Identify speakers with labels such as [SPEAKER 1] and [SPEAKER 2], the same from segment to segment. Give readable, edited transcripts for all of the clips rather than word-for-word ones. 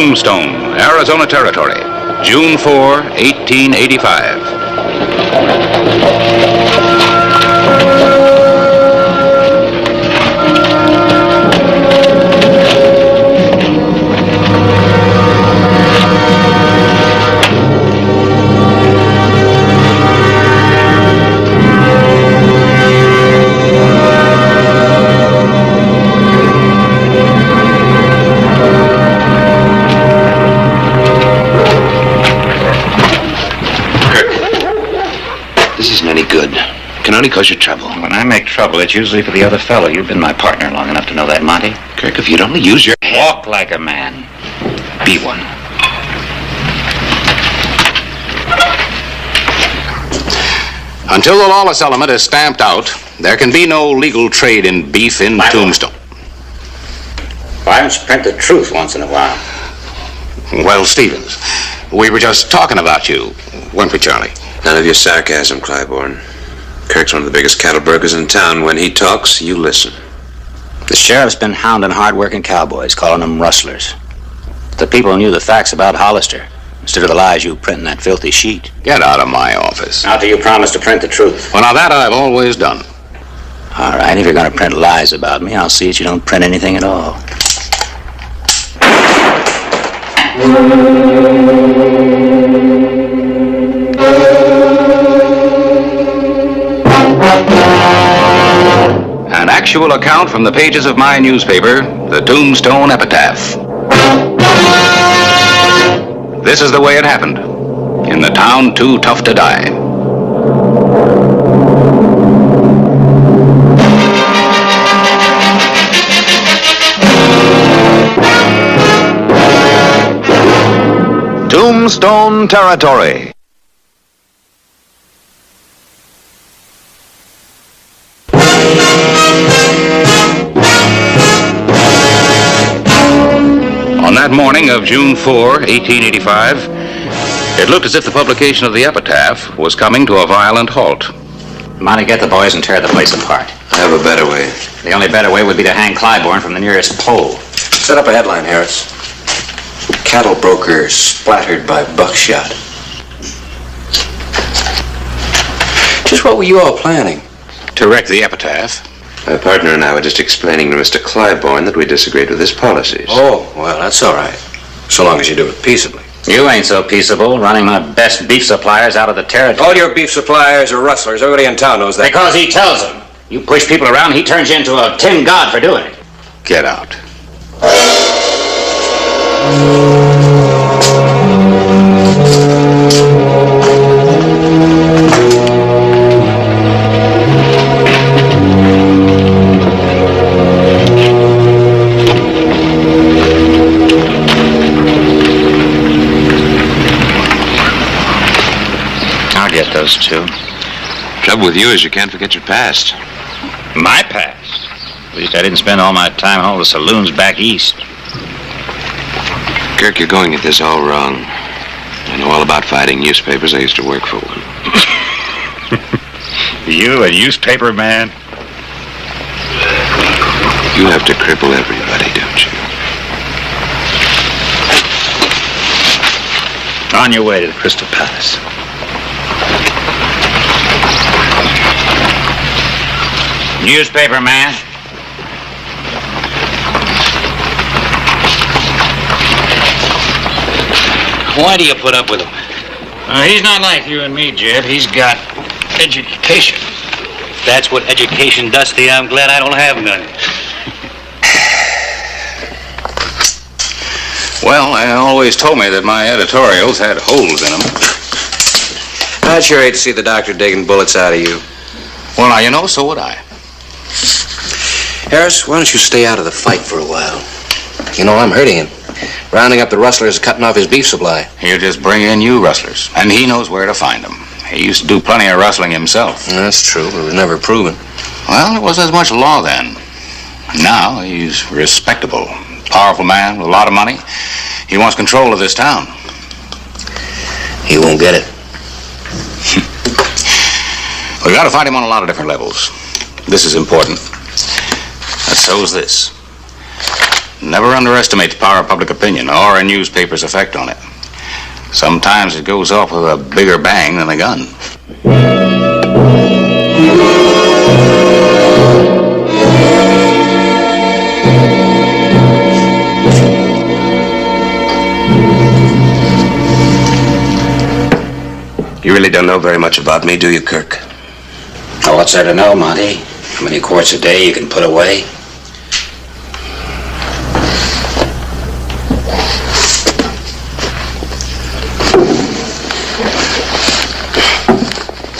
[SPEAKER 1] Tombstone, Arizona Territory, June 4, 1885.
[SPEAKER 2] Can only cause you trouble.
[SPEAKER 3] When I make trouble, it's usually for the other fellow. You've been my partner long enough to know that, Monty.
[SPEAKER 2] Kirk, if you'd only use your head.
[SPEAKER 3] Walk like a man. Be one.
[SPEAKER 1] Until the lawless element is stamped out, there can be no legal trade in beef in Tombstone.
[SPEAKER 3] Why don't you print the truth once in a while?
[SPEAKER 1] Well, Stevens, we were just talking about you, weren't we, Charlie?
[SPEAKER 2] None of your sarcasm, Clybourne. Kirk's one of the biggest cattle brokers in town. When he talks, you listen.
[SPEAKER 3] The sheriff's been hounding hard-working cowboys, calling them rustlers. If the people knew the facts about Hollister, instead of the lies you print in that filthy sheet.
[SPEAKER 1] Get out of my office.
[SPEAKER 3] Not till you promise to print the truth.
[SPEAKER 1] Well, now that I've always done.
[SPEAKER 3] All right, if you're going to print lies about me, I'll see that you don't print anything at all.
[SPEAKER 1] An actual account from the pages of my newspaper, the Tombstone Epitaph. This is the way it happened, in the town too tough to die. Tombstone Territory. On that morning of June 4, 1885, it looked as if the publication of the epitaph was coming to a violent halt.
[SPEAKER 3] Monty, get the boys and tear the place apart.
[SPEAKER 2] I have a better way.
[SPEAKER 3] The only better way would be to hang Clybourne from the nearest pole.
[SPEAKER 2] Set up a headline, Harris. Cattle broker splattered by buckshot. Just what were you all planning?
[SPEAKER 1] To wreck the epitaph.
[SPEAKER 2] My partner and I were just explaining to Mr. Clybourne that we disagreed with his policies.
[SPEAKER 4] Oh, well, that's all right. So long as you do it peaceably.
[SPEAKER 3] You ain't so peaceable, running my best beef suppliers out of the territory.
[SPEAKER 4] All your beef suppliers are rustlers. Everybody in town knows that.
[SPEAKER 3] Because he tells them. You push people around, he turns you into a tin god for doing it.
[SPEAKER 1] Get out.
[SPEAKER 3] I'll get those two.
[SPEAKER 2] Trouble with you is you can't forget your past.
[SPEAKER 3] My past? At least I didn't spend all my time in all the saloons back east.
[SPEAKER 2] Kirk, you're going at this all wrong. I know all about fighting newspapers. I used to work for one.
[SPEAKER 3] You, a newspaper man?
[SPEAKER 2] You have to cripple everybody, don't you?
[SPEAKER 3] On your way to the Crystal Palace. Newspaper man?
[SPEAKER 5] Why do you put up with him?
[SPEAKER 3] He's not like you and me, Jeb. He's got education.
[SPEAKER 5] If that's what education does to you, I'm glad I don't have none.
[SPEAKER 1] Well, they always told me that my editorials had holes in them.
[SPEAKER 4] I'd sure hate to see the doctor digging bullets out of you.
[SPEAKER 1] Well, now, you know, so would I.
[SPEAKER 4] Harris, why don't you stay out of the fight for a while? You know, I'm hurting him. Rounding up the rustlers and cutting off his beef supply.
[SPEAKER 1] He'll just bring in you rustlers, and he knows where to find them. He used to do plenty of rustling himself.
[SPEAKER 4] That's true, but it was never proven.
[SPEAKER 1] Well, there wasn't as much law then. Now he's respectable, powerful man with a lot of money. He wants control of this town.
[SPEAKER 4] He won't get it.
[SPEAKER 1] We've got to fight him on a lot of different levels. This is important. And so's this. Never underestimate the power of public opinion or a newspaper's effect on it. Sometimes it goes off with a bigger bang than a gun.
[SPEAKER 2] You really don't know very much about me, do you, Kirk?
[SPEAKER 3] Oh, what's there to know, Monty? How many quarts a day you can put away?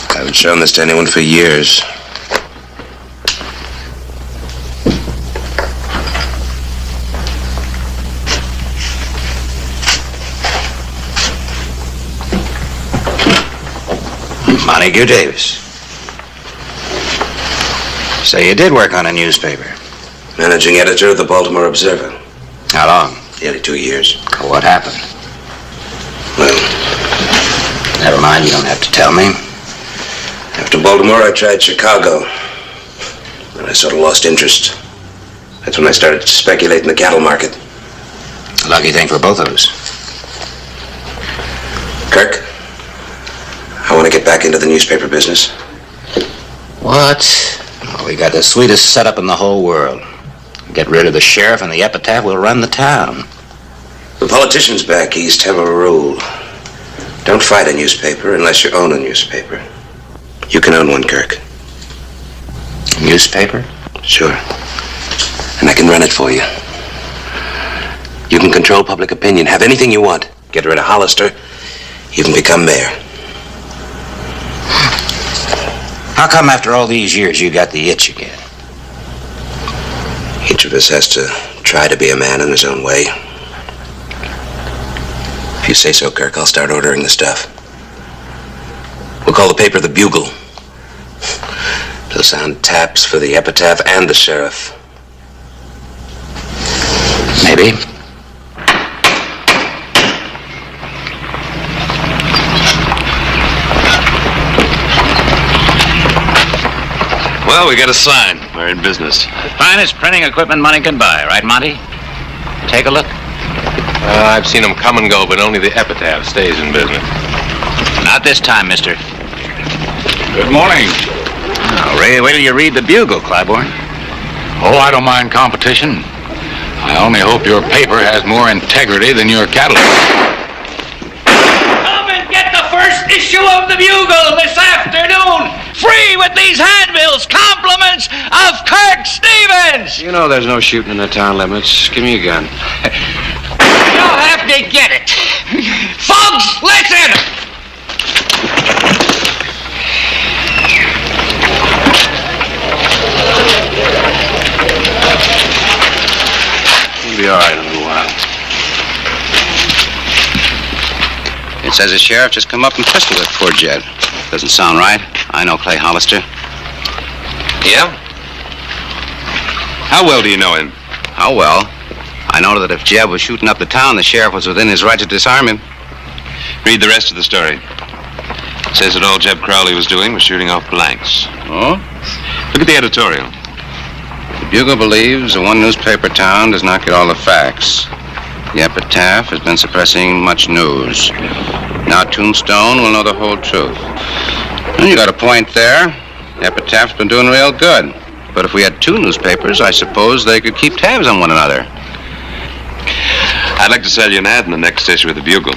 [SPEAKER 2] I haven't shown this to anyone for years.
[SPEAKER 3] Montague Davis. So you did work on a newspaper.
[SPEAKER 2] Managing editor of the Baltimore Observer.
[SPEAKER 3] How long?
[SPEAKER 2] Nearly 2 years.
[SPEAKER 3] What happened?
[SPEAKER 2] Well,
[SPEAKER 3] Never mind, you don't have to tell me.
[SPEAKER 2] after Baltimore, I tried Chicago. And I sort of lost interest. That's when I started to speculate in the cattle market.
[SPEAKER 3] Lucky thing for both of us.
[SPEAKER 2] Kirk, I want to get back into the newspaper business.
[SPEAKER 3] What? Oh, we got the sweetest setup in the whole world. Get rid of the sheriff and the epitaph, we'll run the town.
[SPEAKER 2] The politicians back east have a rule. Don't fight a newspaper unless you own a newspaper. You can own one, Kirk.
[SPEAKER 3] Newspaper?
[SPEAKER 2] Sure. And I can run it for you. You can control public opinion, have anything you want. Get rid of Hollister, you can become mayor.
[SPEAKER 3] How come after all these years you got the itch again?
[SPEAKER 2] Each of us has to try to be a man in his own way. If you say so, Kirk, I'll start ordering the stuff. We'll call the paper the Bugle. It'll sound taps for the epitaph and the sheriff.
[SPEAKER 3] Maybe.
[SPEAKER 6] Well, we got a sign. We're in business.
[SPEAKER 5] The finest printing equipment money can buy, right, Monty? Take a look.
[SPEAKER 6] I've seen them come and go, but only the epitaph stays in business.
[SPEAKER 5] Not this time, mister.
[SPEAKER 1] Good morning.
[SPEAKER 5] Oh, Ray, wait till you read the Bugle, Claiborne.
[SPEAKER 1] Oh, I don't mind competition. I only hope your paper has more integrity than your catalog.
[SPEAKER 5] Come and get the first issue of the Bugle this afternoon. Free with these handbills. Compliments of Kirk Stevens.
[SPEAKER 6] You know there's no shooting in the town limits. Give me a gun.
[SPEAKER 5] You'll have to get it. Folks, listen.
[SPEAKER 6] You'll be all right in a little while.
[SPEAKER 3] It says the sheriff just come up and pistol whipped poor Jed. Doesn't sound right. I know Clay Hollister.
[SPEAKER 6] Yeah? How well do you know him?
[SPEAKER 3] How well? I know that if Jeb was shooting up the town, the sheriff was within his right to disarm him.
[SPEAKER 6] Read the rest of the story. It says that all Jeb Crowley was doing was shooting off blanks.
[SPEAKER 3] Oh?
[SPEAKER 6] Look at the editorial.
[SPEAKER 3] The Bugle believes the one newspaper town does not get all the facts. The epitaph has been suppressing much news. Now Tombstone will know the whole truth. And you got a point there. The epitaph's been doing real good. But if we had two newspapers, I suppose they could keep tabs on one another.
[SPEAKER 6] I'd like to sell you an ad in the next issue of the Bugle.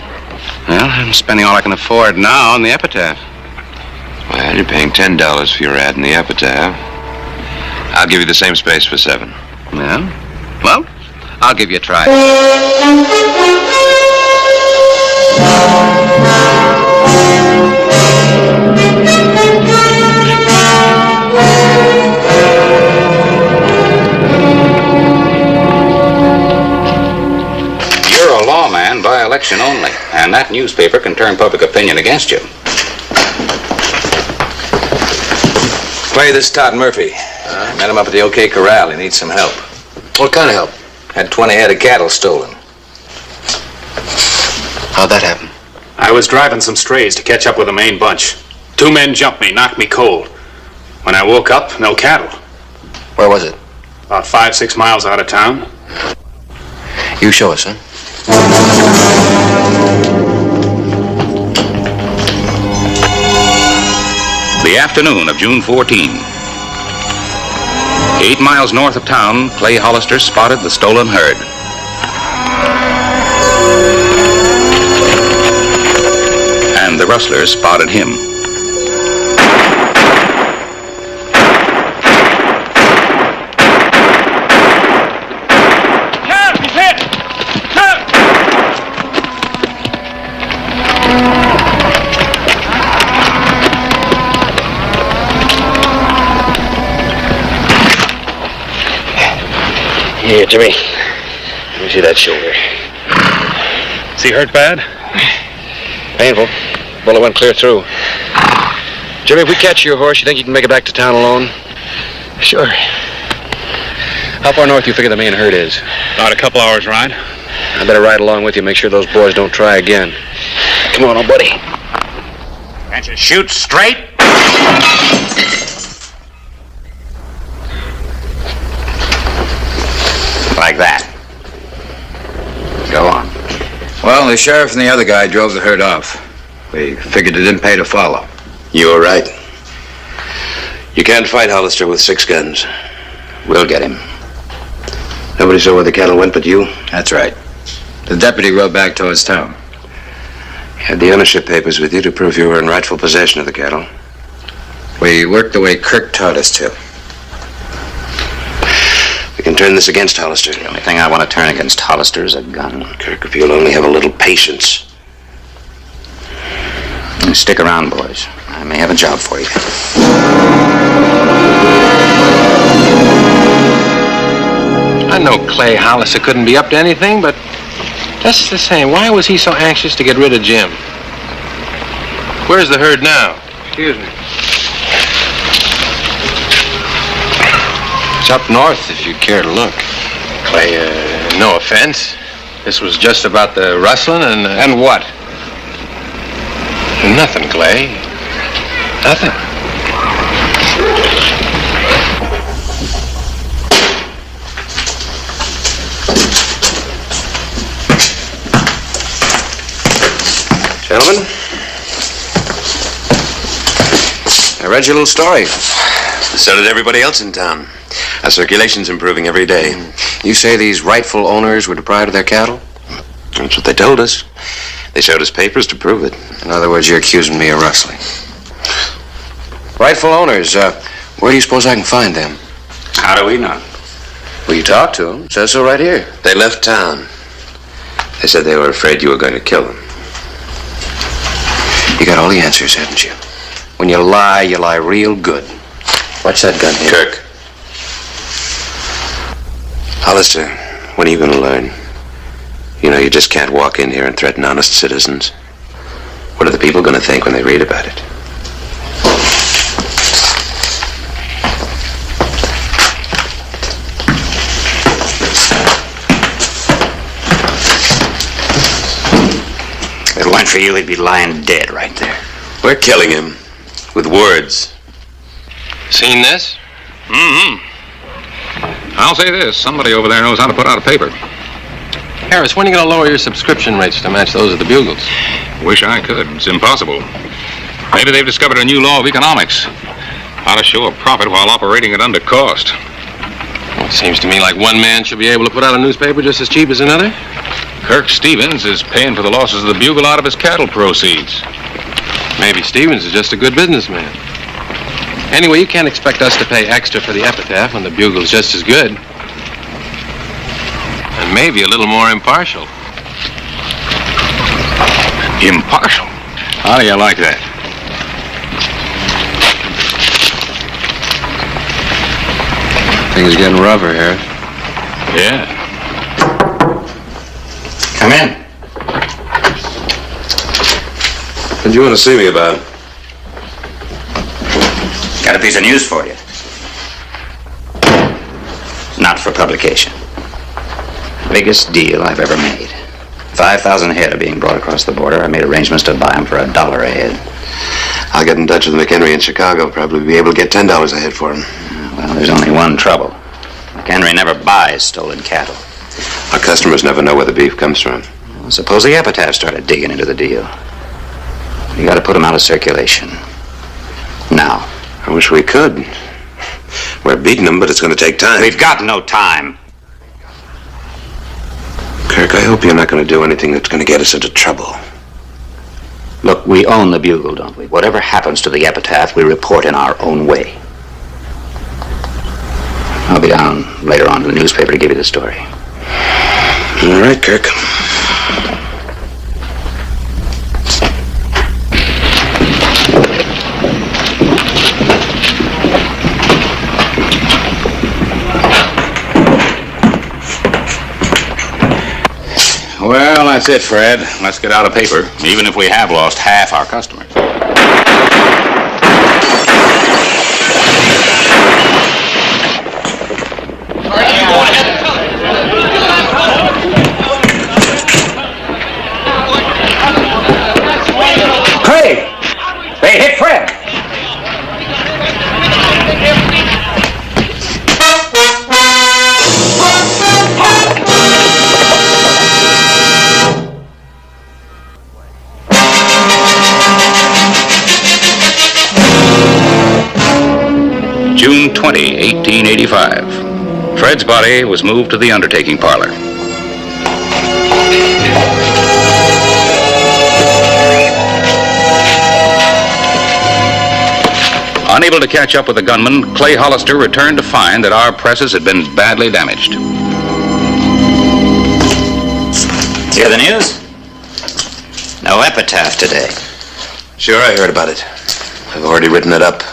[SPEAKER 3] Well, I'm spending all I can afford now on the epitaph.
[SPEAKER 6] Well, you're paying $10 for your ad in the epitaph. I'll give you the same space for $7.
[SPEAKER 3] Yeah? Well, I'll give you a try. You're a lawman by election only, and that newspaper can turn public opinion against you.
[SPEAKER 4] Clay, this is Todd Murphy. Met him up at the OK Corral. He needs some help.
[SPEAKER 7] What kind of help?
[SPEAKER 4] Had 20 head of cattle stolen.
[SPEAKER 7] How'd that happen?
[SPEAKER 8] I was driving some strays to catch up with the main bunch. 2 men jumped me, knocked me cold. When I woke up, no cattle.
[SPEAKER 7] Where was it?
[SPEAKER 8] About 5-6 miles out of town.
[SPEAKER 4] You show us, huh?
[SPEAKER 1] The afternoon of June 14. 8 miles north of town, Clay Hollister spotted the stolen herd. And the rustlers spotted him.
[SPEAKER 4] Here, Jimmy. Let me see that shoulder.
[SPEAKER 8] Is he hurt bad?
[SPEAKER 4] Painful. Bullet went clear through. Jimmy, if we catch your horse, you think you can make it back to town alone?
[SPEAKER 8] Sure.
[SPEAKER 4] How far north do you figure the main herd is?
[SPEAKER 8] About a couple hours ride.
[SPEAKER 4] I better ride along with you, make sure those boys don't try again. Come on, old buddy.
[SPEAKER 1] Can't you shoot straight? Like that. Go on.
[SPEAKER 3] Well, the sheriff and the other guy drove the herd off. We figured it didn't pay to follow.
[SPEAKER 2] You were right. You can't fight Hollister with 6 guns.
[SPEAKER 1] We'll get him.
[SPEAKER 2] Nobody saw where the cattle went but you?
[SPEAKER 3] That's right. The deputy rode back towards town.
[SPEAKER 2] You had the ownership papers with you to prove you were in rightful possession of the cattle.
[SPEAKER 3] We worked the way Kirk taught us to.
[SPEAKER 2] We can turn this against Hollister.
[SPEAKER 1] The only thing I want to turn against Hollister is a gun.
[SPEAKER 2] Kirk, if you'll only have a little patience.
[SPEAKER 1] Stick around, boys. I may have a job for you.
[SPEAKER 9] I know Clay Hollister couldn't be up to anything, but just the same, why was he so anxious to get rid of Jim? Where's the herd now? Excuse me. It's up north, if you care to look. Clay, no offense. This was just about the rustling and... And what? Nothing, Clay. Nothing.
[SPEAKER 2] Gentlemen, I read your little story. So did everybody else in town. Our circulation's improving every day.
[SPEAKER 4] You say these rightful owners were deprived of their cattle?
[SPEAKER 2] That's what they told us. They showed us papers to prove it.
[SPEAKER 4] In other words, you're accusing me of rustling. Rightful owners, where do you suppose I can find them?
[SPEAKER 1] How do we know?
[SPEAKER 4] Well, you talked to them. It says so right here.
[SPEAKER 2] They left town. They said they were afraid you were going to kill them.
[SPEAKER 4] You got all the answers, haven't you? When you lie real good. Watch that gun here.
[SPEAKER 2] Kirk. Hollister, when are you going to learn? You know, you just can't walk in here and threaten honest citizens. What are the people going to think when they read about it?
[SPEAKER 1] If it weren't for you, he'd be lying dead right there.
[SPEAKER 2] We're killing him with words.
[SPEAKER 9] Seen this?
[SPEAKER 10] Mm-hmm. I'll say this, somebody over there knows how to put out a paper.
[SPEAKER 9] Harris, when are you going to lower your subscription rates to match those of the Bugles?
[SPEAKER 10] Wish I could. It's impossible. Maybe they've discovered a new law of economics. How to show a profit while operating it under cost.
[SPEAKER 9] Well, it seems to me like one man should be able to put out a newspaper just as cheap as another.
[SPEAKER 10] Kirk Stevens is paying for the losses of the Bugle out of his cattle proceeds.
[SPEAKER 9] Maybe Stevens is just a good businessman. Anyway, you can't expect us to pay extra for the epitaph when the Bugle's just as good. And maybe a little more impartial.
[SPEAKER 10] Impartial? How do you like that?
[SPEAKER 4] Things are getting rougher, Harris.
[SPEAKER 10] Yeah.
[SPEAKER 1] Come in.
[SPEAKER 2] What do you want to see me about?
[SPEAKER 1] Got a piece of news for you. Not for publication. Biggest deal I've ever made. 5,000 head are being brought across the border. I made arrangements to buy them for $1 a head.
[SPEAKER 2] I'll get in touch with McHenry in Chicago. Probably be able to get $10 a head for them.
[SPEAKER 1] Well, there's only one trouble. McHenry never buys stolen cattle.
[SPEAKER 2] Our customers never know where the beef comes from.
[SPEAKER 1] Well, suppose the epitaph started digging into the deal. You got to put them out of circulation. Now.
[SPEAKER 2] I wish we could. We're beating them, but it's going to take time.
[SPEAKER 1] We've got no time.
[SPEAKER 2] Kirk, I hope you're not going to do anything that's going to get us into trouble.
[SPEAKER 1] Look, we own the Bugle, don't we? Whatever happens to the epitaph, we report in our own way. I'll be down later on in the newspaper to give you the story.
[SPEAKER 2] All right, Kirk.
[SPEAKER 10] Well, that's it, Fred. Let's get out of paper, even if we have lost half our customers.
[SPEAKER 1] Craig! They hit Fred!
[SPEAKER 10] June 20, 1885. Fred's body was moved to the undertaking parlor. Unable to catch up with the gunman, Clay Hollister returned to find that our presses had been badly damaged.
[SPEAKER 1] Hear the news? No epitaph today.
[SPEAKER 2] Sure, I heard about it. I've already written it up.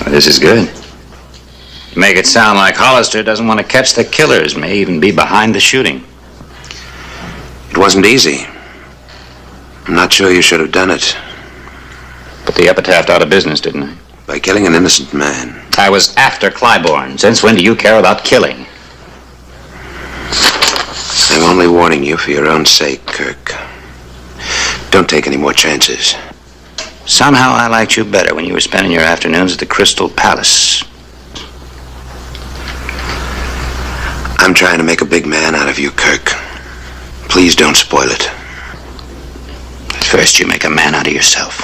[SPEAKER 1] Well, this is good. You make it sound like Hollister doesn't want to catch the killers, may even be behind the shooting.
[SPEAKER 2] It wasn't easy. I'm not sure you should have done it.
[SPEAKER 1] Put the epitaph out of business, didn't I?
[SPEAKER 2] By killing an innocent man.
[SPEAKER 1] I was after Clybourne. Since when do you care about killing?
[SPEAKER 2] I'm only warning you for your own sake, Kirk. Don't take any more chances.
[SPEAKER 1] Somehow I liked you better when you were spending your afternoons at the Crystal Palace.
[SPEAKER 2] I'm trying to make a big man out of you, Kirk. Please don't spoil it.
[SPEAKER 1] First you make a man out of yourself.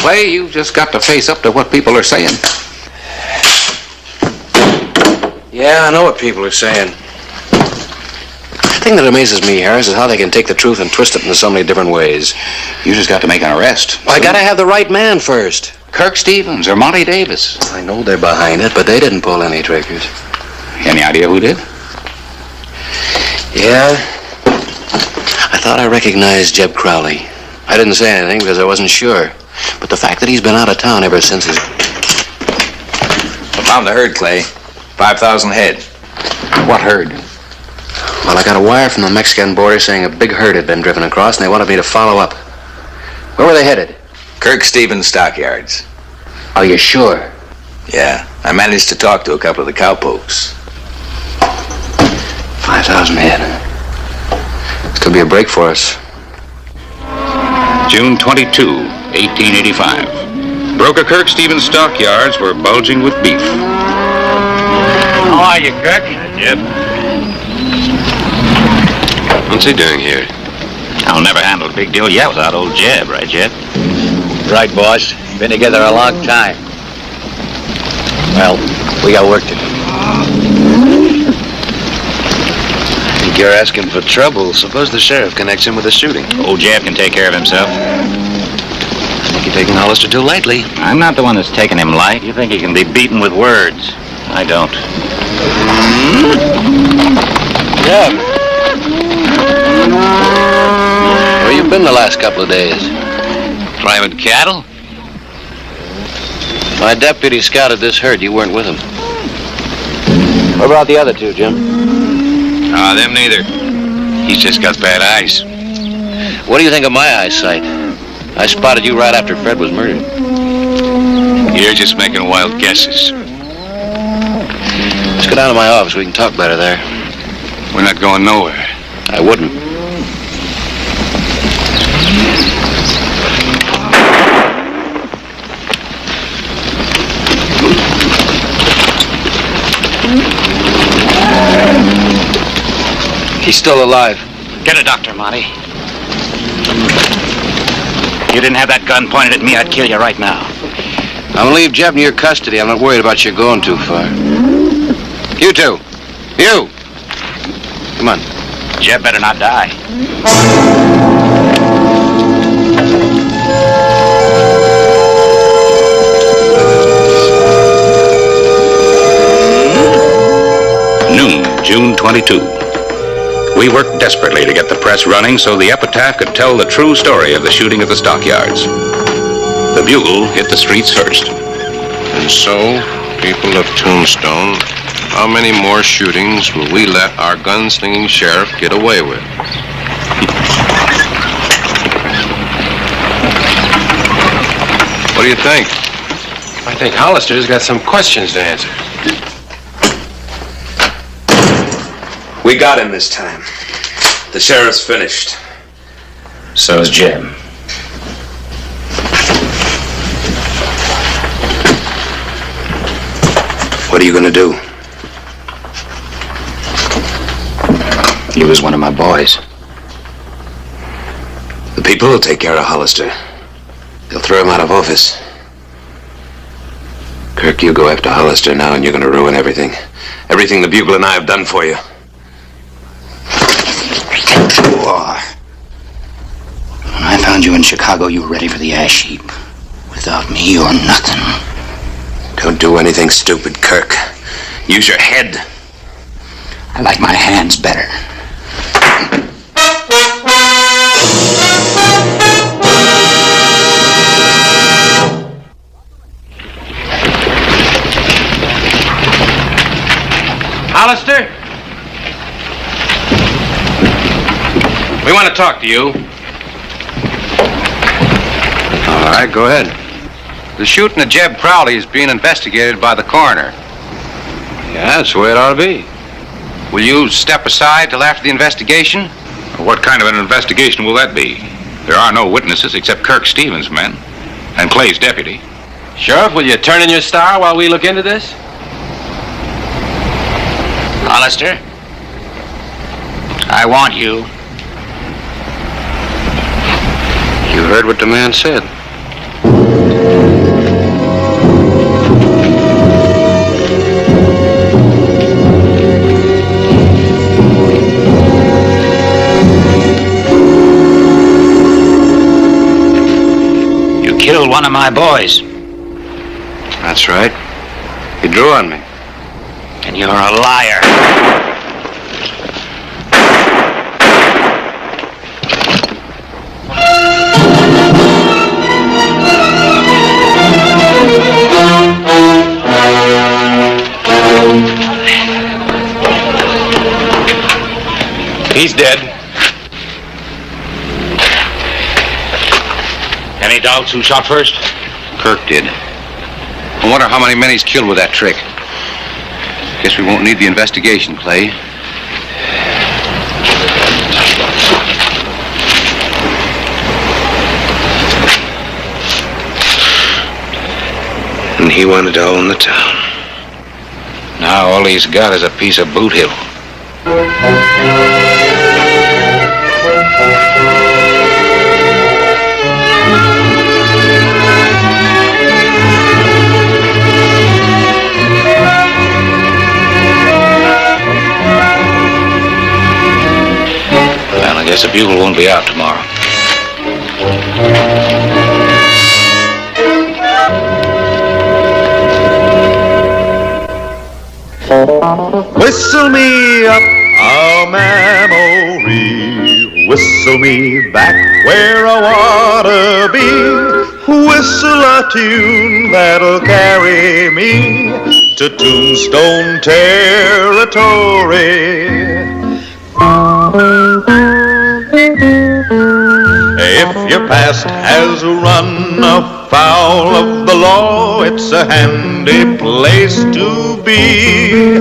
[SPEAKER 3] Clay, you've just got to face up to what people are saying.
[SPEAKER 4] Yeah, I know what people are saying. The thing that amazes me, Harris, is how they can take the truth and twist it into so many different ways.
[SPEAKER 3] You just got to make an arrest.
[SPEAKER 4] Well, I gotta have the right man first.
[SPEAKER 3] Kirk Stevens or Monty Davis.
[SPEAKER 4] I know they're behind it, but they didn't pull any triggers.
[SPEAKER 3] Any idea who did?
[SPEAKER 4] Yeah. I thought I recognized Jeb Crowley. I didn't say anything because I wasn't sure. But the fact that he's been out of town ever since is...
[SPEAKER 1] I found the herd, Clay. 5,000 head.
[SPEAKER 3] What herd?
[SPEAKER 4] Well, I got a wire from the Mexican border saying a big herd had been driven across, and they wanted me to follow up. Where were they headed?
[SPEAKER 11] Kirk Stevens stockyards.
[SPEAKER 4] Are you sure?
[SPEAKER 11] Yeah, I managed to talk to a couple of the cowpokes.
[SPEAKER 4] 5,000 head. This could be a break for us.
[SPEAKER 10] June 22, 1885. Broker Kirk Stevens' stockyards were bulging with beef.
[SPEAKER 5] How are you, Kirk?
[SPEAKER 10] Jeb.
[SPEAKER 6] What's he doing here?
[SPEAKER 1] I'll never handle a big deal yet without old Jeb, right, Jeb?
[SPEAKER 11] Right, boss. Been together a long time. Well, we got work to do.
[SPEAKER 6] I think you're asking for trouble. Suppose the sheriff connects him with the shooting.
[SPEAKER 1] Old Jeb can take care of himself.
[SPEAKER 6] I think you're taking Hollister too lightly.
[SPEAKER 1] I'm not the one that's taking him light. You think he can be beaten with words. I don't.
[SPEAKER 4] Jeb. Where you been the last couple of days?
[SPEAKER 11] Driving cattle?
[SPEAKER 4] My deputy scouted this herd. You weren't with him. What about the other two, Jim?
[SPEAKER 6] Them neither. He's just got bad eyes.
[SPEAKER 4] What do you think of my eyesight? I spotted you right after Fred was murdered.
[SPEAKER 6] You're just making wild guesses.
[SPEAKER 4] go down to my office. We can talk better there.
[SPEAKER 3] We're not going nowhere.
[SPEAKER 4] I wouldn't. He's still alive.
[SPEAKER 1] Get a doctor, Monty. You didn't have that gun pointed at me, I'd kill you right now.
[SPEAKER 4] I'm gonna leave Jeb in your custody. I'm not worried about you going too far. You two. You. Come on.
[SPEAKER 1] Jeb better not die.
[SPEAKER 10] Noon, June 22. We worked desperately to get the press running so the Epitaph could tell the true story of the shooting at the stockyards. The Bugle hit the streets first.
[SPEAKER 9] And so, people of Tombstone, how many more shootings will we let our gunslinging sheriff get away with? What do you think? I think Hollister's got some questions to answer.
[SPEAKER 2] We got him this time. The sheriff's finished.
[SPEAKER 1] So's Jeb.
[SPEAKER 2] What are you gonna do?
[SPEAKER 1] He was one of my boys.
[SPEAKER 2] The people will take care of Hollister. They'll throw him out of office. Kirk, you go after Hollister now and you're gonna ruin everything. Everything the Bugle and I have done for you.
[SPEAKER 1] You are. When I found you in Chicago, you were ready for the ash heap. Without me, you're nothing.
[SPEAKER 2] Don't do anything stupid, Kirk. Use your head.
[SPEAKER 1] I like my hands better.
[SPEAKER 9] Hollister? We want to talk to you.
[SPEAKER 3] All right, go ahead. The shooting of Jeb Crowley is being investigated by the coroner.
[SPEAKER 9] Yeah, that's the way it ought to be.
[SPEAKER 3] Will you step aside till after the investigation?
[SPEAKER 10] What kind of an investigation will that be? There are no witnesses except Kirk Stevens' men and Clay's deputy.
[SPEAKER 9] Sheriff, will you turn in your star while we look into this?
[SPEAKER 1] Hollister, I want you.
[SPEAKER 4] You heard what the man said.
[SPEAKER 1] You killed one of my boys.
[SPEAKER 4] That's right. You drew on me.
[SPEAKER 1] And you're a liar.
[SPEAKER 10] He's dead.
[SPEAKER 1] Any doubts who shot first?
[SPEAKER 3] Kirk did. I wonder how many men he's killed with that trick. Guess we won't need the investigation, Clay.
[SPEAKER 2] And he wanted to own the town.
[SPEAKER 1] Now all he's got is a piece of Boot Hill. Well, I guess the Bugle won't be out tomorrow.
[SPEAKER 12] Whistle me up a memory, whistle me back where I wanna be, whistle a tune that'll carry me to Tombstone territory. If your past has run foul of the law, it's a handy place to be.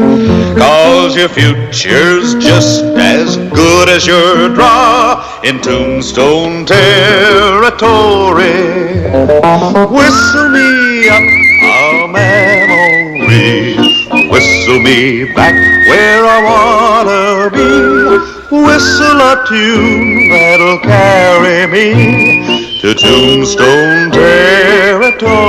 [SPEAKER 12] 'Cause your future's just as good as your draw in Tombstone territory. Whistle me up a memory, whistle me back where I wanna be. Whistle a tune that'll carry me to Tombstone territory.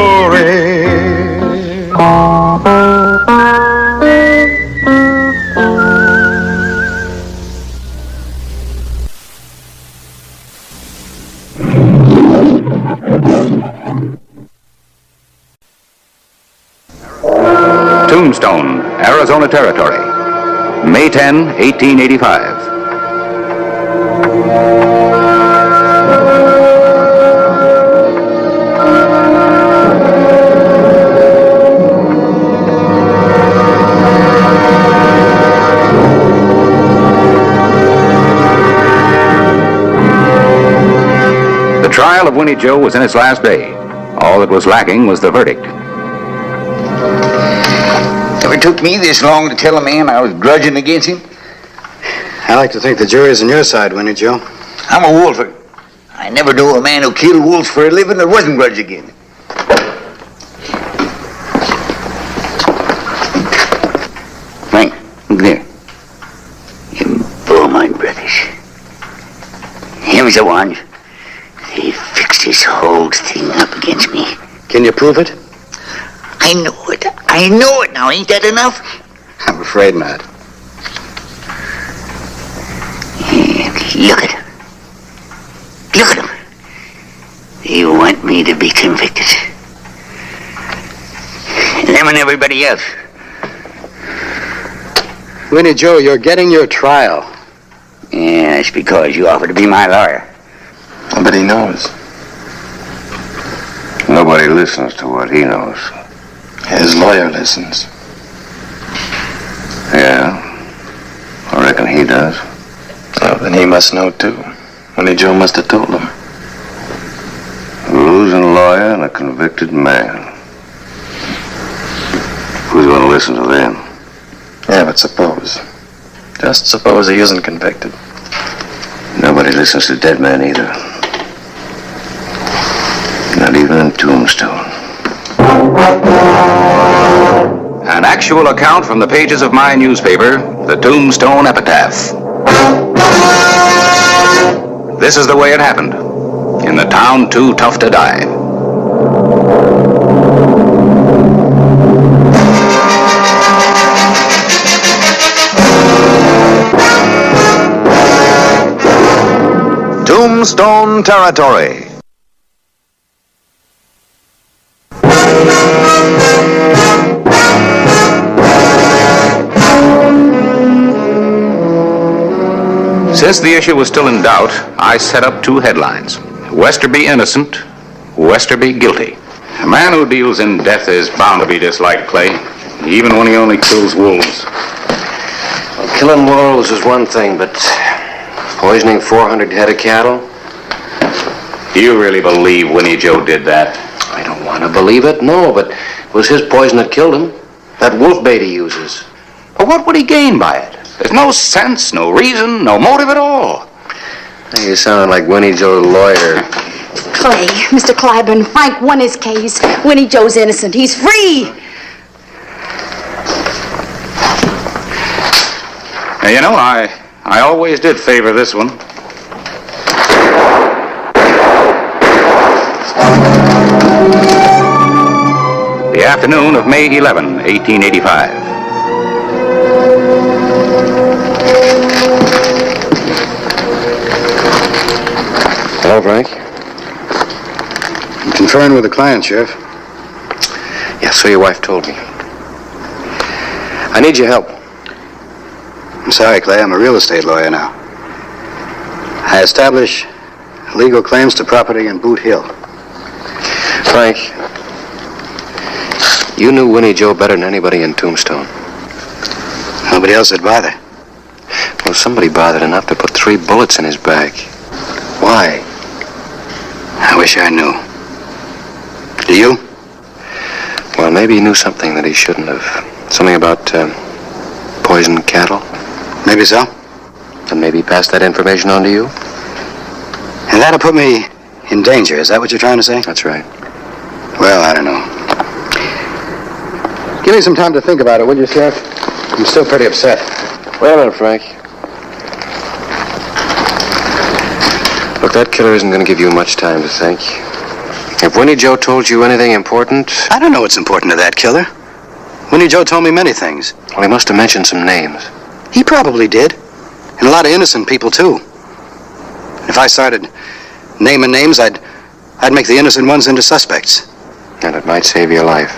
[SPEAKER 10] Tombstone, Arizona Territory, May 10, 1885. The trial of Winnie Joe was in its last day. All that was lacking was the verdict.
[SPEAKER 13] Never took me this long to tell a man I was grudging against him.
[SPEAKER 7] I like to think the jury's on your side, Winnie Joe.
[SPEAKER 13] I'm a wolfer. I never knew a man who killed wolves for a living that wasn't grudging against him. Frank, look there. Him bull-mine brothers. Him's the one. He fixed this whole thing up against me.
[SPEAKER 7] Can you prove it?
[SPEAKER 13] I know it. I know it now. Ain't that enough?
[SPEAKER 7] I'm afraid not.
[SPEAKER 13] Look at him. Look at him. They want me to be convicted. Them and everybody else.
[SPEAKER 7] Winnie Joe, you're getting your trial.
[SPEAKER 13] Yeah, that's because you offered to be my lawyer.
[SPEAKER 2] Nobody knows.
[SPEAKER 6] Nobody listens to what he knows.
[SPEAKER 2] His lawyer listens.
[SPEAKER 6] Yeah, I reckon he does.
[SPEAKER 2] Oh, then he must know too. Winnie Joe must have told him.
[SPEAKER 6] A losing lawyer and a convicted man. Who's going to listen to them?
[SPEAKER 2] Yeah, but suppose. Just suppose he isn't convicted.
[SPEAKER 6] Nobody listens to dead men either. Not even in Tombstone.
[SPEAKER 10] An actual account from the pages of my newspaper, the Tombstone Epitaph. This is the way it happened, in the town too tough to die.
[SPEAKER 14] Tombstone Territory.
[SPEAKER 10] Since the issue was still in doubt, I set up two headlines. Westerby innocent, Westerby guilty. A man who deals in death is bound to be disliked, Clay, even when he only kills wolves.
[SPEAKER 4] Well, killing wolves is one thing, but poisoning 400 head of cattle?
[SPEAKER 10] Do you really believe Winnie Joe did that?
[SPEAKER 4] I don't want to believe it, no, but it was his poison that killed him. That wolf bait he uses.
[SPEAKER 10] But what would he gain by it? There's no sense, no reason, no motive at all.
[SPEAKER 4] Hey, you sound like Winnie Joe's lawyer.
[SPEAKER 15] Clay, Mr. Clyburn, Frank won his case. Winnie Joe's innocent. He's free.
[SPEAKER 10] Now, you know, I always did favor this one. The afternoon of May 11, 1885.
[SPEAKER 4] Hello, Frank.
[SPEAKER 7] I'm conferring with the client, Sheriff.
[SPEAKER 4] Yeah, so your wife told me. I need your help.
[SPEAKER 7] I'm sorry, Clay. I'm a real estate lawyer now. I establish legal claims to property in Boot Hill.
[SPEAKER 4] Frank, you knew Winnie Joe better than anybody in Tombstone.
[SPEAKER 7] Nobody else would bother.
[SPEAKER 4] Well, somebody bothered enough to put 3 bullets in his bag. Why?
[SPEAKER 7] I wish I knew. Do you?
[SPEAKER 4] Well, maybe he knew something that he shouldn't have. Something about poisoned cattle.
[SPEAKER 7] Maybe so.
[SPEAKER 4] And maybe he passed that information on to you?
[SPEAKER 7] And that'll put me in danger. Is that what you're trying to say?
[SPEAKER 4] That's right.
[SPEAKER 7] Well, I don't know. Give me some time to think about it, will you, Sheriff? I'm still pretty upset.
[SPEAKER 4] Wait a minute, Frank. Look, that killer isn't going to give you much time to think. If Winnie Joe told you anything important...
[SPEAKER 7] I don't know what's important to that killer. Winnie Joe told me many things.
[SPEAKER 4] Well, he must have mentioned some names.
[SPEAKER 7] He probably did. And a lot of innocent people, too. If I started naming names, I'd make the innocent ones into suspects.
[SPEAKER 4] And it might save your life.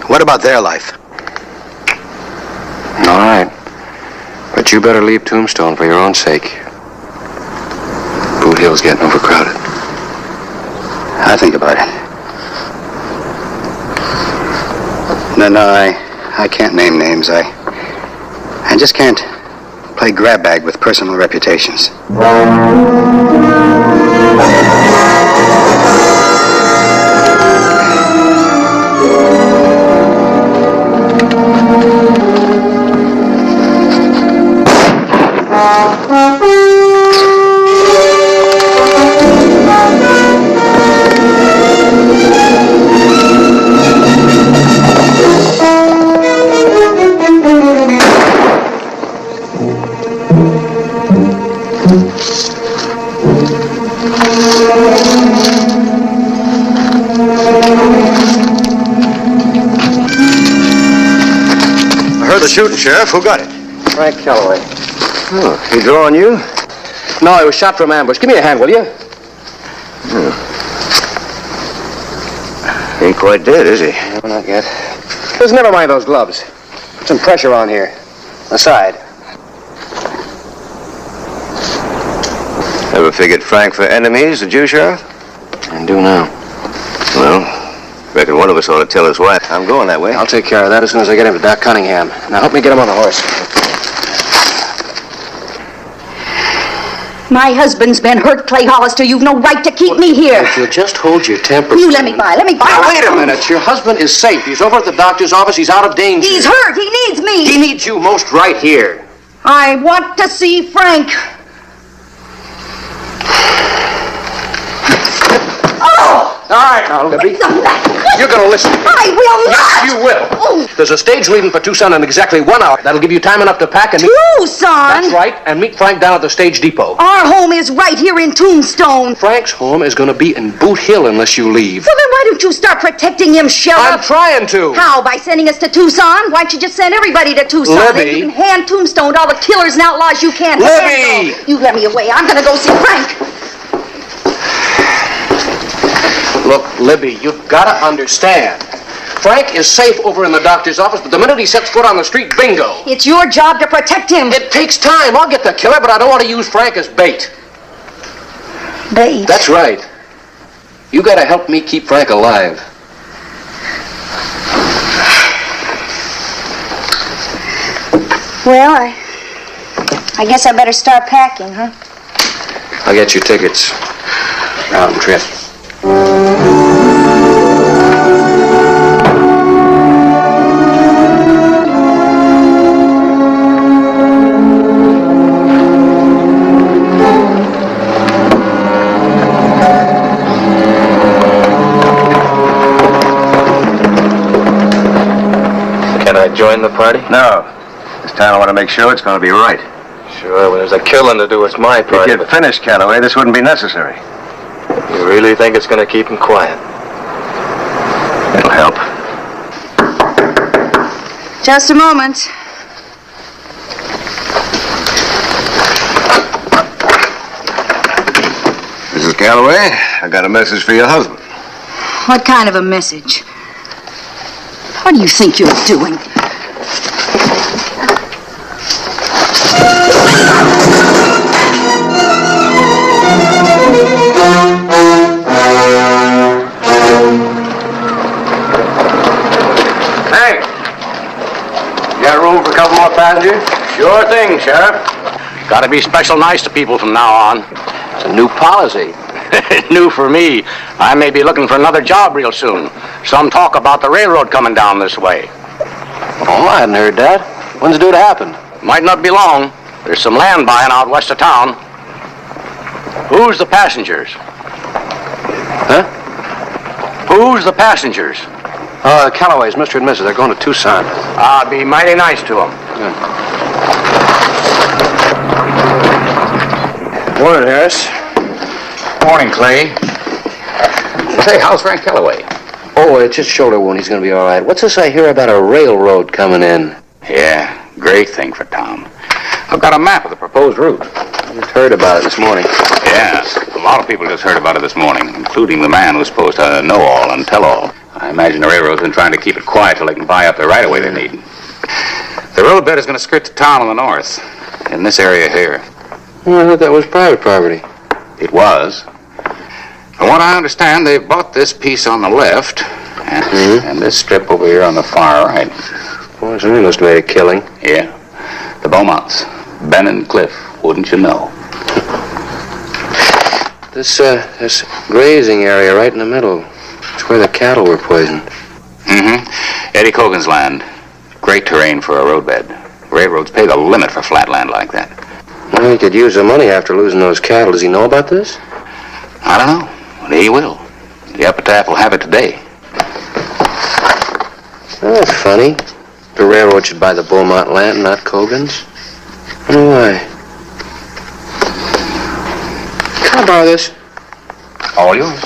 [SPEAKER 7] What about their life?
[SPEAKER 4] All right. But you better leave Tombstone for your own sake. Boot Hill's getting overcrowded.
[SPEAKER 7] I'll think about it. No, I can't name names. I just can't play grab bag with personal reputations.
[SPEAKER 14] The shooting, Sheriff. Who got it?
[SPEAKER 4] Frank Calloway. Oh, he drew on you? No, he was shot from ambush. Give me a hand, will you?
[SPEAKER 14] Ain't quite dead, is he?
[SPEAKER 4] No, not yet. Just never mind those gloves. Put some pressure on here. Aside.
[SPEAKER 14] Ever figured Frank for enemies, did you, Sheriff?
[SPEAKER 4] I do now.
[SPEAKER 14] Well, reckon one of us ought to tell his wife. I'm going that way.
[SPEAKER 4] I'll take care of that as soon as I get him to Doc Cunningham. Now help me get him on the horse.
[SPEAKER 15] My husband's been hurt, Clay Hollister. You've no right to keep me here.
[SPEAKER 4] If you'll just hold your temper.
[SPEAKER 15] You let me by.
[SPEAKER 4] Now, wait a minute. Your husband is safe. He's over at the doctor's office. He's out of danger.
[SPEAKER 15] He's hurt. He needs me.
[SPEAKER 4] He needs you most right here.
[SPEAKER 15] I want to see Frank. Oh!
[SPEAKER 4] All right, now, Libby. You're going to listen.
[SPEAKER 15] I will not.
[SPEAKER 4] Yes, you will.
[SPEAKER 15] Oh.
[SPEAKER 4] There's a stage leaving for Tucson in exactly 1 hour. That'll give you time enough to pack and meet...
[SPEAKER 15] Tucson?
[SPEAKER 4] That's right, and meet Frank down at the stage depot.
[SPEAKER 15] Our home is right here in Tombstone.
[SPEAKER 4] Frank's home is going to be in Boot Hill unless you leave.
[SPEAKER 15] Well, then why don't you start protecting him, Sheriff?
[SPEAKER 4] I'm trying to.
[SPEAKER 15] How? By sending us to Tucson? Why don't you just send everybody to Tucson?
[SPEAKER 4] Libby.
[SPEAKER 15] Then you can hand Tombstone to all the killers and outlaws you can't
[SPEAKER 4] Libby.
[SPEAKER 15] handle. You let me away. I'm going to go see Frank.
[SPEAKER 4] Look, Libby, you've got to understand. Frank is safe over in the doctor's office, but the minute he sets foot on the street, bingo.
[SPEAKER 15] It's your job to protect him.
[SPEAKER 4] It takes time. I'll get the killer, but I don't want to use Frank as bait.
[SPEAKER 15] Bait?
[SPEAKER 4] That's right. You got to help me keep Frank alive.
[SPEAKER 15] Well, I guess I better start packing, huh?
[SPEAKER 4] I'll get you tickets. Round trip.
[SPEAKER 14] Can I join the party? No. This time I want to make sure it's going to be right.
[SPEAKER 16] Sure, when there's a killing to do, it's my party.
[SPEAKER 14] If you'd finished, Calloway, this wouldn't be necessary.
[SPEAKER 16] You really think it's going to keep him quiet?
[SPEAKER 14] It'll help.
[SPEAKER 15] Just a moment.
[SPEAKER 14] Mrs. Calloway, I got a message for your husband.
[SPEAKER 15] What kind of a message? What do you think you're doing?
[SPEAKER 4] Hey! You got room for a couple more passengers?
[SPEAKER 16] Sure thing, Sheriff.
[SPEAKER 4] Gotta be special nice to people from now on. It's a new policy. New for me. I may be looking for another job real soon. Some talk about the railroad coming down this way. Oh, I hadn't heard that. When's it due to happen? Might not be long. There's some land buying out west of town. Who's the passengers? Huh? Who's the passengers? Calloway's, Mr. and Mrs. They're going to Tucson. I'll be mighty nice to them.
[SPEAKER 1] Morning, Harris. Morning, Clay. Say, how's Frank Calloway?
[SPEAKER 4] Oh, it's just shoulder wound. He's going to be all right. What's this I hear about a railroad coming in?
[SPEAKER 1] Yeah, great thing for Tom. I've got a map of the proposed route.
[SPEAKER 4] I just heard about it this morning.
[SPEAKER 1] Yeah, a lot of people just heard about it this morning, including the man who's supposed to know all and tell all. I imagine the railroad's been trying to keep it quiet till they can buy up the right-of-way they need. The roadbed is going to skirt the town on the north, in this area here.
[SPEAKER 4] Well, I thought that was private property.
[SPEAKER 1] It was. From what I understand, they've bought this piece on the left, and this strip over here on the far right.
[SPEAKER 4] Boy, somebody must have made a killing.
[SPEAKER 1] Yeah. The Beaumonts. Ben and Cliff, wouldn't you know?
[SPEAKER 4] This grazing area right in the middle. It's where the cattle were poisoned.
[SPEAKER 1] Eddie Cogan's land. Great terrain for a roadbed. Railroads pay the limit for flat land like that.
[SPEAKER 4] Well, he could use the money after losing those cattle. Does he know about this?
[SPEAKER 1] I don't know. But he will. The epitaph will have it today.
[SPEAKER 4] Oh, that's funny. The railroad should buy the Beaumont land, not Cogan's. I wonder why. Can I borrow this?
[SPEAKER 1] All yours.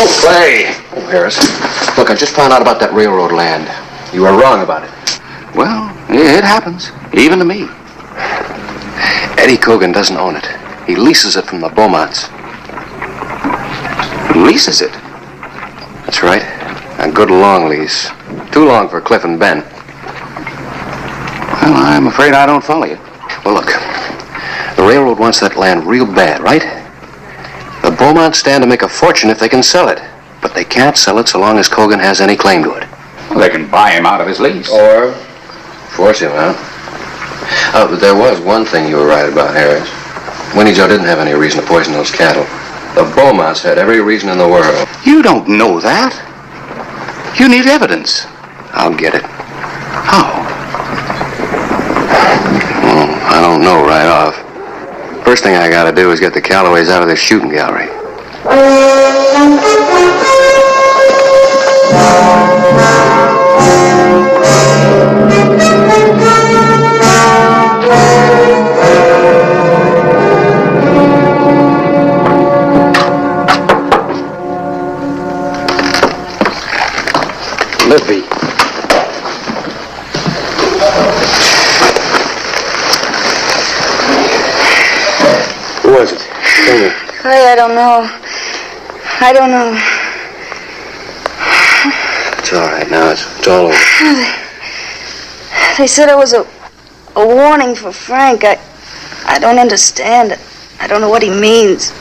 [SPEAKER 4] Oh, Clay. Oh, Harris. Look, I just found out about that railroad land. You were wrong about it.
[SPEAKER 1] Well, it happens. Even to me.
[SPEAKER 4] Eddie Cogan doesn't own it. He leases it from the Beaumonts.
[SPEAKER 1] Leases it?
[SPEAKER 4] That's right. A good long lease. Too long for Cliff and Ben.
[SPEAKER 1] Well, I'm afraid I don't follow you.
[SPEAKER 4] Well, look. The railroad wants that land real bad, right? The Beaumonts stand to make a fortune if they can sell it. But they can't sell it so long as Cogan has any claim to it.
[SPEAKER 1] Well, they can buy him out of his lease.
[SPEAKER 4] Or force him out. Oh, but there was one thing you were right about, Harris. Winnie Joe didn't have any reason to poison those cattle. The Beaumonts had every reason in the world.
[SPEAKER 1] You don't know that. You need evidence.
[SPEAKER 4] I'll get it.
[SPEAKER 1] How?
[SPEAKER 4] Well, I don't know right off. First thing I gotta do is get the Callaways out of this shooting gallery. Lippy. Who was it? Tell me.
[SPEAKER 15] Clay, I don't know. I don't know.
[SPEAKER 4] It's all right now. It's all over.
[SPEAKER 15] They said it was a warning for Frank. I don't understand it. I don't know what he means.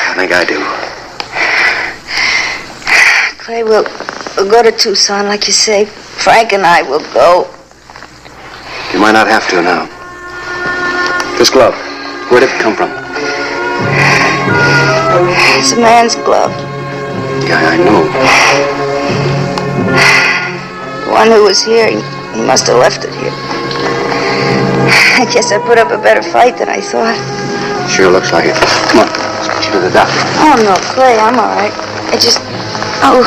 [SPEAKER 4] I think I do.
[SPEAKER 15] Clay, we'll go to Tucson, like you say. Frank and I will go.
[SPEAKER 4] You might not have to now. This glove, where did it come from?
[SPEAKER 15] It's a man's glove.
[SPEAKER 4] Yeah, I know.
[SPEAKER 15] The one who was here, he must have left it here. I guess I put up a better fight than I thought.
[SPEAKER 4] Sure looks like it. Come on, let's get you to the doctor.
[SPEAKER 15] Oh, no, Clay, I'm all right. I just... Oh,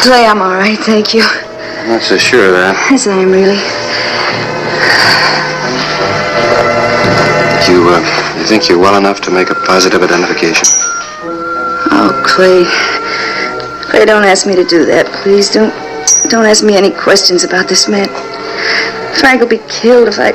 [SPEAKER 15] Clay, I'm all right, thank you.
[SPEAKER 4] I'm not so sure of that.
[SPEAKER 15] Yes, I am, really.
[SPEAKER 4] You think you're well enough to make a positive identification?
[SPEAKER 15] Oh, Clay. Clay, don't ask me to do that, please. Don't ask me any questions about this man. Frank will be killed if I...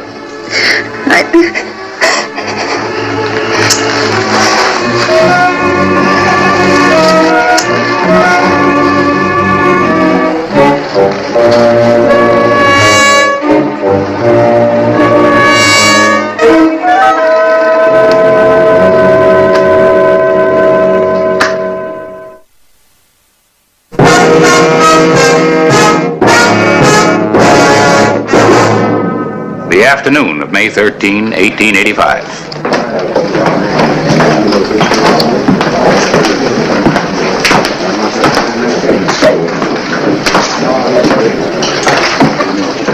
[SPEAKER 10] The afternoon of May 13, 1885.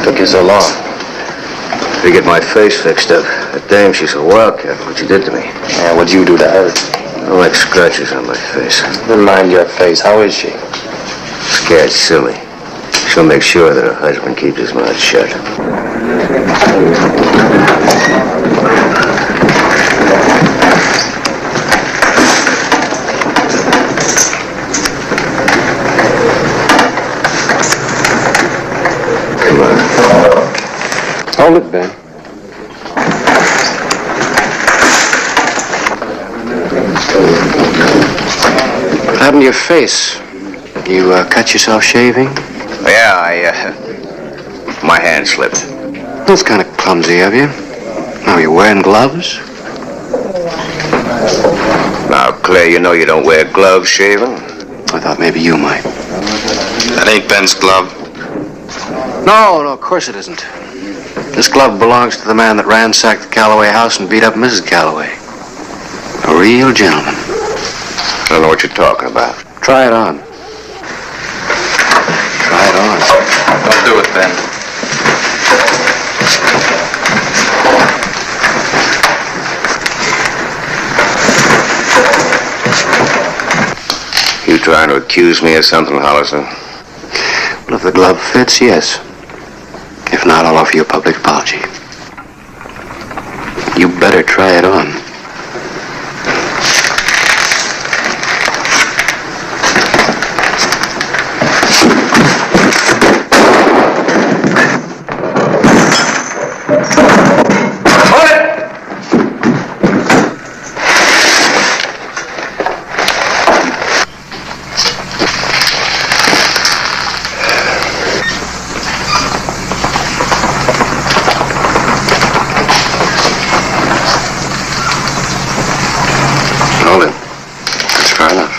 [SPEAKER 14] Took you so long. To get my face fixed up. That dame, she's a wildcat. What you did to me.
[SPEAKER 16] Yeah, what'd you do to her?
[SPEAKER 14] I like scratches on my face.
[SPEAKER 16] Never mind your face. How is she?
[SPEAKER 14] Scared silly. She'll make sure that her husband keeps his mouth shut. Come on.
[SPEAKER 9] Hold it, Ben.
[SPEAKER 7] What happened to your face? You cut yourself shaving?
[SPEAKER 14] Yeah, my hand slipped.
[SPEAKER 7] That's kind of clumsy of you. Now, you're wearing gloves?
[SPEAKER 14] Now, Clay, you know you don't wear gloves shaving.
[SPEAKER 7] I thought maybe you might.
[SPEAKER 2] That ain't Ben's glove.
[SPEAKER 7] No, of course it isn't. This glove belongs to the man that ransacked the Calloway house and beat up Mrs. Calloway. A real gentleman.
[SPEAKER 14] I don't know what you're talking about.
[SPEAKER 7] Try it on. Try it on.
[SPEAKER 2] Don't do it, Ben.
[SPEAKER 14] You trying to accuse me of something, Hollison?
[SPEAKER 7] Well, if the glove fits, yes. If not, I'll offer you a public apology. You better try it on. Hold it. That's far enough.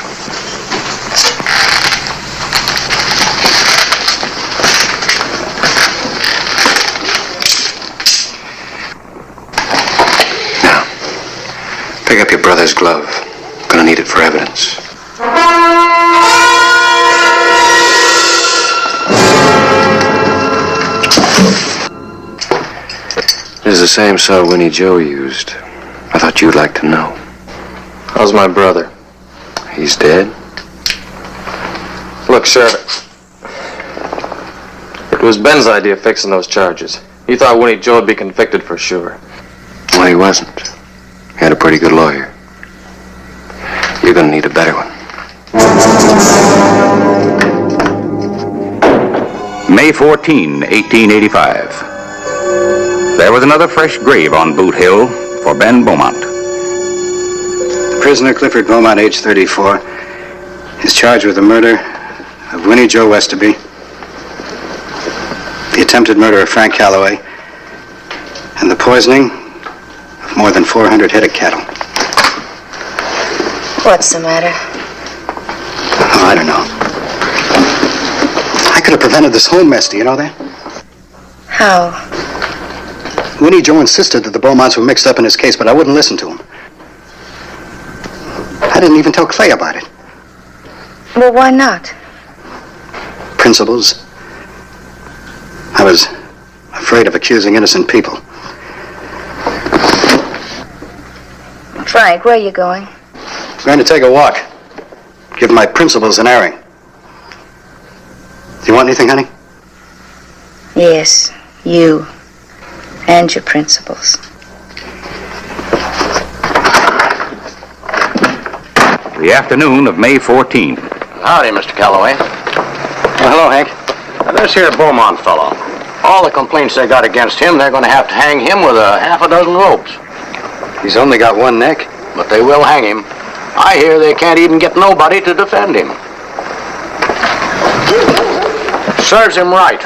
[SPEAKER 7] Now, pick up your brother's glove. Gonna need it for evidence. This is the same saw Winnie Joe used. I thought you'd like to know.
[SPEAKER 16] How's my brother?
[SPEAKER 7] He's dead?
[SPEAKER 16] Look, Sheriff. It was Ben's idea fixing those charges. He thought Winnie Joe would be convicted for sure.
[SPEAKER 7] Well, he wasn't. He had a pretty good lawyer. You're gonna need a better one.
[SPEAKER 10] May 14, 1885. There was another fresh grave on Boot Hill for Ben Beaumont.
[SPEAKER 7] Prisoner Clifford Beaumont, age 34, is charged with the murder of Winnie Joe Westerby, the attempted murder of Frank Calloway, and the poisoning of more than 400 head of cattle.
[SPEAKER 15] What's the matter?
[SPEAKER 7] Oh, I don't know. I could have prevented this whole mess, do you know that?
[SPEAKER 15] How?
[SPEAKER 7] Winnie Joe insisted that the Beaumonts were mixed up in his case, but I wouldn't listen to him. I didn't even tell Clay about it.
[SPEAKER 15] Well, why not?
[SPEAKER 7] Principles. I was afraid of accusing innocent people.
[SPEAKER 15] Frank, where are you going?
[SPEAKER 7] I'm going to take a walk. Give my principles an airing. Do you want anything, honey?
[SPEAKER 15] Yes, you. And your principles.
[SPEAKER 10] The afternoon of May 14.
[SPEAKER 4] Howdy, Mr. Calloway.
[SPEAKER 7] Well, hello, Hank.
[SPEAKER 4] Now, this here Beaumont fellow, all the complaints they got against him, they're going to have to hang him with a half a dozen ropes.
[SPEAKER 7] He's only got one neck.
[SPEAKER 4] But they will hang him. I hear they can't even get nobody to defend him. Serves him right.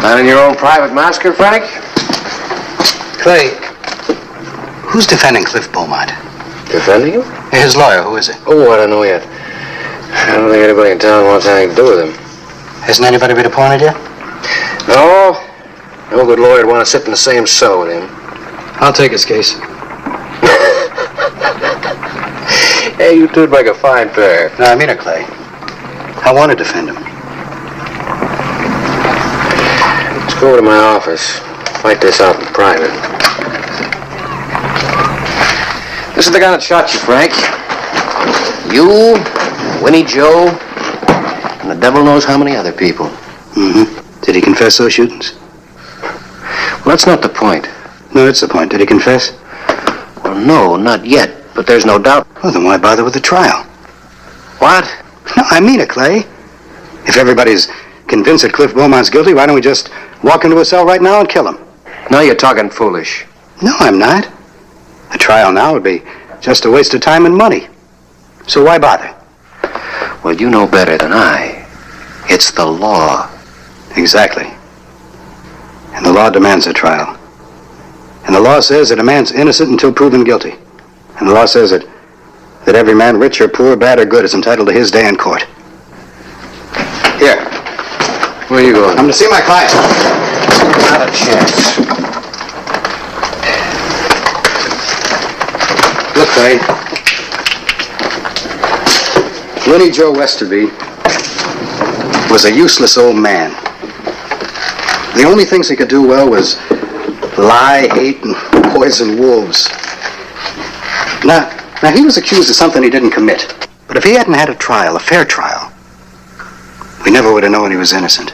[SPEAKER 9] Not in your own private massacre, Frank?
[SPEAKER 7] Clay, who's defending Cliff Beaumont?
[SPEAKER 9] Defending him?
[SPEAKER 7] His lawyer, who is it?
[SPEAKER 9] Oh, I don't know yet. I don't think anybody in town wants anything to do with him.
[SPEAKER 7] Hasn't anybody been appointed yet?
[SPEAKER 9] No.
[SPEAKER 7] No good lawyer would want to sit in the same cell with him.
[SPEAKER 16] I'll take his case.
[SPEAKER 7] Hey, you two'd make a fine pair.
[SPEAKER 17] No, I mean it, Clay. I want to defend him.
[SPEAKER 7] Let's go over to my office. Fight this out in private.
[SPEAKER 16] This is the guy that shot you, Frank. You, Winnie Joe, and the devil knows how many other people.
[SPEAKER 17] Mm-hmm. Did he confess those shootings?
[SPEAKER 16] Well, that's not the point.
[SPEAKER 17] No, it's the point. Did he confess?
[SPEAKER 16] Well, no, not yet. But there's no doubt.
[SPEAKER 17] Well, then why bother with the trial?
[SPEAKER 16] What?
[SPEAKER 17] No, I mean it, Clay. If everybody's convinced that Cliff Beaumont's guilty, why don't we just walk into a cell right now and kill him?
[SPEAKER 16] Now you're talking foolish.
[SPEAKER 17] No, I'm not. A trial now would be just a waste of time and money. So why bother?
[SPEAKER 16] Well, you know better than I. It's the law.
[SPEAKER 17] Exactly. And the law demands a trial. And the law says that a man's innocent until proven guilty. And the law says that every man, rich or poor, bad or good, is entitled to his day in court. Here.
[SPEAKER 16] Where are you going?
[SPEAKER 17] I'm to see my client.
[SPEAKER 16] Not a chance.
[SPEAKER 17] Look, Clay. Winnie Joe Westerby was a useless old man. The only things he could do well was lie, hate, and poison wolves. Now, he was accused of something he didn't commit. But if he hadn't had a trial, a fair trial, we never would have known he was innocent.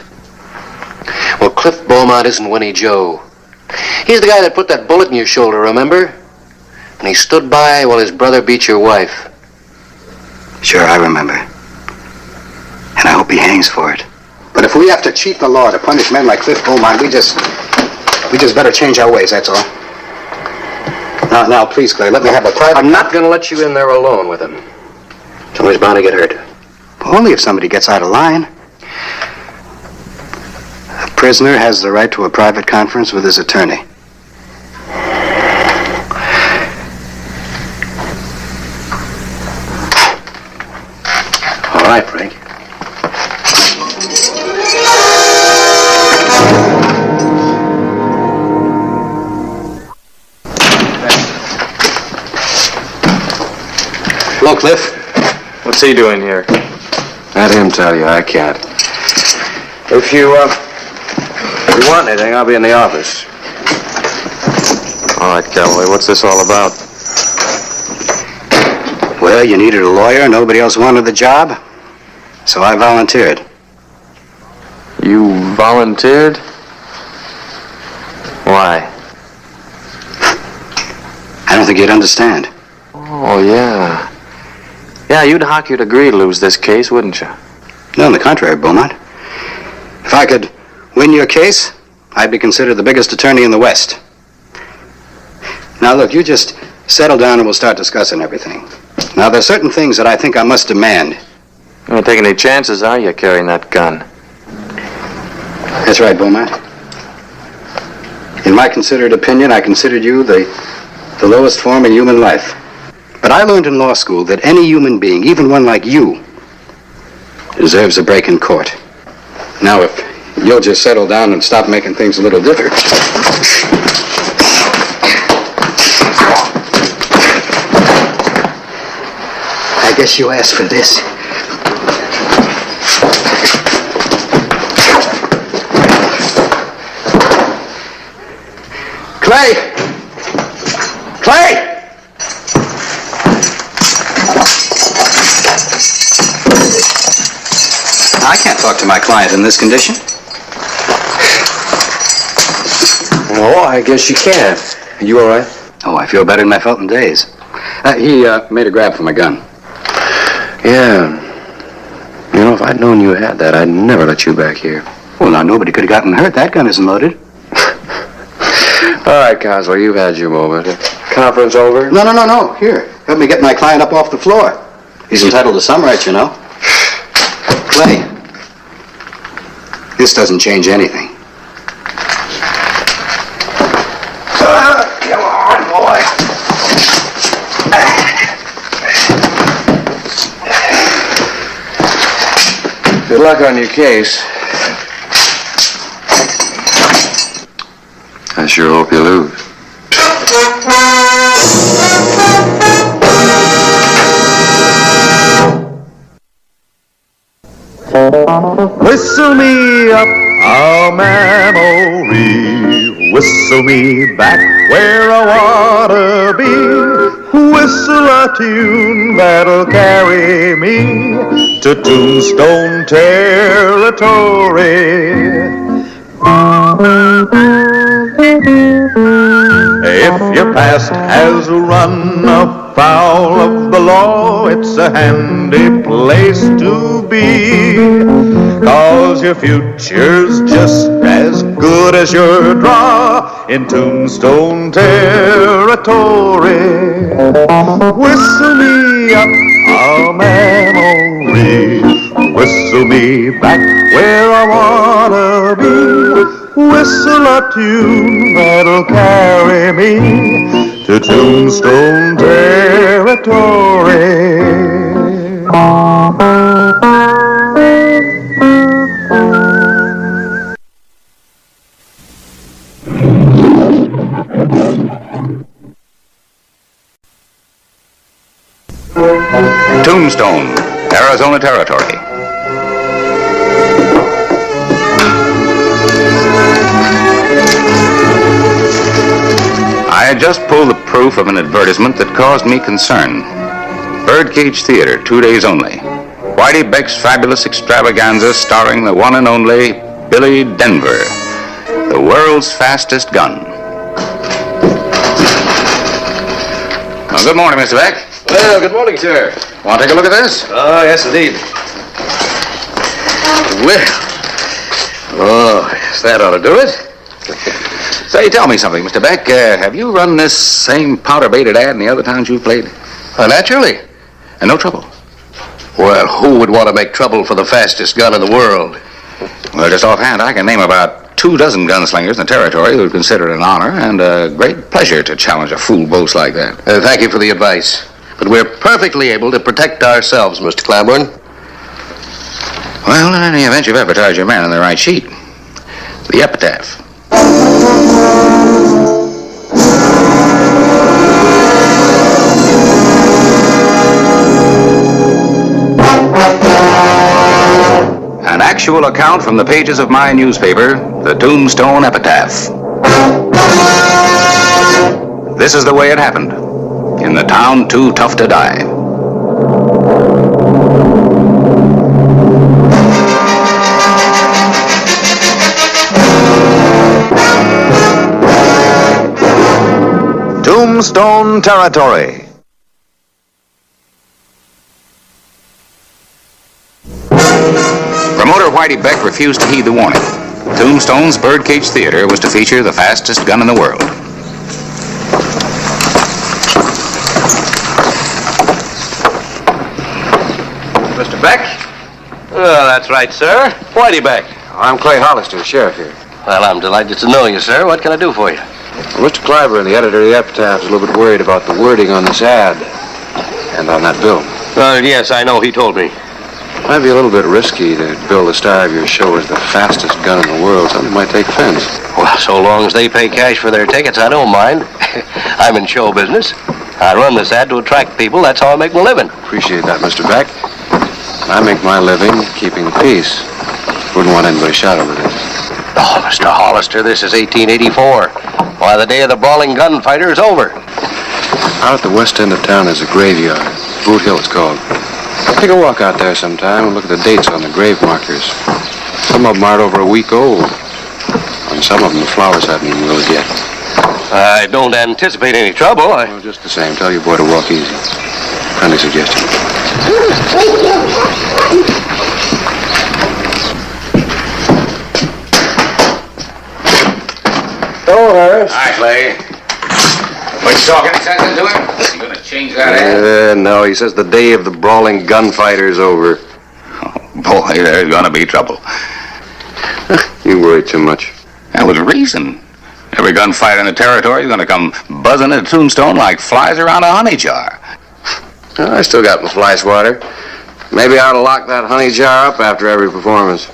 [SPEAKER 16] Well, Cliff Beaumont isn't Winnie Joe. He's the guy that put that bullet in your shoulder, remember? And he stood by while his brother beat your wife.
[SPEAKER 17] Sure, I remember. And I hope he hangs for it. But if we have to cheat the law to punish men like Cliff Beaumont, we just better change our ways, that's all. Now, please, Clay, let me have a private...
[SPEAKER 16] I'm not going to let you in there alone with him. Somebody's bound to get hurt.
[SPEAKER 17] Only if somebody gets out of line. A prisoner has the right to a private conference with his attorney.
[SPEAKER 16] All right, Frank.
[SPEAKER 17] Hello, Cliff.
[SPEAKER 16] What's he doing here? Let him tell you. I can't. If you want anything, I'll be in the office. All right, Cowboy. What's this all about?
[SPEAKER 17] Well, you needed a lawyer. Nobody else wanted the job. So I volunteered.
[SPEAKER 16] You volunteered? Why?
[SPEAKER 17] I don't think you'd understand.
[SPEAKER 16] Oh, yeah. Yeah, you'd hock your degree to lose this case, wouldn't you?
[SPEAKER 17] No, on the contrary, Beaumont. If I could win your case, I'd be considered the biggest attorney in the West. Now, look, you just settle down and we'll start discussing everything. Now, there's certain things that I think I must demand.
[SPEAKER 16] You don't take any chances, are you, carrying that gun?
[SPEAKER 17] That's right, Beaumont. In my considered opinion, I considered you the lowest form in human life. But I learned in law school that any human being, even one like you, deserves a break in court. Now, if you'll just settle down and stop making things a little different. I guess you asked for this. Clay! Clay! I can't talk to my client in this condition.
[SPEAKER 16] Oh, I guess you can. Are you all right?
[SPEAKER 17] Oh, I feel better than I felt in days. He made a grab for my gun.
[SPEAKER 16] Yeah. You know, if I'd known you had that, I'd never let you back here.
[SPEAKER 17] Well, now, nobody could have gotten hurt. That gun isn't loaded.
[SPEAKER 16] All right, Cosler, you've had your moment. Conference over?
[SPEAKER 17] No. Here, help me get my client up off the floor. He's entitled to some rights, you know. Clay, this doesn't change anything. Come on, boy.
[SPEAKER 16] Good luck on your case.
[SPEAKER 14] I sure hope you lose.
[SPEAKER 12] Whistle me up a memory, whistle me back where I wanna be. Whistle a tune that'll carry me to Tombstone territory. If your past has run afoul of the law, it's a handy place to be. 'Cause your future's just as good as your draw in Tombstone territory. Whistle me up a memory, whistle me back where I wanna be. Whistle a tune that'll carry me to Tombstone territory.
[SPEAKER 10] Tombstone, Arizona Territory. I had just pulled the proof of an advertisement that caused me concern. Birdcage Theater, 2 days only. Whitey Beck's fabulous extravaganza starring the one and only Billy Denver, the world's fastest gun. Well, good morning, Mr. Beck.
[SPEAKER 16] Well, good morning, sir.
[SPEAKER 10] Want to take a look at this?
[SPEAKER 16] Oh, yes, indeed. Well, yes, that ought to do it.
[SPEAKER 10] Say, tell me something, Mr. Beck. Have you run this same powder-baited ad in the other towns you've played?
[SPEAKER 16] Naturally.
[SPEAKER 10] And no trouble?
[SPEAKER 16] Well, who would want to make trouble for the fastest gun in the world?
[SPEAKER 10] Well, just offhand, I can name about 24 gunslingers in the territory who would consider it an honor and a great pleasure to challenge a fool boast like that.
[SPEAKER 16] Thank you for the advice. But we're perfectly able to protect ourselves, Mr. Claiborne.
[SPEAKER 10] Well, in any event, you've advertised your man on the right sheet. The epitaph. An actual account from the pages of my newspaper, the Tombstone Epitaph. This is the way it happened, in the town too tough to die.
[SPEAKER 12] Tombstone Territory.
[SPEAKER 10] Promoter Whitey Beck refused to heed the warning. Tombstone's Birdcage Theater was to feature the fastest gun in the world.
[SPEAKER 16] Mr. Beck? Oh, that's right, sir. Whitey Beck.
[SPEAKER 7] I'm Clay Hollister, sheriff here.
[SPEAKER 16] Well, I'm delighted to know you, sir. What can I do for you?
[SPEAKER 7] Well, Mr. Cliver, the editor of the Epitaph, is a little bit worried about the wording on this ad and on that bill.
[SPEAKER 16] Yes, I know. He told me.
[SPEAKER 7] Might be a little bit risky to bill the star of your show as the fastest gun in the world. Somebody might take offense.
[SPEAKER 16] Well, so long as they pay cash for their tickets, I don't mind. I'm in show business. I run this ad to attract people. That's how I make my living.
[SPEAKER 7] Appreciate that, Mr. Beck. I make my living keeping the peace. Wouldn't want anybody shot over this.
[SPEAKER 16] Oh, Mr. Hollister, this is 1884. Why, the day of the brawling gunfighter is over.
[SPEAKER 7] Out at the west end of town is a graveyard. Boot Hill, it's called. Take a walk out there sometime and look at the dates on the grave markers. Some of them aren't over a week old. On some of them, the flowers haven't even wilted yet.
[SPEAKER 16] I don't anticipate any trouble.
[SPEAKER 7] Well, just the same, tell your boy to walk easy. Friendly suggestion.
[SPEAKER 16] Hello, Harris.
[SPEAKER 10] Hi, Clay. What you talk any sense into him? You gonna change that ad?
[SPEAKER 7] No, he says the day of the brawling gunfighter's over.
[SPEAKER 10] Oh, boy, there's gonna be trouble.
[SPEAKER 7] You worry too much.
[SPEAKER 10] And with reason. Every gunfighter in the territory is gonna come buzzing into Tombstone like flies around a honey jar.
[SPEAKER 7] Well, I still got my fly swatter. Maybe I ought to lock that honey jar up after every performance.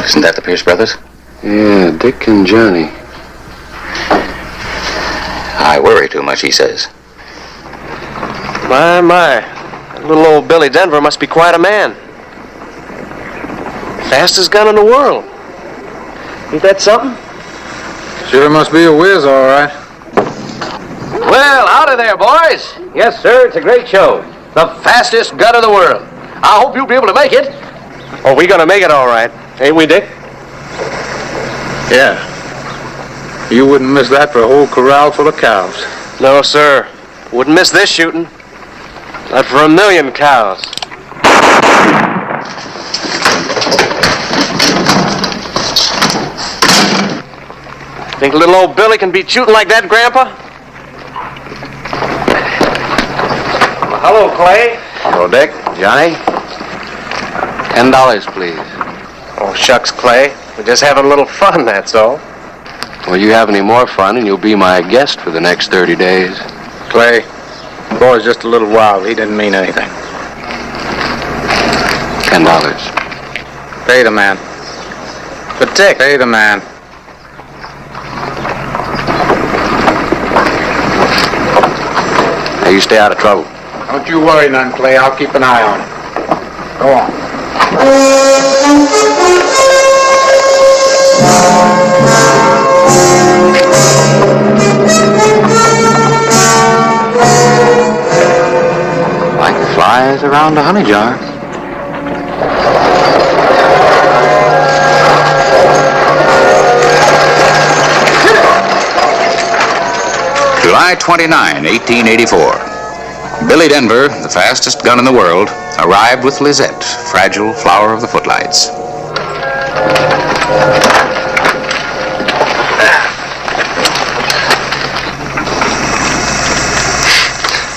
[SPEAKER 1] Isn't that the Pierce brothers?
[SPEAKER 7] Yeah, Dick and Johnny.
[SPEAKER 1] I worry too much, he says.
[SPEAKER 16] My. That little old Billy Denver must be quite a man. Fastest gun in the world. Ain't that something?
[SPEAKER 7] Sure must be a whiz, all right.
[SPEAKER 16] Well, howdy there, boys. Yes, sir, it's a great show. The fastest gun in the world. I hope you'll be able to make it. Oh, we're gonna make it all right. Ain't we, Dick?
[SPEAKER 7] Yeah. You wouldn't miss that for a whole corral full of cows.
[SPEAKER 16] No, sir. Wouldn't miss this shooting. Not for a million cows. Think little old Billy can beat shooting like that, Grandpa? Hello, Clay.
[SPEAKER 7] Hello, Dick. Johnny? $10, please.
[SPEAKER 16] Oh, shucks, Clay. We're just having a little fun, that's all.
[SPEAKER 7] Well, you have any more fun, and you'll be my guest for the next 30 days.
[SPEAKER 8] Clay, the boy's just a little wild. He didn't mean anything.
[SPEAKER 7] $10.
[SPEAKER 8] Pay the man. But Dick, pay the man.
[SPEAKER 7] Now, you stay out of trouble.
[SPEAKER 8] Don't you worry none, Clay. I'll keep an eye on him. Go on.
[SPEAKER 7] Like flies around a honey jar.
[SPEAKER 10] July 29, 1884. Billy Denver, the fastest gun in the world, arrived with Lizette, fragile flower of the footlights.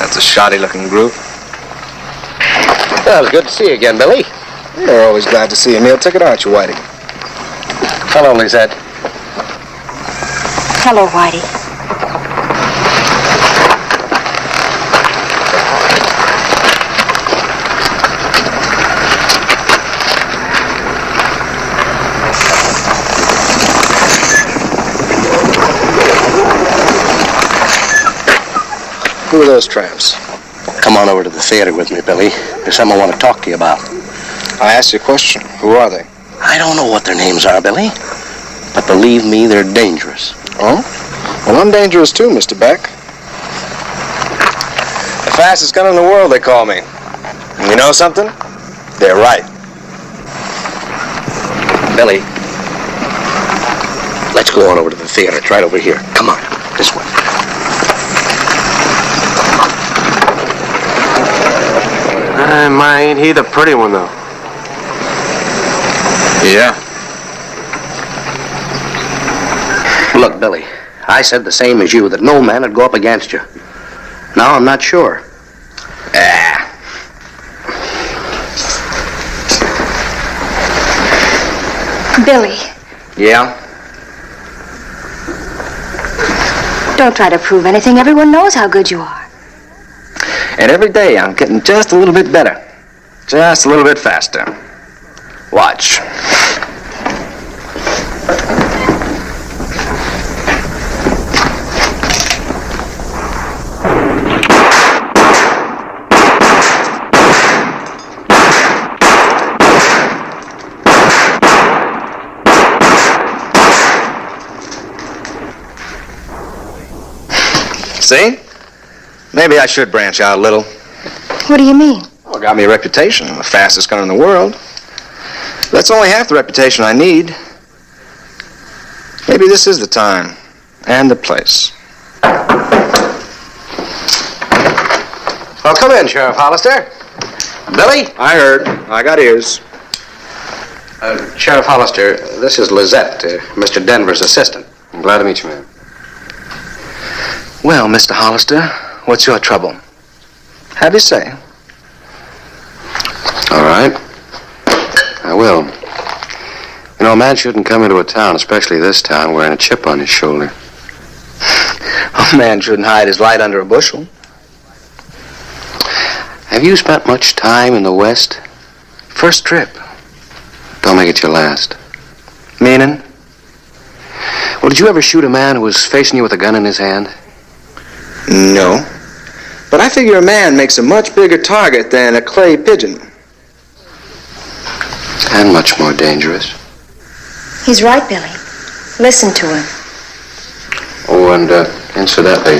[SPEAKER 16] That's a shoddy-looking group.
[SPEAKER 17] Well, it's good to see you again, Billy. You're always glad to see a meal ticket, aren't you, Whitey?
[SPEAKER 16] Hello, Lizette.
[SPEAKER 15] Hello, Whitey.
[SPEAKER 17] Who are those tramps?
[SPEAKER 16] Come on over to the theater with me, Billy. There's something I want to talk to you about.
[SPEAKER 17] I asked you a question. Who are they?
[SPEAKER 16] I don't know what their names are, Billy. But believe me, they're dangerous.
[SPEAKER 17] Oh? Well, I'm dangerous too, Mr. Beck. The fastest gun in the world, they call me. And you know something? They're right.
[SPEAKER 16] Billy, let's go on over to the theater. It's right over here. Come on, this way. My, ain't he the pretty one, though?
[SPEAKER 7] Yeah.
[SPEAKER 16] Look, Billy, I said the same as you, that no man would go up against you. Now I'm not sure.
[SPEAKER 15] Billy,
[SPEAKER 16] Yeah?
[SPEAKER 15] don't try to prove anything. Everyone knows how good you are.
[SPEAKER 16] And every day I'm getting just a little bit better. Just a little bit faster. Watch. See? Maybe I should branch out a little.
[SPEAKER 15] What do you mean?
[SPEAKER 17] Well, it got me a reputation. I'm the fastest gun in the world. That's only half the reputation I need. Maybe this is the time and the place.
[SPEAKER 16] Well, come in, Sheriff Hollister. Billy?
[SPEAKER 17] I heard. I got ears.
[SPEAKER 16] Sheriff Hollister, this is Lizette, Mr. Denver's assistant.
[SPEAKER 7] I'm glad to meet you, man.
[SPEAKER 16] Well, Mr. Hollister, what's your trouble?
[SPEAKER 17] Have you say?
[SPEAKER 7] All right. I will. You know, a man shouldn't come into a town, especially this town, wearing a chip on his shoulder.
[SPEAKER 16] A man shouldn't hide his light under a bushel.
[SPEAKER 7] Have you spent much time in the West? First trip. Don't make it your last. Meaning? Well, did you ever shoot a man who was facing you with a gun in his hand?
[SPEAKER 18] No. But I figure a man makes a much bigger target than a clay pigeon.
[SPEAKER 7] And much more dangerous.
[SPEAKER 15] He's right, Billy. Listen to him.
[SPEAKER 7] Oh, and incidentally,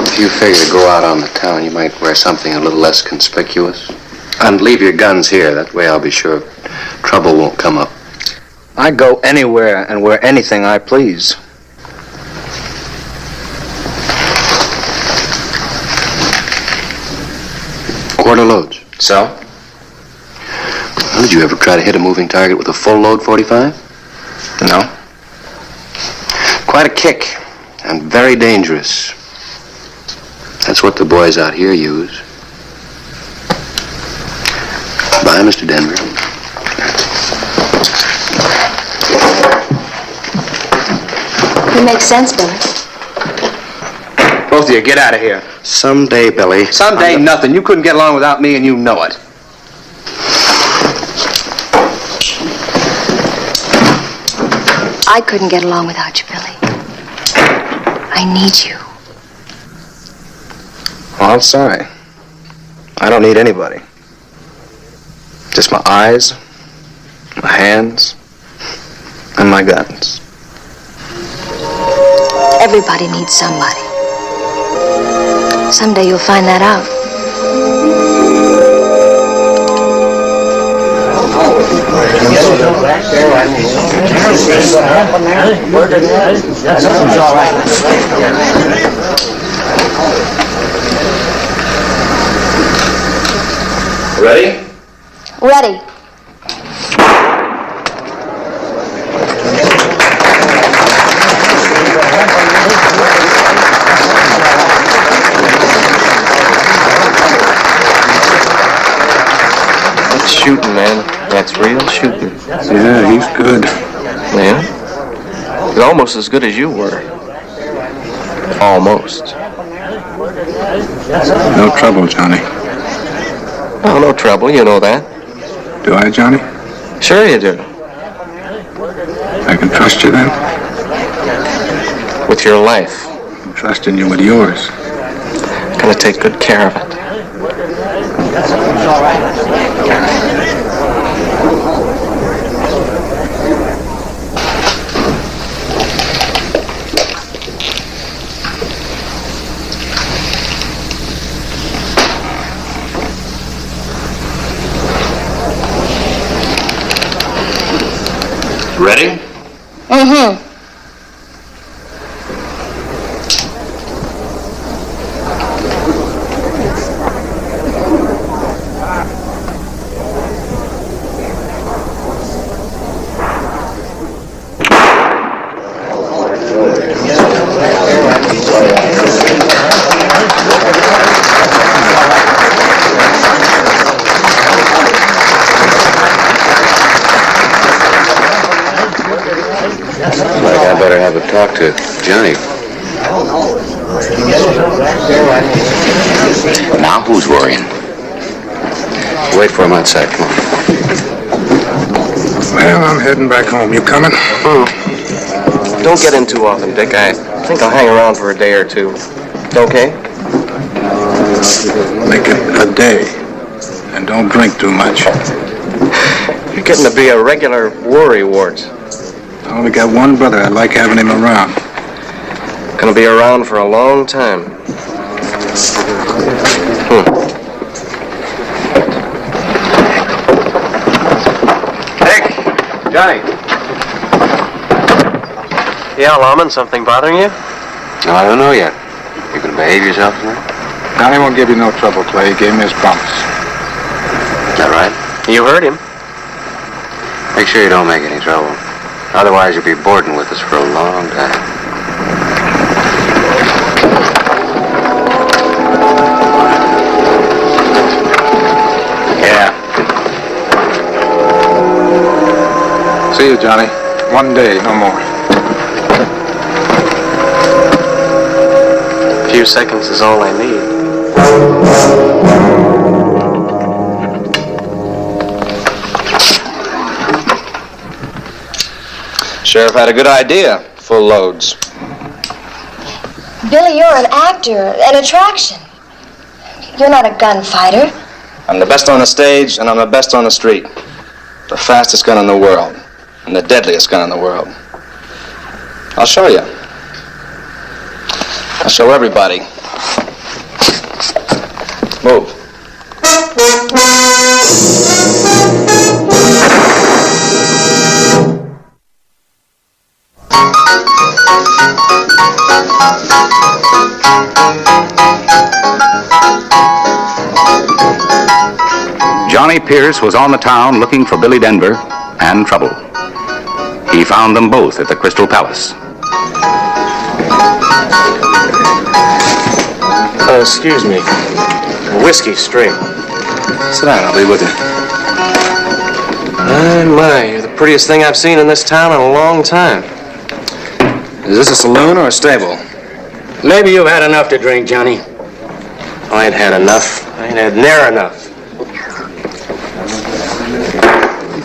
[SPEAKER 7] if you figure to go out on the town, you might wear something a little less conspicuous. And leave your guns here. That way I'll be sure trouble won't come up.
[SPEAKER 18] I go anywhere and wear anything I please.
[SPEAKER 7] Quarter loads.
[SPEAKER 18] So?
[SPEAKER 7] Well, did you ever try to hit a moving target with a full load 45?
[SPEAKER 18] No.
[SPEAKER 7] Quite a kick, and very dangerous. That's what the boys out here use. Bye, Mr. Denver.
[SPEAKER 15] He makes sense, Billy.
[SPEAKER 18] Both of you, get out of here.
[SPEAKER 7] Someday, Billy.
[SPEAKER 18] Someday, nothing. You couldn't get along without me, and you know it.
[SPEAKER 15] I couldn't get along without you, Billy. I need you.
[SPEAKER 18] Well, I'm sorry. I don't need anybody. Just my eyes, my hands, and my guns.
[SPEAKER 15] Everybody needs somebody. Someday you'll find that out.
[SPEAKER 18] Ready?
[SPEAKER 15] Ready.
[SPEAKER 18] That's shooting, man. That's real shooting.
[SPEAKER 9] Yeah, he's good.
[SPEAKER 18] Yeah? He's almost as good as you were. Almost.
[SPEAKER 9] No trouble, Johnny.
[SPEAKER 18] Oh, no trouble. You know that.
[SPEAKER 9] Do I, Johnny?
[SPEAKER 18] Sure you do.
[SPEAKER 9] I can trust you then?
[SPEAKER 18] With your life.
[SPEAKER 9] I'm trusting you with yours.
[SPEAKER 18] I'm gonna take good care of it.
[SPEAKER 2] Ready?
[SPEAKER 15] Mm-hmm.
[SPEAKER 7] I better have a talk to Johnny.
[SPEAKER 2] Now who's worrying?
[SPEAKER 7] Wait for him outside. Come on.
[SPEAKER 9] Well, I'm heading back home. You coming?
[SPEAKER 18] Don't get in too often, Dick. I think I'll hang around for a day or two. Okay?
[SPEAKER 9] Make it a day. And don't drink too much.
[SPEAKER 18] You're getting to be a regular worrywart.
[SPEAKER 9] I only got one brother. I like having him around.
[SPEAKER 18] Gonna be around for a long time.
[SPEAKER 16] Dick! Johnny! Yeah, Lawman, something bothering you?
[SPEAKER 7] No, I don't know yet. You gonna behave yourself tonight?
[SPEAKER 9] Johnny won't give you no trouble, Clay. He gave me his promise.
[SPEAKER 7] Is that right?
[SPEAKER 16] You heard him.
[SPEAKER 7] Make sure you don't make any trouble. Otherwise, you'll be boarding with us for a long time.
[SPEAKER 16] Yeah.
[SPEAKER 9] See you, Johnny. One day, no more.
[SPEAKER 16] A few seconds is all I need.
[SPEAKER 18] Sheriff had a good idea. Full loads.
[SPEAKER 19] Billy, you're an actor, an attraction. You're not a gunfighter.
[SPEAKER 18] I'm the best on the stage, and I'm the best on the street. The fastest gun in the world, and the deadliest gun in the world. I'll show you. I'll show everybody. Move.
[SPEAKER 10] Johnny Pierce was on the town looking for Billy Denver and trouble. He found them both at the Crystal Palace.
[SPEAKER 16] Excuse me. Whiskey, straight.
[SPEAKER 18] Sit down, I'll be with you.
[SPEAKER 16] My, you're the prettiest thing I've seen in this town in a long time.
[SPEAKER 18] Is this a saloon or a stable?
[SPEAKER 4] Maybe you've had enough to drink, Johnny.
[SPEAKER 16] I ain't had enough. I ain't had near enough.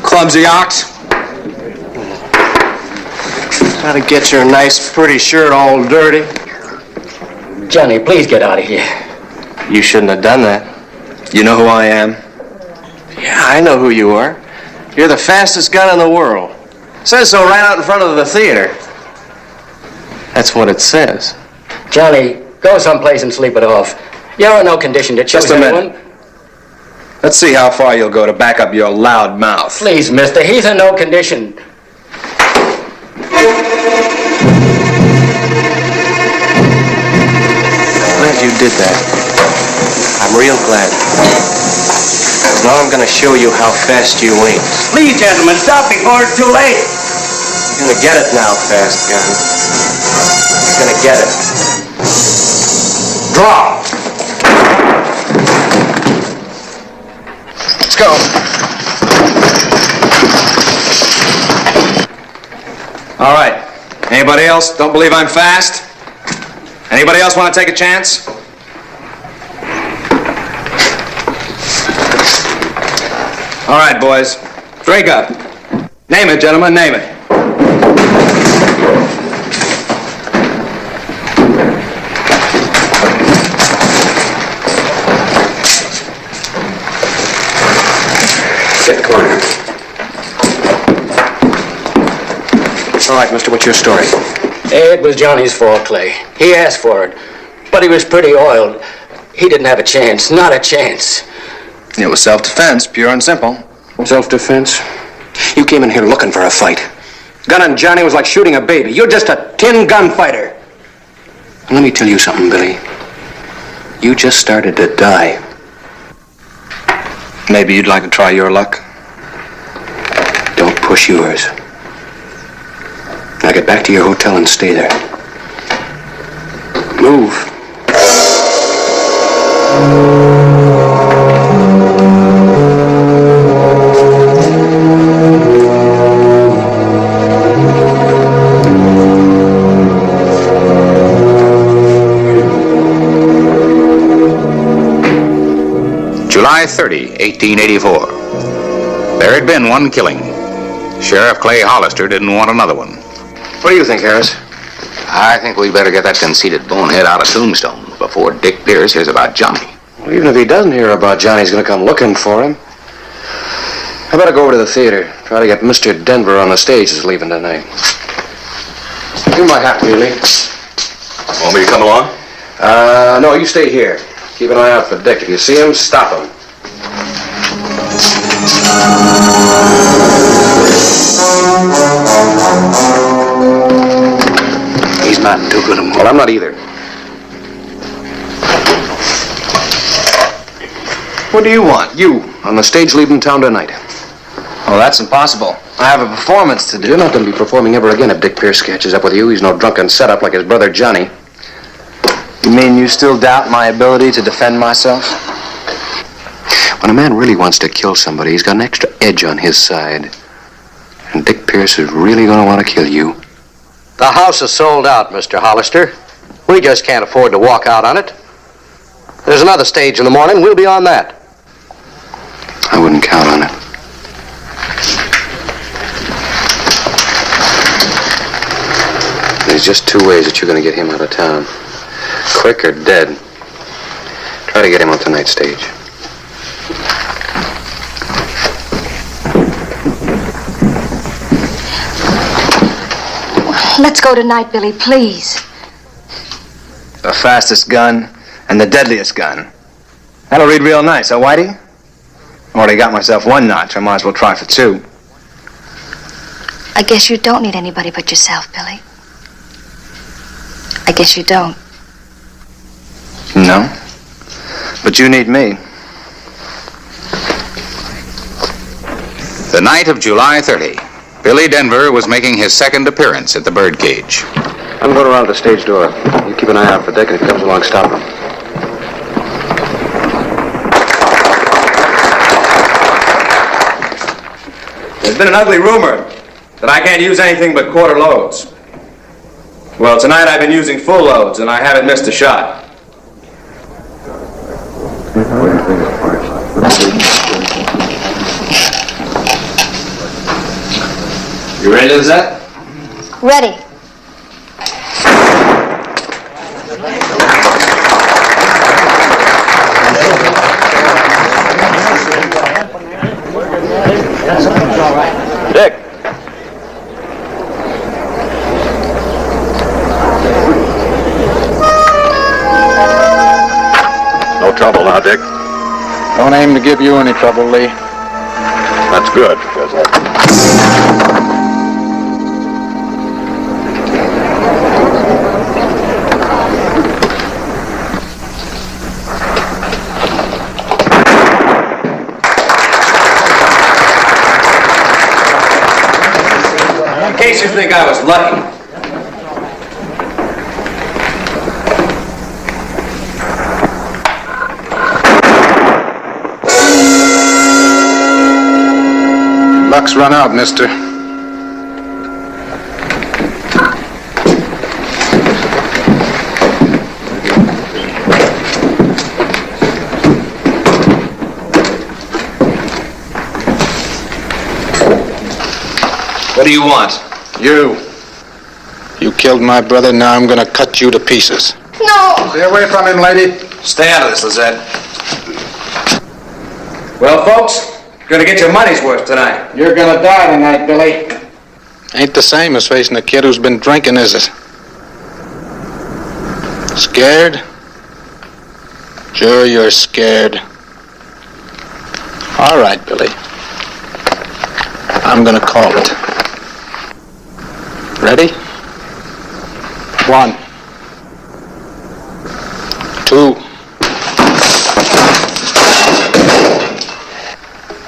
[SPEAKER 18] Clumsy ox.
[SPEAKER 16] Gotta get your nice, pretty shirt all dirty.
[SPEAKER 4] Johnny, please get out of here.
[SPEAKER 16] You shouldn't have done that.
[SPEAKER 18] You know who I am?
[SPEAKER 16] Yeah, I know who you are. You're the fastest gun in the world. Says so right out in front of the theater. That's what it says.
[SPEAKER 4] Johnny, go someplace and sleep it off. You're in no condition to choose
[SPEAKER 18] Just a
[SPEAKER 4] anyone.
[SPEAKER 18] minute. Let's see how far you'll go to back up your loud mouth.
[SPEAKER 4] Please, mister, he's in no condition.
[SPEAKER 16] Glad you did that. I'm real glad. Now I'm gonna show you how fast you ain't.
[SPEAKER 4] Please, gentlemen, stop before it's too late.
[SPEAKER 16] You're gonna get it now, fast gun. You're gonna get it. Draw!
[SPEAKER 18] Let's go. All right. Anybody else don't believe I'm fast? Anybody else want to take a chance? All right, boys. Drink up. Name it, gentlemen, name it.
[SPEAKER 16] Get the corner. All right, mister, what's your story?
[SPEAKER 4] It was Johnny's fault, Clay. He asked for it, but he was pretty oiled. He didn't have a chance, not a chance.
[SPEAKER 18] It was self-defense, pure and simple.
[SPEAKER 16] Self-defense? You came in here looking for a fight. Gunning Johnny was like shooting a baby. You're just a tin gunfighter. And let me tell you something, Billy. You just started to die.
[SPEAKER 18] Maybe you'd like to try your luck?
[SPEAKER 16] Don't push yours. Now get back to your hotel and stay there. Move.
[SPEAKER 10] July 30, 1884. There had been one killing. Sheriff Clay Hollister didn't want another one.
[SPEAKER 18] What do you think, Harris?
[SPEAKER 10] I think we better get that conceited bonehead out of Tombstone before Dick Pierce hears about Johnny.
[SPEAKER 18] Well, even if he doesn't hear about Johnny, he's going to come looking for him. I better go over to the theater. Try to get Mr. Denver on the stage is leaving tonight. Give me my hat, Neely.
[SPEAKER 2] Want me to come along?
[SPEAKER 18] No, you stay here. Keep an eye out for Dick. If you see him, stop him.
[SPEAKER 4] He's not in too good a mood.
[SPEAKER 18] Well, I'm not either. What do you want? You, on the stage leaving town tonight. Oh, that's impossible. I have a performance to do. You're not going to be performing ever again if Dick Pierce catches up with you. He's no drunken setup like his brother Johnny. You mean you still doubt my ability to defend myself? When a man really wants to kill somebody, he's got an extra edge on his side. And Dick Pierce is really going to want to kill you.
[SPEAKER 4] The house is sold out, Mr. Hollister. We just can't afford to walk out on it. There's another stage in the morning. We'll be on that.
[SPEAKER 18] I wouldn't count on it.
[SPEAKER 7] There's just two ways that you're going to get him out of town. Quick or dead. Try to get him on tonight's stage.
[SPEAKER 19] Let's go tonight, Billy, please.
[SPEAKER 18] The fastest gun and the deadliest gun. That'll read real nice, huh, Whitey? Already got myself one notch. I might as well try for two.
[SPEAKER 19] I guess you don't need anybody but yourself, Billy. I guess you don't.
[SPEAKER 18] No. But you need me.
[SPEAKER 10] The night of July 30, Billy Denver was making his second appearance at the Birdcage.
[SPEAKER 7] I'm going around the stage door. You keep an eye out for Dick, and if he comes along, stop him.
[SPEAKER 18] There's been an ugly rumor that I can't use anything but quarter loads. Well, tonight I've been using full loads, and I haven't missed a shot. You ready, Lizette?
[SPEAKER 19] Ready.
[SPEAKER 4] Dick.
[SPEAKER 20] No trouble now, Dick.
[SPEAKER 9] Don't aim to give you any trouble, Lee.
[SPEAKER 20] That's good, because
[SPEAKER 18] In case you think I was lucky.
[SPEAKER 9] Luck's run out, mister.
[SPEAKER 18] What do you want?
[SPEAKER 9] You killed my brother, now I'm gonna cut you to pieces.
[SPEAKER 19] No!
[SPEAKER 9] Stay away from him, lady.
[SPEAKER 18] Stay out of this, Lizette. Well, folks, you're gonna get your money's worth tonight.
[SPEAKER 9] You're gonna die tonight, Billy. Ain't the same as facing a kid who's been drinking, is it? Scared? Sure you're scared. All right, Billy. I'm gonna call it. Ready? 1, 2.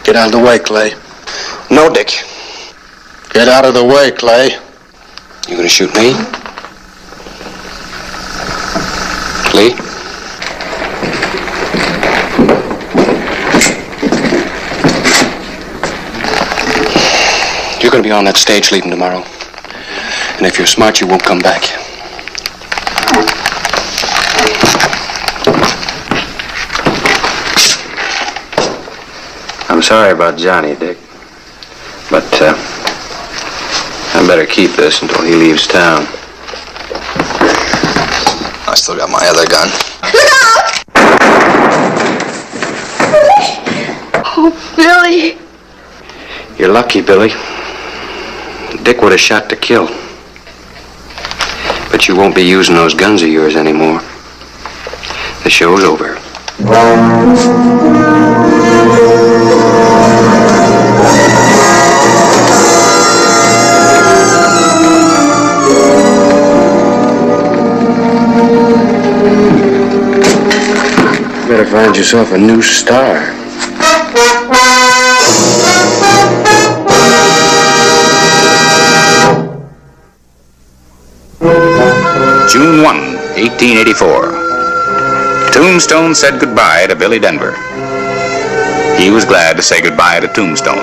[SPEAKER 9] Get out of the way, Clay.
[SPEAKER 18] No, Dick.
[SPEAKER 9] Get out of the way, Clay.
[SPEAKER 18] You gonna shoot me?
[SPEAKER 7] Lee? You're gonna be on that stage leaving tomorrow. And if you're smart, you won't come back. I'm sorry about Johnny, Dick. But, I better keep this until he leaves town.
[SPEAKER 18] I still got my other gun.
[SPEAKER 15] Oh, Billy.
[SPEAKER 7] You're lucky, Billy. Dick would have shot to kill. But you won't be using those guns of yours anymore. The show's over. Better find yourself a new star.
[SPEAKER 10] June 1, 1884. Tombstone said goodbye to Billy Denver. He was glad to say goodbye to Tombstone.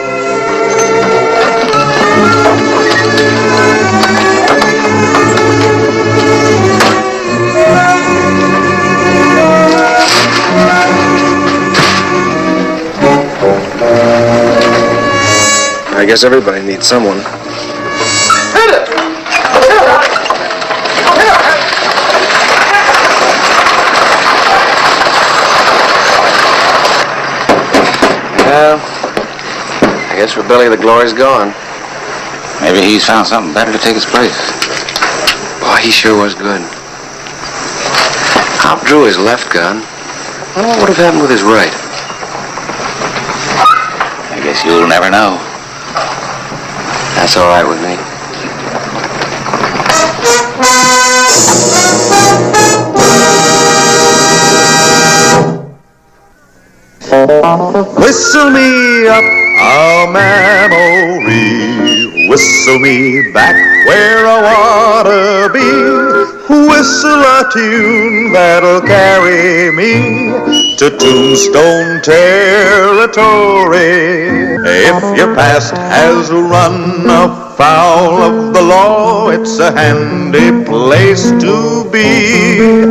[SPEAKER 18] I guess everybody needs someone. As for Billy, the glory's gone.
[SPEAKER 1] Maybe he's found something better to take his place.
[SPEAKER 18] Boy, he sure was good. Outdrew his left gun. Well, what would have happened with his right?
[SPEAKER 1] I guess you'll never know.
[SPEAKER 18] That's all right with me.
[SPEAKER 12] Whistle me up a memory, whistle me back where I wanna be, whistle a tune that'll carry me to Tombstone territory. If your past has run afoul of the law, it's a handy place to be,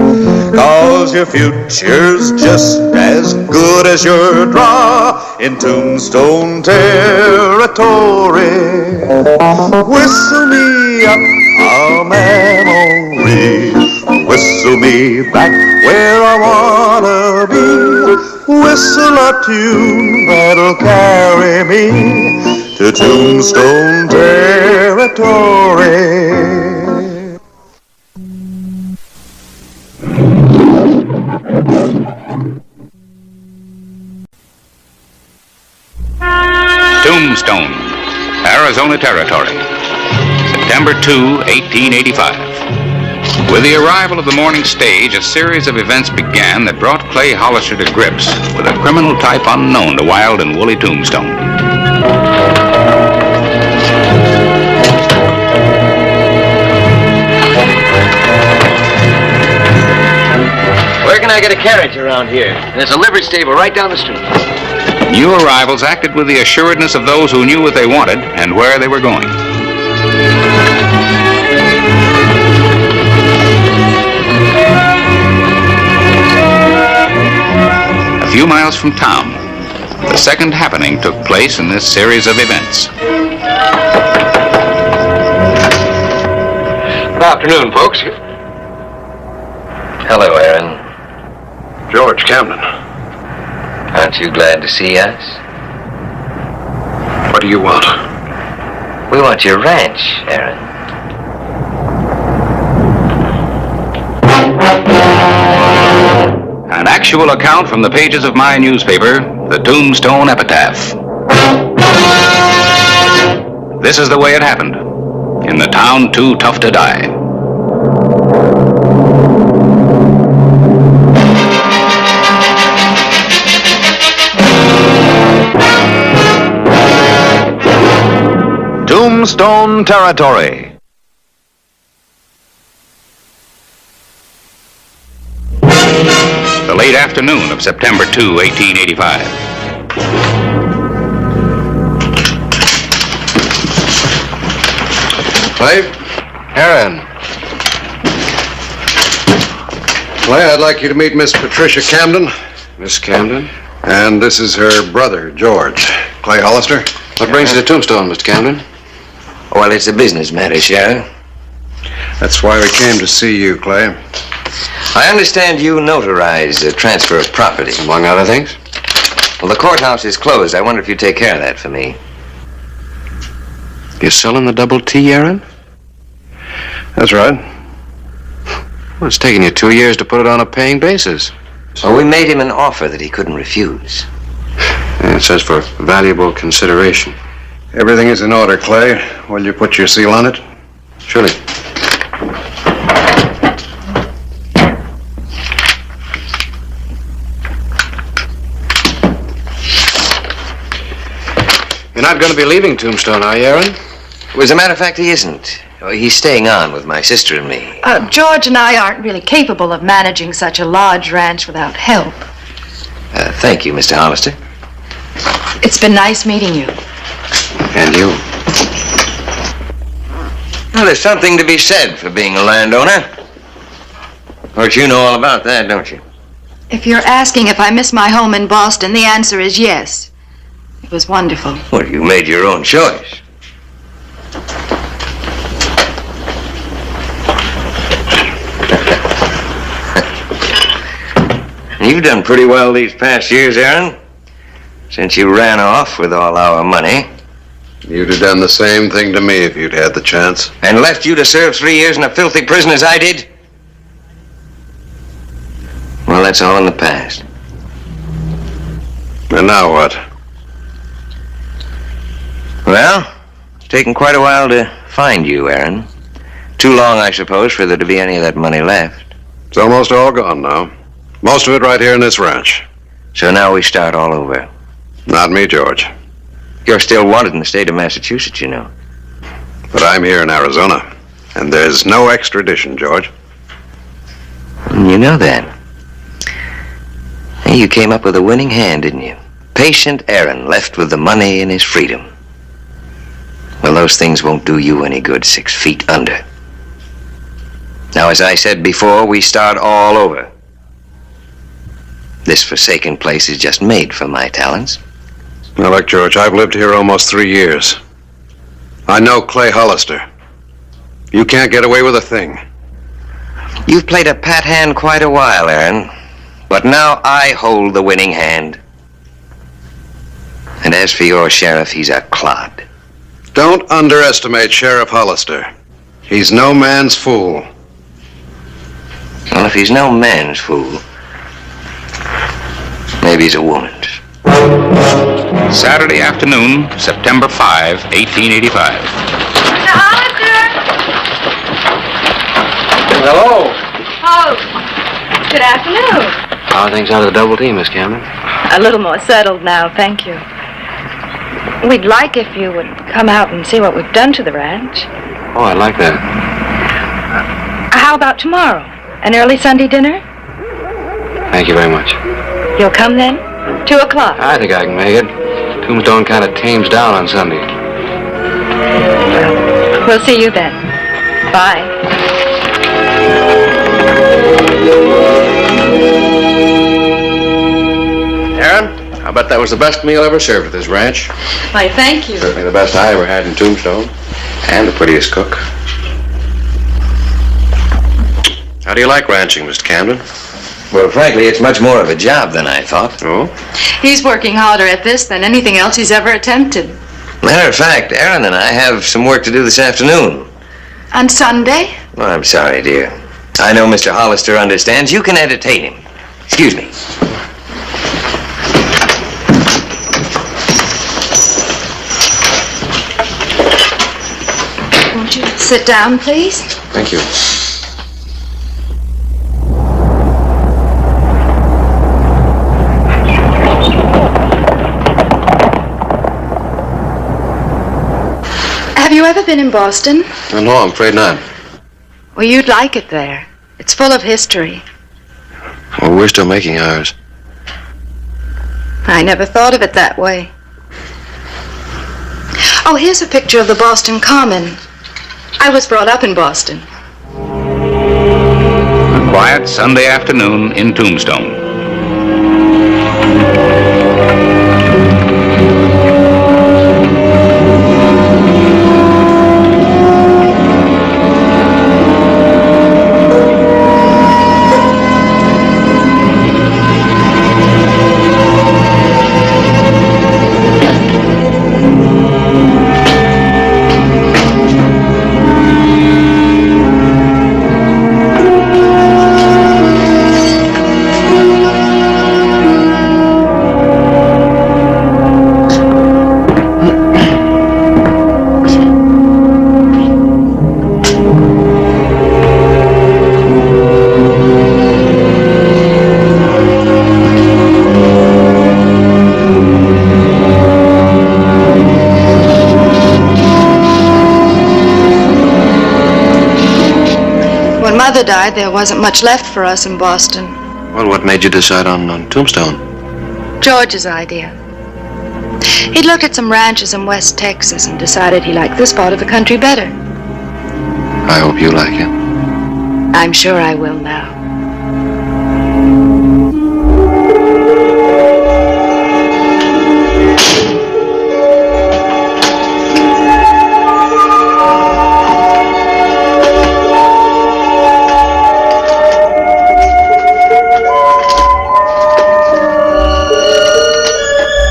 [SPEAKER 12] 'cause your future's just as good as your draw in Tombstone territory. Whistle me up a memory, whistle me back where I wanna be, whistle a tune that'll carry me to Tombstone territory.
[SPEAKER 10] Tombstone, Arizona Territory, September 2, 1885. With the arrival of the morning stage, a series of events began that brought Clay Hollister to grips with a criminal type unknown to wild and woolly Tombstone.
[SPEAKER 11] Where can I get a carriage around here? There's a livery stable right down the street.
[SPEAKER 10] New arrivals acted with the assuredness of those who knew what they wanted and where they were going. A few miles from town, the second happening took place in this series of events.
[SPEAKER 11] Good afternoon, folks. Hello, Aaron.
[SPEAKER 18] George Camden.
[SPEAKER 11] Aren't you glad to see us?
[SPEAKER 18] What do you want?
[SPEAKER 11] We want your ranch, Aaron.
[SPEAKER 10] An actual account from the pages of my newspaper, the Tombstone Epitaph. This is the way it happened, in the town too tough to die.
[SPEAKER 12] Tombstone territory.
[SPEAKER 10] The late afternoon of September 2, 1885.
[SPEAKER 18] Clay? Aaron. Clay, I'd like you to meet Miss Patricia Camden. Miss Camden? And this is her brother, George. Clay Hollister. What brings you to Tombstone, Mr. Camden?
[SPEAKER 11] Well, it's a business matter, Sheriff.
[SPEAKER 18] That's why we came to see you, Clay.
[SPEAKER 11] I understand you notarize a transfer of property.
[SPEAKER 18] Among other things?
[SPEAKER 11] Well, the courthouse is closed. I wonder if you'd take care of that for me.
[SPEAKER 18] You're selling the double T, Aaron? That's right. Well, it's taken you 2 years to put it on a paying basis.
[SPEAKER 11] Well, we made him an offer that he couldn't refuse.
[SPEAKER 18] Yeah, it says for valuable consideration. Everything is in order, Clay. Will you put your seal on it? Surely. You're not going to be leaving Tombstone, are you, Aaron?
[SPEAKER 11] Well, as a matter of fact, he isn't. He's staying on with my sister and me.
[SPEAKER 21] George and I aren't really capable of managing such a large ranch without help.
[SPEAKER 11] Thank you, Mr. Hollister.
[SPEAKER 21] It's been nice meeting you.
[SPEAKER 18] And you.
[SPEAKER 11] Well, there's something to be said for being a landowner. Of course, you know all about that, don't you?
[SPEAKER 21] If you're asking if I miss my home in Boston, the answer is yes. It was wonderful.
[SPEAKER 11] Well, you made your own choice. You've done pretty well these past years, Aaron. Since you ran off with all our money.
[SPEAKER 7] You'd have done the same thing to me if you'd had the chance.
[SPEAKER 11] And left you to serve 3 years in a filthy prison as I did? Well, that's all in the past.
[SPEAKER 7] And now what?
[SPEAKER 11] Well, it's taken quite a while to find you, Aaron. Too long, I suppose, for there to be any of that money left.
[SPEAKER 7] It's almost all gone now. Most of it right here in this ranch.
[SPEAKER 11] So now we start all over.
[SPEAKER 7] Not me, George.
[SPEAKER 11] You're still wanted in the state of Massachusetts, you know.
[SPEAKER 7] But I'm here in Arizona. And there's no extradition, George.
[SPEAKER 11] You know that. Hey, you came up with a winning hand, didn't you? Patient Aaron left with the money and his freedom. Well, those things won't do you any good 6 feet under. Now, as I said before, we start all over. This forsaken place is just made for my talents.
[SPEAKER 7] Now, look, George, I've lived here almost 3 years. I know Clay Hollister. You can't get away with a thing.
[SPEAKER 11] You've played a pat hand quite a while, Aaron. But now I hold the winning hand. And as for your sheriff, he's a clod.
[SPEAKER 7] Don't underestimate Sheriff Hollister. He's no man's fool.
[SPEAKER 11] Well, if he's no man's fool, maybe he's a woman's.
[SPEAKER 10] Saturday afternoon, September 5, 1885.
[SPEAKER 21] Mr. Hollister!
[SPEAKER 16] Hello.
[SPEAKER 21] Oh, good afternoon.
[SPEAKER 16] How are things out of the double team, Miss Cameron?
[SPEAKER 21] A little more settled now, thank you. We'd like if you would come out and see what we've done to the ranch.
[SPEAKER 16] Oh, I'd like that.
[SPEAKER 21] How about tomorrow? An early Sunday dinner?
[SPEAKER 16] Thank you very much.
[SPEAKER 21] You'll come then? 2 o'clock.
[SPEAKER 16] I think I can make it. Tombstone kind of tames down on Sunday.
[SPEAKER 21] We'll see you then. Bye.
[SPEAKER 18] Aaron, I bet that was the best meal ever served at this ranch.
[SPEAKER 21] Why, thank you.
[SPEAKER 18] Certainly the best I ever had in Tombstone. And the prettiest cook. How do you like ranching, Mr. Camden?
[SPEAKER 11] Well, frankly, it's much more of a job than I thought.
[SPEAKER 18] Oh?
[SPEAKER 21] He's working harder at this than anything else he's ever attempted.
[SPEAKER 11] Matter of fact, Aaron and I have some work to do this afternoon.
[SPEAKER 21] On Sunday?
[SPEAKER 11] Well, I'm sorry, dear. I know Mr. Hollister understands. You can entertain him. Excuse me.
[SPEAKER 21] Won't you sit down, please?
[SPEAKER 18] Thank you.
[SPEAKER 21] Have you ever been in Boston?
[SPEAKER 18] No, I'm afraid not.
[SPEAKER 21] Well, you'd like it there. It's full of history.
[SPEAKER 18] Well, we're still making ours.
[SPEAKER 21] I never thought of it that way. Oh, here's a picture of the Boston Common. I was brought up in Boston.
[SPEAKER 10] A quiet Sunday afternoon in Tombstone.
[SPEAKER 21] Mother died, there wasn't much left for us in Boston.
[SPEAKER 18] Well, what made you decide on Tombstone?
[SPEAKER 21] George's idea. He'd looked at some ranches in West Texas and decided he liked this part of the country better.
[SPEAKER 18] I hope you like it.
[SPEAKER 21] I'm sure I will now.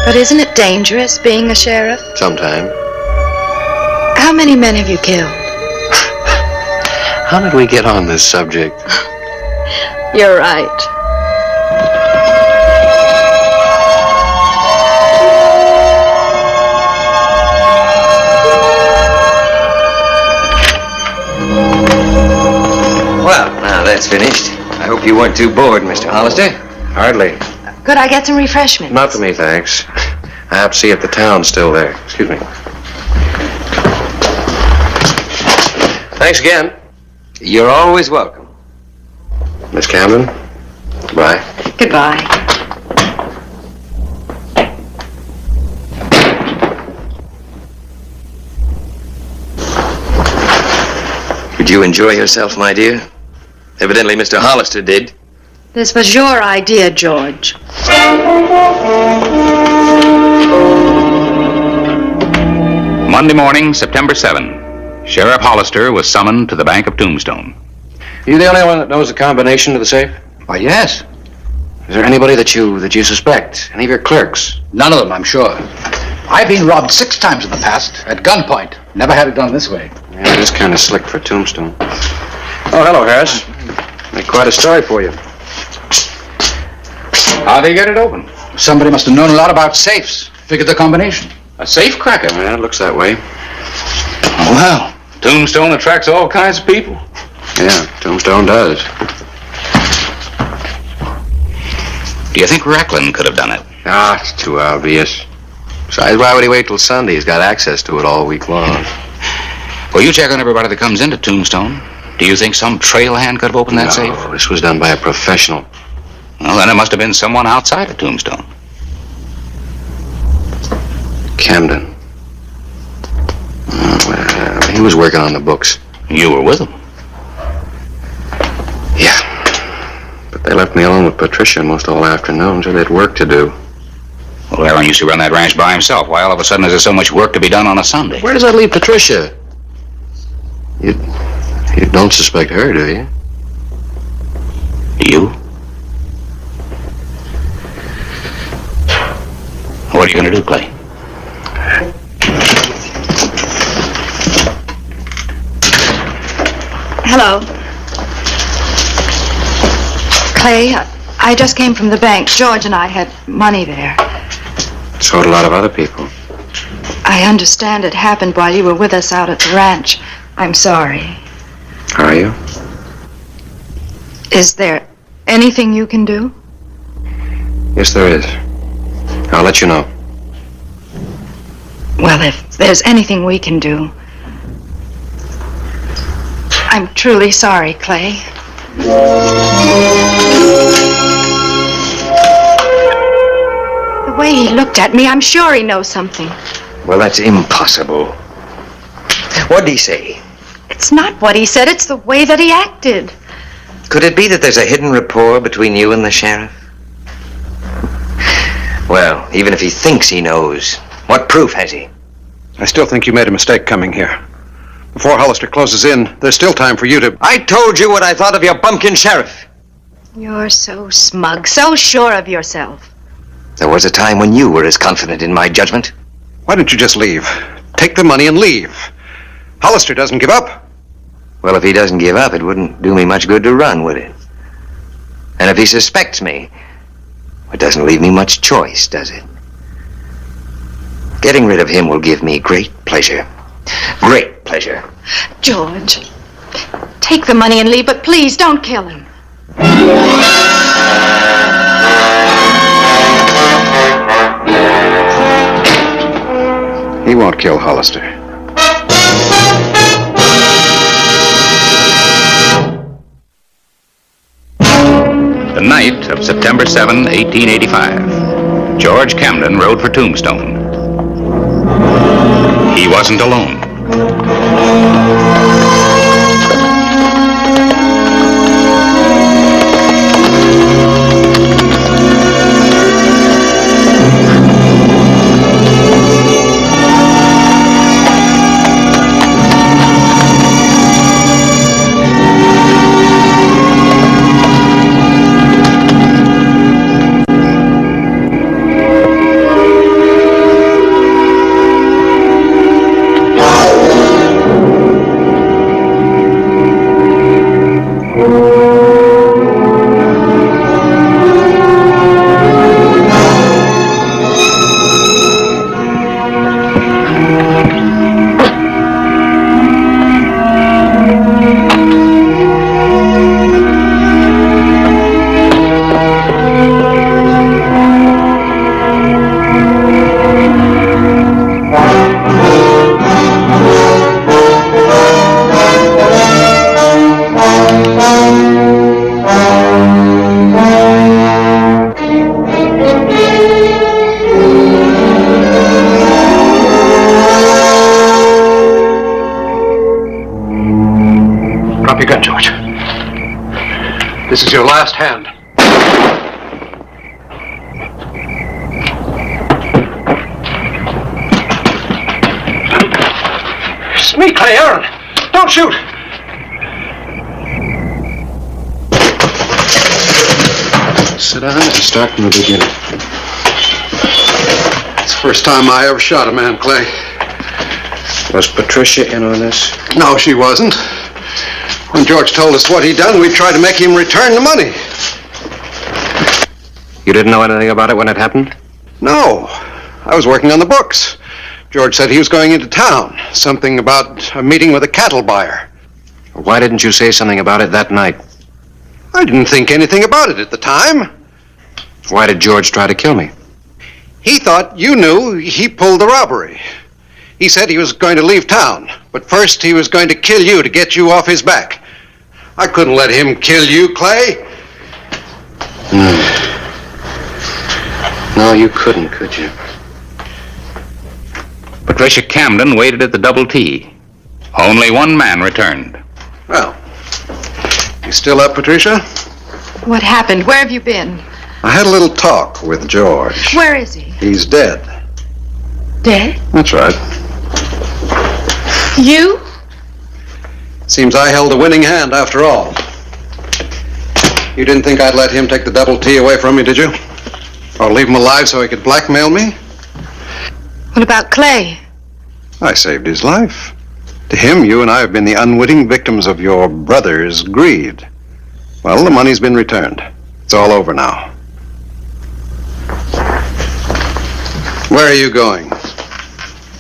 [SPEAKER 21] But isn't it dangerous being a sheriff?
[SPEAKER 18] Sometime.
[SPEAKER 21] many men have you killed?
[SPEAKER 7] How did we get on this subject?
[SPEAKER 21] You're right.
[SPEAKER 11] Well, now that's finished. I hope you weren't too bored, Mr. Hollister.
[SPEAKER 7] Hardly.
[SPEAKER 21] Could I get some refreshments?
[SPEAKER 7] Not for me, thanks. I have to see if the town's still there. Excuse me. Thanks again.
[SPEAKER 11] You're always welcome.
[SPEAKER 7] Miss Camden, goodbye.
[SPEAKER 21] Goodbye.
[SPEAKER 11] Did you enjoy yourself, my dear? Evidently, Mr. Hollister did.
[SPEAKER 21] This was your idea, George.
[SPEAKER 10] Monday morning, September 7. Sheriff Hollister was summoned to the bank of Tombstone.
[SPEAKER 7] You the only one that knows the combination to the safe?
[SPEAKER 5] Why, yes.
[SPEAKER 7] Is there anybody that you suspect? Any of your clerks?
[SPEAKER 5] None of them, I'm sure. I've been robbed 6 times in the past, at gunpoint. Never had it done this way.
[SPEAKER 7] Yeah, it is kind of slick for Tombstone. Oh, hello, Harris. Make quite a story for you.
[SPEAKER 5] How'd they get it open? Somebody must have known a lot about safes. Figured the combination.
[SPEAKER 7] A safe cracker? Yeah, it looks that way.
[SPEAKER 10] Well, Tombstone attracts all kinds of people.
[SPEAKER 7] Yeah, Tombstone does.
[SPEAKER 10] Do you think Racklin could have done it?
[SPEAKER 7] Ah, it's too obvious. Besides, why would he wait till Sunday? He's got access to it all week long.
[SPEAKER 10] Well, you check on everybody that comes into Tombstone. Do you think some trail hand could have opened that safe?
[SPEAKER 7] No, this was done by a professional.
[SPEAKER 10] Well, then it must have been someone outside of Tombstone.
[SPEAKER 7] Camden. Well, he was working on the books.
[SPEAKER 10] You were with him?
[SPEAKER 7] Yeah. But they left me alone with Patricia most all afternoon, so they had work to do.
[SPEAKER 10] Well, Aaron used to run that ranch by himself. Why all of a sudden is there so much work to be done on a Sunday?
[SPEAKER 7] Where does that leave Patricia? You don't suspect her, do you?
[SPEAKER 10] Do you? What are you going to do, Clay?
[SPEAKER 21] Hello. Clay, I just came from the bank. George and I had money there.
[SPEAKER 7] So had a lot of other people.
[SPEAKER 21] I understand it happened while you were with us out at the ranch. I'm sorry.
[SPEAKER 7] Are you?
[SPEAKER 21] Is there anything you can do?
[SPEAKER 7] Yes, there is. I'll let you know.
[SPEAKER 21] Well, if there's anything we can do. I'm truly sorry, Clay. The way he looked at me, I'm sure he knows something.
[SPEAKER 11] Well, that's impossible. What'd he say?
[SPEAKER 21] It's not what he said, it's the way that he acted.
[SPEAKER 11] Could it be that there's a hidden rapport between you and the sheriff? Well, even if he thinks he knows, what proof has he?
[SPEAKER 7] I still think you made a mistake coming here. Before Hollister closes in, there's still time for you to...
[SPEAKER 11] I told you what I thought of your bumpkin sheriff.
[SPEAKER 21] You're so smug, so sure of yourself.
[SPEAKER 11] There was a time when you were as confident in my judgment.
[SPEAKER 7] Why don't you just leave? Take the money and leave. Hollister doesn't give up.
[SPEAKER 11] Well, if he doesn't give up, it wouldn't do me much good to run, would it? And if he suspects me, it doesn't leave me much choice, does it? Getting rid of him will give me great pleasure. Great pleasure.
[SPEAKER 21] George, take the money and leave, but please don't kill him.
[SPEAKER 7] He won't kill Hollister.
[SPEAKER 10] The night of September 7, 1885, George Camden rode for Tombstone. He wasn't alone.
[SPEAKER 18] your gun, George. This is your last hand. It's me, Clay Aaron. Don't shoot. Sit down and start from the beginning. It's the first time I ever shot a man, Clay.
[SPEAKER 7] Was Patricia in on this?
[SPEAKER 18] No, she wasn't. When George told us what he'd done, we tried to make him return the money.
[SPEAKER 7] You didn't know anything about it when it happened?
[SPEAKER 18] No. I was working on the books. George said he was going into town. Something about a meeting with a cattle buyer.
[SPEAKER 7] Why didn't you say something about it that night?
[SPEAKER 18] I didn't think anything about it at the time.
[SPEAKER 7] Why did George try to kill me?
[SPEAKER 18] He thought you knew he pulled the robbery. He said he was going to leave town, but first he was going to kill you to get you off his back. I couldn't let him kill you, Clay.
[SPEAKER 7] No, you couldn't, could you?
[SPEAKER 10] Patricia Camden waited at the Double T. Only one man returned.
[SPEAKER 18] Well, you still up, Patricia?
[SPEAKER 21] What happened? Where have you been?
[SPEAKER 18] I had a little talk with George.
[SPEAKER 21] Where is he?
[SPEAKER 18] He's dead.
[SPEAKER 21] Dead?
[SPEAKER 18] That's right.
[SPEAKER 21] You?
[SPEAKER 18] Seems I held a winning hand after all. You didn't think I'd let him take the Double T away from me, did you? Or leave him alive so he could blackmail me?
[SPEAKER 21] What about Clay?
[SPEAKER 18] I saved his life. To him, you and I have been the unwitting victims of your brother's greed. Well, the money's been returned. It's all over now. Where are you going?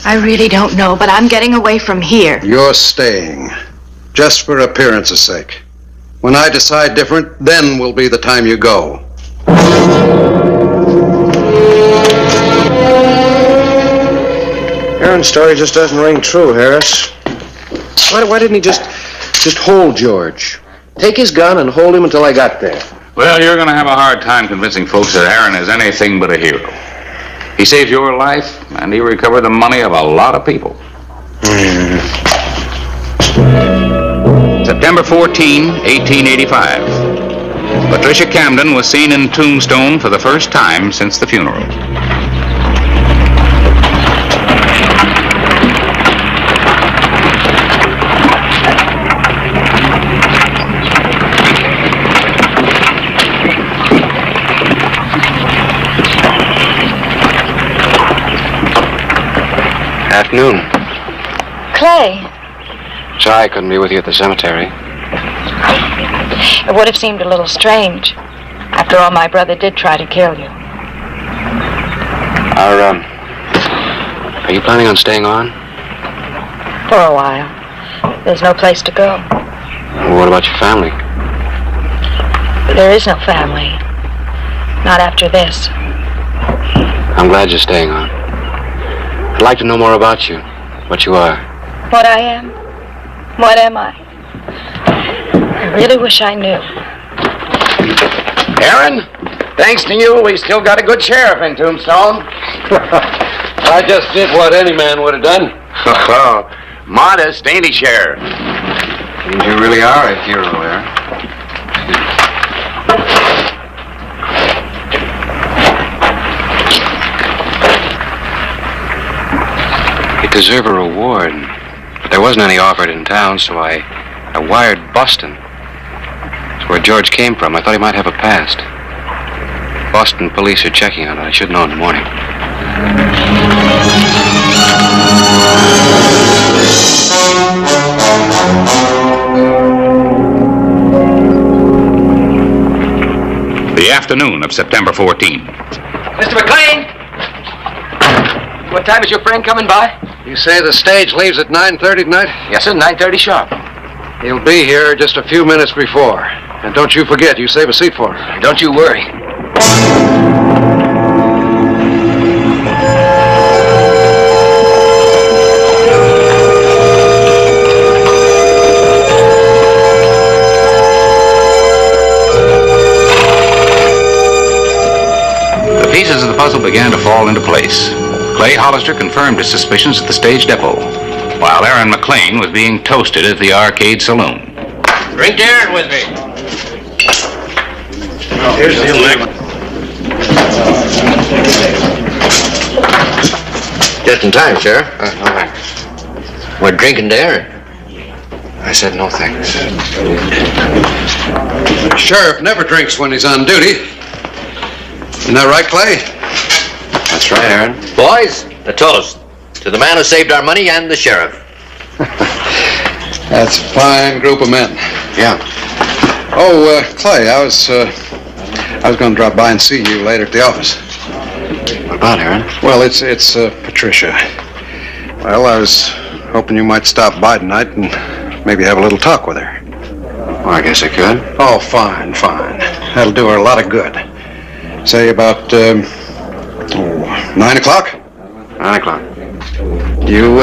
[SPEAKER 21] I really don't know, but I'm getting away from here.
[SPEAKER 18] You're staying. Just for appearance's sake. When I decide different, then will be the time you go.
[SPEAKER 7] Aaron's story just doesn't ring true, Harris. Why didn't he just hold George? Take his gun and hold him until I got there.
[SPEAKER 10] Well, you're going to have a hard time convincing folks that Aaron is anything but a hero. He saved your life, and he recovered the money of a lot of people. September 14, 1885. Patricia Camden was seen in Tombstone for the first time since the funeral.
[SPEAKER 7] Afternoon.
[SPEAKER 21] Clay.
[SPEAKER 7] Sorry I couldn't be with you at the cemetery.
[SPEAKER 21] It would have seemed a little strange. After all, my brother did try to kill you.
[SPEAKER 7] Are you planning on staying on?
[SPEAKER 21] For a while. There's no place to go.
[SPEAKER 7] Well, what about your family?
[SPEAKER 21] There is no family. Not after this.
[SPEAKER 7] I'm glad you're staying on. I'd like to know more about you, what you are.
[SPEAKER 21] What I am? What am I? I really wish I knew.
[SPEAKER 4] Aaron, thanks to you, we still got a good sheriff in Tombstone.
[SPEAKER 9] I just did what any man would have done.
[SPEAKER 4] Modest, ain't he, Sheriff?
[SPEAKER 7] Means you really are a hero, Aaron. You deserve a reward, but there wasn't any offered in town, so I wired Boston. That's where George came from. I thought he might have a past. Boston police are checking on it. I should know in the morning.
[SPEAKER 10] The afternoon of September 14.
[SPEAKER 16] Mr. McLean! What time is your friend coming by?
[SPEAKER 18] You say the stage leaves at 9:30 tonight?
[SPEAKER 16] Yes, sir, 9:30 sharp.
[SPEAKER 18] He'll be here just a few minutes before. And don't you forget, you save a seat for him.
[SPEAKER 16] Don't you worry.
[SPEAKER 10] The pieces of the puzzle began to fall into place. Clay Hollister confirmed his suspicions at the stage depot, while Aaron McLean was being toasted at the Arcade Saloon.
[SPEAKER 9] Drink Aaron with me.
[SPEAKER 6] Here's the elect.
[SPEAKER 18] Just in time, Sheriff.
[SPEAKER 16] No thanks.
[SPEAKER 18] We're drinking to Aaron.
[SPEAKER 16] I said no thanks.
[SPEAKER 7] The sheriff never drinks when he's on duty. Isn't that right, Clay?
[SPEAKER 16] That's right, Aaron.
[SPEAKER 11] Boys, a toast to the man who saved our money and the sheriff.
[SPEAKER 7] That's a fine group of men.
[SPEAKER 16] Yeah.
[SPEAKER 7] Oh, Clay, I was going to drop by and see you later at the office.
[SPEAKER 16] What about, Aaron?
[SPEAKER 7] Well, it's Patricia. Well, I was hoping you might stop by tonight and maybe have a little talk with her.
[SPEAKER 16] Well, I guess I could.
[SPEAKER 7] Oh, fine. That'll do her a lot of good. Say about 9 o'clock?
[SPEAKER 16] 9 o'clock.
[SPEAKER 7] You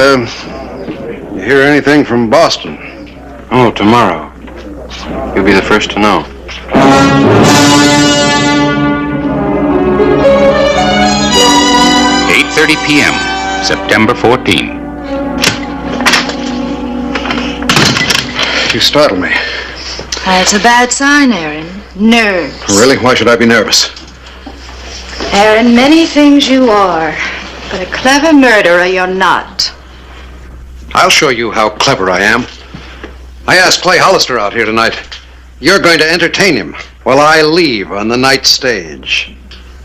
[SPEAKER 7] hear anything from Boston?
[SPEAKER 16] Oh, tomorrow. You'll be the first to know.
[SPEAKER 10] 8:30 p.m., September 14.
[SPEAKER 7] You startled me.
[SPEAKER 21] That's a bad sign, Aaron. Nerves.
[SPEAKER 7] Really? Why should I be nervous?
[SPEAKER 21] Aaron, many things you are, but a clever murderer you're not.
[SPEAKER 7] I'll show you how clever I am. I asked Clay Hollister out here tonight. You're going to entertain him while I leave on the night stage.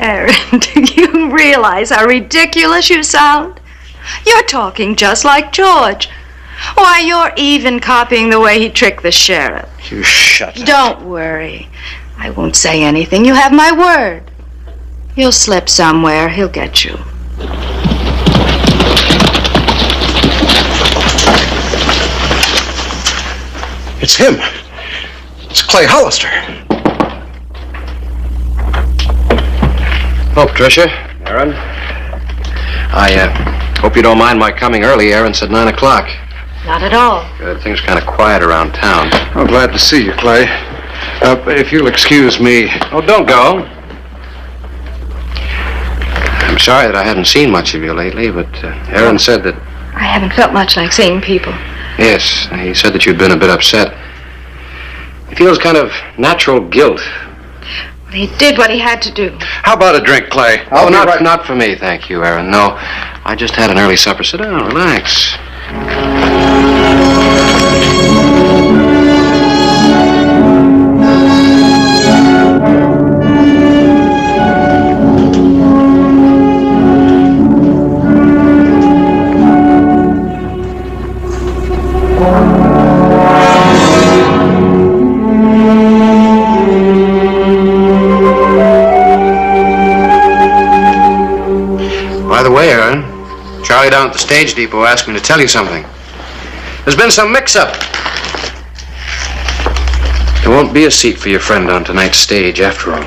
[SPEAKER 21] Aaron, do you realize how ridiculous you sound? You're talking just like George. Why, you're even copying the way he tricked the sheriff.
[SPEAKER 7] You shut up.
[SPEAKER 21] Don't worry. I won't say anything. You have my word. You'll slip somewhere. He'll get you.
[SPEAKER 7] It's him. It's Clay Hollister.
[SPEAKER 16] Oh, Patricia. Aaron. I hope you don't mind my coming early. Aaron said 9 o'clock.
[SPEAKER 21] Not at all.
[SPEAKER 16] Good. Things kind of quiet around town.
[SPEAKER 7] Oh, glad to see you, Clay. If you'll excuse me.
[SPEAKER 16] Oh, don't go. I'm sorry that I haven't seen much of you lately, but Aaron said that...
[SPEAKER 21] I haven't felt much like seeing people.
[SPEAKER 16] Yes, he said that you'd been a bit upset. He feels kind of natural guilt.
[SPEAKER 21] Well, he did what he had to do.
[SPEAKER 7] How about a drink, Clay?
[SPEAKER 16] Oh, not for me, thank you, Aaron. No, I just had an early supper. Sit down, relax. By the way, Aaron, Charlie down at the stage depot asked me to tell you something. There's been some mix-up. There won't be a seat for your friend on tonight's stage, after all.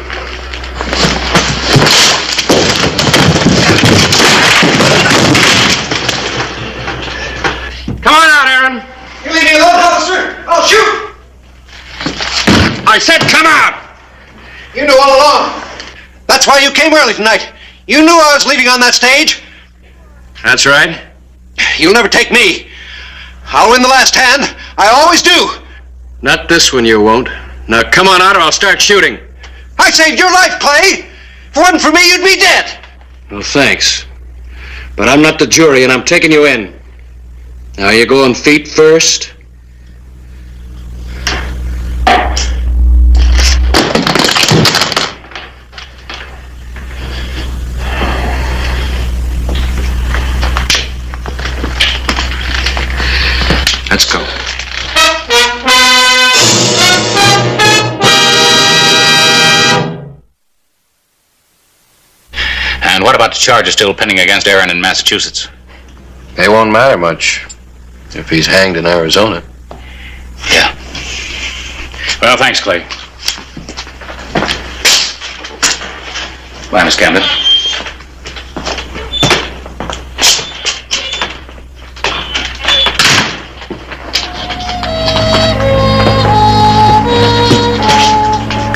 [SPEAKER 16] Come on out, Aaron.
[SPEAKER 7] You leave me alone, Hollister. I'll shoot.
[SPEAKER 16] I said come out!
[SPEAKER 7] You knew all along. That's why you came early tonight. You knew I was leaving on that stage.
[SPEAKER 16] That's right.
[SPEAKER 7] You'll never take me. I'll win the last hand. I always do.
[SPEAKER 16] Not this one you won't. Now come on out or I'll start shooting.
[SPEAKER 7] I saved your life, Clay. If it wasn't for me, you'd be dead.
[SPEAKER 16] Well, thanks. But I'm not the jury and I'm taking you in. Now you going feet first? Let's go.
[SPEAKER 10] And what about the charges still pending against Aaron in Massachusetts?
[SPEAKER 18] They won't matter much if he's hanged in Arizona.
[SPEAKER 10] Yeah. Well, thanks, Clay. Bye, Miss Camden.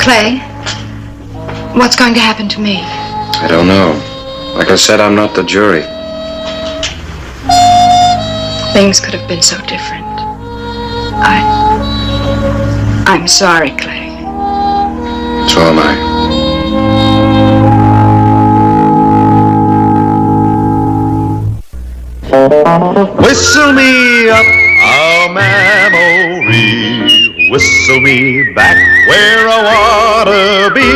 [SPEAKER 21] Clay, what's going to happen to me?
[SPEAKER 16] I don't know. Like I said, I'm not the jury.
[SPEAKER 21] Things could have been so different. I'm sorry, Clay.
[SPEAKER 7] So am I.
[SPEAKER 12] Whistle me up a memory, whistle me back where I wanna be,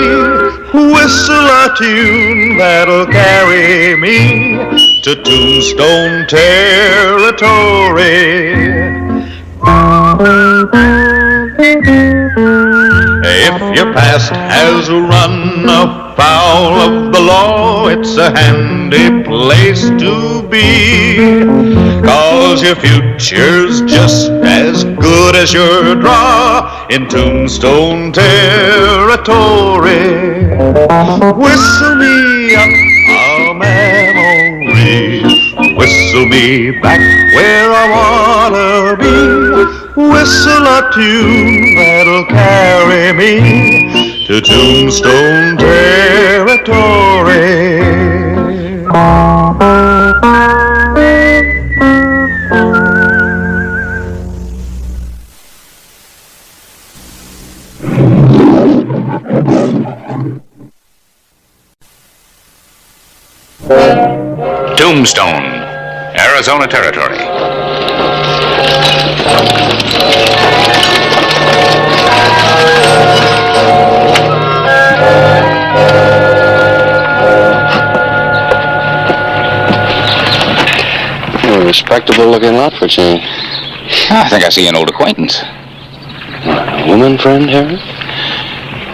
[SPEAKER 12] whistle a tune that'll carry me to Tombstone territory. If your past has run afoul of the law, it's a handy place to be, 'cause your future's just as good as your draw in Tombstone territory. Whistle me up a memory, whistle me back where I wanna be, whistle a tune that'll carry me to Tombstone territory.
[SPEAKER 10] Tombstone, Arizona Territory.
[SPEAKER 7] A respectable looking lot for change.
[SPEAKER 10] I think I see an old acquaintance.
[SPEAKER 7] A woman friend, Harry?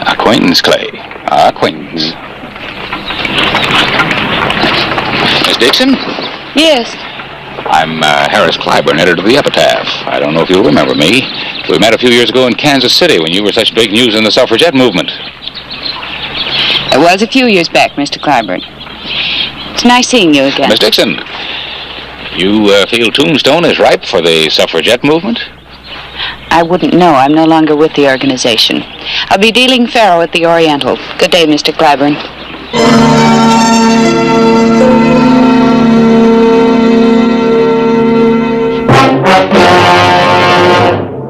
[SPEAKER 10] Acquaintance, Clay. Acquaintance. Miss Dixon?
[SPEAKER 21] Yes.
[SPEAKER 10] I'm Harris Clyburn, editor of the Epitaph. I don't know if you'll remember me. We met a few years ago in Kansas City when you were such big news in the suffragette movement.
[SPEAKER 3] It was a few years back, Mr. Clyburn. It's nice seeing you again.
[SPEAKER 10] Miss Dixon, you feel Tombstone is ripe for the suffragette movement?
[SPEAKER 3] I wouldn't know. I'm no longer with the organization. I'll be dealing faro at the Oriental. Good day, Mr. Clyburn.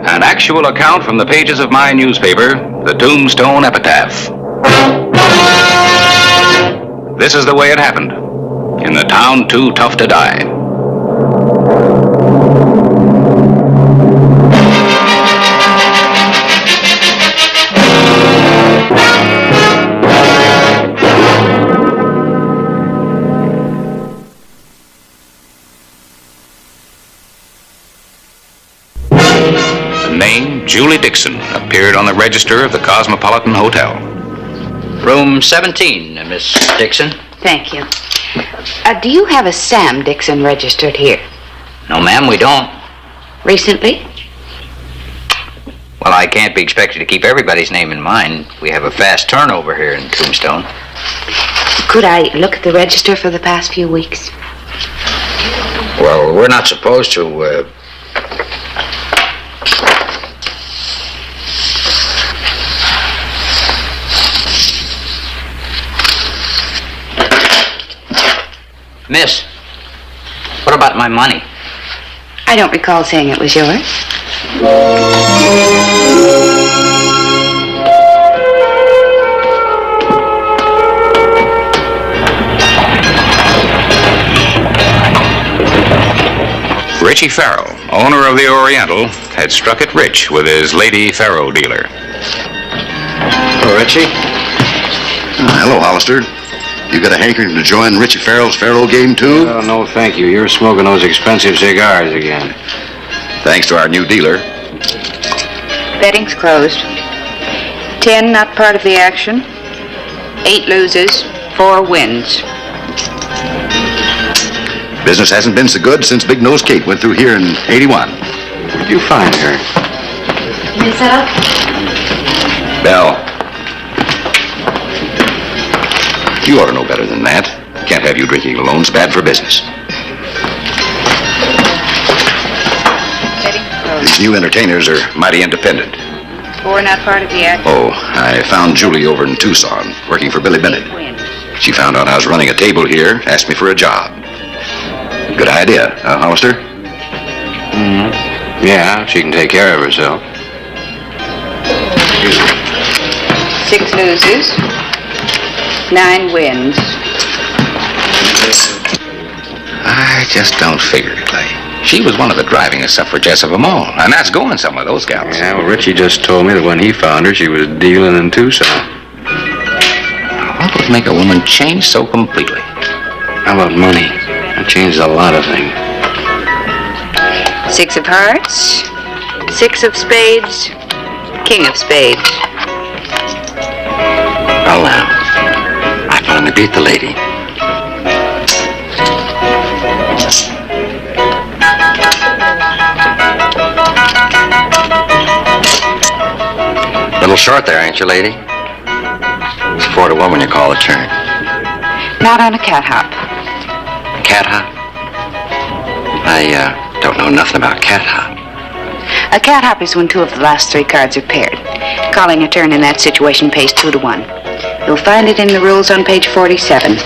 [SPEAKER 10] An actual account from the pages of my newspaper, the Tombstone Epitaph. This is the way it happened, in the town too tough to die. The name Julie Dixon appeared on the register of the Cosmopolitan Hotel.
[SPEAKER 22] Room 17, Miss Dixon.
[SPEAKER 3] Thank you. Do you have a Sam Dixon registered here?
[SPEAKER 22] No, ma'am, we don't.
[SPEAKER 3] Recently?
[SPEAKER 22] Well, I can't be expected to keep everybody's name in mind. We have a fast turnover here in Tombstone.
[SPEAKER 3] Could I look at the register for the past few weeks?
[SPEAKER 22] Well, we're not supposed to, Miss, what about my money?
[SPEAKER 3] I don't recall saying it was yours.
[SPEAKER 10] Richie Farrell, owner of the Oriental, had struck it rich with his lady faro dealer.
[SPEAKER 7] Hello, Richie.
[SPEAKER 20] Hello, Hollister. You got a hankering to join Richie Farrell's faro game, too?
[SPEAKER 7] Oh, no, thank you. You're smoking those expensive cigars again.
[SPEAKER 20] Thanks to our new dealer.
[SPEAKER 3] Betting's closed. 10 not part of the action. 8 loses, 4 wins.
[SPEAKER 20] Business hasn't been so good since Big Nose Kate went through here in 81.
[SPEAKER 7] What'd you find her?
[SPEAKER 3] Can you set up?
[SPEAKER 20] Bell. You ought to know better than that. Can't have you drinking alone. It's bad for business. These new entertainers are mighty independent.
[SPEAKER 3] 4 not part of the action.
[SPEAKER 20] Oh, I found Julie over in Tucson, working for Billy Bennett. She found out I was running a table here, asked me for a job. Good idea, Hollister?
[SPEAKER 7] Mm-hmm. Yeah, she can take care of herself.
[SPEAKER 3] 6 loses, 9 wins.
[SPEAKER 10] I just don't figure it, Clay. She was one of the drivingest suffragettes of them all, and that's going somewhere, those gals.
[SPEAKER 7] Yeah, well, Richie just told me that when he found her, she was dealing in Tucson.
[SPEAKER 10] What would make a woman change so completely?
[SPEAKER 7] How about money? That changes a lot of things.
[SPEAKER 3] 6 of hearts, 6 of spades, king of spades.
[SPEAKER 2] Well, now, I finally beat the lady. Little short there, ain't you, lady? It's 4-1 when you call a turn.
[SPEAKER 3] Not on a cat hop.
[SPEAKER 2] Cat hop? I don't know nothing about cat hop.
[SPEAKER 3] A cat hop is when 2 of the last 3 cards are paired. Calling a turn in that situation pays 2-1. You'll find it in the rules on page 47.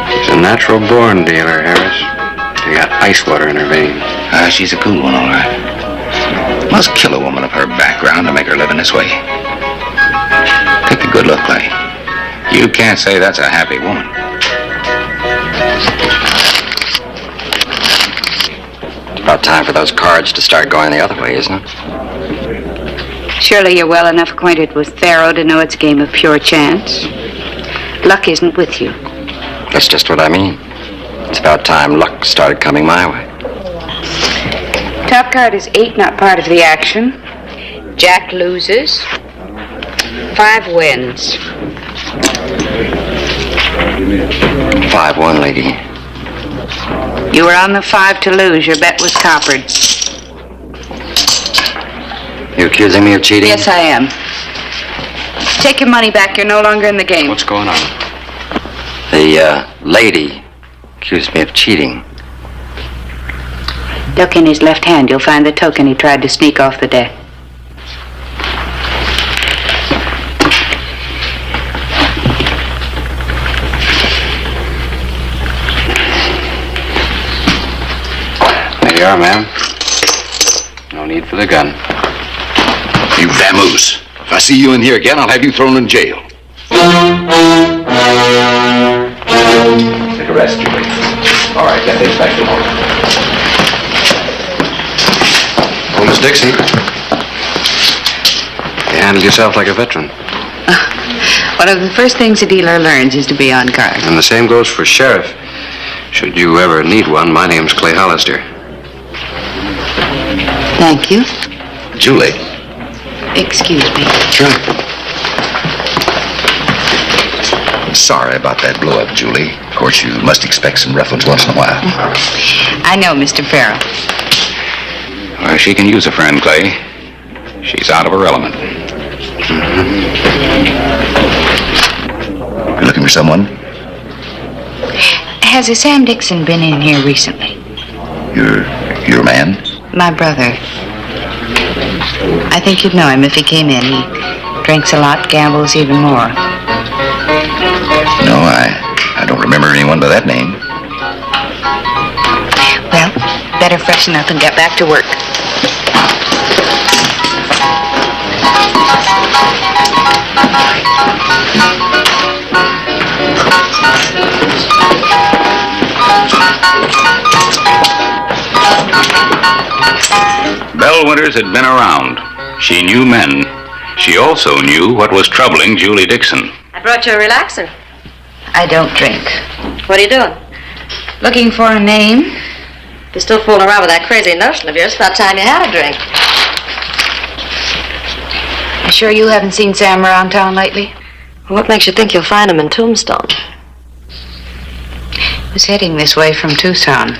[SPEAKER 7] She's a natural-born dealer, Harris. She got ice water in her veins.
[SPEAKER 10] She's a cool one, all right. Must kill a woman of her background to make her live in this way. Take a good look, Clay. You can't say that's a happy woman.
[SPEAKER 2] It's about time for those cards to start going the other way, isn't it?
[SPEAKER 3] Surely you're well enough acquainted with Pharaoh to know it's a game of pure chance. Luck isn't with you.
[SPEAKER 2] That's just what I mean. It's about time luck started coming my way.
[SPEAKER 3] Top card is 8, not part of the action. Jack loses. 5 wins.
[SPEAKER 2] 5-1, lady.
[SPEAKER 3] You were on the 5 to lose. Your bet was coppered.
[SPEAKER 2] You accusing me of cheating?
[SPEAKER 3] Yes, I am. Take your money back. You're no longer in the game.
[SPEAKER 7] What's going on?
[SPEAKER 2] The lady accused me of cheating.
[SPEAKER 3] Look in his left hand. You'll find the token he tried to sneak off the deck.
[SPEAKER 7] There you are, ma'am. No need for the gun.
[SPEAKER 20] You vamoose. If I see you in here again, I'll have you thrown in jail.
[SPEAKER 10] Take a rest, Julie. All right, get things back to normal.
[SPEAKER 7] Oh, Miss Dixon. You handled yourself like a veteran.
[SPEAKER 3] One of the first things a dealer learns is to be on guard.
[SPEAKER 7] And the same goes for sheriff. Should you ever need one, my name's Clay Hollister.
[SPEAKER 3] Thank you.
[SPEAKER 20] Julie.
[SPEAKER 3] Excuse me.
[SPEAKER 7] Sure.
[SPEAKER 20] Sorry about that blow-up, Julie. Of course, you must expect some rough ones once in a while.
[SPEAKER 3] I know, Mr. Farrell.
[SPEAKER 10] Well, she can use a friend, Clay. She's out of her element.
[SPEAKER 20] You looking for someone?
[SPEAKER 3] Has a Sam Dixon been in here recently?
[SPEAKER 20] Your man?
[SPEAKER 3] My brother. I think you'd know him if he came in. He drinks a lot, gambles even more.
[SPEAKER 20] No, I don't remember anyone by that name.
[SPEAKER 3] Well, better freshen up and get back to work.
[SPEAKER 10] Belle Winters had been around. She knew men. She also knew what was troubling Julie Dixon.
[SPEAKER 13] I brought you a relaxer.
[SPEAKER 3] I don't drink.
[SPEAKER 13] What are you doing?
[SPEAKER 3] Looking for a name?
[SPEAKER 13] You're still fooling around with that crazy notion of yours. It's about time you had a drink.
[SPEAKER 3] You sure you haven't seen Sam around town lately?
[SPEAKER 13] What makes you think you'll find him in Tombstone?
[SPEAKER 3] He was heading this way from Tucson.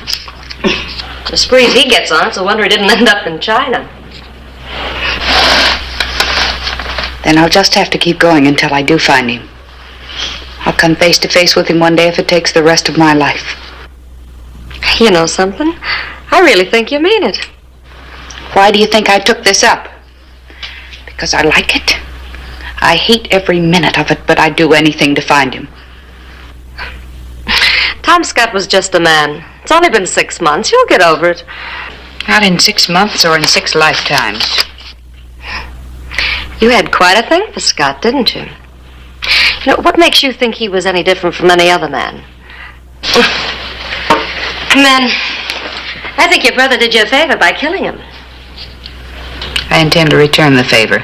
[SPEAKER 13] The sprees he gets on, it's a wonder he didn't end up in China.
[SPEAKER 3] Then I'll just have to keep going until I do find him. I'll come face to face with him one day if it takes the rest of my life.
[SPEAKER 13] You know something? I really think you mean it.
[SPEAKER 3] Why do you think I took this up? Because I like it. I hate every minute of it, but I'd do anything to find him.
[SPEAKER 13] Tom Scott was just a man. It's only been 6 months. You'll get over it.
[SPEAKER 3] Not in 6 months or in 6 lifetimes.
[SPEAKER 13] You had quite a thing for Scott, didn't you? You know, what makes you think he was any different from any other man? Man, I think your brother did you a favor by killing him.
[SPEAKER 3] I intend to return the favor.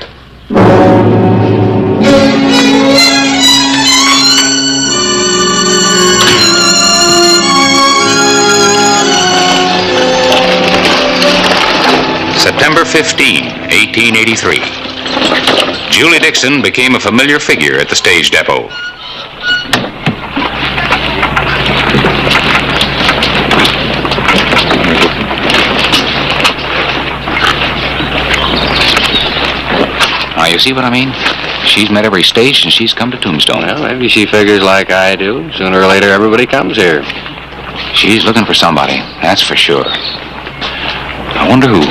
[SPEAKER 10] September 15, 1883. Julie Dixon became a familiar figure at the stage depot. Now, you see what I mean? She's met every stage and she's come to Tombstone.
[SPEAKER 9] Well, maybe she figures like I do. Sooner or later, everybody comes here.
[SPEAKER 10] She's looking for somebody, that's for sure. I wonder who.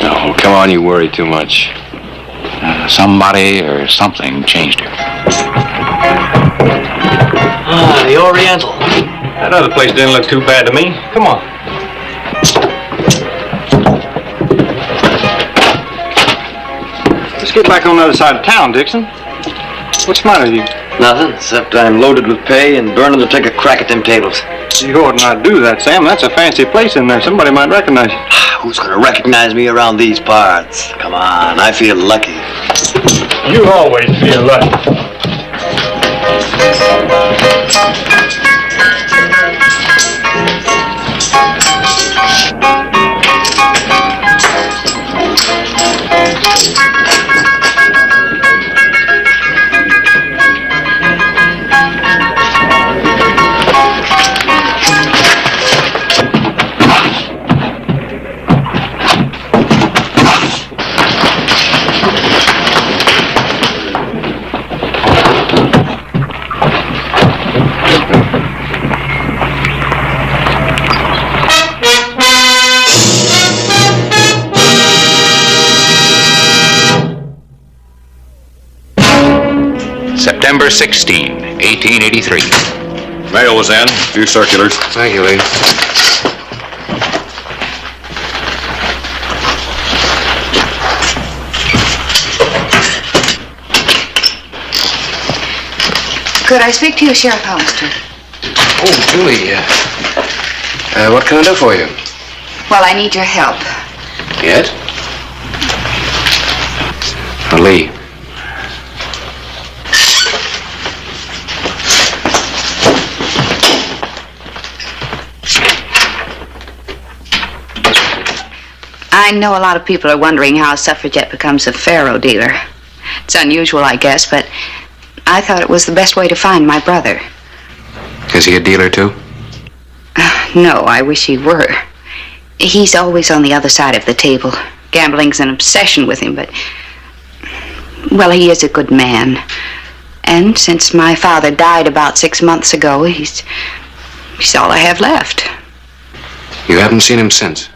[SPEAKER 9] Oh, come on, you worry too much.
[SPEAKER 10] Somebody or something changed her.
[SPEAKER 9] Ah, the Oriental. That other place didn't look too bad to me. Come on. Let's get back on the other side of town, Dixon. What's the matter with you?
[SPEAKER 8] Nothing, except I'm loaded with pay and burning to take a crack at them tables.
[SPEAKER 9] You ought not do that, Sam. That's a fancy place in there. Somebody might recognize you.
[SPEAKER 8] Who's gonna recognize me around these parts? Come on, I feel lucky.
[SPEAKER 9] You always feel lucky.
[SPEAKER 10] September 16, 1883.
[SPEAKER 20] Mail was in. A few circulars.
[SPEAKER 7] Thank you, Lee.
[SPEAKER 3] Could I speak to you, Sheriff Hollister?
[SPEAKER 7] Oh, Julie, what can I do for you?
[SPEAKER 3] Well, I need your help.
[SPEAKER 7] Yes? Lee.
[SPEAKER 3] I know a lot of people are wondering how a suffragette becomes a faro dealer. It's unusual, I guess, but I thought it was the best way to find my brother.
[SPEAKER 7] Is he a dealer, too?
[SPEAKER 3] No, I wish he were. He's always on the other side of the table. Gambling's an obsession with him, but... well, he is a good man. And since my father died about 6 months ago, he's all I have left.
[SPEAKER 7] You haven't seen him since?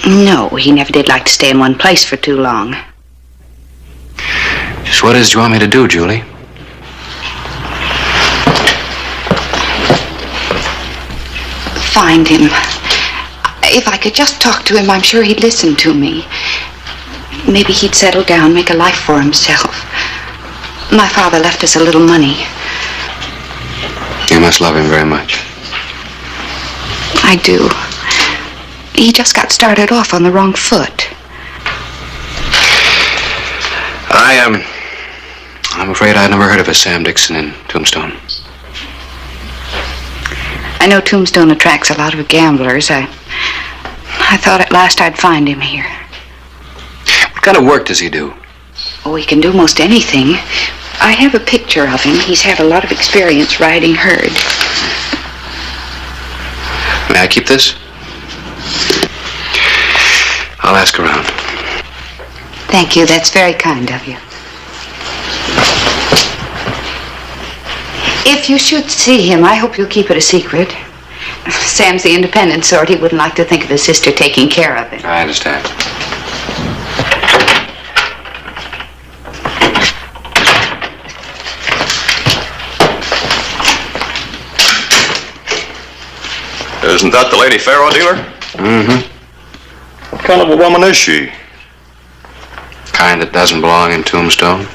[SPEAKER 3] No, he never did like to stay in one place for too long.
[SPEAKER 7] Just what is it you want me to do, Julie?
[SPEAKER 3] Find him. If I could just talk to him, I'm sure he'd listen to me. Maybe he'd settle down, make a life for himself. My father left us a little money.
[SPEAKER 7] You must love him very much.
[SPEAKER 3] I do. He just got started off on the wrong foot.
[SPEAKER 7] I'm afraid I'd never heard of a Sam Dixon in Tombstone.
[SPEAKER 3] I know Tombstone attracts a lot of gamblers. I thought at last I'd find him here.
[SPEAKER 7] What kind of work does he do?
[SPEAKER 3] Oh, he can do most anything. I have a picture of him. He's had a lot of experience riding herd.
[SPEAKER 7] May I keep this? I'll ask around.
[SPEAKER 3] Thank you. That's very kind of you. If you should see him, I hope you'll keep it a secret. Sam's the independent sort. He wouldn't like to think of his sister taking care of him.
[SPEAKER 7] I understand.
[SPEAKER 20] Isn't that the lady faro dealer?
[SPEAKER 7] Mm-hmm.
[SPEAKER 20] What kind of a woman is she?
[SPEAKER 7] kind that doesn't belong in Tombstone?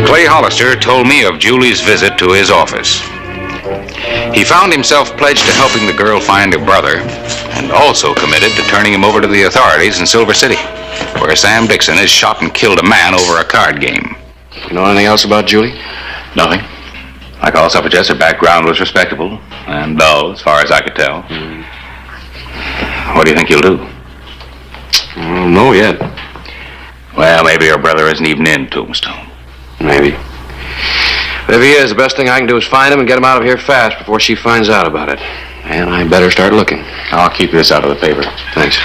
[SPEAKER 10] Clay Hollister told me of Julie's visit to his office. He found himself pledged to helping the girl find her brother, and also committed to turning him over to the authorities in Silver City, where Sam Dixon has shot and killed a man over a card game.
[SPEAKER 7] You know anything else about Julie?
[SPEAKER 10] Nothing. Like all suffragettes, her background was respectable and dull, as far as I could tell. What do you think you'll do?
[SPEAKER 7] I don't know yet.
[SPEAKER 10] Well, maybe her brother isn't even in Tombstone.
[SPEAKER 7] Maybe. If he is, the best thing I can do is find him and get him out of here fast before she finds out about it. And I better start looking.
[SPEAKER 10] I'll keep this out of the paper.
[SPEAKER 7] Thanks.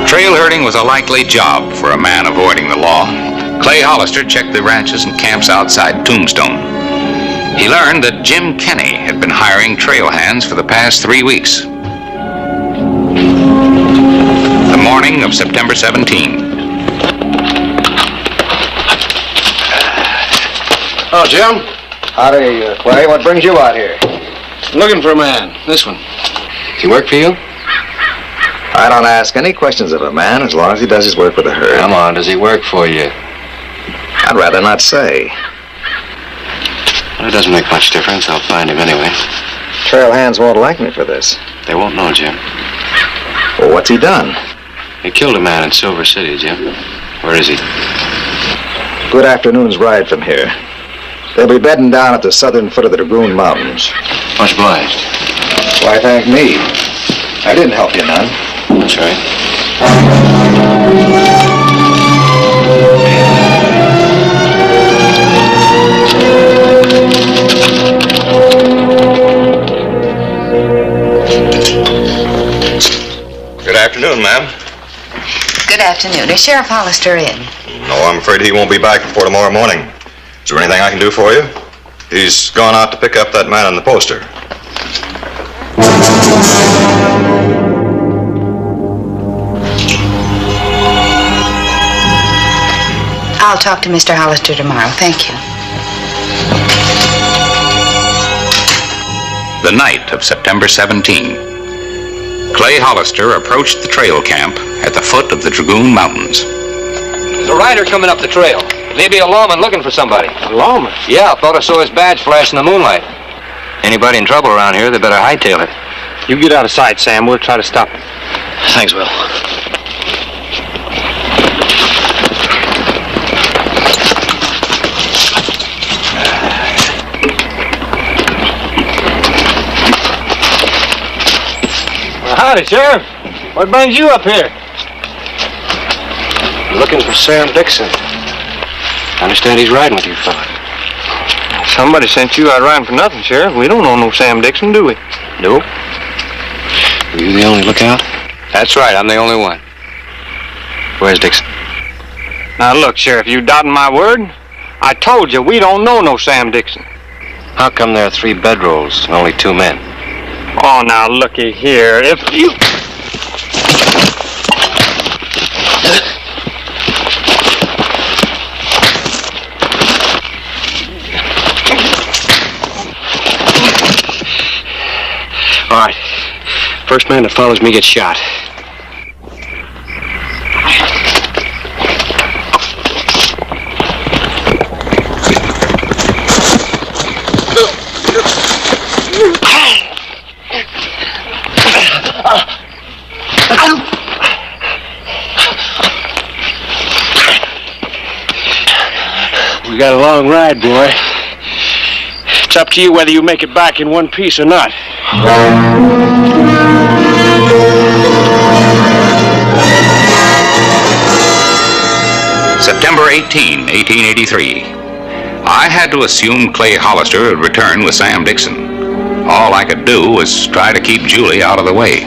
[SPEAKER 10] Trail herding was a likely job for a man avoiding the law. Clay Hollister checked the ranches and camps outside Tombstone. He learned that Jim Kenny had been hiring trail hands for the past 3 weeks. The morning of September 17.
[SPEAKER 18] Oh, Jim.
[SPEAKER 16] Howdy, Clay. What brings you out here?
[SPEAKER 18] Looking for a man. This one. Does he work for you?
[SPEAKER 11] I don't ask any questions of a man as long as he does his work with the herd.
[SPEAKER 18] Come on, does he work for you?
[SPEAKER 11] I'd rather not say.
[SPEAKER 7] Well, it doesn't make much difference. I'll find him anyway.
[SPEAKER 11] Trail hands won't like me for this.
[SPEAKER 7] They won't know, Jim.
[SPEAKER 11] Well, what's he done?
[SPEAKER 7] He killed a man in Silver City, Jim. Where is he?
[SPEAKER 11] Good afternoon's ride from here. They'll be bedding down at the southern foot of the Dragoon Mountains.
[SPEAKER 7] Much obliged.
[SPEAKER 11] Why, thank me. I didn't help you none.
[SPEAKER 7] That's right.
[SPEAKER 14] Good afternoon, ma'am.
[SPEAKER 3] Good afternoon. Is Sheriff Hollister in?
[SPEAKER 14] No, I'm afraid he won't be back before tomorrow morning. Is there anything I can do for you? He's gone out to pick up that man on the poster.
[SPEAKER 3] I'll talk to Mr. Hollister tomorrow. Thank you.
[SPEAKER 10] The night of September 17. Clay Hollister approached the trail camp at the foot of the Dragoon Mountains.
[SPEAKER 18] There's a rider coming up the trail. Maybe a lawman looking for somebody. A lawman? Yeah, I thought I saw his badge flash in the moonlight. Anybody in trouble around here, they better hightail it. You get out of sight, Sam. We'll try to stop him. Thanks, Will. Howdy, Sheriff. What brings you up here?
[SPEAKER 7] Looking for Sam Dixon. I understand he's riding with you, fella.
[SPEAKER 18] Somebody sent you out riding for nothing, Sheriff. We don't know no Sam Dixon, do we? Nope.
[SPEAKER 7] Are you the only lookout?
[SPEAKER 18] That's right. I'm the only one.
[SPEAKER 7] Where's Dixon?
[SPEAKER 18] Now, look, Sheriff, you doubting my word? I told you, we don't know no Sam Dixon.
[SPEAKER 7] How come there are 3 bedrolls and only 2 men?
[SPEAKER 18] Oh, now, looky here. If you...
[SPEAKER 7] All right. First man that follows me gets shot.
[SPEAKER 18] We got a long ride, boy. It's up to you whether you make it back in one piece or not.
[SPEAKER 10] September 18, 1883. I had to assume Clay Hollister would return with Sam Dixon. All I could do was try to keep Julie out of the way.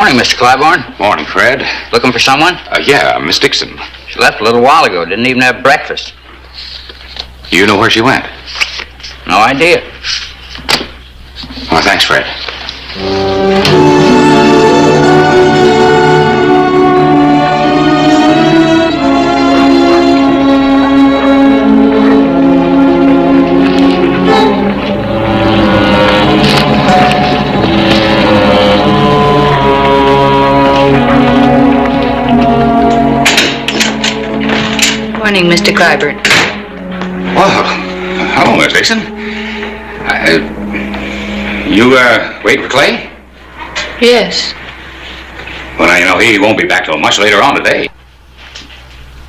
[SPEAKER 22] Morning, Mr. Claiborne.
[SPEAKER 10] Morning, Fred.
[SPEAKER 22] Looking for someone?
[SPEAKER 10] Yeah, Miss Dixon.
[SPEAKER 22] She left a little while ago. Didn't even have breakfast.
[SPEAKER 10] You know where she went?
[SPEAKER 22] No idea.
[SPEAKER 10] Oh, thanks, Fred.
[SPEAKER 3] Morning, Mr. Clyburn.
[SPEAKER 10] Well, hello, Miss Dixon. You, waiting for Clay?
[SPEAKER 3] Yes.
[SPEAKER 10] Well, now, you know, he won't be back till much later on today.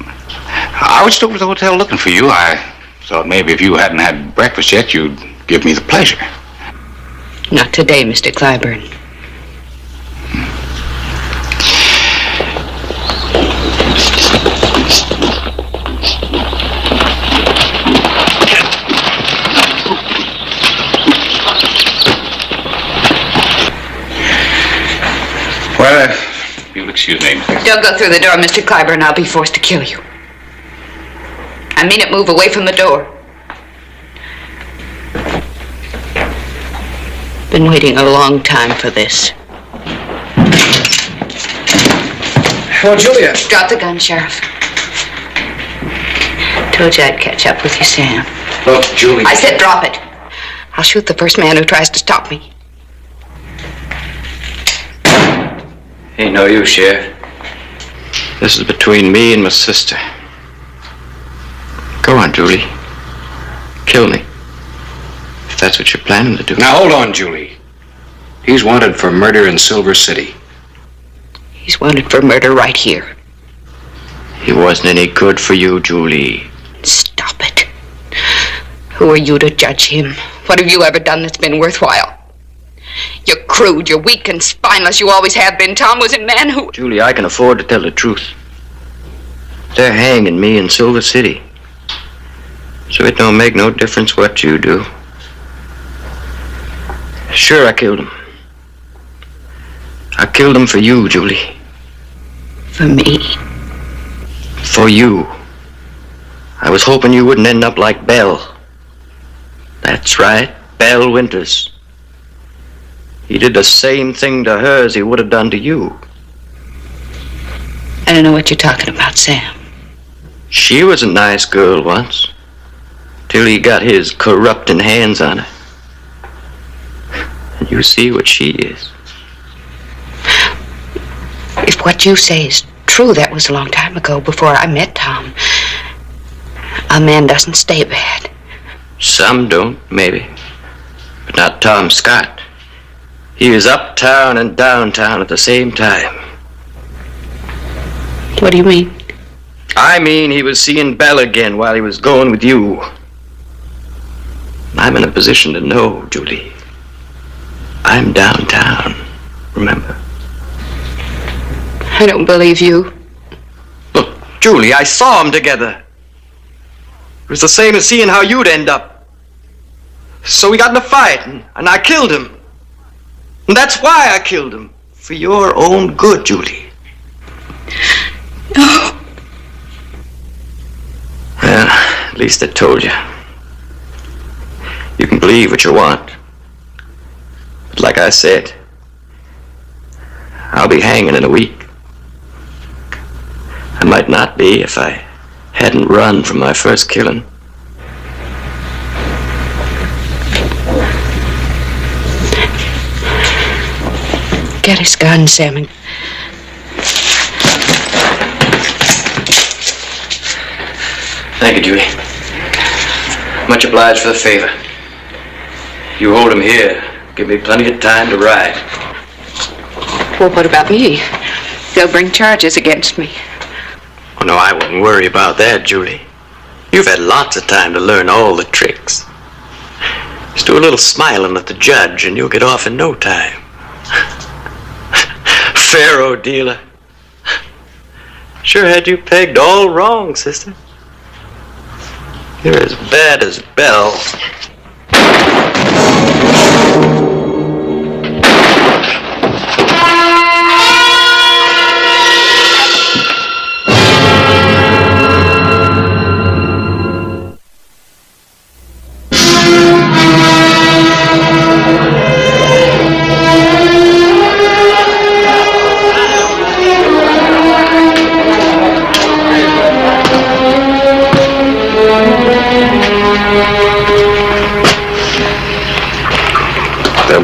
[SPEAKER 10] I was still at the hotel looking for you. I thought maybe if you hadn't had breakfast yet, you'd give me the pleasure.
[SPEAKER 3] Not today, Mr. Clyburn.
[SPEAKER 10] Well, if you'll excuse me.
[SPEAKER 3] Don't go through the door, Mr. Clyburn. I'll be forced to kill you. I mean it. Move away from the door. Been waiting a long time for this.
[SPEAKER 16] Well, Julia.
[SPEAKER 3] Drop the gun, Sheriff. Told you I'd catch up with you, Sam.
[SPEAKER 16] Look, Julia.
[SPEAKER 3] I said drop it. I'll shoot the first man who tries to stop me.
[SPEAKER 18] Ain't no use, Sheriff. This is between me and my sister. Go on, Julie. Kill me. If that's what you're planning to do.
[SPEAKER 16] Now, hold on, Julie. He's wanted for murder in Silver City.
[SPEAKER 3] He's wanted for murder right here.
[SPEAKER 18] He wasn't any good for you, Julie.
[SPEAKER 3] Stop it. Who are you to judge him? What have you ever done that's been worthwhile? You're crude, you're weak and spineless. You always have been. Tom was a man who...
[SPEAKER 18] Julie, I can afford to tell the truth. They're hanging me in Silver City. So it don't make no difference what you do. Sure, I killed him. I killed him for you, Julie.
[SPEAKER 3] For me?
[SPEAKER 18] For you. I was hoping you wouldn't end up like Belle. That's right, Belle Winters. He did the same thing to her as he would have done to you.
[SPEAKER 3] I don't know what you're talking about, Sam.
[SPEAKER 18] She was a nice girl once, till he got his corrupting hands on her. And you see what she is.
[SPEAKER 3] If what you say is true, that was a long time ago, before I met Tom. A man doesn't stay bad.
[SPEAKER 18] Some don't, maybe. But not Tom Scott. He was uptown and downtown at the same time.
[SPEAKER 3] What do you mean?
[SPEAKER 18] I mean he was seeing Belle again while he was going with you. I'm in a position to know, Julie. I'm downtown, remember?
[SPEAKER 3] I don't believe you.
[SPEAKER 18] Look, Julie, I saw them together. It was the same as seeing how you'd end up. So we got in a fight, and I killed him. And that's why I killed him. For your own good, Julie.
[SPEAKER 3] No.
[SPEAKER 18] Well, at least I told you. You can believe what you want. But like I said, I'll be hanging in a week. I might not be if I hadn't run from my first killing.
[SPEAKER 3] Get his gun, Sam.
[SPEAKER 18] Thank you, Julie. Much obliged for the favor. You hold him here. Give me plenty of time to ride.
[SPEAKER 3] Well, what about me? They'll bring charges against me.
[SPEAKER 18] Oh, no, I wouldn't worry about that, Julie. You've had lots of time to learn all the tricks. Just do a little smiling at the judge and you'll get off in no time. Faro dealer. Sure had you pegged all wrong, sister. You're as bad as Belle.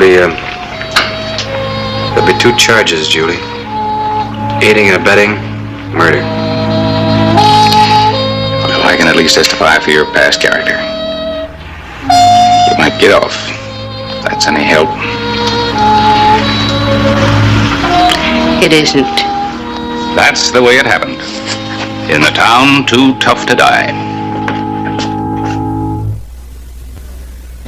[SPEAKER 18] There'll be 2 charges, Julie. Aiding and abetting, murder.
[SPEAKER 10] Well, I can at least testify for your past character. You might get off. If that's any help.
[SPEAKER 3] It isn't.
[SPEAKER 10] That's the way it happened. In the town too tough to die.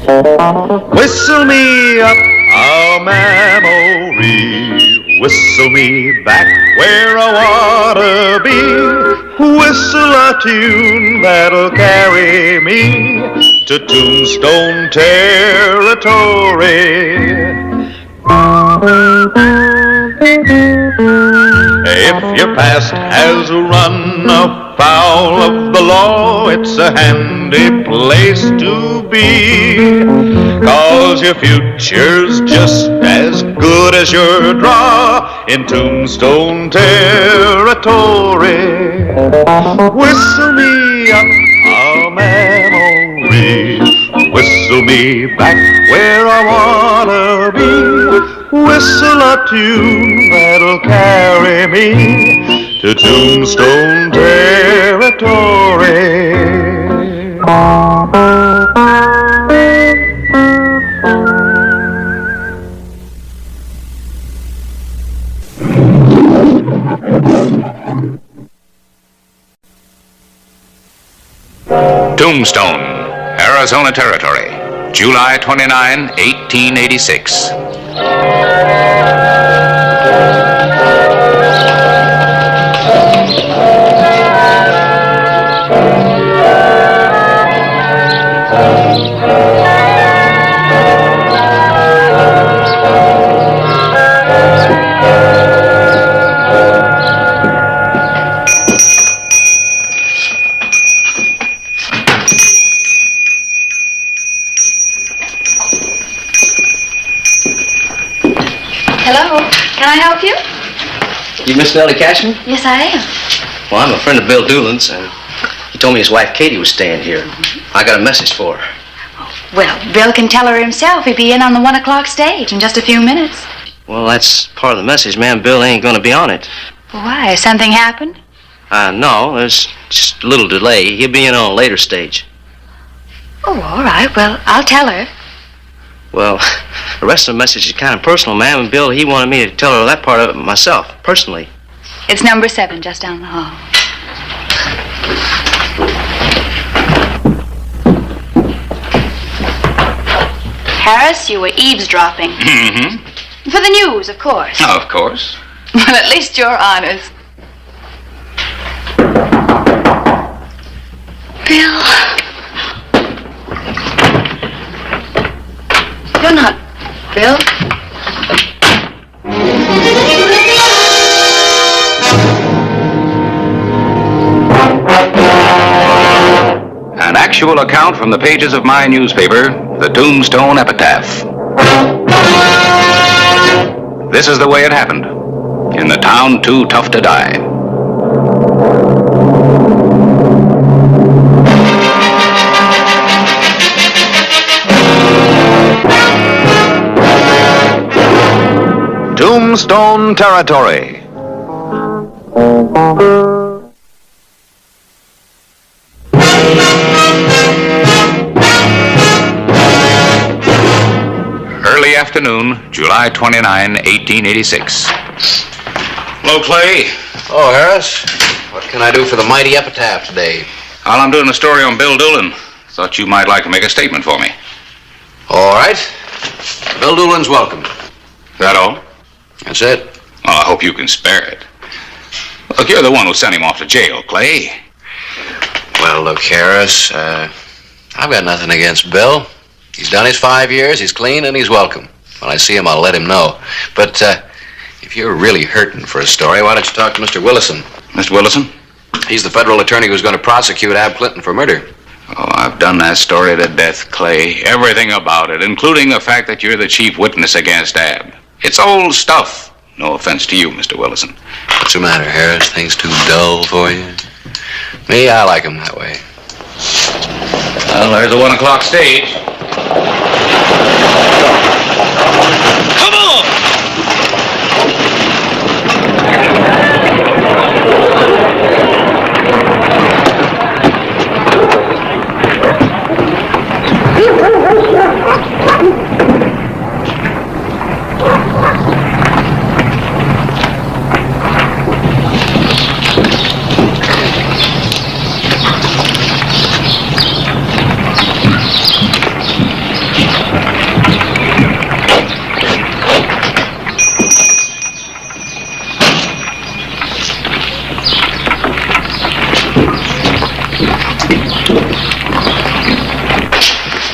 [SPEAKER 12] Whistle me up a memory, whistle me back where I wanna be, whistle a tune that'll carry me to Tombstone territory. If your past has run afoul of the law, it's a handy place to be, 'cause your future's just as good as your draw in Tombstone territory. Whistle me up a memory, whistle me back where I wanna be, whistle a tune that'll carry me to Tombstone territory.
[SPEAKER 10] Tombstone, Arizona Territory, July 29, 1886.
[SPEAKER 21] Hello, can I help you?
[SPEAKER 8] You Miss Nellie Cashman?
[SPEAKER 21] Yes, I am.
[SPEAKER 8] Well, I'm a friend of Bill Doolin's, and he told me his wife Katie was staying here. I got a message for her.
[SPEAKER 21] Well, Bill can tell her himself. He'll be in on the 1 o'clock stage in just a few minutes.
[SPEAKER 8] Well, that's part of the message, ma'am. Bill ain't going to be on it.
[SPEAKER 21] Why? Something happened?
[SPEAKER 8] No, there's just a little delay. He'll be in on a later stage.
[SPEAKER 21] Oh, all right. Well, I'll tell her.
[SPEAKER 8] Well, the rest of the message is kind of personal, ma'am, and Bill, he wanted me to tell her that part of it myself, personally.
[SPEAKER 21] It's number 7, just down the hall. Harris, you were eavesdropping.
[SPEAKER 10] Mm-hmm.
[SPEAKER 21] For the news, of course.
[SPEAKER 10] Of course.
[SPEAKER 21] Well, at least you're honest. Bill. You're not Bill.
[SPEAKER 10] An actual account from the pages of my newspaper, the Tombstone Epitaph. This is the way it happened. In the town too tough to die.
[SPEAKER 12] Tombstone territory.
[SPEAKER 10] Early afternoon, July 29, 1886.
[SPEAKER 18] Hello, Clay. Oh, Harris. What can I do for the mighty epitaph today?
[SPEAKER 10] Well, I'm doing a story on Bill Doolin. Thought you might like to make a statement for me.
[SPEAKER 18] All right. Bill Doolin's welcome.
[SPEAKER 10] That all?
[SPEAKER 18] That's it.
[SPEAKER 10] Well, I hope you can spare it. Look, you're the one who sent him off to jail, Clay.
[SPEAKER 18] Well, look, Harris, I've got nothing against Bill. He's done his 5 years, he's clean, and he's welcome. When I see him, I'll let him know. But if you're really hurting for a story, why don't you talk to Mr. Willison?
[SPEAKER 10] Mr. Willison?
[SPEAKER 18] He's the federal attorney who's going to prosecute Ab Clinton for murder.
[SPEAKER 10] Oh, I've done that story to death, Clay. Everything about it, including the fact that you're the chief witness against Ab. It's old stuff. No offense to you, Mr. Willison.
[SPEAKER 18] What's the matter, Harris? Things too dull for you? Me, I like 'em that way.
[SPEAKER 10] Well, there's the 1 o'clock stage.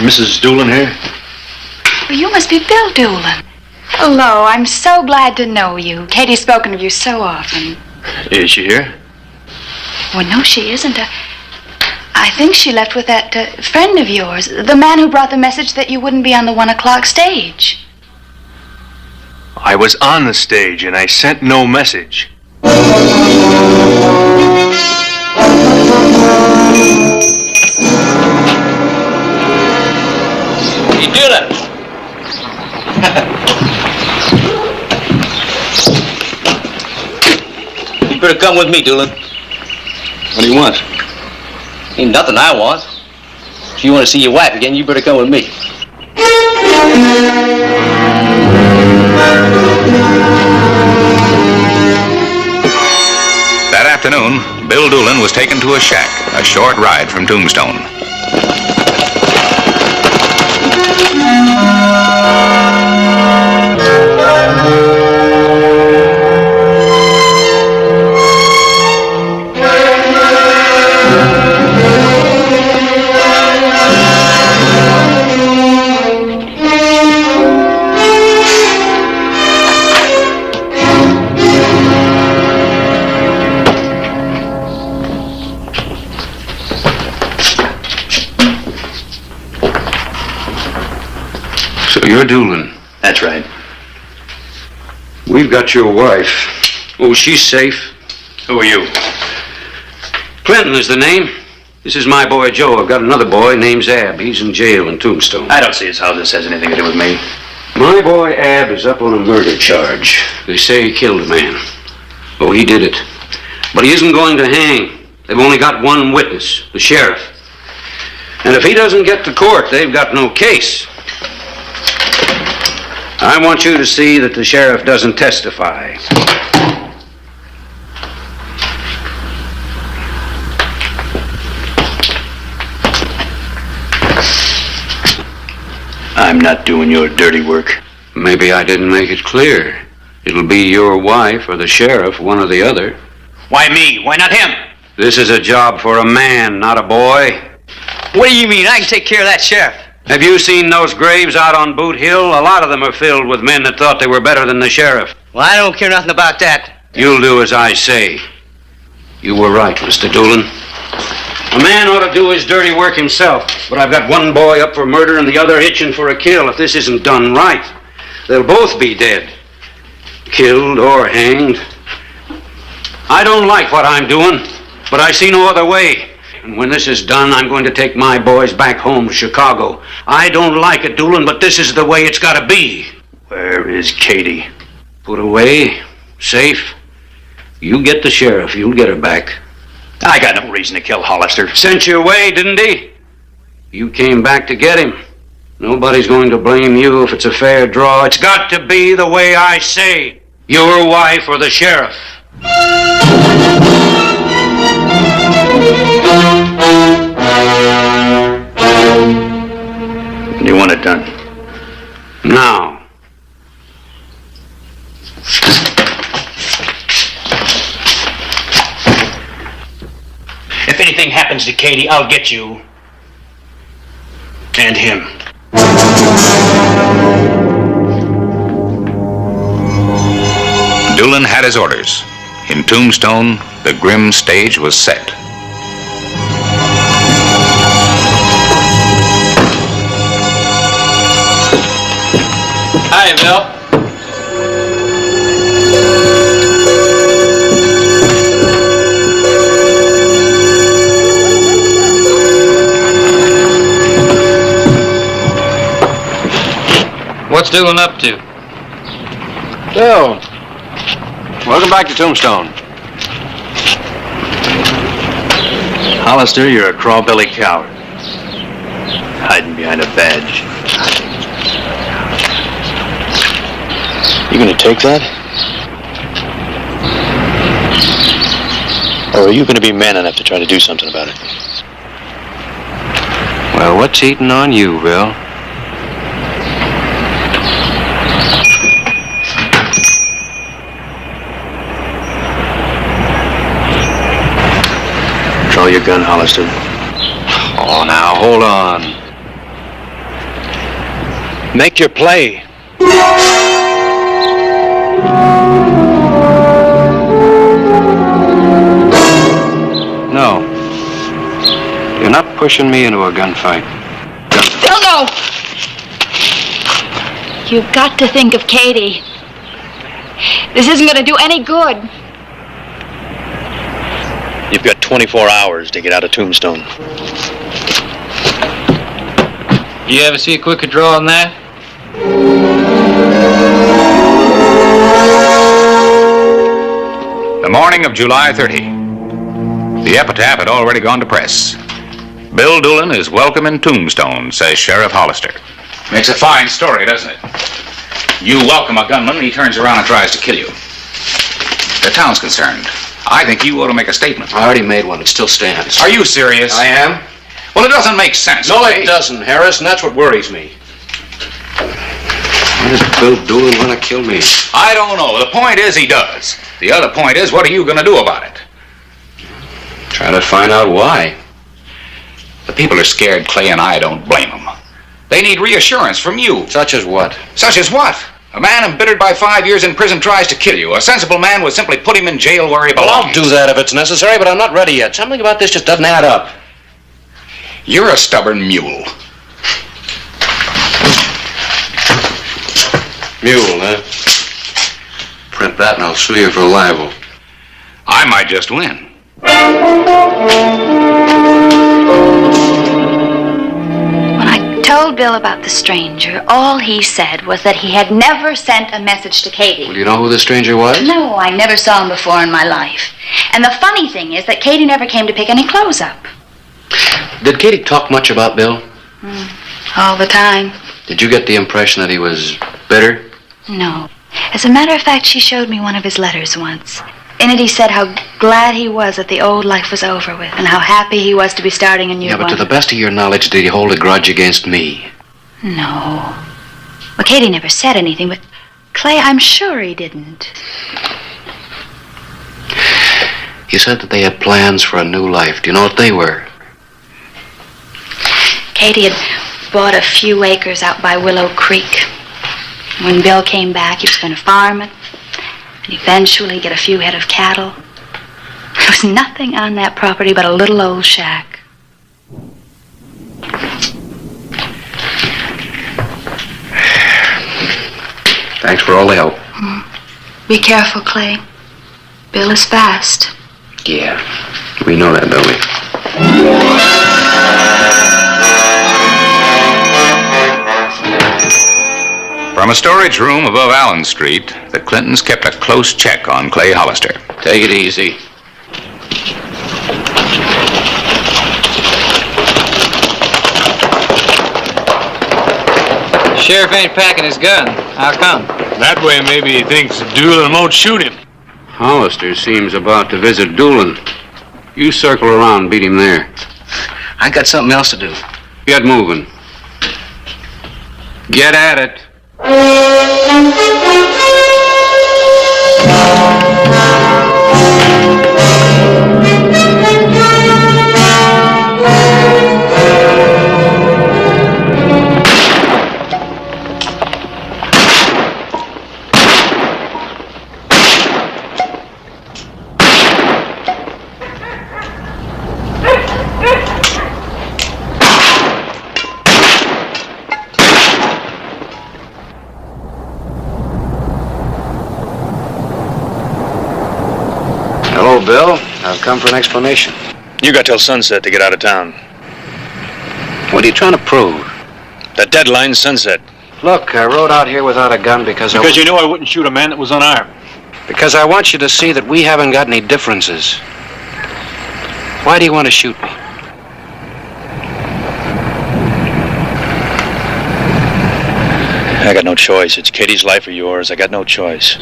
[SPEAKER 9] Mrs. Doolin here?
[SPEAKER 21] Well, you must be Bill Doolin. Hello, I'm so glad to know you. Katie's spoken of you so often.
[SPEAKER 9] Is she here?
[SPEAKER 21] Well, no, she isn't. I think she left with that friend of yours, the man who brought the message that you wouldn't be on the 1 o'clock stage.
[SPEAKER 9] I was on the stage and I sent no message.
[SPEAKER 17] You did it. You better come with me, Doolin.
[SPEAKER 9] What do you want?
[SPEAKER 17] Ain't nothing I want. If you want to see your wife again, you better come with me.
[SPEAKER 10] That afternoon, Bill Doolin was taken to a shack, a short ride from Tombstone.
[SPEAKER 19] So you're Doolin.
[SPEAKER 17] That's right.
[SPEAKER 19] We've got your wife. Oh, she's safe.
[SPEAKER 17] Who are you?
[SPEAKER 19] Clinton is the name. This is my boy Joe. I've got another boy named Ab. He's in jail in Tombstone.
[SPEAKER 17] I don't see as how this has anything to do with me.
[SPEAKER 19] My boy Ab is up on a murder charge. They say he killed a man. Oh, he did it. But he isn't going to hang. They've only got one witness, the sheriff. And if he doesn't get to court, they've got no case. I want you to see that the sheriff doesn't testify.
[SPEAKER 17] I'm not doing your dirty work.
[SPEAKER 19] Maybe I didn't make it clear. It'll be your wife or the sheriff, one or the other.
[SPEAKER 17] Why me? Why not him?
[SPEAKER 19] This is a job for a man, not a boy.
[SPEAKER 17] What do you mean? I can take care of that sheriff.
[SPEAKER 19] Have you seen those graves out on Boot Hill? A lot of them are filled with men that thought they were better than the sheriff.
[SPEAKER 17] Well, I don't care nothing about that.
[SPEAKER 19] You'll do as I say. You were right, Mr. Doolin. A man ought to do his dirty work himself, but I've got one boy up for murder and the other itching for a kill. If this isn't done right, they'll both be dead. Killed or hanged. I don't like what I'm doing, but I see no other way. And when this is done, I'm going to take my boys back home to Chicago. I don't like it, Doolin, but this is the way it's got to be.
[SPEAKER 17] Where is Katie?
[SPEAKER 19] Put away, safe. You get the sheriff, you'll get her back.
[SPEAKER 17] I got no reason to kill Hollister.
[SPEAKER 19] Sent you away, didn't he? You came back to get him. Nobody's going to blame you if it's a fair draw. It's got to be the way I say. Your wife or the sheriff.
[SPEAKER 17] You want it done?
[SPEAKER 19] Now.
[SPEAKER 17] If anything happens to Katie, I'll get you. And him.
[SPEAKER 10] Doolin had his orders. In Tombstone, the grim stage was set.
[SPEAKER 17] Hi, Bill.
[SPEAKER 9] What's Doolin up to? Bill, welcome back to Tombstone.
[SPEAKER 17] Hollister, you're a crawbelly coward. Hiding behind a badge.
[SPEAKER 9] You gonna take that? Or are you gonna be man enough to try to do something about it?
[SPEAKER 19] Well, what's eating on you, Bill?
[SPEAKER 17] Draw your gun, Hollister.
[SPEAKER 19] Oh, now, hold on.
[SPEAKER 9] Make your play.
[SPEAKER 18] No. You're not pushing me into a gunfight.
[SPEAKER 21] Bill, no! You've got to think of Katie. This isn't going to do any good.
[SPEAKER 9] You've got 24 hours to get out of Tombstone.
[SPEAKER 8] You ever see a quicker draw than that?
[SPEAKER 10] The morning of July 30. The epitaph had already gone to press. Bill Doolin is welcome in Tombstone, says Sheriff Hollister. Makes a fine story, doesn't it? You welcome a gunman, and he turns around and tries to kill you. The town's concerned. I think you ought to make a statement.
[SPEAKER 18] I already made one. It still stands.
[SPEAKER 10] Are you serious?
[SPEAKER 18] I am.
[SPEAKER 10] Well, it doesn't make sense.
[SPEAKER 18] No, it doesn't, Harris, and that's what worries me. Why does Bill Doolin want to kill me?
[SPEAKER 10] I don't know. The point is he does. The other point is, what are you going to do about it?
[SPEAKER 18] Try to find out why.
[SPEAKER 10] The people are scared, Clay, and I don't blame them. They need reassurance from you.
[SPEAKER 18] Such as what?
[SPEAKER 10] Such as what? A man embittered by 5 years in prison tries to kill you. A sensible man would simply put him in jail where he belongs.
[SPEAKER 18] Well, I'll do that if it's necessary, but I'm not ready yet. Something about this just doesn't add up.
[SPEAKER 10] You're a stubborn mule.
[SPEAKER 18] Mule, huh? Print that and I'll sue you for libel.
[SPEAKER 10] I might just win.
[SPEAKER 21] When I told Bill about the stranger, all he said was that he had never sent a message to Katie.
[SPEAKER 18] Well, do you know who the stranger was?
[SPEAKER 21] No, I never saw him before in my life. And the funny thing is that Katie never came to pick any clothes up.
[SPEAKER 18] Did Katie talk much about Bill?
[SPEAKER 21] All the time.
[SPEAKER 18] Did you get the impression that he was bitter?
[SPEAKER 21] No. As a matter of fact, she showed me one of his letters once. In it, he said how glad he was that the old life was over with and how happy he was to be starting a new one.
[SPEAKER 18] Yeah, but to the best of your knowledge, did he hold a grudge against me?
[SPEAKER 21] No. Well, Katie never said anything, but Clay, I'm sure he didn't.
[SPEAKER 18] You said that they had plans for a new life. Do you know what they were?
[SPEAKER 21] Katie had bought a few acres out by Willow Creek. When Bill came back, he was going to farm it and eventually get a few head of cattle. There was nothing on that property but a little old shack.
[SPEAKER 18] Thanks for all the help.
[SPEAKER 21] Be careful, Clay. Bill is fast.
[SPEAKER 18] Yeah, we know that, don't we?
[SPEAKER 10] From a storage room above Allen Street, the Clintons kept a close check on Clay Hollister.
[SPEAKER 18] Take it easy.
[SPEAKER 8] Sheriff ain't packing his gun. How come?
[SPEAKER 9] That way maybe he thinks Doolin won't shoot him.
[SPEAKER 18] Hollister seems about to visit Doolin. You circle around and beat him there.
[SPEAKER 8] I got something else to do.
[SPEAKER 18] Get moving. Get at it. Hello, Bill. I've come for an explanation.
[SPEAKER 9] You got till sunset to get out of town.
[SPEAKER 18] What are you trying to prove?
[SPEAKER 9] The deadline's sunset.
[SPEAKER 18] Look, I rode out here without a gun because
[SPEAKER 9] you knew I wouldn't shoot a man that was unarmed.
[SPEAKER 18] Because I want you to see that we haven't got any differences. Why do you want to shoot me?
[SPEAKER 9] I got no choice. It's Katie's life or yours. I got no choice.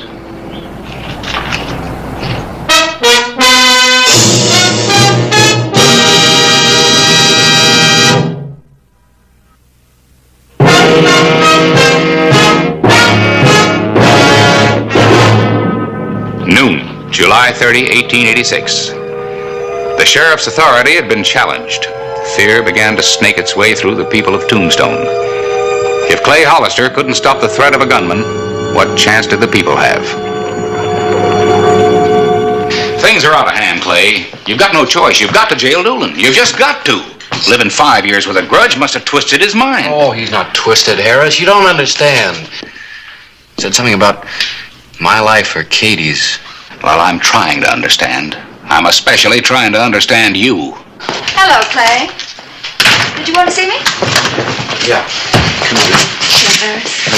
[SPEAKER 10] Noon, July 30, 1886. The sheriff's authority had been challenged. Fear began to snake its way through the people of Tombstone. If Clay Hollister couldn't stop the threat of a gunman, what chance did the people have? Things are out of hand, Clay. You've got no choice. You've got to jail Doolin. You've just got to. Living 5 years with a grudge must have twisted his mind.
[SPEAKER 18] Oh, he's not twisted, Harris. You don't understand. He said something about my life or Katie's.
[SPEAKER 10] Well, I'm trying to understand. I'm especially trying to understand you.
[SPEAKER 21] Hello, Clay. Did you want to see me?
[SPEAKER 18] Yeah. Come on.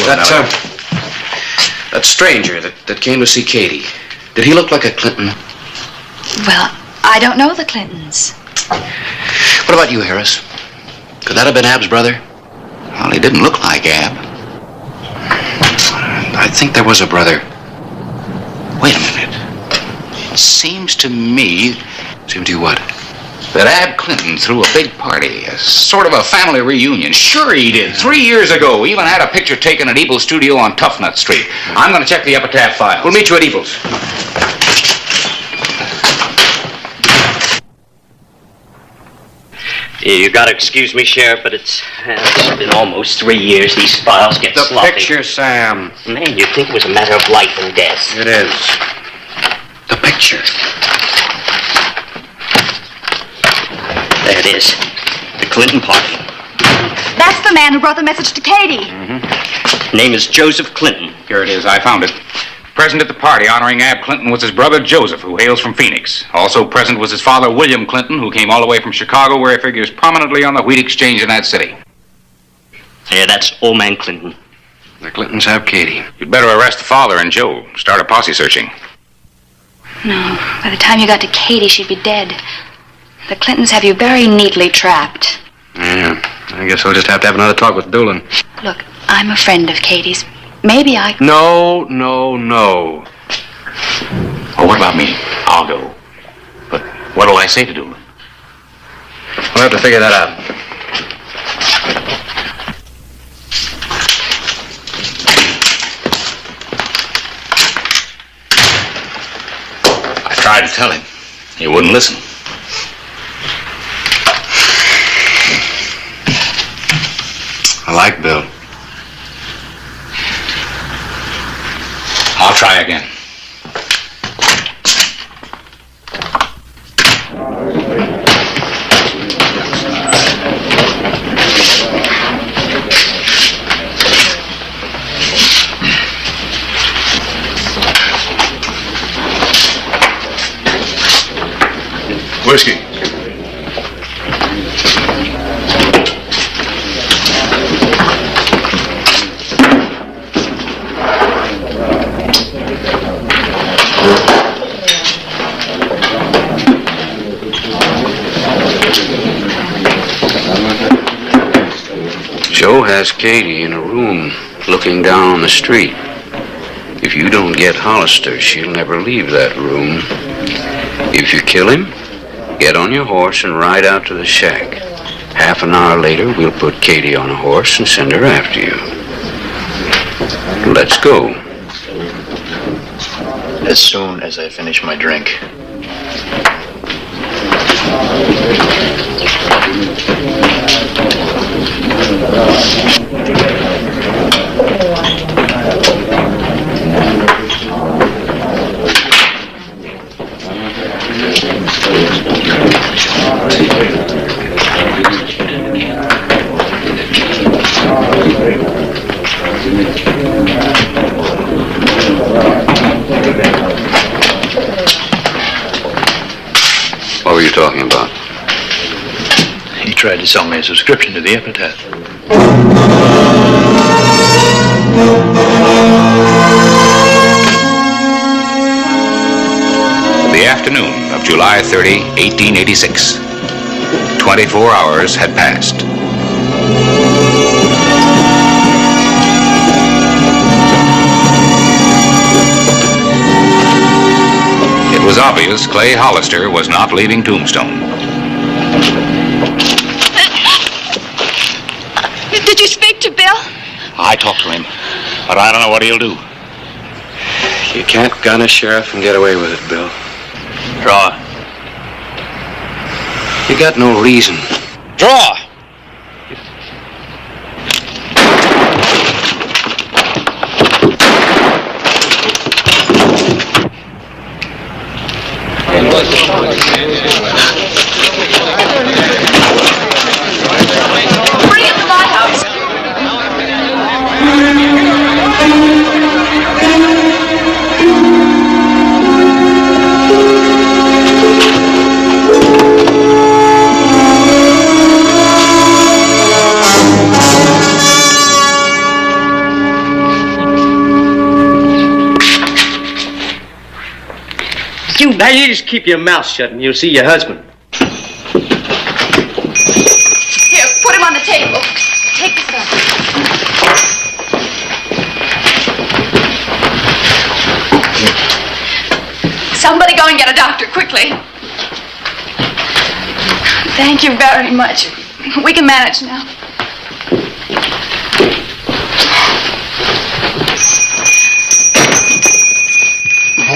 [SPEAKER 21] Hello,
[SPEAKER 18] That stranger that came to see Katie, did he look like a Clinton?
[SPEAKER 21] Well, I don't know the Clintons.
[SPEAKER 18] What about you, Harris? Could that have been Ab's brother?
[SPEAKER 10] Well, he didn't look like Ab.
[SPEAKER 18] I think there was a brother.
[SPEAKER 10] Wait a minute. It seems to me...
[SPEAKER 18] Seems to you what?
[SPEAKER 10] That Ab Clinton threw a big party, a sort of a family reunion. Sure he did. 3 years ago, we even had a picture taken at Ebel's studio on Toughnut Street. I'm going to check the epitaph file.
[SPEAKER 18] We'll meet you at Ebel's.
[SPEAKER 17] You gotta excuse me, Sheriff, but it's been almost 3 years. These files get sloppy.
[SPEAKER 18] The picture, Sam.
[SPEAKER 17] Man, you'd think it was a matter of life and death.
[SPEAKER 18] It is. The picture.
[SPEAKER 17] There it is. The Clinton party.
[SPEAKER 21] That's the man who brought the message to Katie.
[SPEAKER 17] Name is Joseph Clinton.
[SPEAKER 10] Here it is. I found it. Present at the party honoring Ab Clinton was his brother Joseph, who hails from Phoenix. Also present was his father William Clinton, who came all the way from Chicago, where he figures prominently on the wheat exchange in that city.
[SPEAKER 17] Yeah, that's old man Clinton.
[SPEAKER 18] The Clintons have Katie.
[SPEAKER 10] You'd better arrest the father and Joe. Start a posse searching.
[SPEAKER 21] No, by the time you got to Katie, she'd be dead. The Clintons have you very neatly trapped.
[SPEAKER 18] Yeah, I guess we'll just have to have another talk with Doolin.
[SPEAKER 21] Look, I'm a friend of Katie's. Maybe I...
[SPEAKER 18] No.
[SPEAKER 10] Oh, what about me? I'll go. But what'll I say to Doolin?
[SPEAKER 18] We'll have to figure that out.
[SPEAKER 10] I tried to tell him. He wouldn't listen.
[SPEAKER 18] I like Bill.
[SPEAKER 10] I'll try again.
[SPEAKER 14] Whiskey.
[SPEAKER 18] Joe has Katie in a room looking down on the street. If you don't get Hollister, she'll never leave that room. If you kill him, get on your horse and ride out to the shack. Half an hour later, we'll put Katie on a horse and send her after you. Let's go.
[SPEAKER 1] As soon as I finish my drink.
[SPEAKER 18] What were you talking about?
[SPEAKER 1] He tried to sell me a subscription to the epitaph.
[SPEAKER 10] The afternoon of July 30, 1886. 24 hours had passed. It was obvious Clay Hollister was not leaving Tombstone.
[SPEAKER 21] Did you speak to Bill?
[SPEAKER 10] I talked to him, but I don't know what he'll do.
[SPEAKER 18] You can't gun a sheriff and get away with it, Bill.
[SPEAKER 17] Draw.
[SPEAKER 18] You got no reason.
[SPEAKER 17] Draw!
[SPEAKER 21] Bring him to my house.
[SPEAKER 8] Now you just keep your mouth shut and you'll see your husband.
[SPEAKER 21] Here, put him on the table. Take this up. Somebody go and get a doctor, quickly. Thank you very much. We can manage now.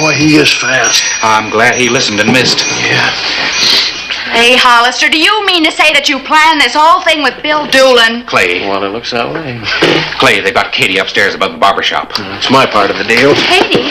[SPEAKER 12] Boy, he is fast.
[SPEAKER 10] I'm glad he listened and missed.
[SPEAKER 12] Yeah.
[SPEAKER 21] Hey, Hollister, do you mean to say that you planned this whole thing with Bill Doolin?
[SPEAKER 10] Clay.
[SPEAKER 8] Well, it looks that way.
[SPEAKER 10] Clay, they've got Katie upstairs above the barber shop.
[SPEAKER 8] It's my part of the deal.
[SPEAKER 21] Katie?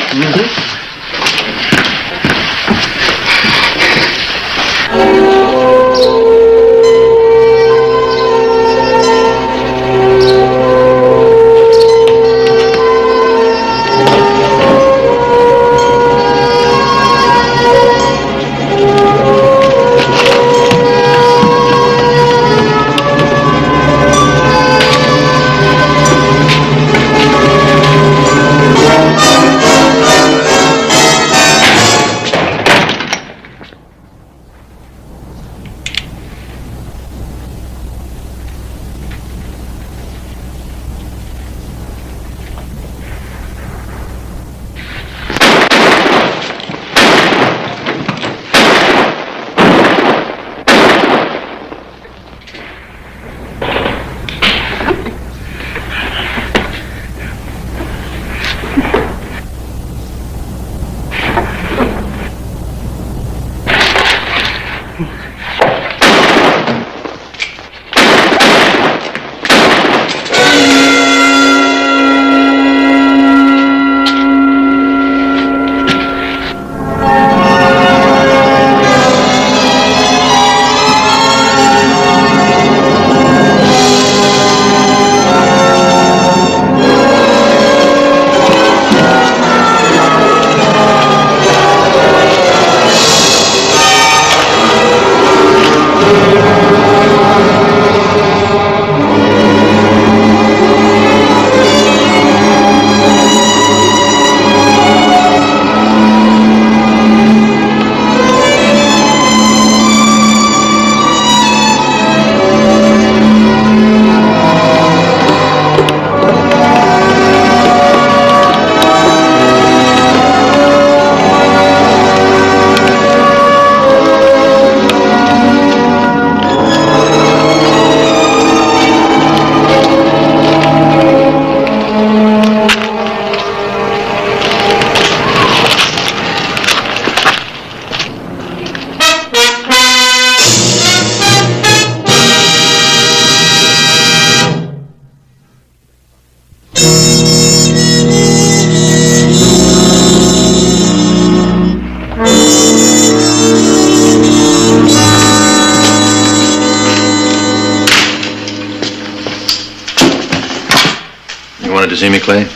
[SPEAKER 1] To see me, Clay?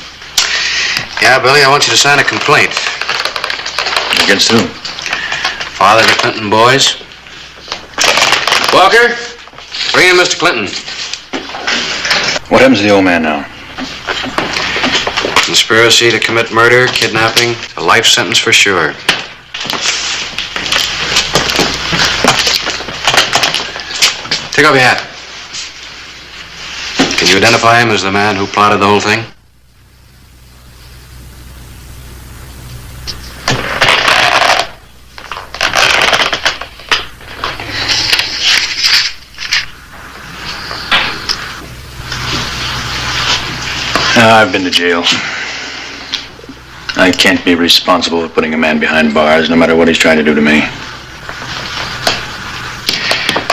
[SPEAKER 18] Yeah, Billy, I want you to sign a complaint.
[SPEAKER 1] Against who?
[SPEAKER 18] Father of the Clinton boys. Walker, bring in Mr. Clinton.
[SPEAKER 1] What happens to the old man now?
[SPEAKER 18] Conspiracy to commit murder, kidnapping, a life sentence for sure. Take off your hat. Can you identify him as the man who plotted the whole thing?
[SPEAKER 1] I've been to jail. I can't be responsible for putting a man behind bars, no matter what he's trying to do to me.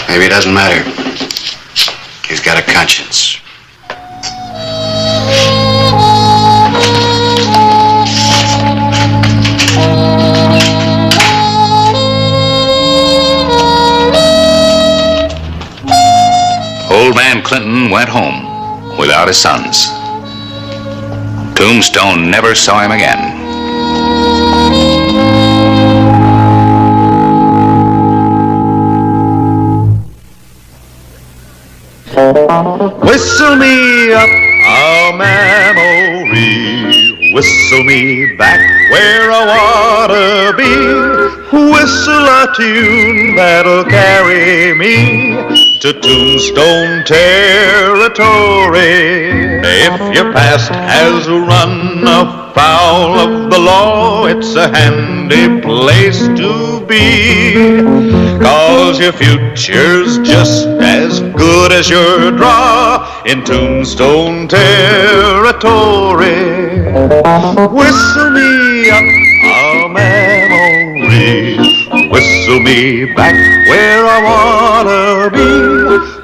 [SPEAKER 18] Maybe it doesn't matter. He's got a conscience.
[SPEAKER 10] Old man Clinton went home without his sons. Tombstone never saw him again.
[SPEAKER 12] Whistle me up a memory, whistle me back where I wanna be, whistle a tune that'll carry me to Tombstone territory. If your past has run afoul of the law, it's a handy place to be, 'cause your future's just as good as your draw in Tombstone territory. Whistle me up a memory, whistle me back where I wanna be,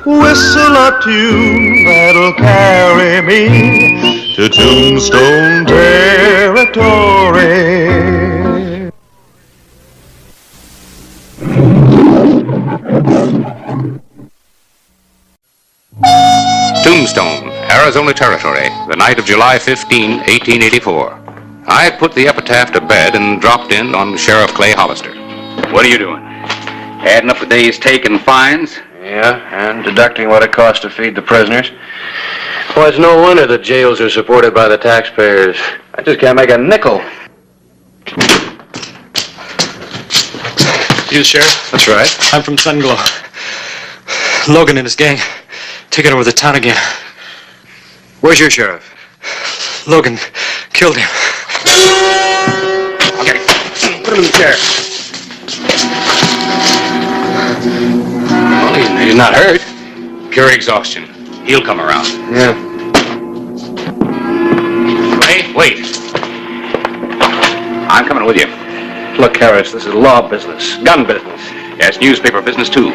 [SPEAKER 12] whistle a tune that'll carry me to Tombstone territory.
[SPEAKER 10] Tombstone, Arizona Territory, the night of July 15, 1884. I put the epitaph to bed and dropped in on Sheriff Clay Hollister.
[SPEAKER 5] What are you doing? Adding up the day's take and fines?
[SPEAKER 18] Yeah, and deducting what it costs to feed the prisoners. Well, it's no wonder the jails are supported by the taxpayers. I just can't make a nickel.
[SPEAKER 15] You, Sheriff?
[SPEAKER 18] That's right.
[SPEAKER 15] I'm from Sunglow. Logan and his gang taking over the town again.
[SPEAKER 18] Where's your sheriff?
[SPEAKER 15] Logan killed him.
[SPEAKER 18] Okay, put him in the chair.
[SPEAKER 10] Well, he's not hurt. Pure exhaustion. He'll come around.
[SPEAKER 18] Yeah.
[SPEAKER 10] Wait. I'm coming with you.
[SPEAKER 18] Look, Harris, this is law business, gun business.
[SPEAKER 10] Yes, newspaper business, too.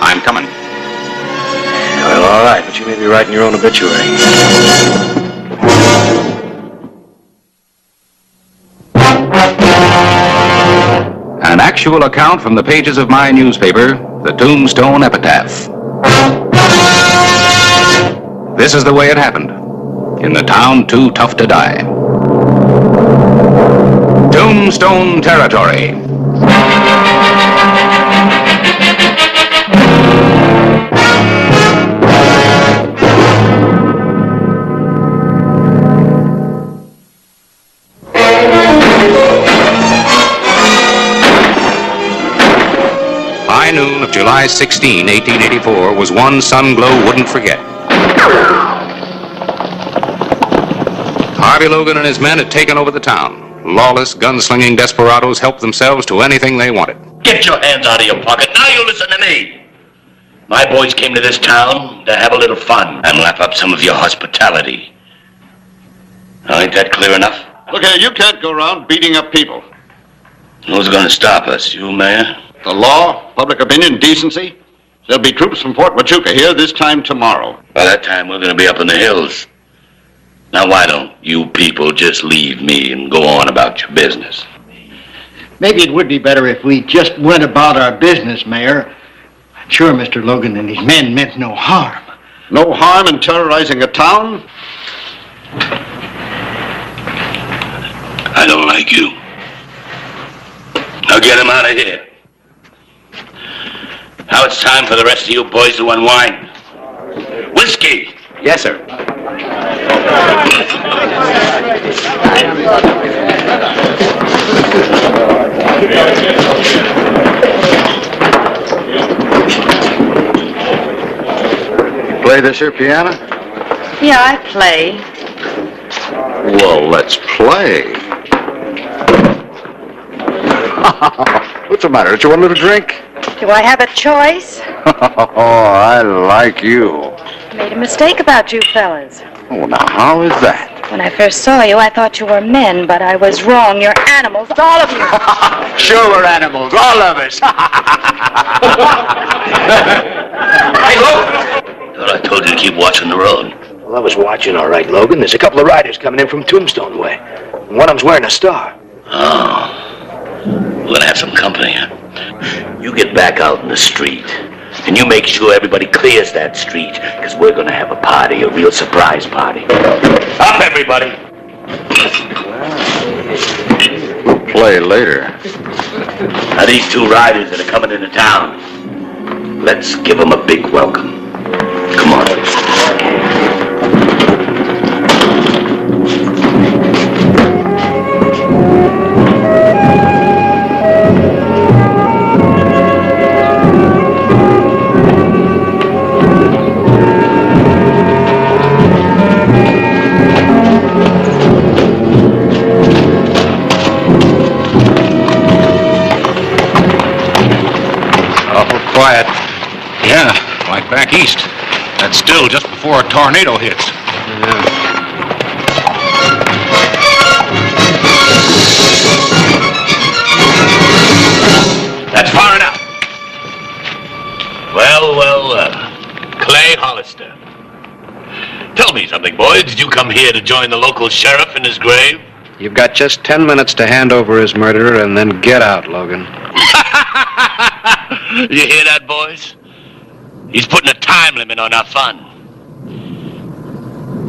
[SPEAKER 10] I'm coming.
[SPEAKER 18] Well, all right, but you may be writing your own obituary.
[SPEAKER 10] An actual account from the pages of my newspaper, the Tombstone Epitaph. This is the way it happened. In the town too tough to die. Tombstone Territory. High noon of July 16, 1884 was one Sunglow wouldn't forget. Harvey Logan and his men had taken over the town. Lawless, gunslinging desperados helped themselves to anything they wanted.
[SPEAKER 23] Get your hands out of your pocket. Now you listen to me. My boys came to this town to have a little fun and lap up some of your hospitality. Now, ain't that clear enough?
[SPEAKER 24] Look here, you can't go around beating up people.
[SPEAKER 23] Who's going to stop us? You, Mayor?
[SPEAKER 24] The law, public opinion, decency. There'll be troops from Fort Huachuca here this time tomorrow.
[SPEAKER 23] By that time, we're going to be up in the hills. Now, why don't you people just leave me and go on about your business?
[SPEAKER 25] Maybe it would be better if we just went about our business, Mayor. I'm sure Mr. Logan and his men meant no harm.
[SPEAKER 24] No harm in terrorizing a town?
[SPEAKER 23] I don't like you. Now get him out of here. Now it's time for the rest of you boys to unwind. Whiskey!
[SPEAKER 5] Yes, sir.
[SPEAKER 18] You play this here piano?
[SPEAKER 26] Yeah, I play.
[SPEAKER 18] Well, let's play. What's the matter? Don't you want a little drink?
[SPEAKER 26] Do I have a choice?
[SPEAKER 18] Oh, I like you.
[SPEAKER 26] I made a mistake about you fellas.
[SPEAKER 18] Oh, now, how is that?
[SPEAKER 26] When I first saw you, I thought you were men, but I was wrong. You're animals, all of you.
[SPEAKER 5] Sure we're animals, all of us.
[SPEAKER 23] Hey, Logan! Thought I told you to keep watching the road.
[SPEAKER 16] Well, I was watching all right, Logan. There's a couple of riders coming in from Tombstone way. And one of them's wearing a star.
[SPEAKER 23] Oh. We're gonna have some company, huh? You get back out in the street. And you make sure everybody clears that street, because we're going to have a party, a real surprise party. Up, everybody.
[SPEAKER 10] We'll play later.
[SPEAKER 23] Now, these two riders that are coming into town, let's give them a big welcome. Come on.
[SPEAKER 9] Quiet. Yeah, like back east. That's still just before a tornado hits.
[SPEAKER 23] That's far enough. Well, Clay Hollister. Tell me something, boys. Did you come here to join the local sheriff in his grave?
[SPEAKER 7] You've got just 10 minutes to hand over his murderer and then get out, Logan.
[SPEAKER 23] You hear that, boys? He's putting a time limit on our fun.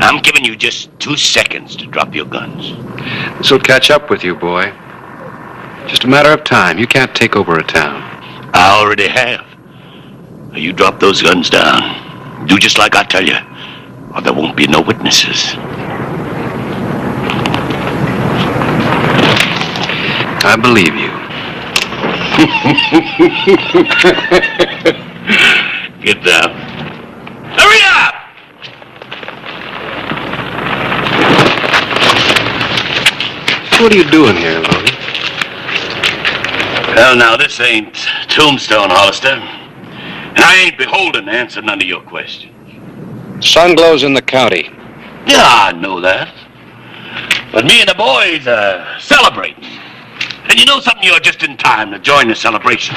[SPEAKER 23] I'm giving you just 2 seconds to drop your guns.
[SPEAKER 7] This'll catch up with you, boy. Just a matter of time. You can't take over a town.
[SPEAKER 23] I already have. Now you drop those guns down. Do just like I tell you, or there won't be no witnesses.
[SPEAKER 7] I believe you.
[SPEAKER 23] Get down. Hurry up!
[SPEAKER 7] What are you doing here, Logan?
[SPEAKER 23] Well, now, this ain't Tombstone, Hollister. And I ain't beholden to answer none of your questions.
[SPEAKER 7] Sun glows in the county.
[SPEAKER 23] Yeah, I know that. But me and the boys are celebrating. And you know something? You're just in time to join the celebration.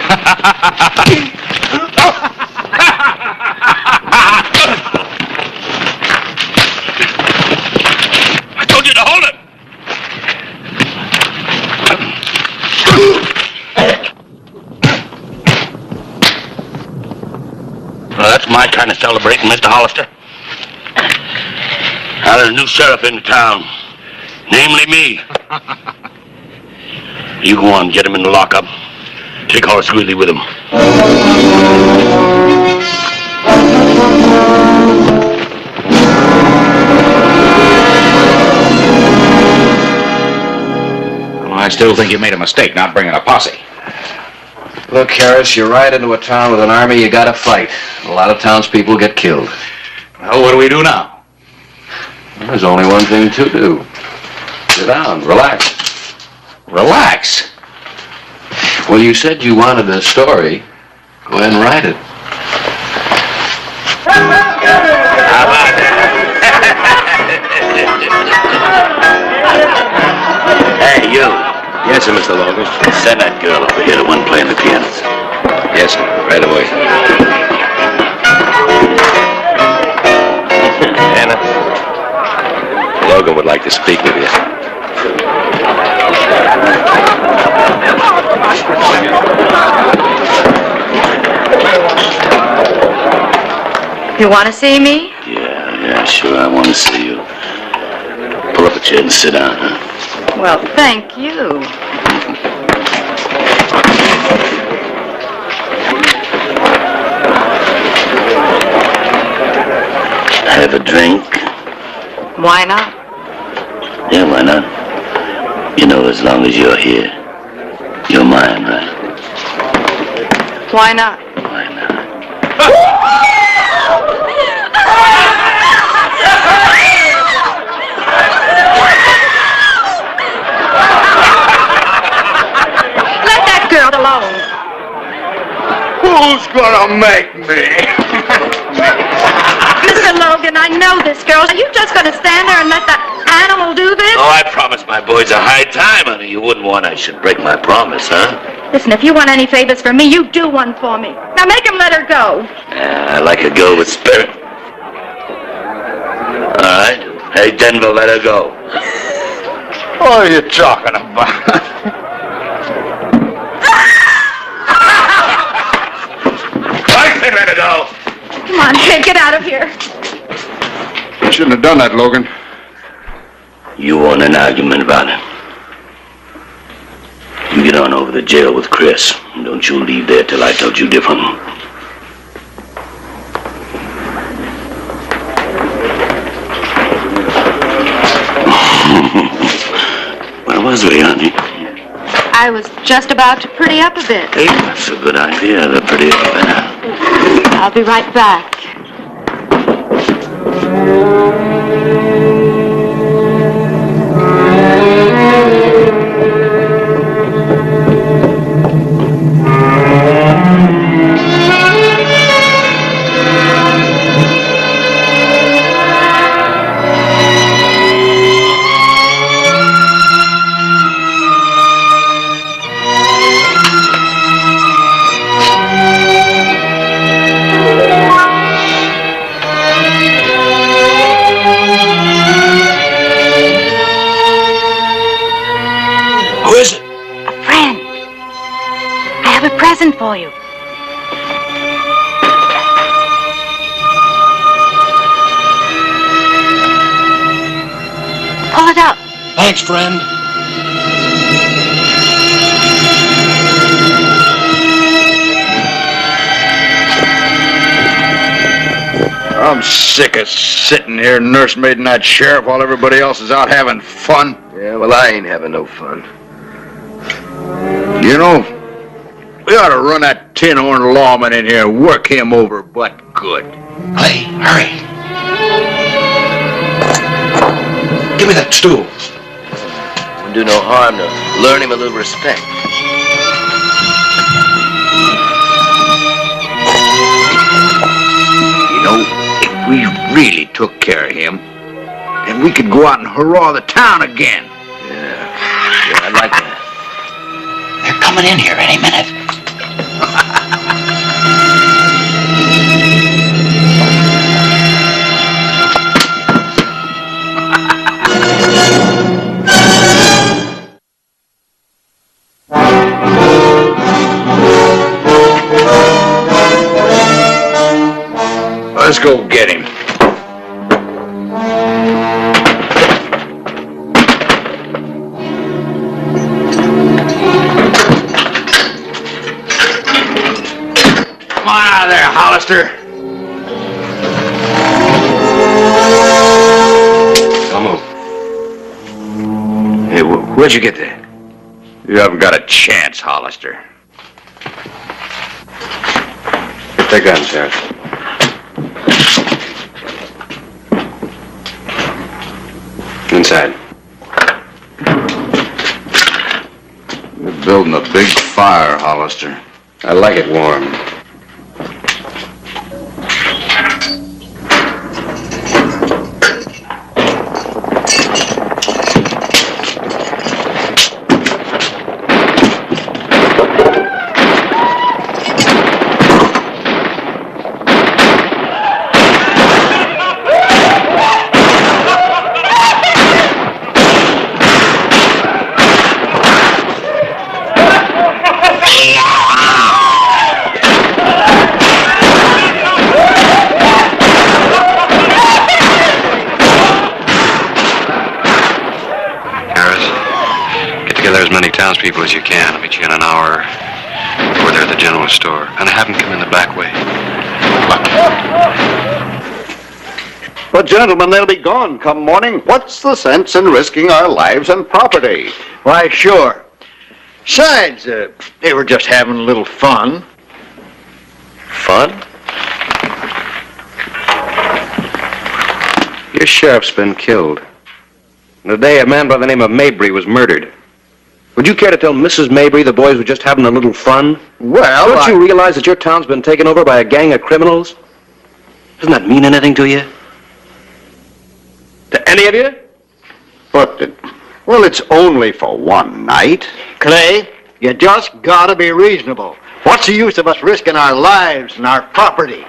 [SPEAKER 23] I told you to hold it. Well, that's my kind of celebrating, Mr. Hollister. Now there's a new sheriff in the town, namely me. You go on, get him in the lockup. Take Horace Greeley with him.
[SPEAKER 10] Well, I still think you made a mistake not bringing a posse.
[SPEAKER 18] Look, Harris, you ride into a town with an army, you gotta fight. A lot of townspeople get killed.
[SPEAKER 10] Well, what do we do now?
[SPEAKER 18] There's only one thing to do. Sit down, relax.
[SPEAKER 10] Relax.
[SPEAKER 18] Well, you said you wanted a story. Go ahead and write it.
[SPEAKER 23] Hey, you.
[SPEAKER 10] Yes, sir, Mr. Logan.
[SPEAKER 23] Send that girl over here, the one playing the pianos.
[SPEAKER 10] Yes, sir. Right away.
[SPEAKER 23] Anna.
[SPEAKER 10] Logan would like to speak with you.
[SPEAKER 26] You want to see me?
[SPEAKER 23] Yeah, sure, I want to see you. Pull up a chair and sit down, huh?
[SPEAKER 26] Well, thank you.
[SPEAKER 23] Have a drink?
[SPEAKER 26] Why not?
[SPEAKER 23] Yeah, why not? You know, as long as you're here, you're mine, right?
[SPEAKER 26] Why not?
[SPEAKER 23] Why not?
[SPEAKER 26] Let that girl alone.
[SPEAKER 23] Who's gonna make me?
[SPEAKER 26] Mr. Logan, I know this girl. Are you just going to stand there and let that animal do this?
[SPEAKER 23] Oh, I promised my boys a high time, honey. You wouldn't want I should break my promise, huh?
[SPEAKER 26] Listen, if you want any favors from me, you do one for me. Now make him let her go.
[SPEAKER 23] I like a girl with spirit. All right. Hey, Denver, let her go.
[SPEAKER 24] What are you talking about?
[SPEAKER 23] I said let go.
[SPEAKER 26] Come on, Ted, get out of here.
[SPEAKER 24] You shouldn't have done that, Logan.
[SPEAKER 23] You want an argument about it? You get on over to jail with Chris. Don't you leave there till I told you different. Where was we, honey?
[SPEAKER 26] I was just about to pretty up a bit.
[SPEAKER 23] Hey, that's a good idea. The pretty better.
[SPEAKER 26] I'll be right back. For you. Pull it out.
[SPEAKER 15] Thanks, friend.
[SPEAKER 24] I'm sick of sitting here nursemaiding that sheriff while everybody else is out having fun.
[SPEAKER 2] Yeah, well, I ain't having no fun.
[SPEAKER 24] You know, we ought to run that tin-horn lawman in here and work him over but good.
[SPEAKER 15] Clay, hurry. Give me that stool.
[SPEAKER 2] Wouldn't do no harm to learn him a little respect.
[SPEAKER 24] You know, if we really took care of him, then we could go out and hurrah the town again.
[SPEAKER 2] Yeah, I like that.
[SPEAKER 15] They're coming in here any minute.
[SPEAKER 24] Let's go get him. Come on out of there, Hollister.
[SPEAKER 2] Come on. Hey, where'd you get that?
[SPEAKER 24] You haven't got a chance, Hollister.
[SPEAKER 7] Get their guns, Harris. Inside.
[SPEAKER 24] You're building a big fire, Hollister.
[SPEAKER 7] I like it warm. As many townspeople as you can. I'll meet you in an hour over there at the general store. And have them come in the back way.
[SPEAKER 24] But gentlemen, they'll be gone come morning. What's the sense in risking our lives and property?
[SPEAKER 25] Why, sure. Besides, they were just having a little fun.
[SPEAKER 2] Fun?
[SPEAKER 7] Your sheriff's been killed. And today a man by the name of Mabry was murdered. Would you care to tell Mrs. Mabry the boys were just having a little fun?
[SPEAKER 25] Well,
[SPEAKER 7] Don't you realize that your town's been taken over by a gang of criminals? Doesn't that mean anything to you? To any of you?
[SPEAKER 24] But, well, it's only for one night.
[SPEAKER 25] Clay, you just gotta be reasonable. What's the use of us risking our lives and our property?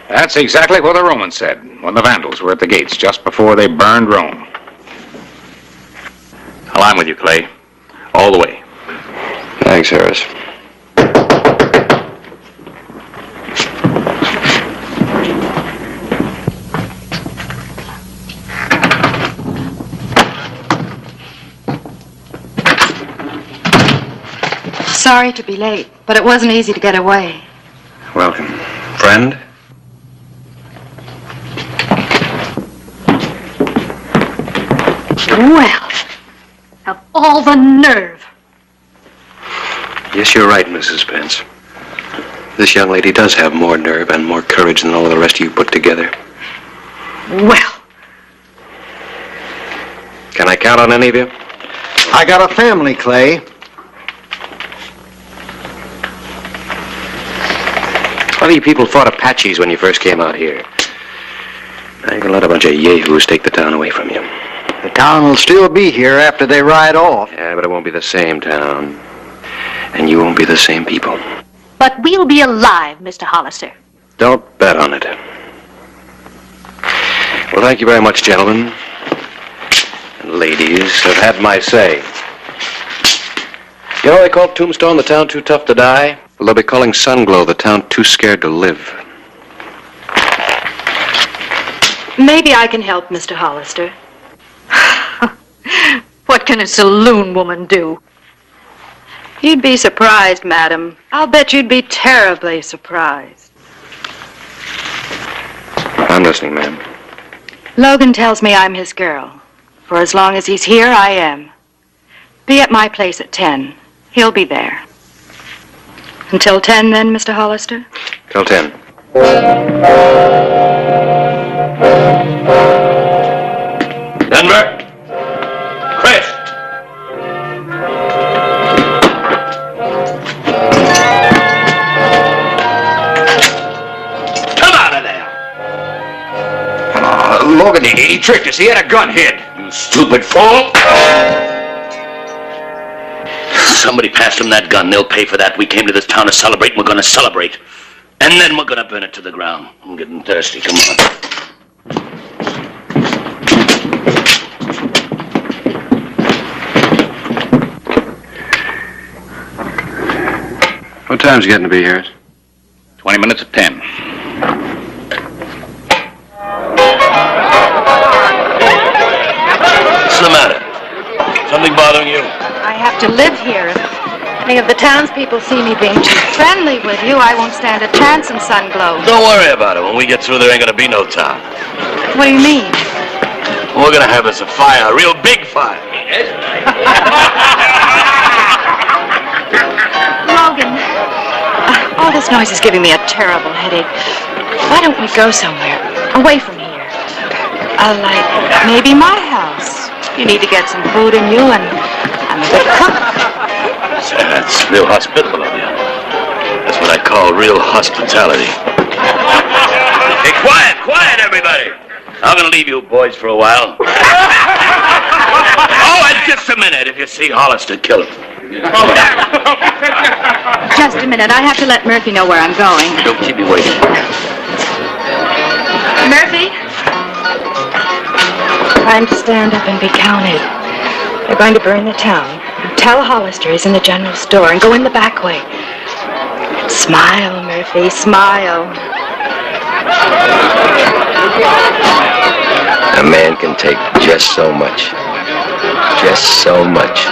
[SPEAKER 9] That's exactly what the Romans said when the Vandals were at the gates just before they burned Rome. Well, I'm with you, Clay. All the way.
[SPEAKER 7] Thanks, Harris.
[SPEAKER 4] Sorry to be late, but it wasn't easy to get away.
[SPEAKER 7] Welcome. Friend?
[SPEAKER 4] Well, of all the nerve.
[SPEAKER 7] Yes, you're right, Mrs. Spence. This young lady does have more nerve and more courage than all the rest of you put together.
[SPEAKER 4] Well,
[SPEAKER 7] Can I count on any of you?
[SPEAKER 25] I got a family, Clay.
[SPEAKER 7] A lot of you people fought Apaches when you first came out here. Now you're gonna let a bunch of yahoos take the town away from you.
[SPEAKER 25] The town will still be here after they ride off.
[SPEAKER 7] Yeah, but it won't be the same town. And you won't be the same people.
[SPEAKER 6] But we'll be alive, Mr. Hollister.
[SPEAKER 7] Don't bet on it. Well, thank you very much, gentlemen. And ladies, I've had my say. You know they call Tombstone the town too tough to die? Well, they'll be calling Sunglow the town too scared to live.
[SPEAKER 4] maybe I can help, Mr. Hollister.
[SPEAKER 6] What can a saloon woman do?
[SPEAKER 4] You'd be surprised, madam. I'll bet you'd be terribly surprised.
[SPEAKER 7] I'm listening, ma'am.
[SPEAKER 4] Logan tells me I'm his girl. For as long as he's here, I am. Be at my place at 10. He'll be there. Until 10, then, Mr. Hollister?
[SPEAKER 7] Till 10.
[SPEAKER 23] Denver? Chris? Come out of there!
[SPEAKER 5] Logan, he tricked us. He had a gun hid.
[SPEAKER 23] You stupid fool! Somebody passed him that gun. They'll pay for that. We came to this town to celebrate, and we're going to celebrate. And then we're going to burn it to the ground. I'm getting thirsty. Come on.
[SPEAKER 7] What time's it getting to be here?
[SPEAKER 10] 20 minutes of 10.
[SPEAKER 23] What's the matter? Something bothering you?
[SPEAKER 4] I have to live here. If any of the townspeople see me being too friendly with you, I won't stand a chance in Sunglow.
[SPEAKER 23] Don't worry about it. When we get through, there ain't going to be no town.
[SPEAKER 4] What do you mean?
[SPEAKER 23] We're going to have us a fire, a real big fire.
[SPEAKER 4] Logan, all this noise is giving me a terrible headache. Why don't we go somewhere, away from here? Like, maybe my house. You need to get some food in you, and I'm a good cook.
[SPEAKER 23] That's real hospitable of you. That's what I call real hospitality. Hey, quiet, everybody. I'm going to leave you boys for a while. Oh, and just a minute. If you see Hollister, kill him.
[SPEAKER 4] Just a minute. I have to let Murphy know where I'm going.
[SPEAKER 23] Don't keep me waiting.
[SPEAKER 4] Murphy? Time to stand up and be counted. They're going to burn the town. Tell Hollister he's in the general store and go in the back way. Smile, Murphy, smile.
[SPEAKER 2] A man can take just so much. Just so much.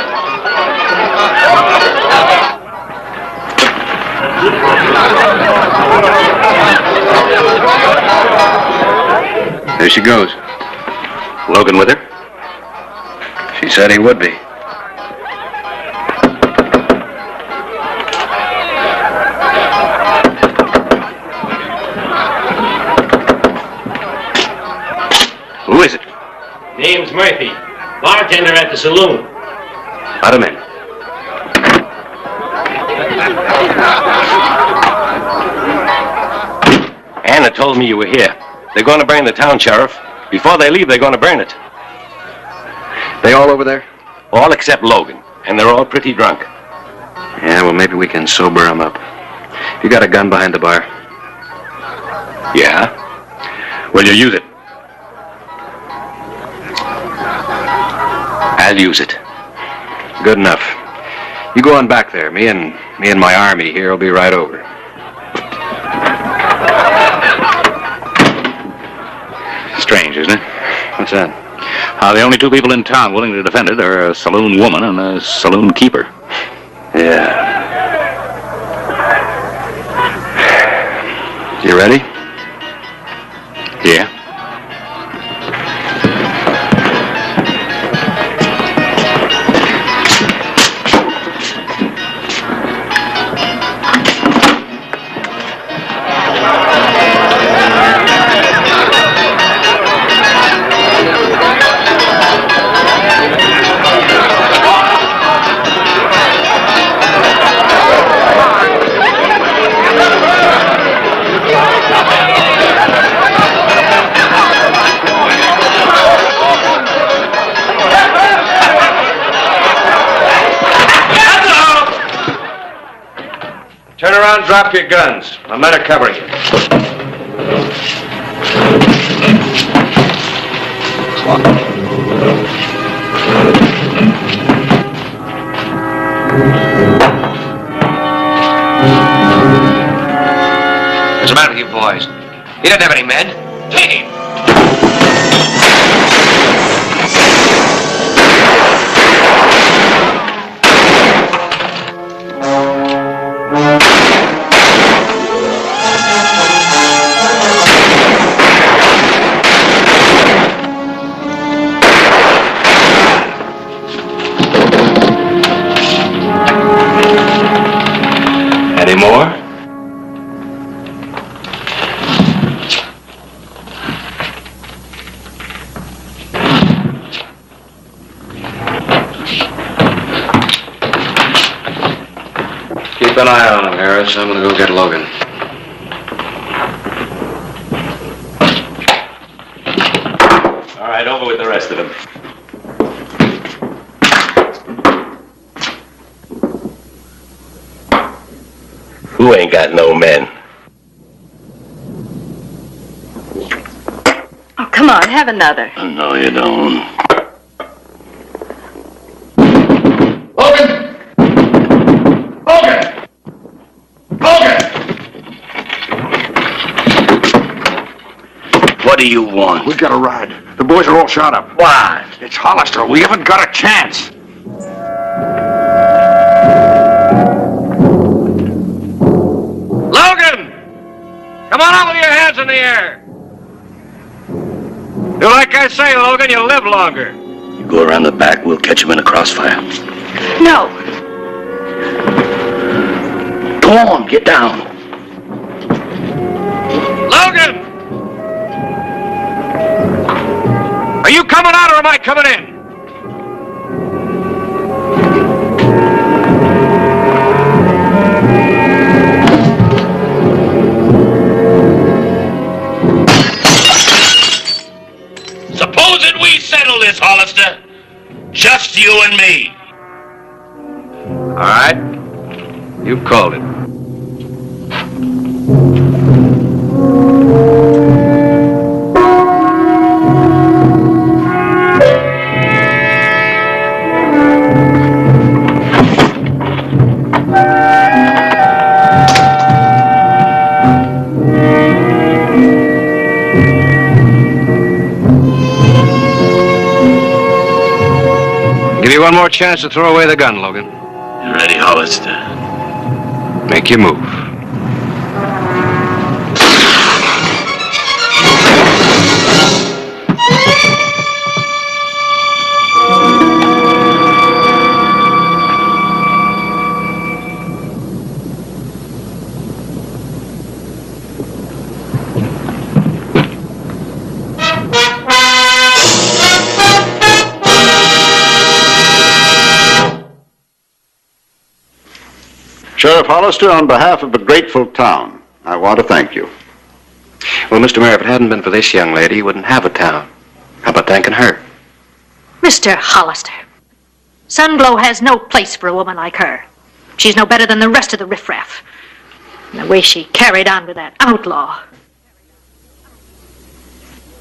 [SPEAKER 7] There she goes.
[SPEAKER 10] Logan with her?
[SPEAKER 7] She said he would be.
[SPEAKER 10] Who is it?
[SPEAKER 17] Name's Murphy. Bartender at the saloon.
[SPEAKER 10] Let him in.
[SPEAKER 5] Anna told me you were here. They're going to burn the town, Sheriff. Before they leave, they're going to burn it.
[SPEAKER 7] They all over there?
[SPEAKER 5] All except Logan. And they're all pretty drunk.
[SPEAKER 7] Yeah, well, maybe we can sober them up. You got a gun behind the bar?
[SPEAKER 10] Yeah? Will you use it?
[SPEAKER 7] I'll use it. Good enough. You go on back there. Me and my army here will be right over.
[SPEAKER 10] Strange, isn't it?
[SPEAKER 7] What's that?
[SPEAKER 10] The only two people in town willing to defend it are a saloon woman and a saloon keeper.
[SPEAKER 7] Yeah. You ready?
[SPEAKER 10] Yeah.
[SPEAKER 5] Turn around, drop your guns. My men are covering you.
[SPEAKER 2] What's the matter with you boys? He doesn't have any men. Take him.
[SPEAKER 5] Any more?
[SPEAKER 7] Keep an eye on him, Harris. I'm gonna go get Logan.
[SPEAKER 5] All right, over with the rest of them. Who ain't got no men?
[SPEAKER 4] Oh, come on, have another.
[SPEAKER 23] No, you don't.
[SPEAKER 24] Logan! Logan! Logan!
[SPEAKER 23] What do you want?
[SPEAKER 24] We got a ride. The boys are all shot up.
[SPEAKER 23] Why?
[SPEAKER 24] It's Hollister. We haven't got a chance.
[SPEAKER 5] Logan! Come on out with your hands in the air. Do like I say, Logan, you'll live longer.
[SPEAKER 23] You go around the back, we'll catch him in a crossfire.
[SPEAKER 4] No.
[SPEAKER 23] Go on, get down.
[SPEAKER 5] Logan! Are you coming out or am I coming in?
[SPEAKER 23] Supposing we settle this, Hollister. Just you and me.
[SPEAKER 5] All right. You've called it. Give you one more chance to throw away the gun, Logan.
[SPEAKER 23] You ready, Hollister?
[SPEAKER 5] Make your move.
[SPEAKER 24] Sheriff Hollister, on behalf of a grateful town, I want to thank you.
[SPEAKER 7] Well, Mr. Mayor, if it hadn't been for this young lady, you wouldn't have a town. How about thanking her?
[SPEAKER 6] Mr. Hollister, Sunglow has no place for a woman like her. She's no better than the rest of the riffraff. And the way she carried on with that outlaw.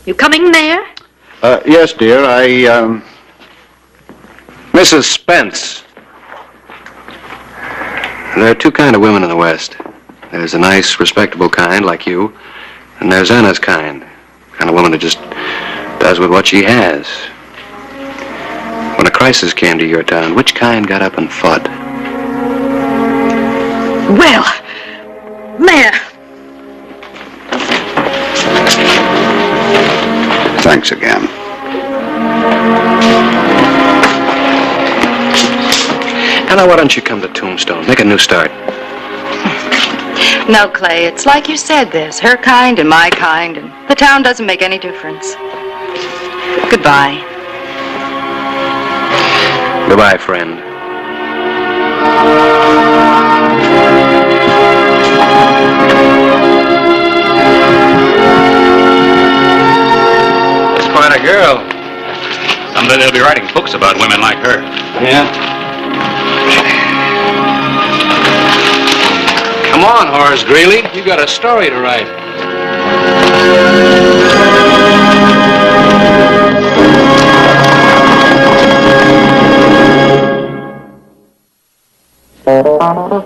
[SPEAKER 6] You coming there?
[SPEAKER 24] Yes, dear,
[SPEAKER 5] Mrs. Spence.
[SPEAKER 7] There are two kind of women in the West. There's a nice, respectable kind like you, and there's Anna's kind of woman who just does with what she has. When a crisis came to your town, which kind got up and fought?
[SPEAKER 6] Well, Mayor,
[SPEAKER 24] Thanks again.
[SPEAKER 7] And now, why don't you come to Tombstone? Make a new start.
[SPEAKER 4] No, Clay, it's like you said, there's her kind and my kind, and the town doesn't make any difference. Goodbye.
[SPEAKER 7] Goodbye, friend.
[SPEAKER 10] That's quite a girl. Someday they'll be writing books about women like her.
[SPEAKER 15] Yeah?
[SPEAKER 7] Come on, Horace Greeley. You got a story to write.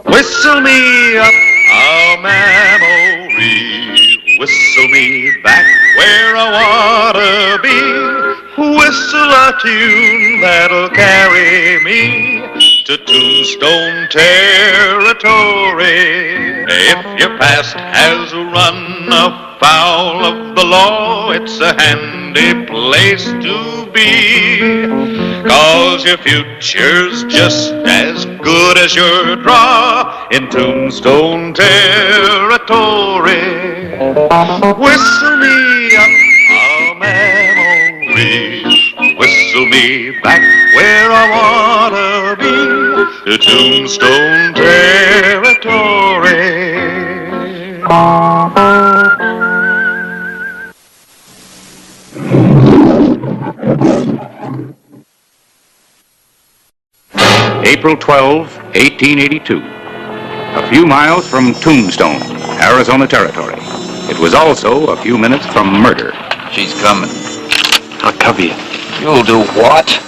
[SPEAKER 12] Whistle me up a memory, whistle me back where I wanna be, whistle a tune that'll carry me to Tombstone territory. If your past has run afoul of the law, it's a handy place to be, 'cause your future's just as good as your draw in Tombstone territory. Whistle me up a memory, whistle me back where I wanna be, to Tombstone territory.
[SPEAKER 10] April 12, 1882. A few miles from Tombstone, Arizona Territory. It was also a few minutes from murder.
[SPEAKER 15] She's coming.
[SPEAKER 7] I'll cover you.
[SPEAKER 15] You'll do what?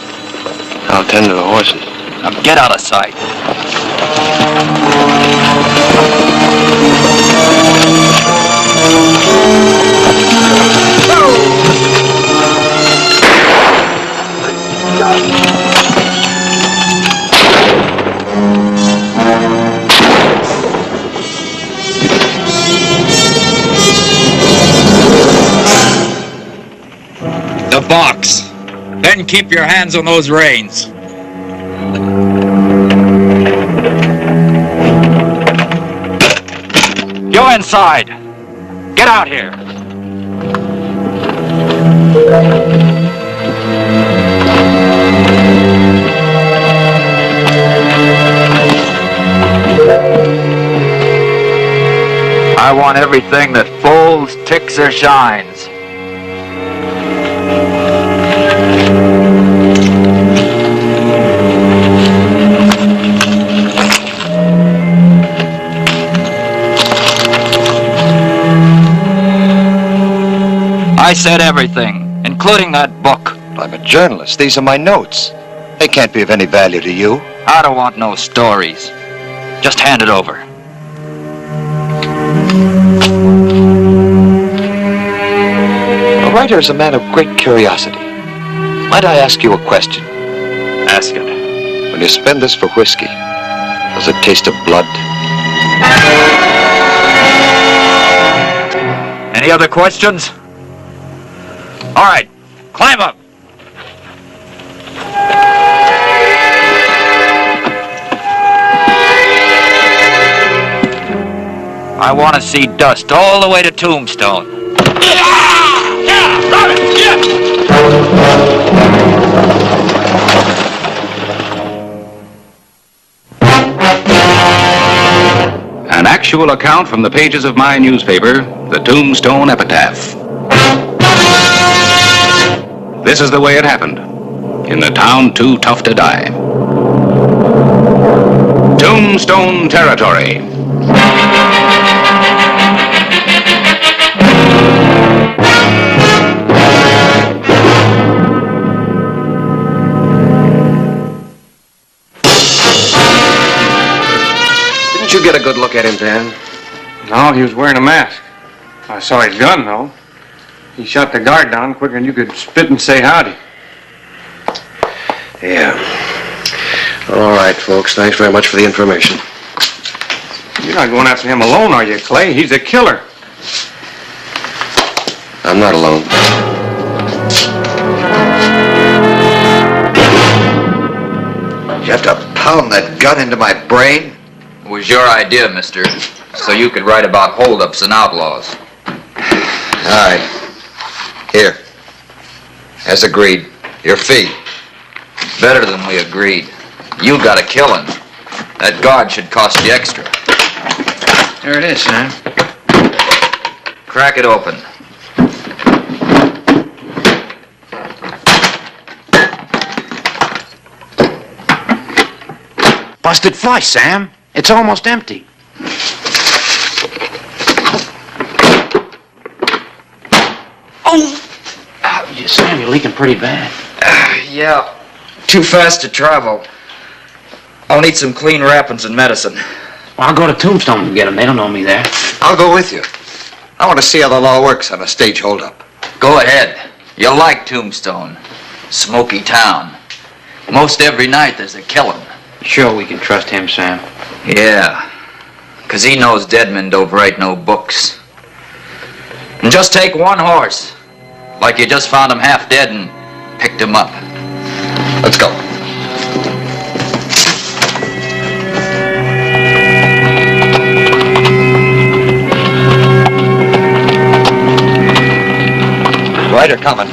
[SPEAKER 7] I'll tend to the horses.
[SPEAKER 15] Now get out of sight.
[SPEAKER 3] The box. Then keep your hands on those reins. Go inside. Get out here. I want everything that folds, ticks, or shines. I said everything, including that book.
[SPEAKER 11] I'm a journalist. These are my notes. They can't be of any value to you.
[SPEAKER 3] I don't want no stories. Just hand it over.
[SPEAKER 11] A writer is a man of great curiosity. Might I ask you a question?
[SPEAKER 3] Ask it.
[SPEAKER 11] When you spend this for whiskey, does it taste of blood?
[SPEAKER 3] Any other questions? All right, climb up. I want to see dust all the way to Tombstone.
[SPEAKER 10] An actual account from the pages of my newspaper, the Tombstone Epitaph. This is the way it happened, in the town too tough to die. Tombstone Territory.
[SPEAKER 7] Didn't you get a good look at him, Dan?
[SPEAKER 9] No, he was wearing a mask. I saw his gun, though. He shot the guard down quicker than you could spit and say howdy.
[SPEAKER 7] Yeah. All right, folks. Thanks very much for the information.
[SPEAKER 9] You're not going after him alone, are you, Clay? He's a killer.
[SPEAKER 7] I'm not alone.
[SPEAKER 8] You have to pound that gun into my brain?
[SPEAKER 13] It was your idea, mister, so you could write about holdups and outlaws.
[SPEAKER 8] All right. Here. As agreed. Your fee.
[SPEAKER 13] Better than we agreed. You got a killing. That guard should cost you extra.
[SPEAKER 9] There it is, Sam.
[SPEAKER 13] Crack it open.
[SPEAKER 14] Busted flush, Sam. It's almost empty. Oh! Sam, you're leaking pretty bad.
[SPEAKER 13] Yeah. Too fast to travel. I'll need some clean wrappings and medicine.
[SPEAKER 14] Well, I'll go to Tombstone and get them. They don't know me there.
[SPEAKER 8] I'll go with you. I want to see how the law works on a stage holdup.
[SPEAKER 13] Go ahead. You'll like Tombstone. Smoky town. Most every night there's a killing.
[SPEAKER 14] Sure we can trust him, Sam?
[SPEAKER 13] Yeah. 'Cause he knows dead men don't write no books. And just take one horse. Like you just found him half dead and picked him up.
[SPEAKER 8] Let's go. Rider coming.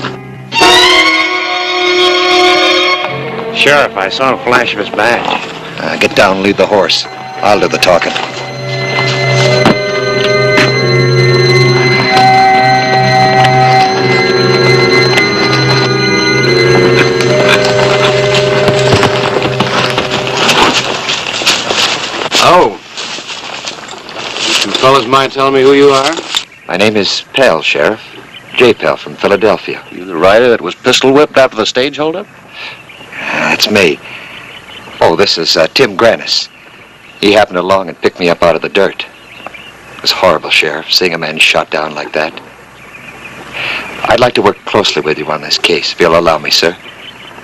[SPEAKER 18] Sheriff, I saw a flash of his badge.
[SPEAKER 8] Get down and lead the horse. I'll do the talking.
[SPEAKER 18] Oh. You fellas mind telling me who you are?
[SPEAKER 7] My name is Pell, Sheriff. J. Pell from Philadelphia.
[SPEAKER 18] You the rider that was pistol whipped after the stage holdup?
[SPEAKER 7] That's me. Oh, this is Tim Grannis. He happened along and picked me up out of the dirt. It was horrible, Sheriff, seeing a man shot down like that. I'd like to work closely with you on this case, if you'll allow me, sir.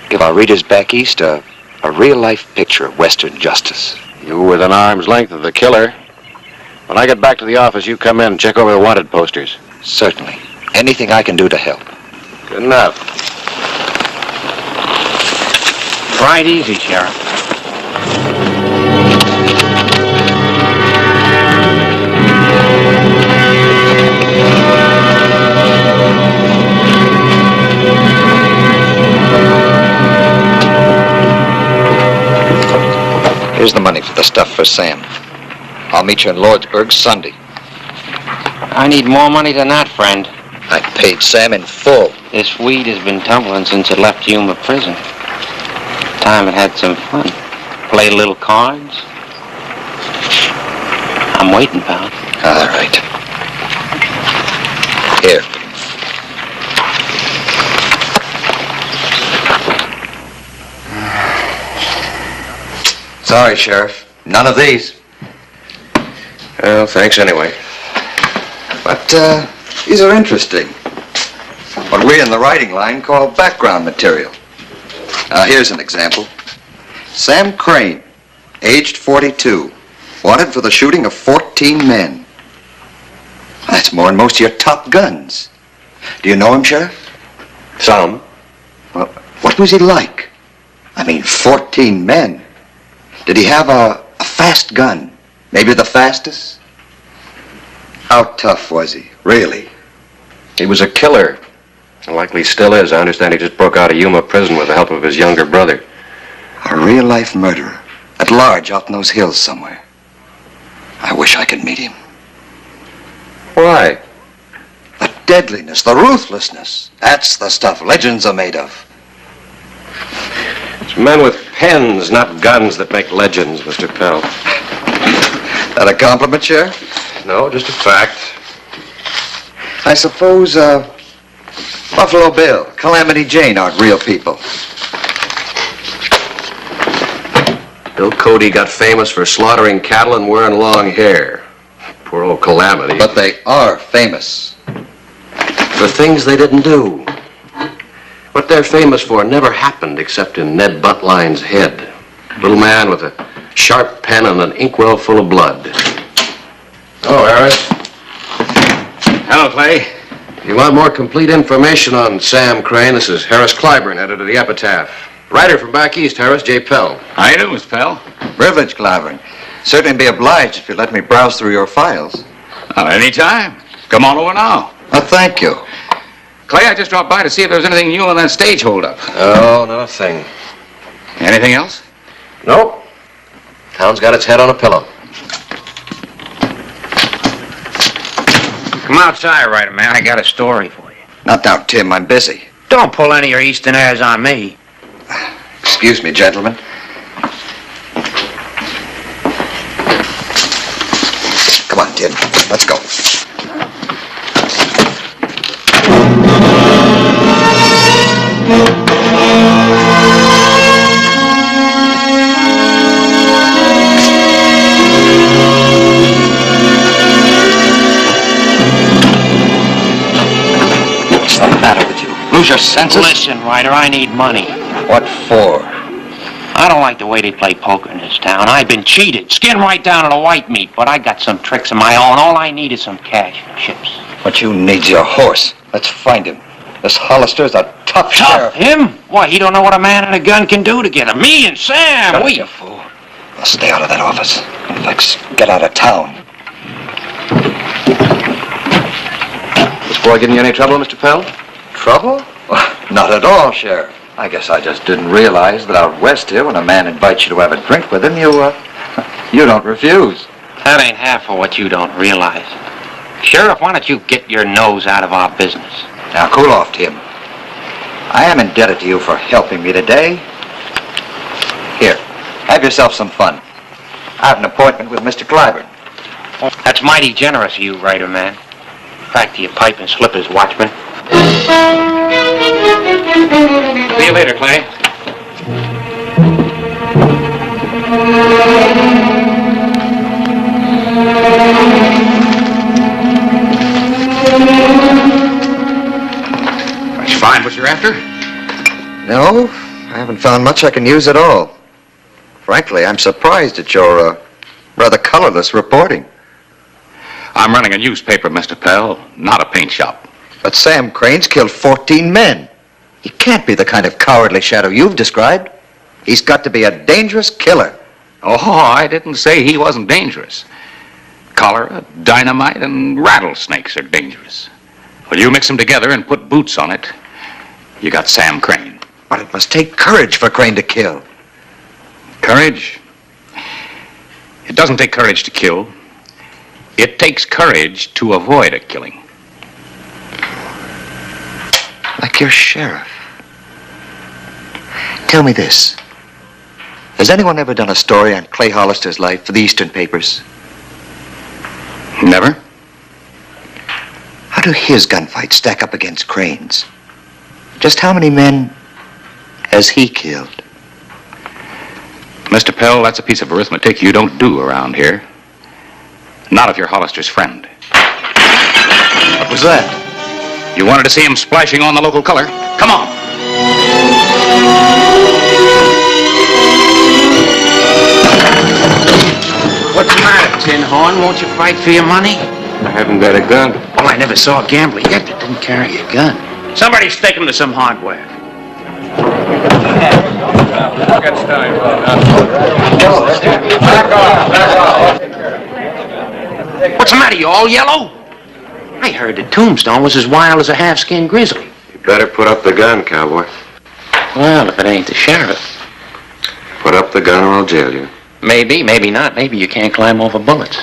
[SPEAKER 7] Give our readers back east a real-life picture of Western justice.
[SPEAKER 18] You were within arm's length of the killer. When I get back to the office, you come in and check over the wanted posters.
[SPEAKER 7] Certainly. Anything I can do to help.
[SPEAKER 18] Good enough.
[SPEAKER 14] Right easy, Sheriff.
[SPEAKER 7] Here's the money for the stuff for Sam. I'll meet you in Lordsburg Sunday.
[SPEAKER 14] I need more money than that, friend.
[SPEAKER 7] I paid Sam in full.
[SPEAKER 14] This weed has been tumbling since it left Yuma prison. Time it had some fun. Played a little cards. I'm waiting, pal.
[SPEAKER 7] All right. Here.
[SPEAKER 8] Sorry, Sheriff. None of these.
[SPEAKER 18] Well, thanks anyway.
[SPEAKER 8] But, these are interesting. What we in the writing line call background material. Now, here's an example. Sam Crane, aged 42, wanted for the shooting of 14 men. That's more than most of your top guns. Do you know him, Sheriff?
[SPEAKER 18] Some.
[SPEAKER 8] Well, what was he like? I mean, 14 men. Did he have a fast gun? Maybe the fastest? How tough was he, really?
[SPEAKER 18] He was a killer. Likely still is. I understand he just broke out of Yuma prison with the help of his younger brother.
[SPEAKER 8] A real-life murderer. At large out in those hills somewhere. I wish I could meet him.
[SPEAKER 18] Why?
[SPEAKER 8] The deadliness, the ruthlessness. That's the stuff legends are made of.
[SPEAKER 18] It's men with pens, not guns, that make legends, Mr. Pell.
[SPEAKER 8] That a compliment, Sheriff?
[SPEAKER 18] No, just a fact.
[SPEAKER 8] I suppose, Buffalo Bill, Calamity Jane aren't real people.
[SPEAKER 18] Bill Cody got famous for slaughtering cattle and wearing long hair. Poor old Calamity.
[SPEAKER 8] But they are famous.
[SPEAKER 18] For things they didn't do. What they're famous for never happened except in Ned Buntline's head. Little man with a sharp pen and an inkwell full of blood. Oh, Harris. Hello, Clay. You want more complete information on Sam Crane? This is Harris Clyburn, editor of the Epitaph.
[SPEAKER 7] Writer from back east, Harris, J. Pell.
[SPEAKER 10] How you doing, Miss Pell?
[SPEAKER 8] Privilege, Clavering. Certainly be obliged if you let me browse through your files.
[SPEAKER 10] Any time. Come on over now.
[SPEAKER 8] Thank you.
[SPEAKER 10] Clay, I just dropped by to see if there was anything new on that stage holdup.
[SPEAKER 7] Oh, not a thing.
[SPEAKER 10] Anything else?
[SPEAKER 7] Nope. Town's got its head on a pillow.
[SPEAKER 14] Come outside, Writer, man. I got a story for you.
[SPEAKER 8] Not now, Tim. I'm busy.
[SPEAKER 14] Don't pull any of your eastern airs on me.
[SPEAKER 8] Excuse me, gentlemen. Come on, Tim. Let's go.
[SPEAKER 14] What's the matter with you? Lose your senses? Listen, Ryder, I need money.
[SPEAKER 8] What for?
[SPEAKER 14] I don't like the way they play poker in this town. I've been cheated, skinned right down to the white meat, but I got some tricks of my own. All I need is some cash and chips.
[SPEAKER 8] What you need's your horse. Let's find him. This Hollister's a tough sheriff.
[SPEAKER 14] Him? Why, he don't know what a man and a gun can do together. Me and Sam,
[SPEAKER 8] Shut up, you fool. Now stay out of that office. Let's get out of town.
[SPEAKER 7] This boy giving you any trouble, Mr. Pell?
[SPEAKER 8] Trouble? Not at all, Sheriff. I guess I just didn't realize that out west here, when a man invites you to have a drink with him, you don't refuse.
[SPEAKER 14] That ain't half of what you don't realize. Sheriff, why don't you get your nose out of our business?
[SPEAKER 8] Now, cool off, Tim. I am indebted to you for helping me today. Here, have yourself some fun. I have an appointment with Mr. Clyburn.
[SPEAKER 14] That's mighty generous of you, Ryder, man. Back to your pipe and slippers, watchman.
[SPEAKER 10] See you later, Clay. Did you find what you're after?
[SPEAKER 8] No, I haven't found much I can use at all. Frankly, I'm surprised at your rather colorless reporting.
[SPEAKER 10] I'm running a newspaper, Mr. Pell, not a paint shop.
[SPEAKER 8] But Sam Crane's killed 14 men. He can't be the kind of cowardly shadow you've described. He's got to be a dangerous killer.
[SPEAKER 10] Oh, I didn't say he wasn't dangerous. Cholera, dynamite, and rattlesnakes are dangerous. When you mix them together and put boots on it, you got Sam Crane.
[SPEAKER 8] But it must take courage for Crane to kill.
[SPEAKER 10] Courage? It doesn't take courage to kill. It takes courage to avoid a killing.
[SPEAKER 8] Like your sheriff. Tell me this. Has anyone ever done a story on Clay Hollister's life for the Eastern papers?
[SPEAKER 10] Never.
[SPEAKER 8] How do his gunfights stack up against Crane's? Just how many men has he killed?
[SPEAKER 10] Mr. Pell, that's a piece of arithmetic you don't do around here. Not if you're Hollister's friend.
[SPEAKER 8] What was that?
[SPEAKER 10] You wanted to see him splashing on the local color? Come on.
[SPEAKER 14] What's the matter, Tin Horn? Won't you fight for your money?
[SPEAKER 7] I haven't got a gun.
[SPEAKER 14] Well, I never saw a gambler yet that didn't carry a gun. Somebody stick him to some hardware. What's the matter? You all yellow? I heard that Tombstone was as wild as a half-skinned grizzly.
[SPEAKER 7] You better put up the gun, cowboy.
[SPEAKER 14] Well, if it ain't the sheriff.
[SPEAKER 7] Put up the gun or I'll jail you.
[SPEAKER 14] Maybe, maybe not. Maybe you can't climb over bullets.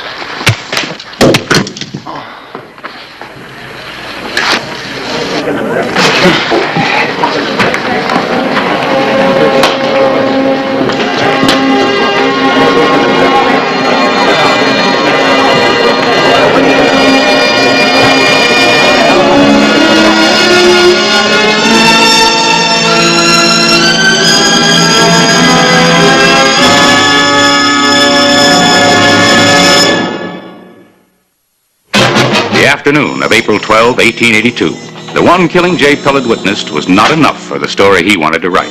[SPEAKER 10] Afternoon of April 12, 1882. The one killing J. Pell had witnessed was not enough for the story he wanted to write.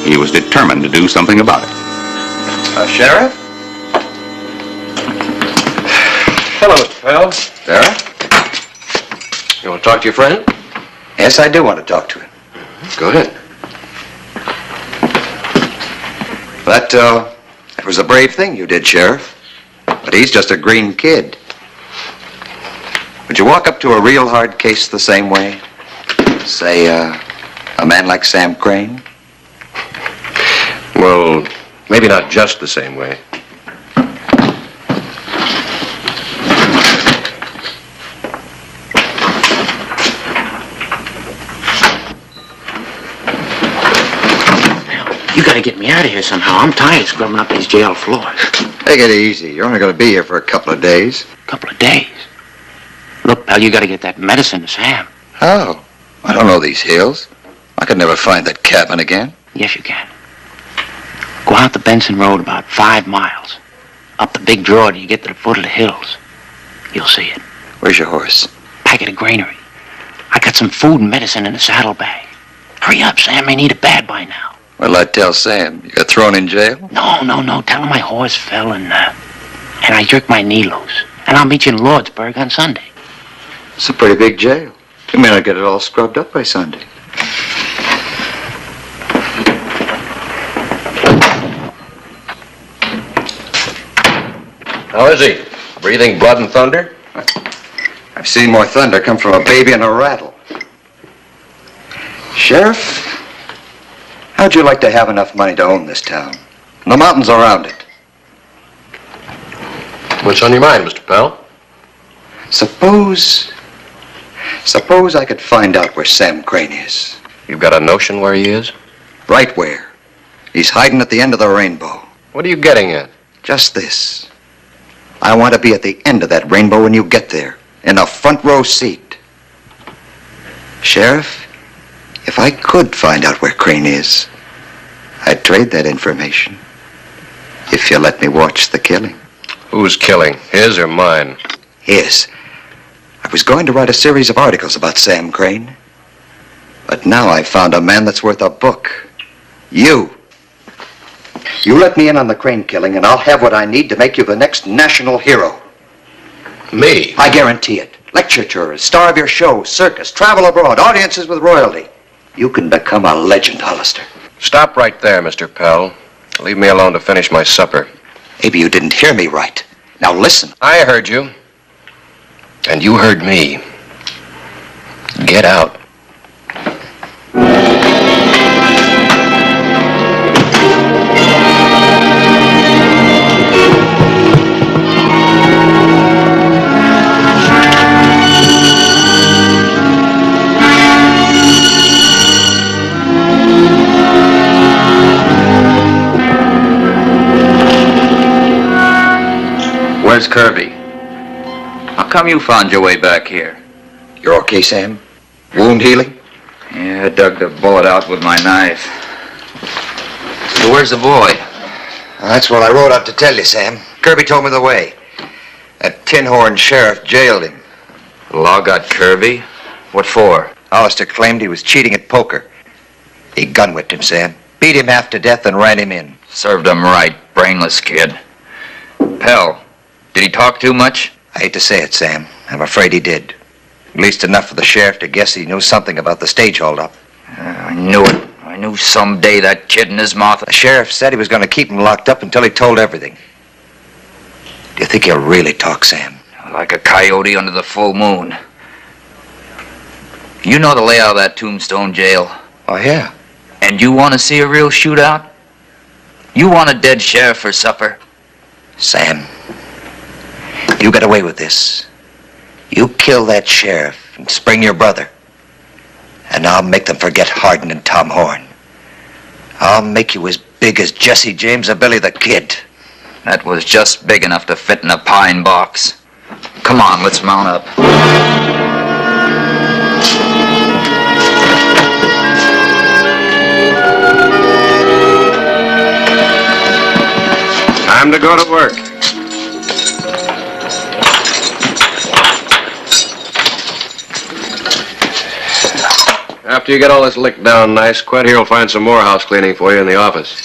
[SPEAKER 10] He was determined to do something about it.
[SPEAKER 8] Sheriff?
[SPEAKER 7] Hello, Mr. Pell.
[SPEAKER 8] Sarah?
[SPEAKER 7] You want to talk to your friend?
[SPEAKER 8] Yes, I do want to talk to him.
[SPEAKER 7] Go ahead.
[SPEAKER 8] That was a brave thing you did, Sheriff. But he's just a green kid. Would you walk up to a real hard case the same way? Say, a man like Sam Crane?
[SPEAKER 7] Well, maybe not just the same way.
[SPEAKER 14] You gotta get me out of here somehow. I'm tired of scrubbing up these jail floors.
[SPEAKER 8] Take it easy. You're only going to be here for a couple of days.
[SPEAKER 14] Couple of days? Look, pal, you gotta get that medicine to Sam.
[SPEAKER 8] How? I don't know these hills. I could never find that cabin again.
[SPEAKER 14] Yes, you can. Go out the Benson Road about 5 miles. Up the big draw till you get to the foot of the hills. You'll see it.
[SPEAKER 8] Where's your horse?
[SPEAKER 14] Back at the granary. I got some food and medicine in a saddlebag. Hurry up, Sam may need it bad by now.
[SPEAKER 8] What'll I tell Sam? You got thrown in jail?
[SPEAKER 14] No. Tell him my horse fell and I jerked my knee loose. And I'll meet you in Lordsburg on Sunday.
[SPEAKER 8] It's a pretty big jail. You may not get it all scrubbed up by Sunday.
[SPEAKER 7] How is he? Breathing blood and thunder?
[SPEAKER 8] I've seen more thunder come from a baby in a rattle. Sheriff, how'd you like to have enough money to own this town? And the mountains around it.
[SPEAKER 7] What's on your mind, Mr. Pell?
[SPEAKER 8] Suppose I could find out where Sam Crane is.
[SPEAKER 7] You've got a notion where he is?
[SPEAKER 8] Right where. He's hiding at the end of the rainbow.
[SPEAKER 7] What are you getting at?
[SPEAKER 8] Just this. I want to be at the end of that rainbow when you get there, in a front row seat. Sheriff, if I could find out where Crane is, I'd trade that information. If you let me watch the killing.
[SPEAKER 7] Who's killing? His or mine?
[SPEAKER 8] His. I was going to write a series of articles about Sam Crane. But now I've found a man that's worth a book. You. You let me in on the Crane killing, and I'll have what I need to make you the next national hero.
[SPEAKER 7] Me?
[SPEAKER 8] I guarantee it. Lecture tours, star of your show, circus, travel abroad, audiences with royalty. You can become a legend, Hollister.
[SPEAKER 7] Stop right there, Mr. Pell. Leave me alone to finish my supper.
[SPEAKER 8] Maybe you didn't hear me right. Now listen.
[SPEAKER 7] I heard you. And you heard me. Get out.
[SPEAKER 13] Where's Kirby? How come you found your way back here?
[SPEAKER 8] You're okay, Sam? Wound healing?
[SPEAKER 13] Yeah, I dug the bullet out with my knife. So where's the boy?
[SPEAKER 8] That's what I rode out to tell you, Sam. Kirby told me the way. That tin-horn sheriff jailed him.
[SPEAKER 13] The law got Kirby? What for?
[SPEAKER 8] Hollister claimed he was cheating at poker. He gun-whipped him, Sam. Beat him half to death and ran him in.
[SPEAKER 13] Served him right, brainless kid. Pell, did he talk too much?
[SPEAKER 8] I hate to say it, Sam. I'm afraid he did. At least enough for the sheriff to guess he knew something about the stage holdup.
[SPEAKER 13] I knew it. I knew someday that kid in his mouth.
[SPEAKER 8] The sheriff said he was going to keep him locked up until he told everything. Do you think he'll really talk, Sam?
[SPEAKER 13] Like a coyote under the full moon. You know the layout of that Tombstone jail?
[SPEAKER 8] Oh, yeah.
[SPEAKER 13] And you want to see a real shootout? You want a dead sheriff for supper?
[SPEAKER 8] Sam, you get away with this. You kill that sheriff and spring your brother. And I'll make them forget Hardin and Tom Horn. I'll make you as big as Jesse James or Billy the Kid.
[SPEAKER 13] That was just big enough to fit in a pine box. Come on, let's mount up.
[SPEAKER 7] Time to go to work. After you get all this licked down nice, Quint here will find some more house cleaning for you in the office.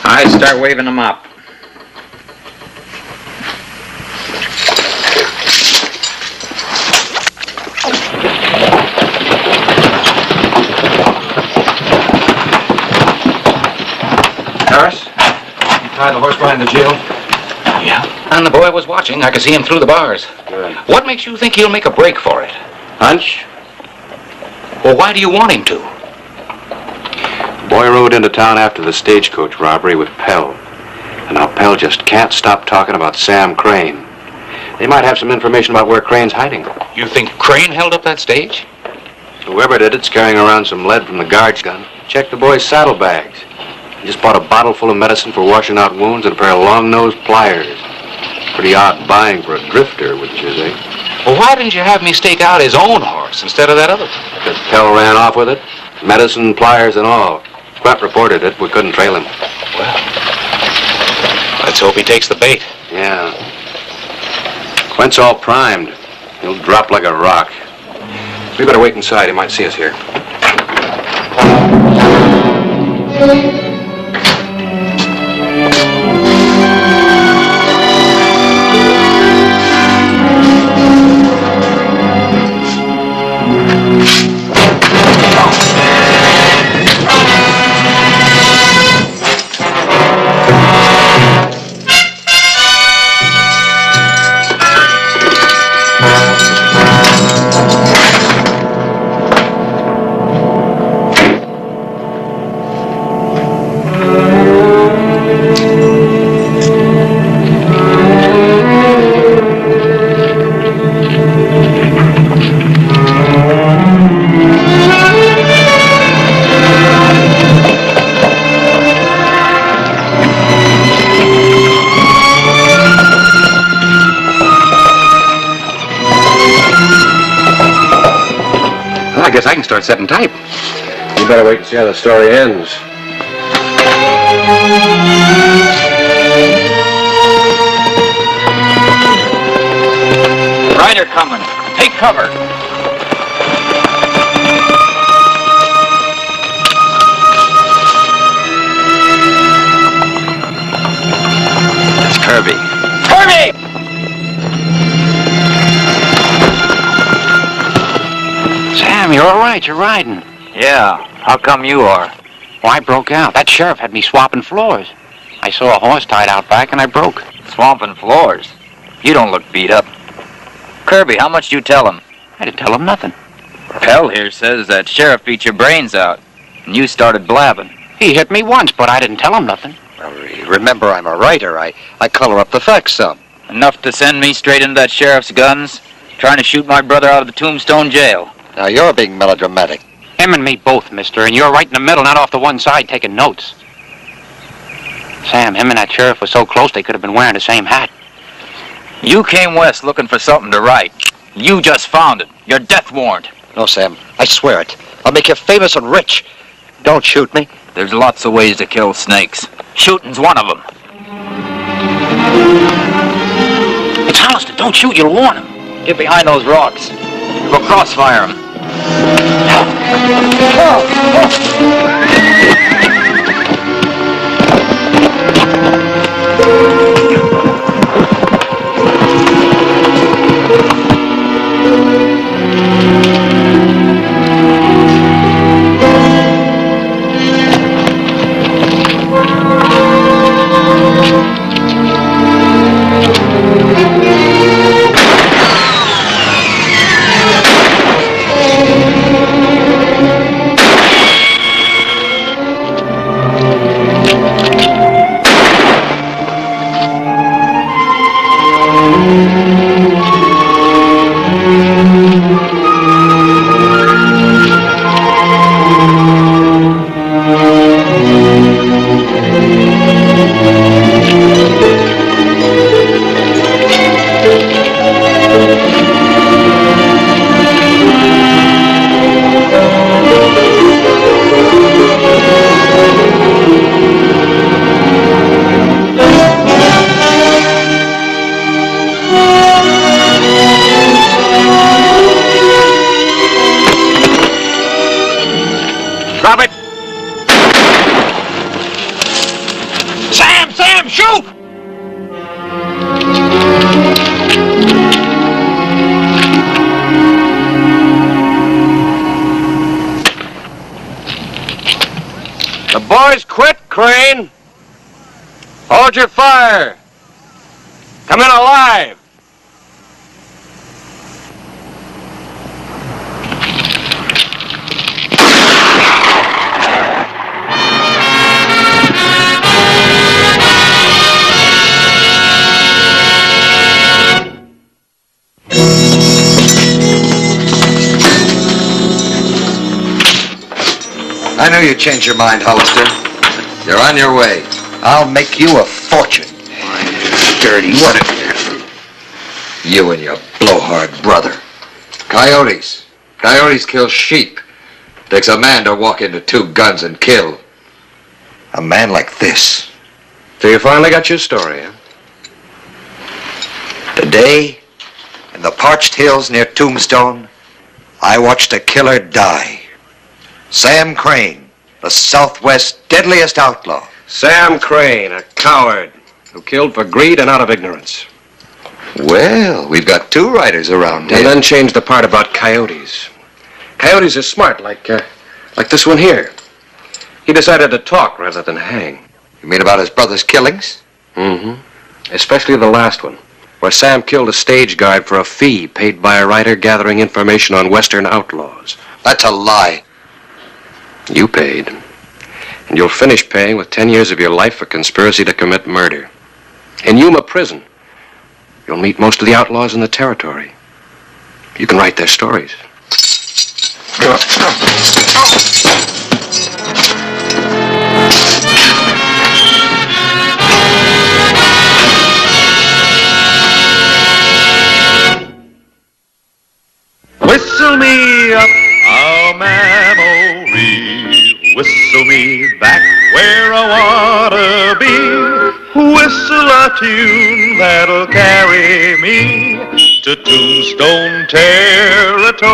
[SPEAKER 17] I'd start waving them up.
[SPEAKER 11] tie the horse behind the jail?
[SPEAKER 10] Yeah. And the boy was watching. I could see him through the bars.
[SPEAKER 11] Good.
[SPEAKER 10] What makes you think he'll make a break for it?
[SPEAKER 11] Hunch?
[SPEAKER 10] Well, why do you want him to?
[SPEAKER 7] The boy rode into town after the stagecoach robbery with Pell. And now Pell just can't stop talking about Sam Crane. They might have some information about where Crane's hiding.
[SPEAKER 10] You think Crane held up that stage?
[SPEAKER 7] Whoever did it's carrying around some lead from the guard's gun. Check the boy's saddlebags. He just bought a bottle full of medicine for washing out wounds and a pair of long-nosed pliers. Pretty odd buying for a drifter, wouldn't you say?
[SPEAKER 10] Well, why didn't you have me stake out his own horse instead of that other?
[SPEAKER 7] Because Pell ran off with it. Medicine, pliers, and all. Quint reported it. We couldn't trail him.
[SPEAKER 10] Well, let's hope he takes the bait.
[SPEAKER 7] Yeah. Quint's all primed. He'll drop like a rock. We better wait inside. He might see us here.
[SPEAKER 10] I guess I can start setting type.
[SPEAKER 7] You better wait and see how the story ends.
[SPEAKER 3] Rider coming. Take cover.
[SPEAKER 8] It's Kirby.
[SPEAKER 3] Kirby!
[SPEAKER 14] Sam, you're all right. You're riding.
[SPEAKER 13] Yeah, how come you are?
[SPEAKER 14] Well, I broke out. That sheriff had me swapping floors. I saw a horse tied out back and I broke.
[SPEAKER 13] Swamping floors? You don't look beat up. Kirby, how much you tell him?
[SPEAKER 14] I didn't tell him nothing.
[SPEAKER 13] Pell here says that sheriff beat your brains out, and you started blabbing.
[SPEAKER 14] He hit me once, but I didn't tell him nothing.
[SPEAKER 8] Remember, I'm a writer. I color up the facts some.
[SPEAKER 13] Enough to send me straight into that sheriff's guns, trying to shoot my brother out of the Tombstone jail.
[SPEAKER 8] Now, you're being melodramatic.
[SPEAKER 14] Him and me both, mister, and you're right in the middle, not off to one side taking notes. Sam, him and that sheriff were so close they could have been wearing the same hat.
[SPEAKER 13] You came west looking for something to write. You just found it. Your death warrant.
[SPEAKER 8] No, Sam, I swear it. I'll make you famous and rich. Don't shoot me.
[SPEAKER 13] There's lots of ways to kill snakes. Shooting's one of them.
[SPEAKER 14] It's Hollister. Don't shoot. You'll warn him.
[SPEAKER 13] Get behind those rocks. We'll crossfire him.
[SPEAKER 3] Drop it! Sam, shoot!
[SPEAKER 5] The boys quit, Crane. Oh, Hold your fire! Come in alive!
[SPEAKER 8] I knew you'd change your mind, Hollister. You're on your way. I'll make you a fortune. Dirty, what you and your blowhard brother. Coyotes. Coyotes kill sheep. Takes a man to walk into 2 guns and kill. A man like this.
[SPEAKER 5] So you finally got your story, huh?
[SPEAKER 8] Today, in the parched hills near Tombstone, I watched a killer die. Sam Crane, the Southwest's deadliest outlaw.
[SPEAKER 5] Sam Crane, a coward who killed for greed and out of ignorance.
[SPEAKER 8] Well, we've got 2 writers around here.
[SPEAKER 5] And then changed the part about coyotes. Coyotes are smart, like this one here. He decided to talk rather than hang.
[SPEAKER 8] You mean about his brother's killings?
[SPEAKER 5] Mm-hmm. Especially the last one, where Sam killed a stage guard for a fee paid by a writer gathering information on Western outlaws.
[SPEAKER 8] That's a lie.
[SPEAKER 5] You paid. And you'll finish paying with 10 years of your life for conspiracy to commit murder. In Yuma prison, you'll meet most of the outlaws in the territory. You can write their stories.
[SPEAKER 12] Whistle me up a memory, whistle me back where I wanna be, whistle a tune that'll carry me to Tombstone territory.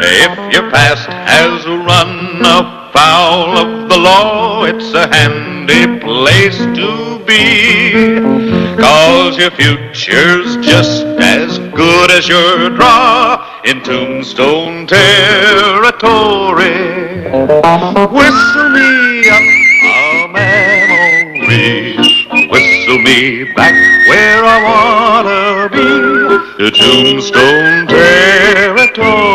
[SPEAKER 12] If your past has run afoul of the law, it's a handy place to be, 'cause your future's just as good as your draw in Tombstone territory. Whistle me up a memory, whistle me back where I wanna be, to Tombstone territory.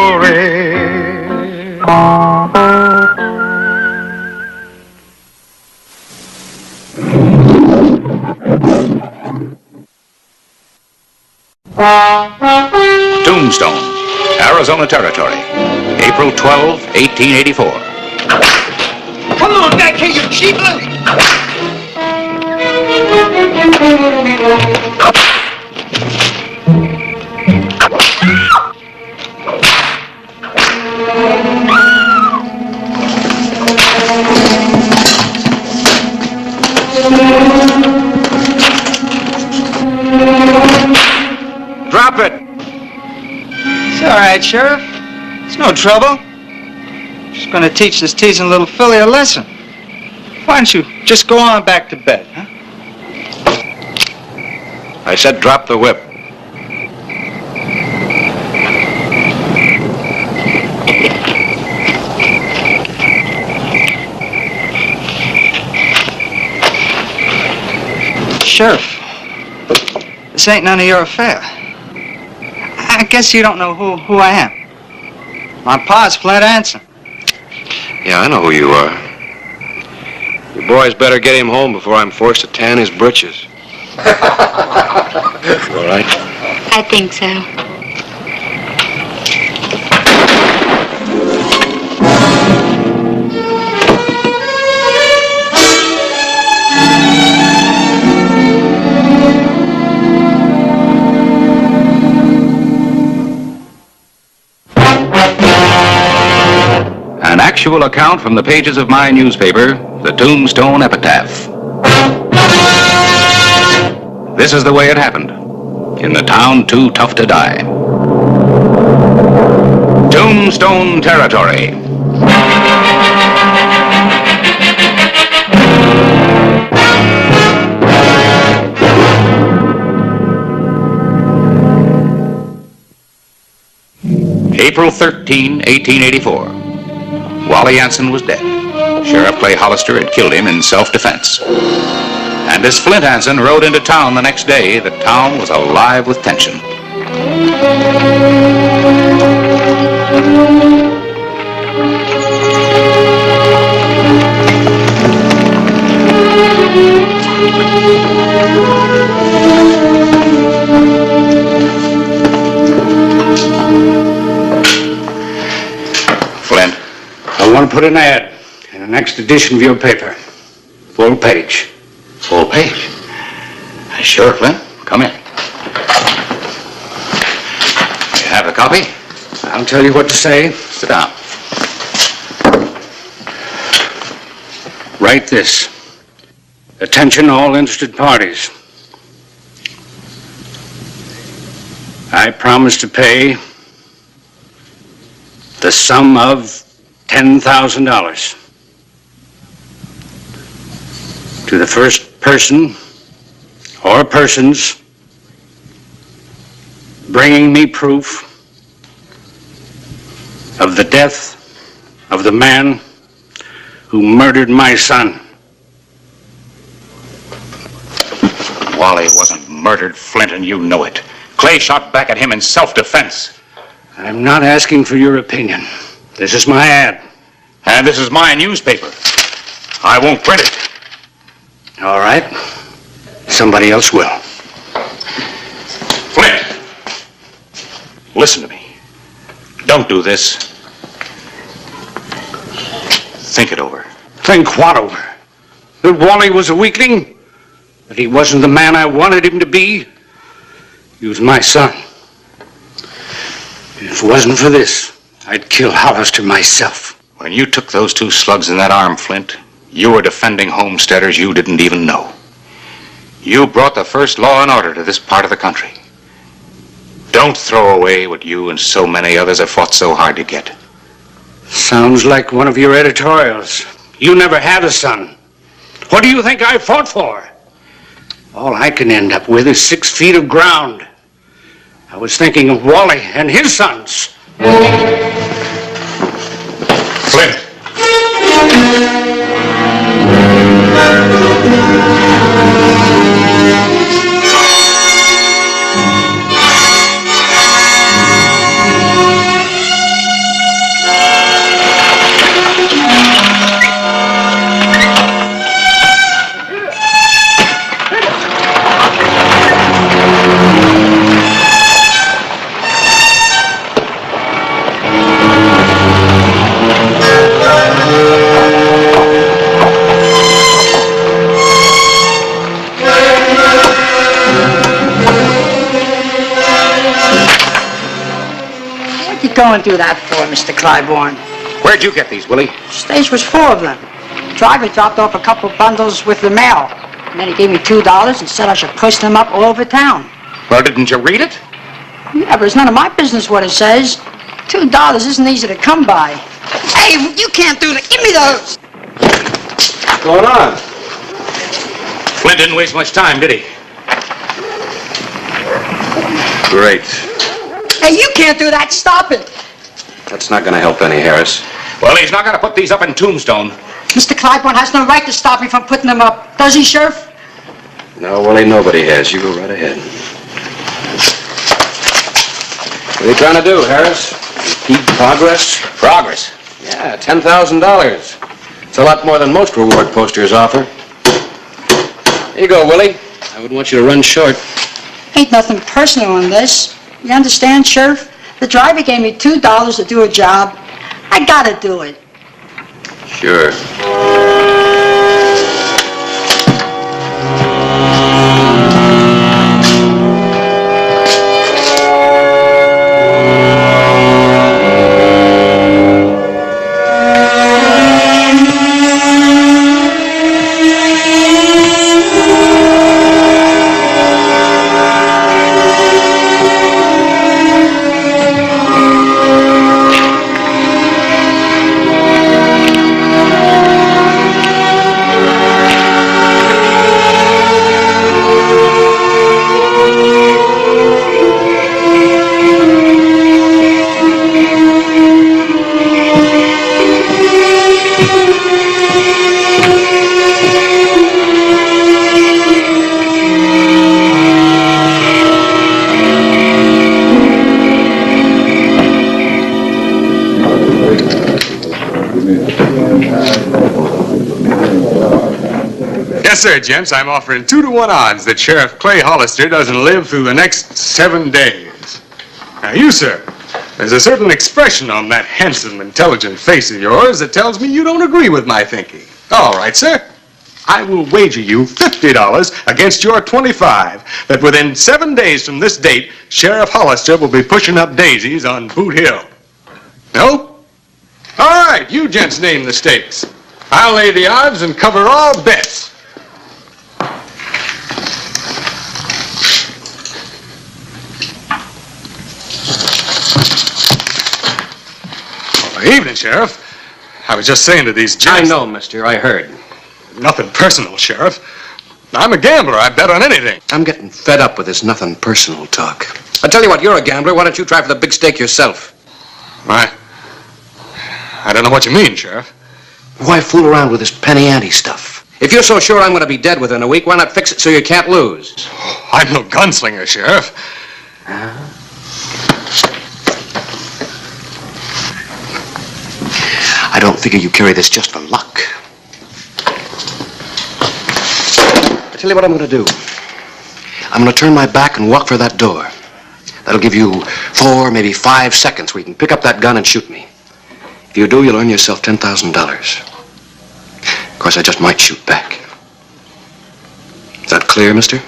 [SPEAKER 10] Tombstone, Arizona Territory, April 12, 1884.
[SPEAKER 1] Come on back here, you cheap lady!
[SPEAKER 5] Drop it!
[SPEAKER 16] It's all right, Sheriff. It's no trouble. Just gonna teach this teasing little filly a lesson. Why don't you just go on back to bed, huh?
[SPEAKER 5] I said drop the whip.
[SPEAKER 16] Sheriff, this ain't none of your affair. I guess you don't know who I am. My pa's Flint Anson.
[SPEAKER 5] Yeah, I know who you are. You boys better get him home before I'm forced to tan his britches. You all right?
[SPEAKER 19] I think so.
[SPEAKER 10] An actual account from the pages of my newspaper, the Tombstone Epitaph. This is the way it happened, in the town too tough to die. Tombstone Territory. April 13, 1884. Wally Anson was dead. Sheriff Clay Hollister had killed him in self-defense. And as Flint Anson rode into town the next day, the town was alive with tension. Flint.
[SPEAKER 19] I want to put an ad in the next edition of your paper. Full page.
[SPEAKER 10] Full page? Sure, Flint. Come in. You have a copy?
[SPEAKER 19] I'll tell you what to say.
[SPEAKER 10] Sit down.
[SPEAKER 19] Write this. Attention all interested parties. I promise to pay the sum of $10,000 to the first person or persons bringing me proof of the death of the man who murdered my son.
[SPEAKER 10] Wally wasn't murdered, Flint, and you know it. Clay shot back at him in self-defense.
[SPEAKER 19] I'm not asking for your opinion. This is my ad.
[SPEAKER 10] And this is my newspaper. I won't print it.
[SPEAKER 19] All right. Somebody else will.
[SPEAKER 10] Flint! Listen to me. Don't do this. Think it over.
[SPEAKER 19] Think what over? That Wally was a weakling? That he wasn't the man I wanted him to be? He was my son. If it wasn't for this, I'd kill Hollister myself.
[SPEAKER 10] When you took those 2 slugs in that arm, Flint, you were defending homesteaders you didn't even know. You brought the first law and order to this part of the country. Don't throw away what you and so many others have fought so hard to get.
[SPEAKER 19] Sounds like one of your editorials. You never had a son. What do you think I fought for? All I can end up with is 6 feet of ground. I was thinking of Wally and his sons.
[SPEAKER 10] Flint!
[SPEAKER 20] Going through that for, Mr. Clybourne?
[SPEAKER 10] Where'd you get these, Willie?
[SPEAKER 20] Stage was full of them. The driver dropped off a couple bundles with the mail. And then he gave me $2 and said I should push them up all over town.
[SPEAKER 10] Well, didn't you read it?
[SPEAKER 20] Yeah, but it's none of my business what it says. $2 isn't easy to come by. Hey, you can't do that. Give me those.
[SPEAKER 19] What's going on?
[SPEAKER 10] Flint didn't waste much time, did he?
[SPEAKER 7] Great.
[SPEAKER 20] Hey, you can't do that. Stop it.
[SPEAKER 7] That's not going to help any, Harris.
[SPEAKER 10] Well, he's not going to put these up in Tombstone.
[SPEAKER 20] Mr. Clybourne has no right to stop me from putting them up. Does he, Sheriff?
[SPEAKER 7] No, Willie, nobody has. You go right ahead. What are you trying to do, Harris? Keep progress?
[SPEAKER 10] Progress?
[SPEAKER 7] Yeah, $10,000. It's a lot more than most reward posters offer. Here you go, Willie. I wouldn't want you to run short.
[SPEAKER 20] Ain't nothing personal in this. You understand, Sheriff? The driver gave me $2 to do a job. I gotta do it.
[SPEAKER 7] Sure.
[SPEAKER 2] sir, gents. I'm offering 2-to-1 odds that Sheriff Clay Hollister doesn't live through the next 7 days. Now, you, sir, there's a certain expression on that handsome, intelligent face of yours that tells me you don't agree with my thinking. All right, sir. I will wager you $50 against your 25 that within 7 days from this date, Sheriff Hollister will be pushing up daisies on Boot Hill. No? All right, you gents name the stakes. I'll lay the odds and cover all bets. Evening, Sheriff. I was just saying to these gents...
[SPEAKER 5] I know, mister. I heard.
[SPEAKER 2] Nothing personal, Sheriff. I'm a gambler. I bet on anything.
[SPEAKER 5] I'm getting fed up with this nothing personal talk. I tell you what, you're a gambler. Why don't you try for the big stake yourself?
[SPEAKER 2] I don't know what you mean, Sheriff.
[SPEAKER 5] Why fool around with this penny ante stuff? If you're so sure I'm going to be dead within a week, why not fix it so you can't lose?
[SPEAKER 2] I'm no gunslinger, Sheriff.
[SPEAKER 5] I don't figure you carry this just for luck. I tell you what I'm going to do. I'm going to turn my back and walk for that door. That'll give you 4, maybe 5 seconds where you can pick up that gun and shoot me. If you do, you'll earn yourself $10,000. Of course, I just might shoot back. Is that clear, mister?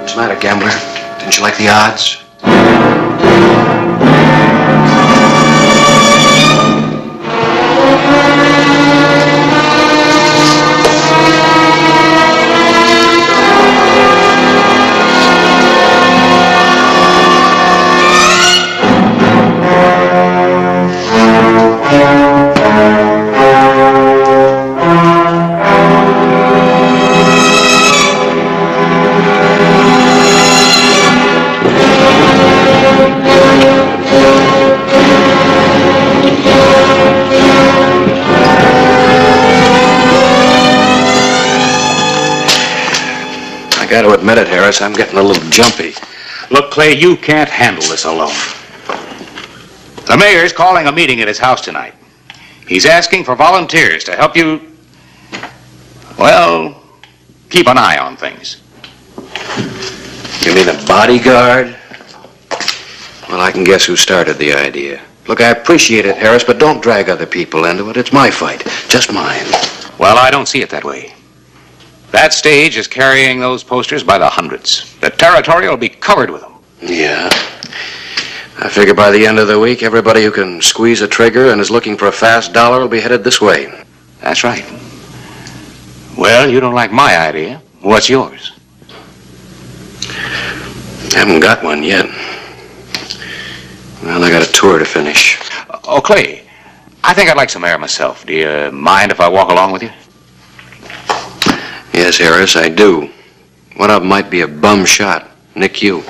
[SPEAKER 5] What's the matter, gambler? Didn't you like the odds? I got to admit it, Harris, I'm getting a little jumpy.
[SPEAKER 10] Look, Clay, you can't handle this alone. The mayor's calling a meeting at his house tonight. He's asking for volunteers to help you, well, keep an eye on things.
[SPEAKER 5] You mean a bodyguard? Well, I can guess who started the idea. Look, I appreciate it, Harris, but don't drag other people into it. It's my fight, just mine.
[SPEAKER 10] Well, I don't see it that way. That stage is carrying those posters by the hundreds. The territory will be covered with them.
[SPEAKER 5] Yeah. I figure by the end of the week, everybody who can squeeze a trigger and is looking for a fast dollar will be headed this way.
[SPEAKER 10] That's right. Well, you don't like my idea. What's yours?
[SPEAKER 5] Haven't got one yet. Well, I got a tour to finish.
[SPEAKER 10] Oh, Clay, I think I'd like some air myself. Do you mind if I walk along with you?
[SPEAKER 5] Yes, Harris, I do. One of them might be a bum shot. Nick you.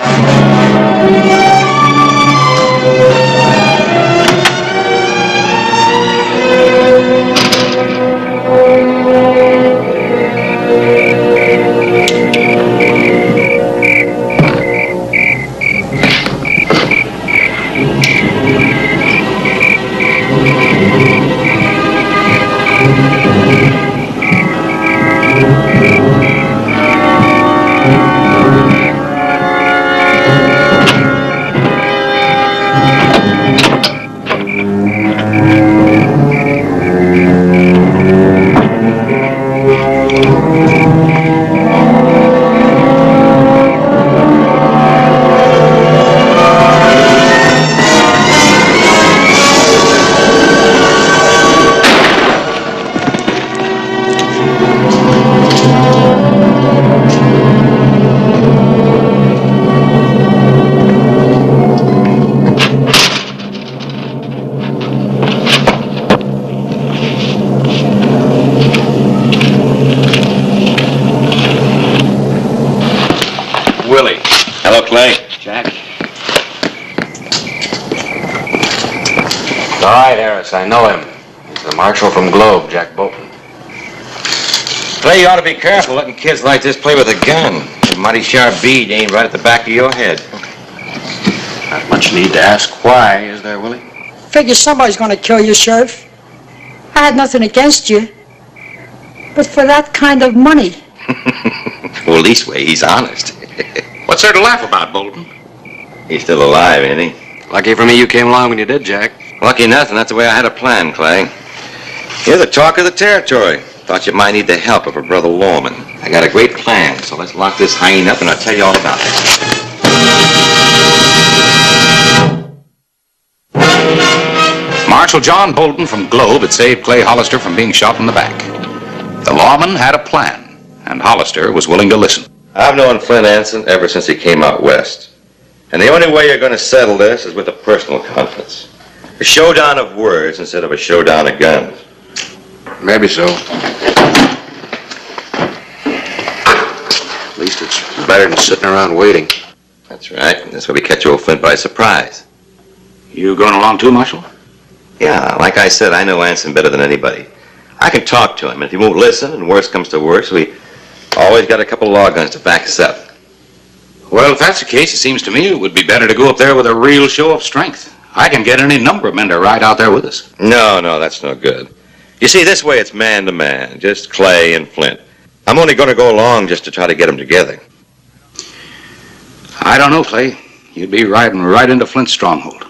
[SPEAKER 5] All right, Harris, I know him. He's the marshal from Globe, Jack Bolton.
[SPEAKER 3] Clay, you ought to be careful letting kids like this play with a gun. A mighty sharp bead aimed right at the back of your head.
[SPEAKER 18] Not much need to ask why, is there, Willie?
[SPEAKER 20] Figure somebody's going to kill you, Sheriff. I had nothing against you. But for that kind of money.
[SPEAKER 3] Well, leastway, he's honest.
[SPEAKER 10] What's there to laugh about, Bolton?
[SPEAKER 3] He's still alive, ain't he?
[SPEAKER 5] Lucky for me you came along when you did, Jack.
[SPEAKER 3] Lucky nothing. That's the way I had a plan, Clay. You're the talk of the territory. Thought you might need the help of her brother Lawman. I got a great plan, so let's lock this hyena up and I'll tell you all about it.
[SPEAKER 10] Marshal John Bolton from Globe had saved Clay Hollister from being shot in the back. The lawman had a plan, and Hollister was willing to listen.
[SPEAKER 3] I've known Flint Anson ever since he came out west. And the only way you're going to settle this is with a personal conference. A showdown of words instead of a showdown of guns.
[SPEAKER 18] Maybe so. At least it's better than sitting around waiting.
[SPEAKER 3] That's right. That's why we catch old Flint by surprise.
[SPEAKER 10] You going along too, Marshal?
[SPEAKER 3] Yeah, like I said, I know Anson better than anybody. I can talk to him, and if he won't listen, and worse comes to worse, we always got a couple of law guns to back us up.
[SPEAKER 10] Well, if that's the case, it seems to me it would be better to go up there with a real show of strength. I can get any number of men to ride out there with us.
[SPEAKER 3] No, that's no good. You see, this way it's man to man, just Clay and Flint. I'm only going to go along just to try to get them together.
[SPEAKER 10] I don't know, Clay. You'd be riding right into Flint's stronghold.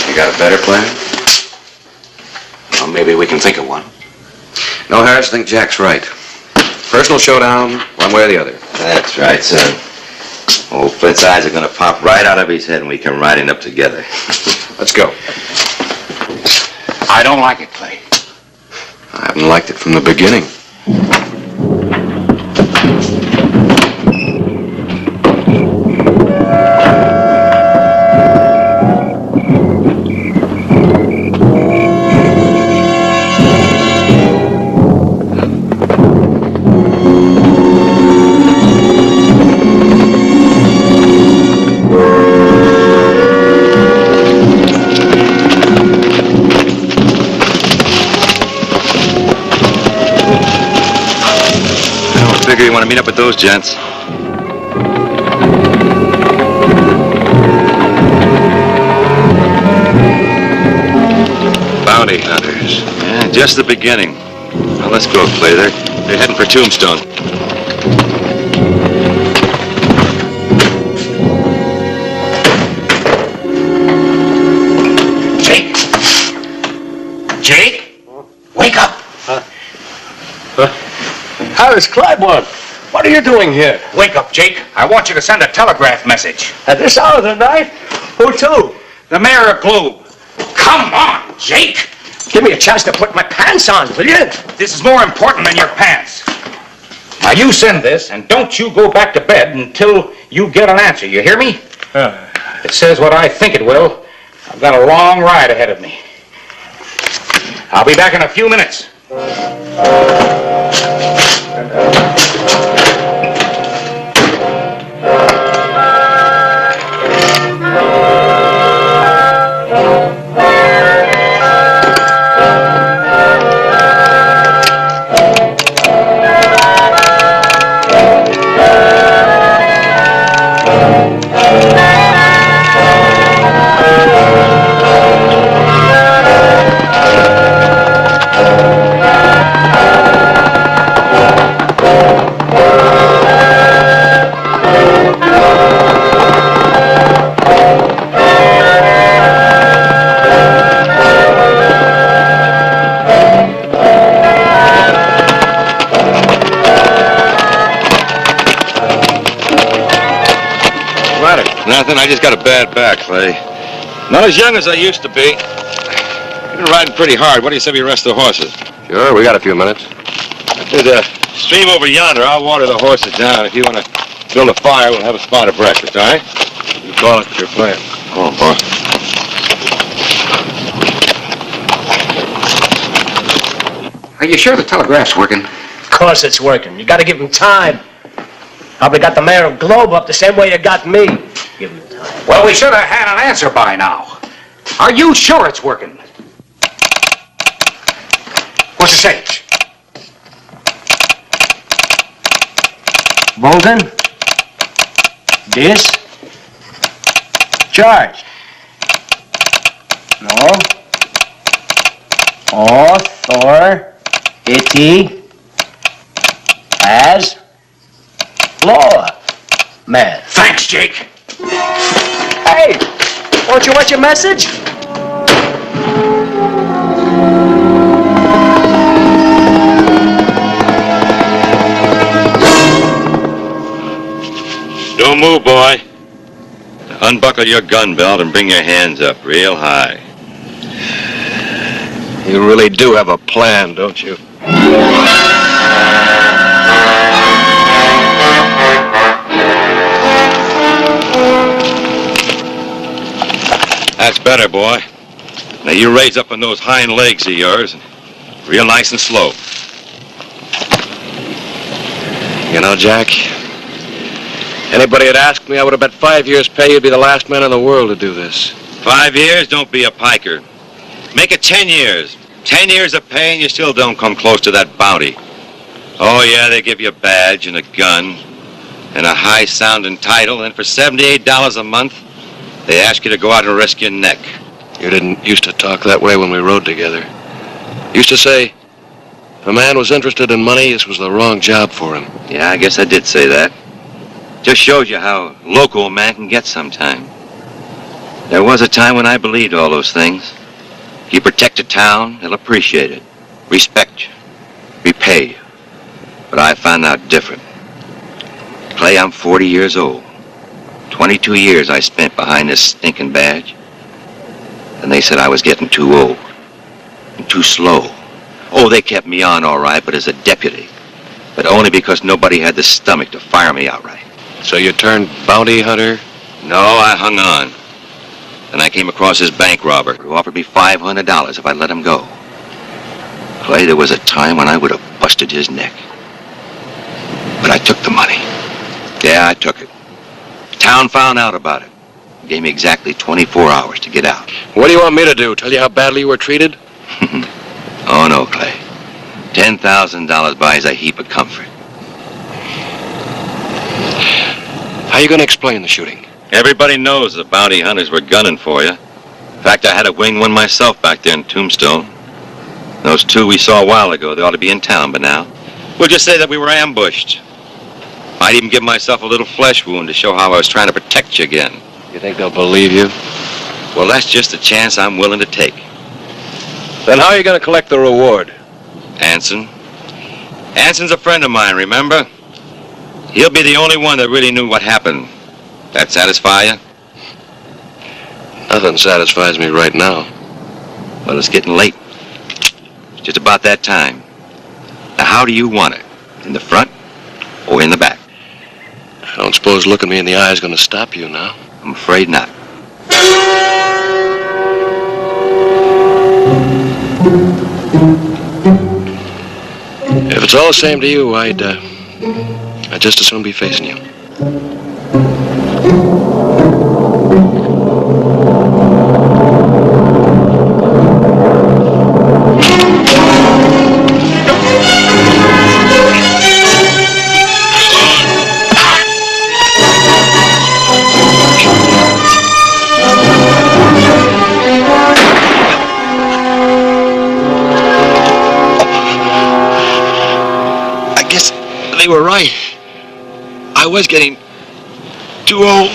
[SPEAKER 3] You got a better plan?
[SPEAKER 18] Well, maybe we can think of one. No, Harris, I think Jack's right. Personal showdown, one way or the other.
[SPEAKER 3] That's right, son. Old Flint's eyes are going to pop right out of his head when we come riding up together.
[SPEAKER 18] Let's go.
[SPEAKER 10] I don't like it, Clay.
[SPEAKER 18] I haven't liked it from the beginning.
[SPEAKER 3] You want to meet up with those gents?
[SPEAKER 5] Bounty hunters.
[SPEAKER 3] Yeah, just the beginning. Well, let's go, Clay. They're heading for Tombstone.
[SPEAKER 1] Jake? Wake up!
[SPEAKER 14] Harris Claiborne, what are you doing here?
[SPEAKER 1] Wake up, Jake. I want you to send a telegraph message.
[SPEAKER 14] At this hour of the night? Who to?
[SPEAKER 1] The mayor of Globe. Come on, Jake.
[SPEAKER 14] Give me a chance to put my pants on, will you?
[SPEAKER 1] This is more important than your pants. Now, you send this, and don't you go back to bed until you get an answer. You hear me? It says what I think it will. I've got a long ride ahead of me. I'll be back in a few minutes.
[SPEAKER 3] Nothing. I just got a bad back, Clay. Not as young as I used to be. You've been riding pretty hard. What do you say we rest the horses?
[SPEAKER 5] Sure, we got a few minutes.
[SPEAKER 3] There's a stream over yonder. I'll water the horses down. If you want to build a fire, we'll have a spot of breakfast, all right? You call us with your plan. Come on, boy.
[SPEAKER 1] Are you sure the telegraph's working?
[SPEAKER 14] Of course it's working. You gotta give him time. Probably got the mayor of Globe up the same way you got me. Give him time.
[SPEAKER 1] Well, we should have had an answer by now. Are you sure it's working?
[SPEAKER 19] What's it say?
[SPEAKER 14] Bolden? Discharged. No. Authority as law. Man.
[SPEAKER 19] Thanks, Jake.
[SPEAKER 14] Hey, won't you watch your message?
[SPEAKER 3] Don't move, boy. Unbuckle your gun belt and bring your hands up real high.
[SPEAKER 5] You really do have a plan, don't you?
[SPEAKER 3] That's better, boy. Now you raise up on those hind legs of yours, real nice and slow.
[SPEAKER 5] You know, Jack, anybody had asked me, I would have bet 5 years' pay you'd be the last man in the world to do this.
[SPEAKER 3] 5 years? Don't be a piker. Make it 10 years. 10 years of pay and you still don't come close to that bounty. Oh, yeah, they give you a badge and a gun and a high-sounding title, and for $78 a month, they ask you to go out and risk your neck.
[SPEAKER 5] You didn't used to talk that way when we rode together. You used to say, if a man was interested in money, this was the wrong job for him.
[SPEAKER 3] Yeah, I guess I did say that. Just shows you how local a man can get sometime. There was a time when I believed all those things. You protect a town, they'll appreciate it, respect you, repay you. But I found out different. Clay, I'm 40 years old. 22 years I spent behind this stinking badge. And they said I was getting too old and too slow. Oh, they kept me on all right, but as a deputy. But only because nobody had the stomach to fire me outright.
[SPEAKER 5] So you turned bounty hunter?
[SPEAKER 3] No, I hung on. Then I came across this bank robber who offered me $500 if I'd let him go. Clay, there was a time when I would have busted his neck. But I took the money. Yeah, I took it. The town found out about it. Gave me exactly 24 hours to get out.
[SPEAKER 5] What do you want me to do? Tell you how badly you were treated?
[SPEAKER 3] Oh, no, Clay. $10,000 buys a heap of comfort.
[SPEAKER 5] How are you going to explain the shooting?
[SPEAKER 3] Everybody knows the bounty hunters were gunning for you. In fact, I had to wing one myself back there in Tombstone. Those two we saw a while ago, they ought to be in town by now. We'll just say that we were ambushed. Might even give myself a little flesh wound to show how I was trying to protect you again.
[SPEAKER 5] You think they'll believe you?
[SPEAKER 3] Well, that's just a chance I'm willing to take.
[SPEAKER 5] Then how are you going to collect the reward?
[SPEAKER 3] Anson. Anson's a friend of mine, remember? He'll be the only one that really knew what happened. That satisfy you?
[SPEAKER 5] Nothing satisfies me right now.
[SPEAKER 3] Well, it's getting late. It's just about that time. Now, how do you want it? In the front or in the back?
[SPEAKER 5] I don't suppose looking me in the eye is going to stop you now.
[SPEAKER 3] I'm afraid not.
[SPEAKER 5] If it's all the same to you, I'd just as soon be facing you. They were right. I was getting too old.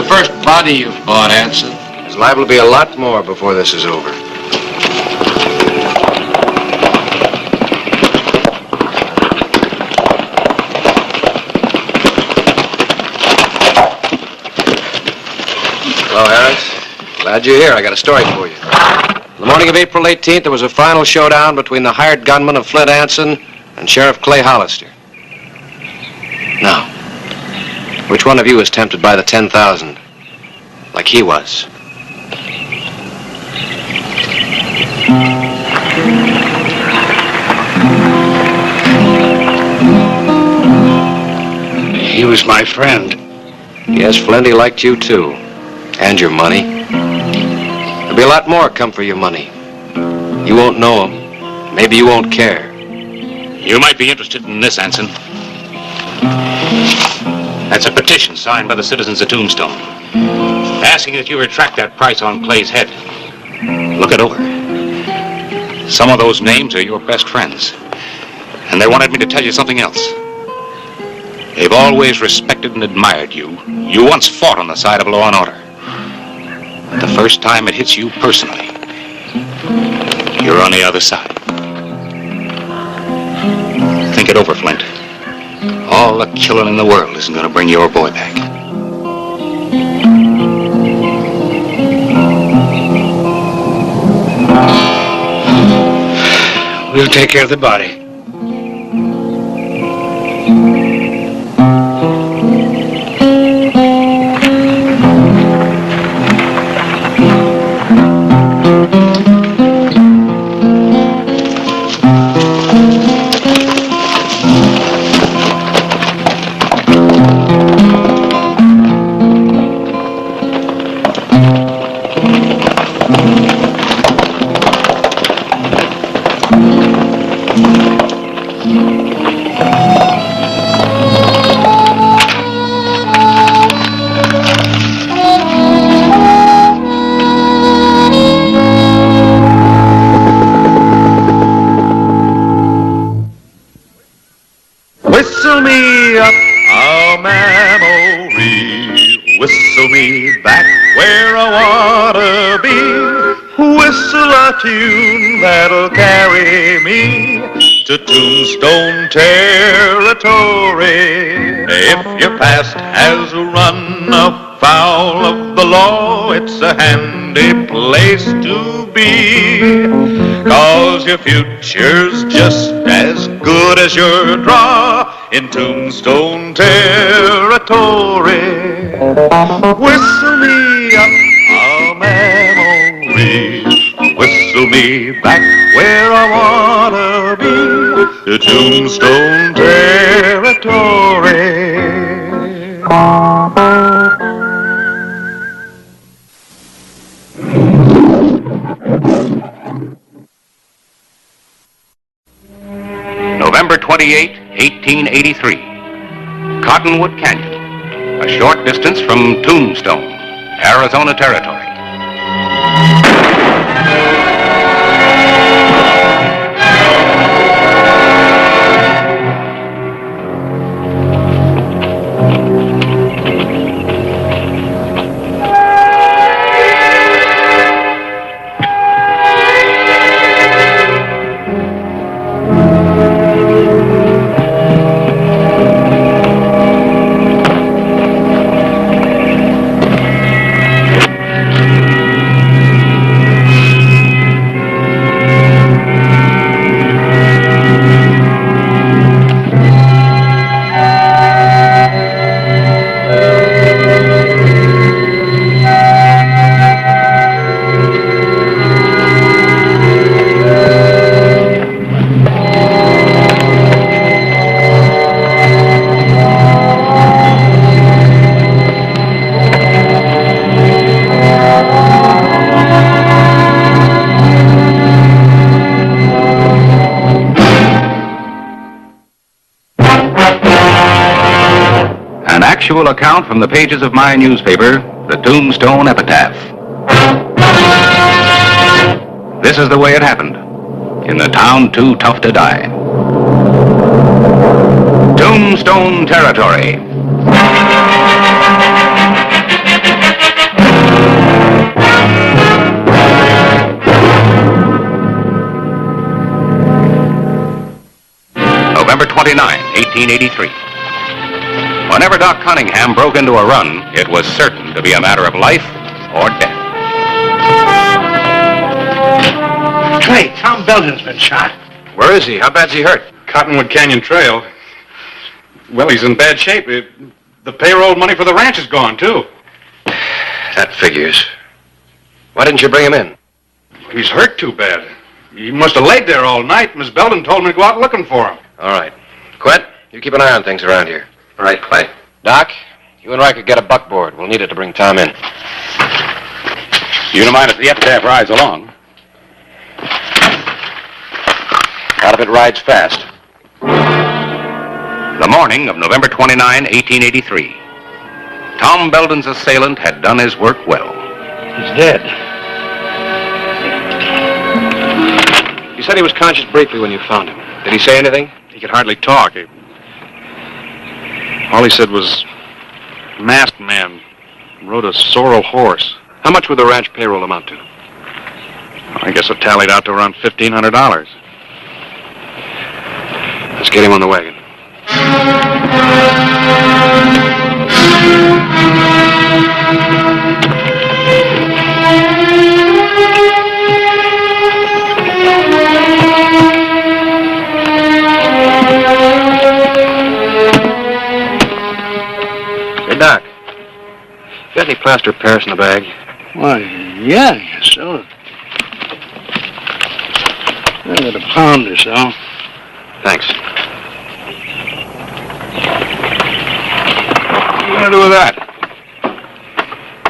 [SPEAKER 9] first body you've bought, Anson?
[SPEAKER 5] There's liable to be a lot more before this is over. Hello, Harris. Glad you're here. I got a story for you. On the morning of April 18th, there was a final showdown between the hired gunman of Flint Anson and Sheriff Clay Hollister. Now, which one of you was tempted by the 10,000? Like he was?
[SPEAKER 19] He was my friend.
[SPEAKER 5] Yes, Flint, he liked you too. And your money. There'll be a lot more come for your money. You won't know him. Maybe you won't care.
[SPEAKER 10] You might be interested in this, Anson. That's a petition signed by the citizens of Tombstone, asking that you retract that price on Clay's head. Look it over. Some of those names are your best friends, and they wanted me to tell you something else. They've always respected and admired you. You once fought on the side of law and order. But the first time it hits you personally, you're on the other side. Think it over, Flint. All the killing in the world isn't going to bring your boy back.
[SPEAKER 19] We'll take care of the body.
[SPEAKER 12] Whistle me up a memory, whistle me back where I wanna be, whistle a tune that'll carry me to Tombstone territory. If your past has run afoul of the law, it's a handy place to be, 'cause your future's just as good as your draw in Tombstone territory. Whistle me up a memory, whistle me back where I wanna be, to Tombstone territory.
[SPEAKER 10] November 28, 1883. Cottonwood Canyon, a short distance from Tombstone, Arizona Territory. An actual account from the pages of my newspaper, the Tombstone Epitaph. This is the way it happened, in the town too tough to die. Tombstone Territory. 29, 1883. Whenever Doc Cunningham broke into a run, it was certain to be a matter of life or death.
[SPEAKER 19] Clay, Tom Belden's been shot.
[SPEAKER 9] Where is he? How bad's he hurt?
[SPEAKER 6] Cottonwood Canyon Trail. Well, he's in bad shape. The payroll money for the ranch is gone, too.
[SPEAKER 9] That figures. Why didn't you bring him in?
[SPEAKER 6] He's hurt too bad. He must have laid there all night. Miss Belden told me to go out looking for him.
[SPEAKER 9] All right. Quet, you keep an eye on things around here.
[SPEAKER 5] All right, Clay.
[SPEAKER 9] Doc, you and Riker get a buckboard. We'll need it to bring Tom in.
[SPEAKER 10] You don't mind if the epitaph rides along?
[SPEAKER 9] Out of it rides fast.
[SPEAKER 10] The morning of November 29, 1883. Tom Belden's assailant had done his work well.
[SPEAKER 19] He's dead.
[SPEAKER 9] You said he was conscious briefly when you found him. Did he say anything?
[SPEAKER 6] He could hardly talk. All he said was, masked man, rode a sorrel horse.
[SPEAKER 9] How much would the ranch payroll amount to?
[SPEAKER 6] I guess it tallied out to around $1,500.
[SPEAKER 9] Let's get him on the wagon. Hey, Doc. You got any plaster of Paris in the bag?
[SPEAKER 19] Why, yeah, I guess so. I got a pound or so.
[SPEAKER 9] Thanks.
[SPEAKER 6] What are you going to do with that?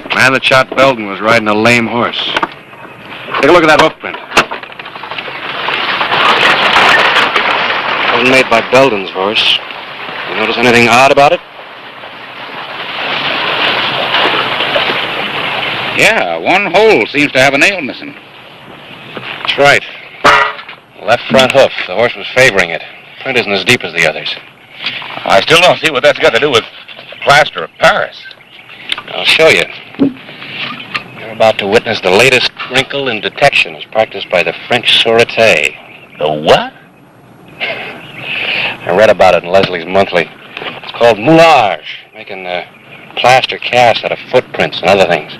[SPEAKER 9] The man that shot Belden was riding a lame horse. Take a look at that hoof print. Wasn't made by Belden's horse. You notice anything odd about it?
[SPEAKER 10] Yeah, one hole seems to have a nail missing.
[SPEAKER 9] That's right. Left front hoof. The horse was favoring it. Print isn't as deep as the others.
[SPEAKER 10] I still don't see what that's got to do with plaster of Paris.
[SPEAKER 9] I'll show you. You're about to witness the latest wrinkle in detection as practiced by the French Sûreté.
[SPEAKER 10] The what?
[SPEAKER 9] I read about it in Leslie's Monthly. It's called moulage, making plaster casts out of footprints and other things.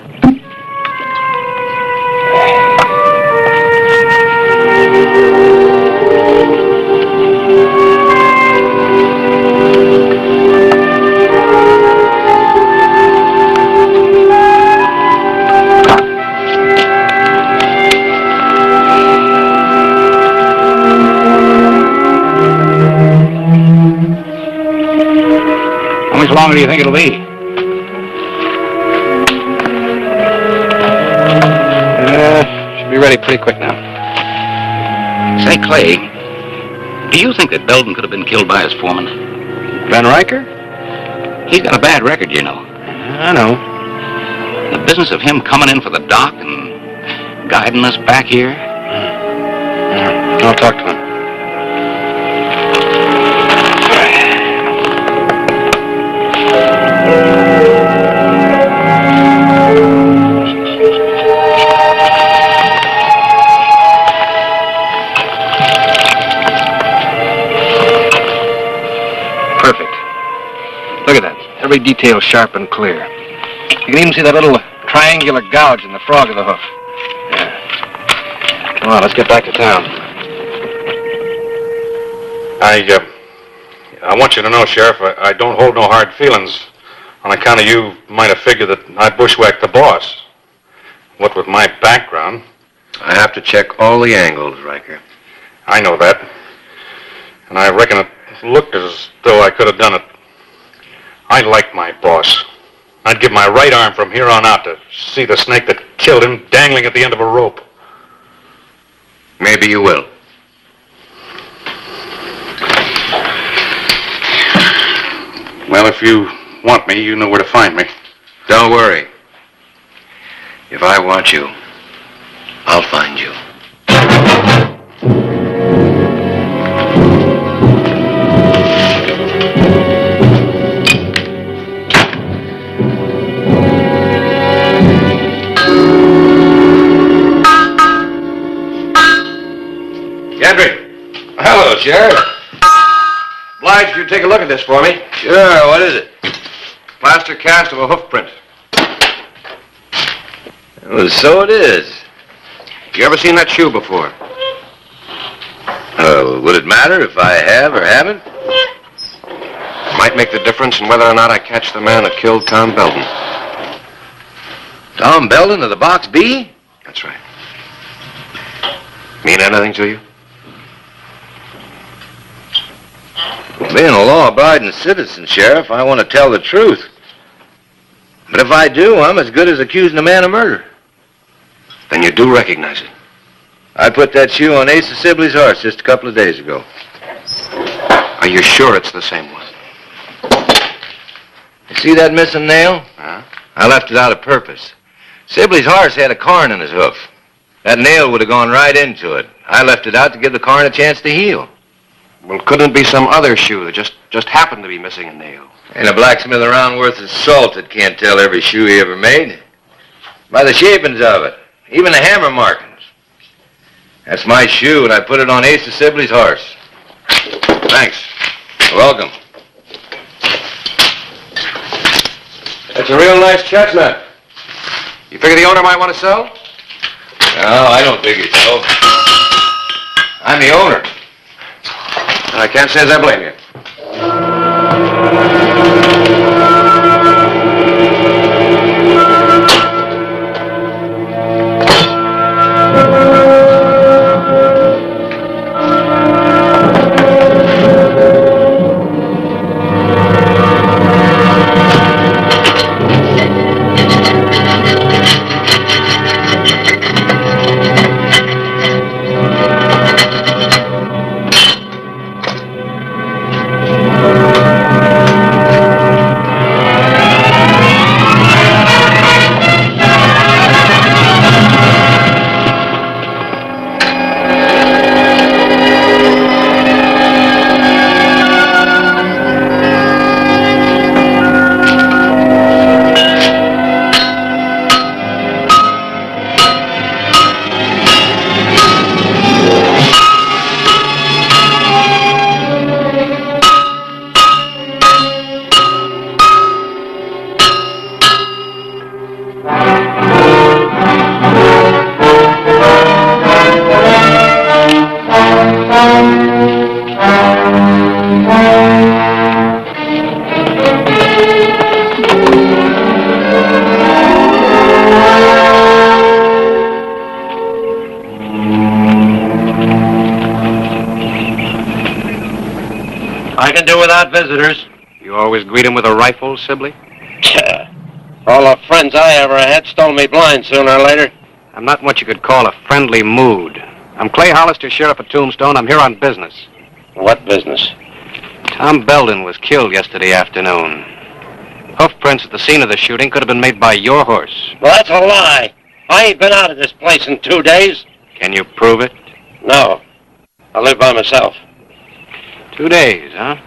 [SPEAKER 10] How much longer do you think it'll be?
[SPEAKER 9] Should be ready pretty quick now.
[SPEAKER 10] Say, Clay, do you think that Belden could have been killed by his foreman?
[SPEAKER 9] Ben Riker?
[SPEAKER 10] He's got a bad record, you know.
[SPEAKER 9] I know.
[SPEAKER 10] The business of him coming in for the dock and guiding us back here?
[SPEAKER 9] I'll talk to him. Look at that. Every detail sharp and clear. You can even see that little triangular gouge in the frog of the hoof. Yeah. Come on, let's get back to town.
[SPEAKER 6] I want you to know, Sheriff, I don't hold no hard feelings. On account of you might have figured that I bushwhacked the boss. What with my background.
[SPEAKER 5] I have to check all the angles, Riker.
[SPEAKER 6] I know that. And I reckon it looked as though I could have done it. I like my boss. I'd give my right arm from here on out to see the snake that killed him dangling at the end of a rope.
[SPEAKER 5] Maybe you will.
[SPEAKER 6] Well, if you want me, you know where to find me.
[SPEAKER 5] Don't worry. If I want you, I'll find you.
[SPEAKER 10] Gentry. Hello, Sheriff.
[SPEAKER 5] take a look at this for me?
[SPEAKER 3] Sure, what is it?
[SPEAKER 5] Plaster cast of a hoof print.
[SPEAKER 3] Well, so it is.
[SPEAKER 5] You ever seen that shoe before?
[SPEAKER 3] Would it matter if I have or haven't?
[SPEAKER 5] Might make the difference in whether or not I catch the man that killed Tom Belton.
[SPEAKER 3] Tom Belton of the Box B?
[SPEAKER 5] That's right. Mean anything to you?
[SPEAKER 3] Being a law-abiding citizen, Sheriff, I want to tell the truth. But if I do, I'm as good as accusing a man of murder.
[SPEAKER 5] Then you do recognize it.
[SPEAKER 3] I put that shoe on Asa Sibley's horse just a couple of days ago.
[SPEAKER 5] Are you sure it's the same one?
[SPEAKER 3] You see that missing nail?
[SPEAKER 5] Huh?
[SPEAKER 3] I left it out of purpose. Sibley's horse had a corn in his hoof. That nail would have gone right into it. I left it out to give the corn a chance to heal.
[SPEAKER 5] Well, couldn't it be some other shoe that just happened to be missing a nail?
[SPEAKER 3] Ain't a blacksmith around worth his salt that can't tell every shoe he ever made. By the shapings of it, even the hammer markings. That's my shoe, and I put it on Asa Sibley's horse.
[SPEAKER 5] Thanks.
[SPEAKER 3] You're welcome.
[SPEAKER 5] That's a real nice chestnut. You figure the owner might want to sell?
[SPEAKER 3] No, I don't figure so. I'm the owner.
[SPEAKER 5] I can't say as I blame you.
[SPEAKER 14] I can do without visitors.
[SPEAKER 5] You always greet him with a rifle, Sibley?
[SPEAKER 14] All the friends I ever had stole me blind sooner or later.
[SPEAKER 5] I'm not in what you could call a friendly mood. I'm Clay Hollister, sheriff of Tombstone. I'm here on business.
[SPEAKER 14] What business?
[SPEAKER 5] Tom Belden was killed yesterday afternoon. Hoof prints at the scene of the shooting could have been made by your horse.
[SPEAKER 14] Well, that's a lie. I ain't been out of this place in 2 days.
[SPEAKER 5] Can you prove it?
[SPEAKER 14] No. I live by myself.
[SPEAKER 5] 2 days, huh?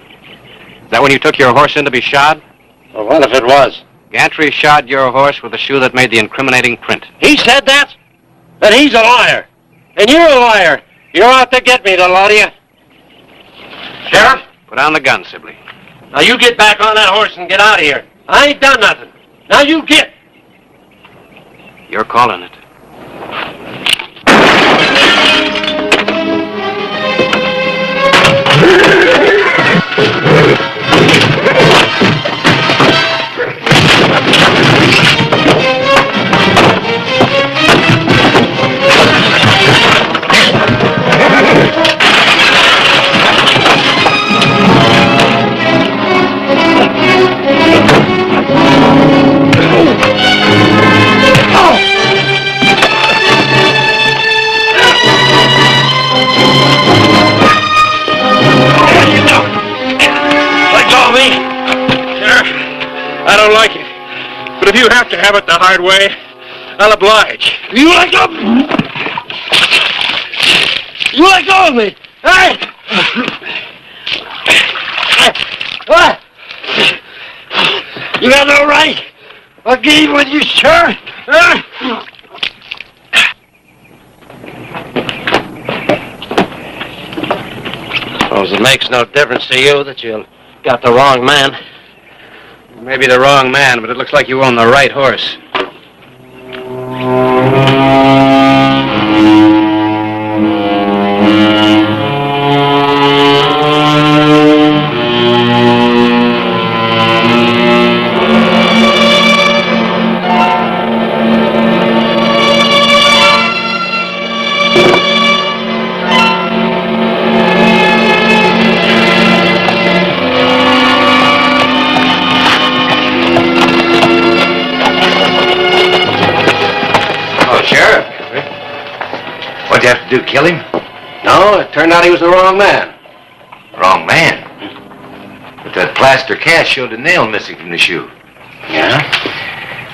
[SPEAKER 5] Is that when you took your horse in to be shod?
[SPEAKER 14] Well, what if it was?
[SPEAKER 5] Gantry shod your horse with the shoe that made the incriminating print.
[SPEAKER 14] He said that? Then he's a liar. And you're a liar. You're out to get me, the lot of you. Sheriff?
[SPEAKER 5] Put down the gun, Sibley.
[SPEAKER 14] Now you get back on that horse and get out of here. I ain't done nothing. Now you get.
[SPEAKER 5] You're calling it.
[SPEAKER 14] I don't like it. But if you have to have it the hard way, I'll oblige. You let go! You let go of me! Hey! What? You got no right! I'll get even with you, sure! Suppose it makes no difference to you that you'll
[SPEAKER 17] got the wrong man.
[SPEAKER 5] Maybe the wrong man, but it looks like you own the right horse.
[SPEAKER 3] What'd you have to do, kill him?
[SPEAKER 5] No, it turned out he was the wrong man.
[SPEAKER 3] Wrong man. But that plaster cast showed a nail missing from the shoe.
[SPEAKER 5] Yeah?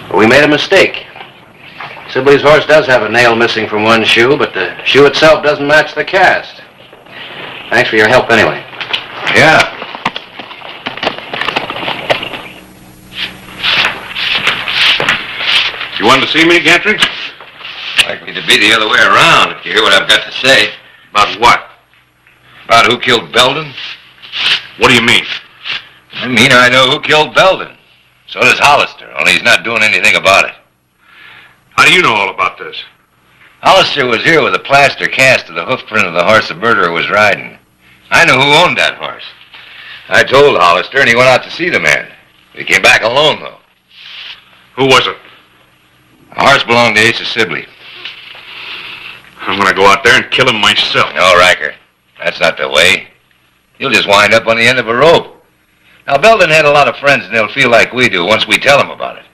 [SPEAKER 5] But we made a mistake. Sibley's horse does have a nail missing from one shoe, but the shoe itself doesn't match the cast. Thanks for your help anyway.
[SPEAKER 3] Yeah.
[SPEAKER 10] You wanted to see me, Gantry?
[SPEAKER 3] Likely to be the other way around, if you hear what I've got to say.
[SPEAKER 10] About what?
[SPEAKER 3] About who killed Belden?
[SPEAKER 10] What do you mean?
[SPEAKER 3] I mean, I know who killed Belden. So does Hollister, only he's not doing anything about it.
[SPEAKER 10] How do you know all about this?
[SPEAKER 3] Hollister was here with a plaster cast of the hoof print of the horse the murderer was riding. I know who owned that horse. I told Hollister, and he went out to see the man. He came back alone, though.
[SPEAKER 10] Who was it?
[SPEAKER 3] The horse belonged to Asa Sibley.
[SPEAKER 10] I'm going to go out there and kill him myself.
[SPEAKER 3] No, Riker. That's not the way. You'll just wind up on the end of a rope. Now, Belden had a lot of friends, and they'll feel like we do once we tell them about it.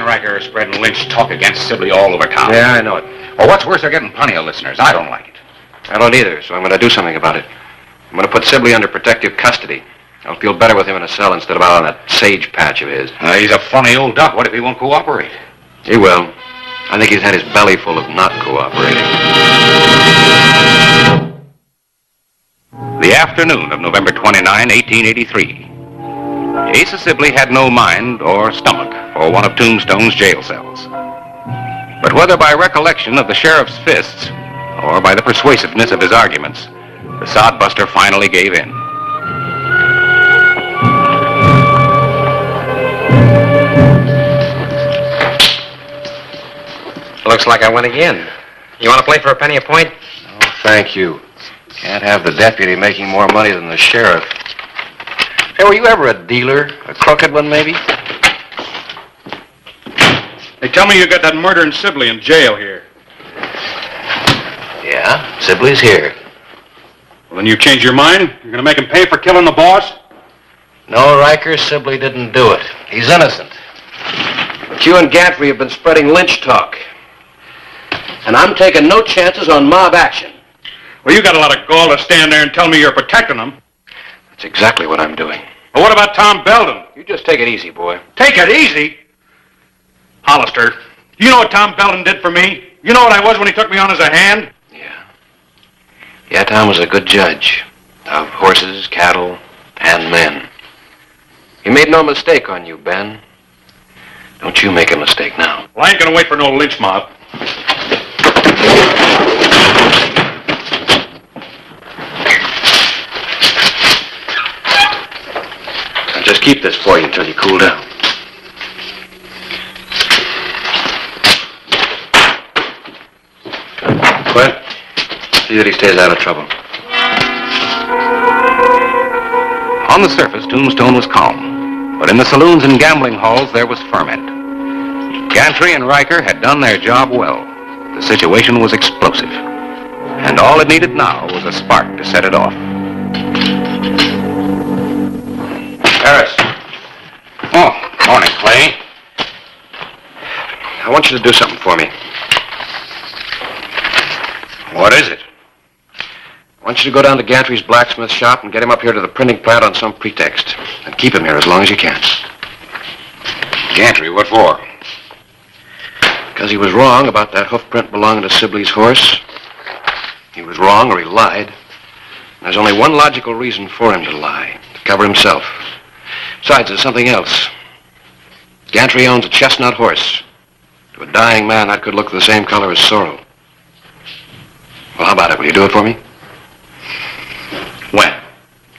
[SPEAKER 10] Riker spreading lynch talk against Sibley all over town.
[SPEAKER 5] Yeah, I know it.
[SPEAKER 10] Well, what's worse, they're getting plenty of listeners. I don't like it.
[SPEAKER 5] I don't either, so I'm going to do something about it. I'm going to put Sibley under protective custody. I'll feel better with him in a cell instead of out on that sage patch of his.
[SPEAKER 10] He's a funny old duck. What if he won't cooperate?
[SPEAKER 5] He will. I think he's had his belly full of not cooperating.
[SPEAKER 10] The afternoon of November 29, 1883. Asa Sibley had no mind or stomach for one of Tombstone's jail cells. But whether by recollection of the sheriff's fists or by the persuasiveness of his arguments, the sodbuster finally gave in.
[SPEAKER 5] Looks like I win again. You want to play for a penny a point? Oh, thank you. Can't have the deputy making more money than the sheriff. Hey, were you ever a dealer? A crooked one, maybe?
[SPEAKER 10] Hey, tell me you got that murdering Sibley in jail here.
[SPEAKER 5] Yeah, Sibley's here.
[SPEAKER 10] Well, then you change your mind? You're going to make him pay for killing the boss?
[SPEAKER 5] No, Riker, Sibley didn't do it. He's innocent. But you and Gantry have been spreading lynch talk. And I'm taking no chances on mob action.
[SPEAKER 10] Well, you got a lot of gall to stand there and tell me you're protecting him.
[SPEAKER 5] That's exactly what I'm doing.
[SPEAKER 10] Well, what about Tom Belden?
[SPEAKER 5] You just take it easy, boy.
[SPEAKER 10] Take it easy? Hollister, you know what Tom Belden did for me? You know what I was when he took me on as a hand?
[SPEAKER 5] Yeah, Tom was a good judge of horses, cattle, and men. He made no mistake on you, Ben. Don't you make a mistake now.
[SPEAKER 10] Well, I ain't gonna wait for no lynch mob.
[SPEAKER 5] I'll just keep this for you until you cool down. Quint, see that he stays out of trouble.
[SPEAKER 10] On the surface, Tombstone was calm, but in the saloons and gambling halls, there was ferment. Gantry and Riker had done their job well. The situation was explosive, and all it needed now was a spark to set it off.
[SPEAKER 5] Harris.
[SPEAKER 10] Oh, morning, Clay.
[SPEAKER 5] I want you to do something for me.
[SPEAKER 10] What is it?
[SPEAKER 5] I want you to go down to Gantry's blacksmith shop and get him up here to the printing plant on some pretext. And keep him here as long as you can.
[SPEAKER 10] Gantry, what for?
[SPEAKER 5] Because he was wrong about that hoof print belonging to Sibley's horse. He was wrong, or he lied. And there's only one logical reason for him to lie. To cover himself. Besides, there's something else. Gantry owns a chestnut horse. To a dying man, that could look the same color as sorrow. Well, how about it? Will you do it for me?
[SPEAKER 10] When?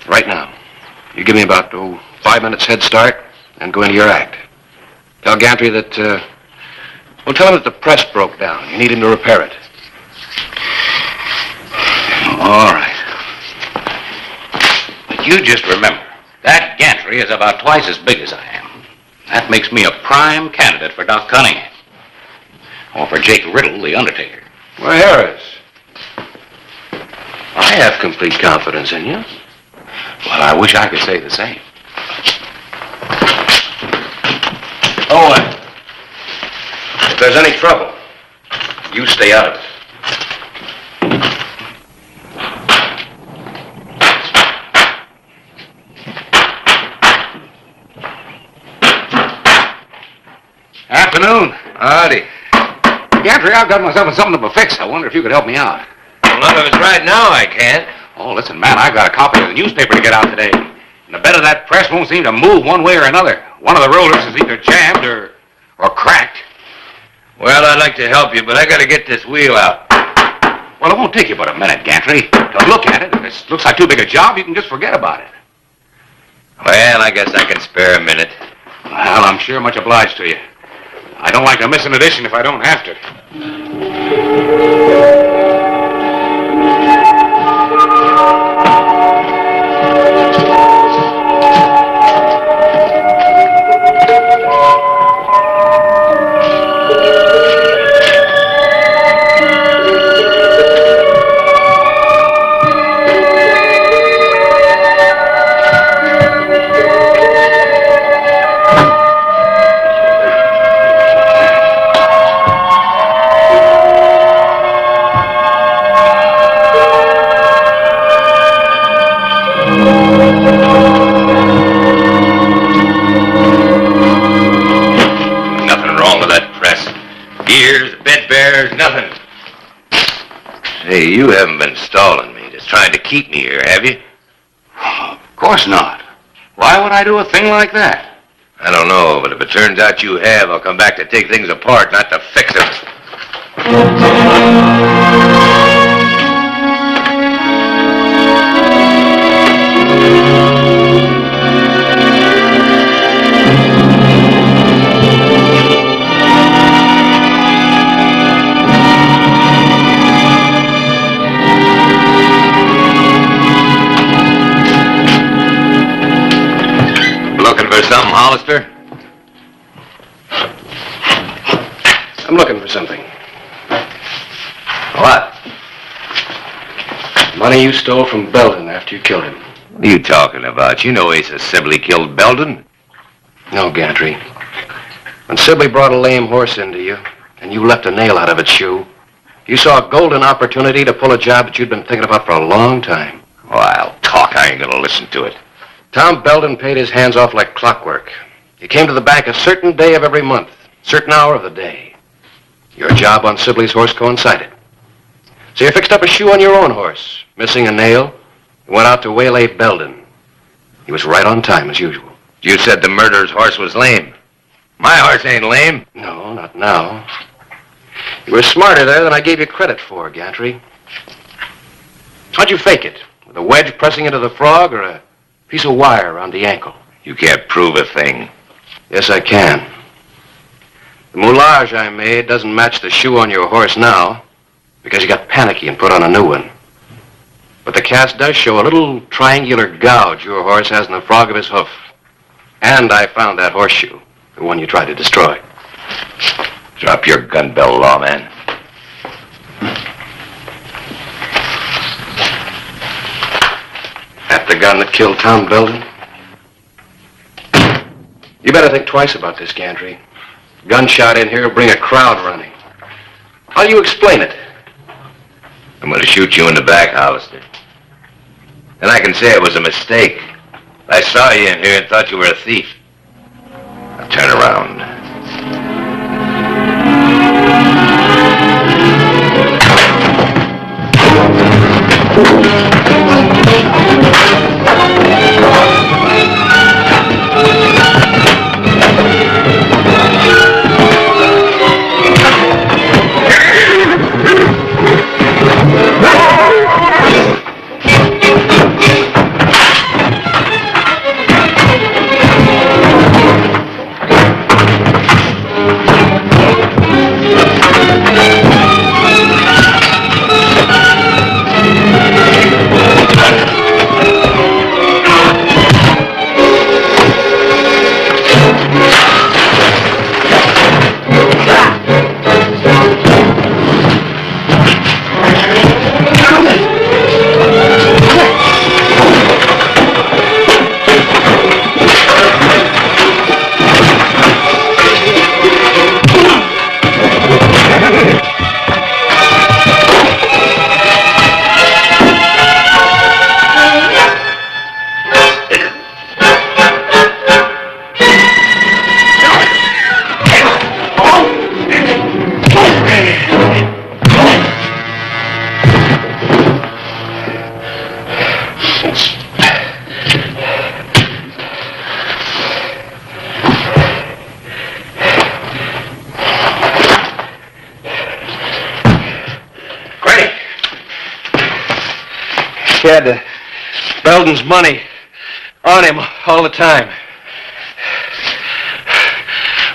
[SPEAKER 5] Right now. You give me about 5 minutes head start, and go into your act. Tell Gantry that, tell him that the press broke down. You need him to repair it.
[SPEAKER 10] All right. But you just remember, that Gantry is about twice as big as I am. That makes me a prime candidate for Doc Cunningham. Or for Jake Riddle, the Undertaker.
[SPEAKER 5] Why, Harris, I have complete confidence in you.
[SPEAKER 10] Well, I wish I could say the same.
[SPEAKER 5] Owen, if there's any trouble, you stay out of it.
[SPEAKER 10] Afternoon. Howdy. Gantry, I've got myself in something of a fix. I wonder if you could help me out.
[SPEAKER 9] Well, not if it's right now, I can't.
[SPEAKER 10] Oh, listen, man, I've got a copy of the newspaper to get out today. And the bed of that press won't seem to move one way or another. One of the rollers is either jammed or cracked.
[SPEAKER 9] Well, I'd like to help you, but I gotta get this wheel out.
[SPEAKER 10] Well, it won't take you but a minute, Gantry. To look at it. If it looks like too big a job, you can just forget about it.
[SPEAKER 9] Well, I guess I can spare a minute.
[SPEAKER 10] Well, I'm sure much obliged to you. I don't like to miss an edition if I don't have to.
[SPEAKER 9] Nothing. Hey, you haven't been stalling me, just trying to keep me here, have you?
[SPEAKER 10] Of course not. Why would I do a thing like that?
[SPEAKER 9] I don't know, but if it turns out you have, I'll come back to take things apart, not to fix them. Something, Hollister?
[SPEAKER 5] I'm looking for something.
[SPEAKER 9] What?
[SPEAKER 5] Money you stole from Belden after you killed him.
[SPEAKER 9] What are you talking about? You know Asa Sibley killed Belden.
[SPEAKER 5] No, Gantry. When Sibley brought a lame horse into you, and you left a nail out of its shoe, you saw a golden opportunity to pull a job that you'd been thinking about for a long time.
[SPEAKER 9] Oh, I'll talk. I ain't gonna listen to it.
[SPEAKER 5] Tom Belden paid his hands off like clockwork. He came to the bank a certain day of every month, certain hour of the day. Your job on Sibley's horse coincided. So you fixed up a shoe on your own horse, missing a nail, and went out to waylay Belden. He was right on time, as usual.
[SPEAKER 9] You said the murderer's horse was lame. My horse ain't lame.
[SPEAKER 5] No, not now. You were smarter there than I gave you credit for, Gantry. How'd you fake it? With a wedge pressing into the frog or a piece of wire around the ankle?
[SPEAKER 9] You can't prove a thing.
[SPEAKER 5] Yes, I can. The moulage I made doesn't match the shoe on your horse now because you got panicky and put on a new one. But the cast does show a little triangular gouge your horse has in the frog of his hoof. And I found that horseshoe, the one you tried to destroy.
[SPEAKER 9] Drop your gun bell, lawman.
[SPEAKER 5] That the gun that killed Tom Belden? You better think twice about this, Gantry. Gunshot in here will bring a crowd running. How do you explain it?
[SPEAKER 3] I'm going to shoot you in the back, Hollister. And I can say it was a mistake. I saw you in here and thought you were a thief. Now turn around.
[SPEAKER 9] He had Belden's money on him all the time.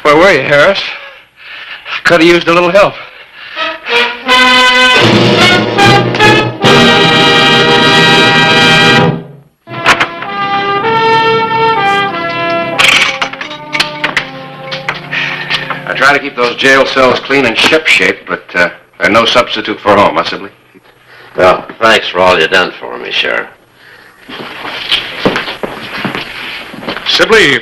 [SPEAKER 9] Where were you, Harris? I could have used a little help.
[SPEAKER 5] I try to keep those jail cells clean and ship-shape, but they're no substitute for home, huh, Sibley?
[SPEAKER 3] Well, thanks for all you done for me, Sheriff.
[SPEAKER 6] Sibley,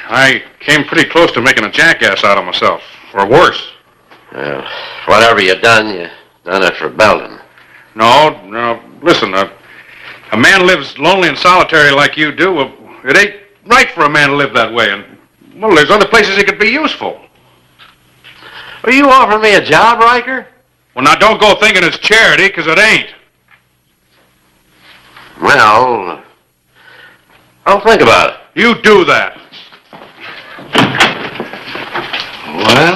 [SPEAKER 6] I came pretty close to making a jackass out of myself, or worse.
[SPEAKER 3] Well, whatever you done it for Belden.
[SPEAKER 6] No, listen, a man lives lonely and solitary like you do. Well, it ain't right for a man to live that way, and, well, there's other places he could be useful.
[SPEAKER 3] Are you offering me a job, Riker?
[SPEAKER 6] Well, now, don't go thinking it's charity, because it ain't.
[SPEAKER 3] Well, I'll think about it.
[SPEAKER 6] You do that.
[SPEAKER 10] Well,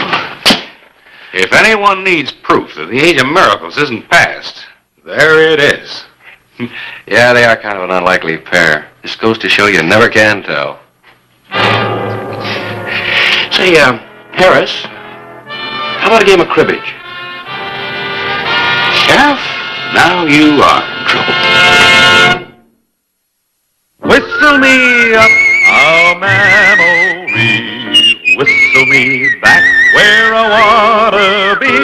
[SPEAKER 10] if anyone needs proof that the age of miracles isn't past, there it is.
[SPEAKER 5] Yeah, they are kind of an unlikely pair. This goes to show you never can tell. Say, Harris, how about a game of cribbage?
[SPEAKER 10] Sheriff, now you are in trouble.
[SPEAKER 12] Whistle me up a memory, whistle me back where I wanna be,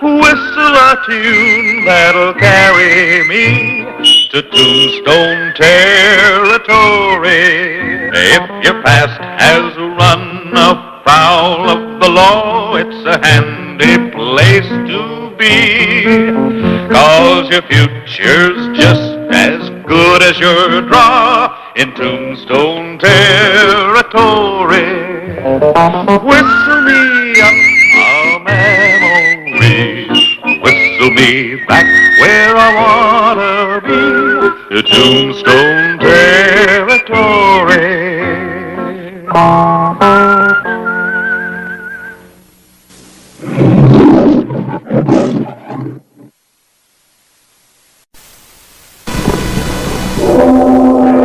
[SPEAKER 12] whistle a tune that'll carry me to Tombstone territory. If your past has run afoul of the law, it's a handy place to be, 'cause your future's just as good as your draw in Tombstone territory. Whistle me up a memory, whistle me back where I wanna be, to Tombstone territory.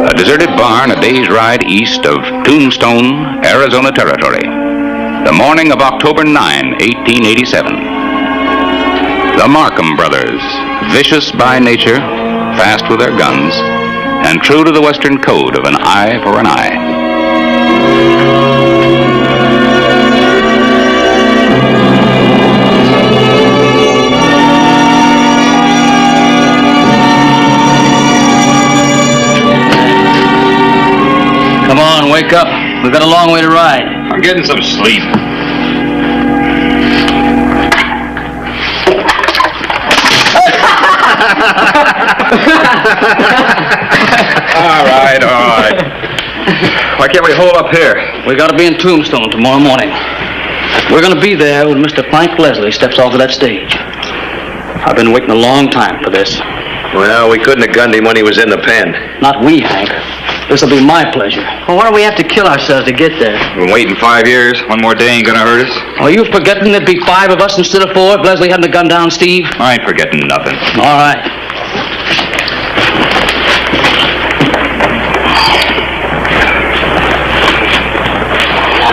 [SPEAKER 10] A deserted barn a day's ride east of Tombstone, Arizona Territory. The morning of October 9, 1887. The Markham brothers, vicious by nature, fast with their guns, and true to the Western code of an eye for an eye.
[SPEAKER 17] Come on, wake up. We've got a long way to ride.
[SPEAKER 10] I'm getting some sleep. All right.
[SPEAKER 11] Why can't we hold up here? We gotta be in Tombstone tomorrow morning. We're gonna be there when Mr. Frank Leslie steps off of that stage. I've been waiting a long time for this.
[SPEAKER 5] Well, we couldn't have gunned him when he was in the pen.
[SPEAKER 11] Not we, Hank. This'll be my pleasure. Well, why do we have to kill ourselves to get there?
[SPEAKER 5] We've been waiting 5 years. One more day ain't gonna hurt us.
[SPEAKER 11] Are you forgetting there'd be 5 of us instead of 4 if Leslie hadn't gunned down Steve?
[SPEAKER 5] I ain't forgetting nothing.
[SPEAKER 11] All right.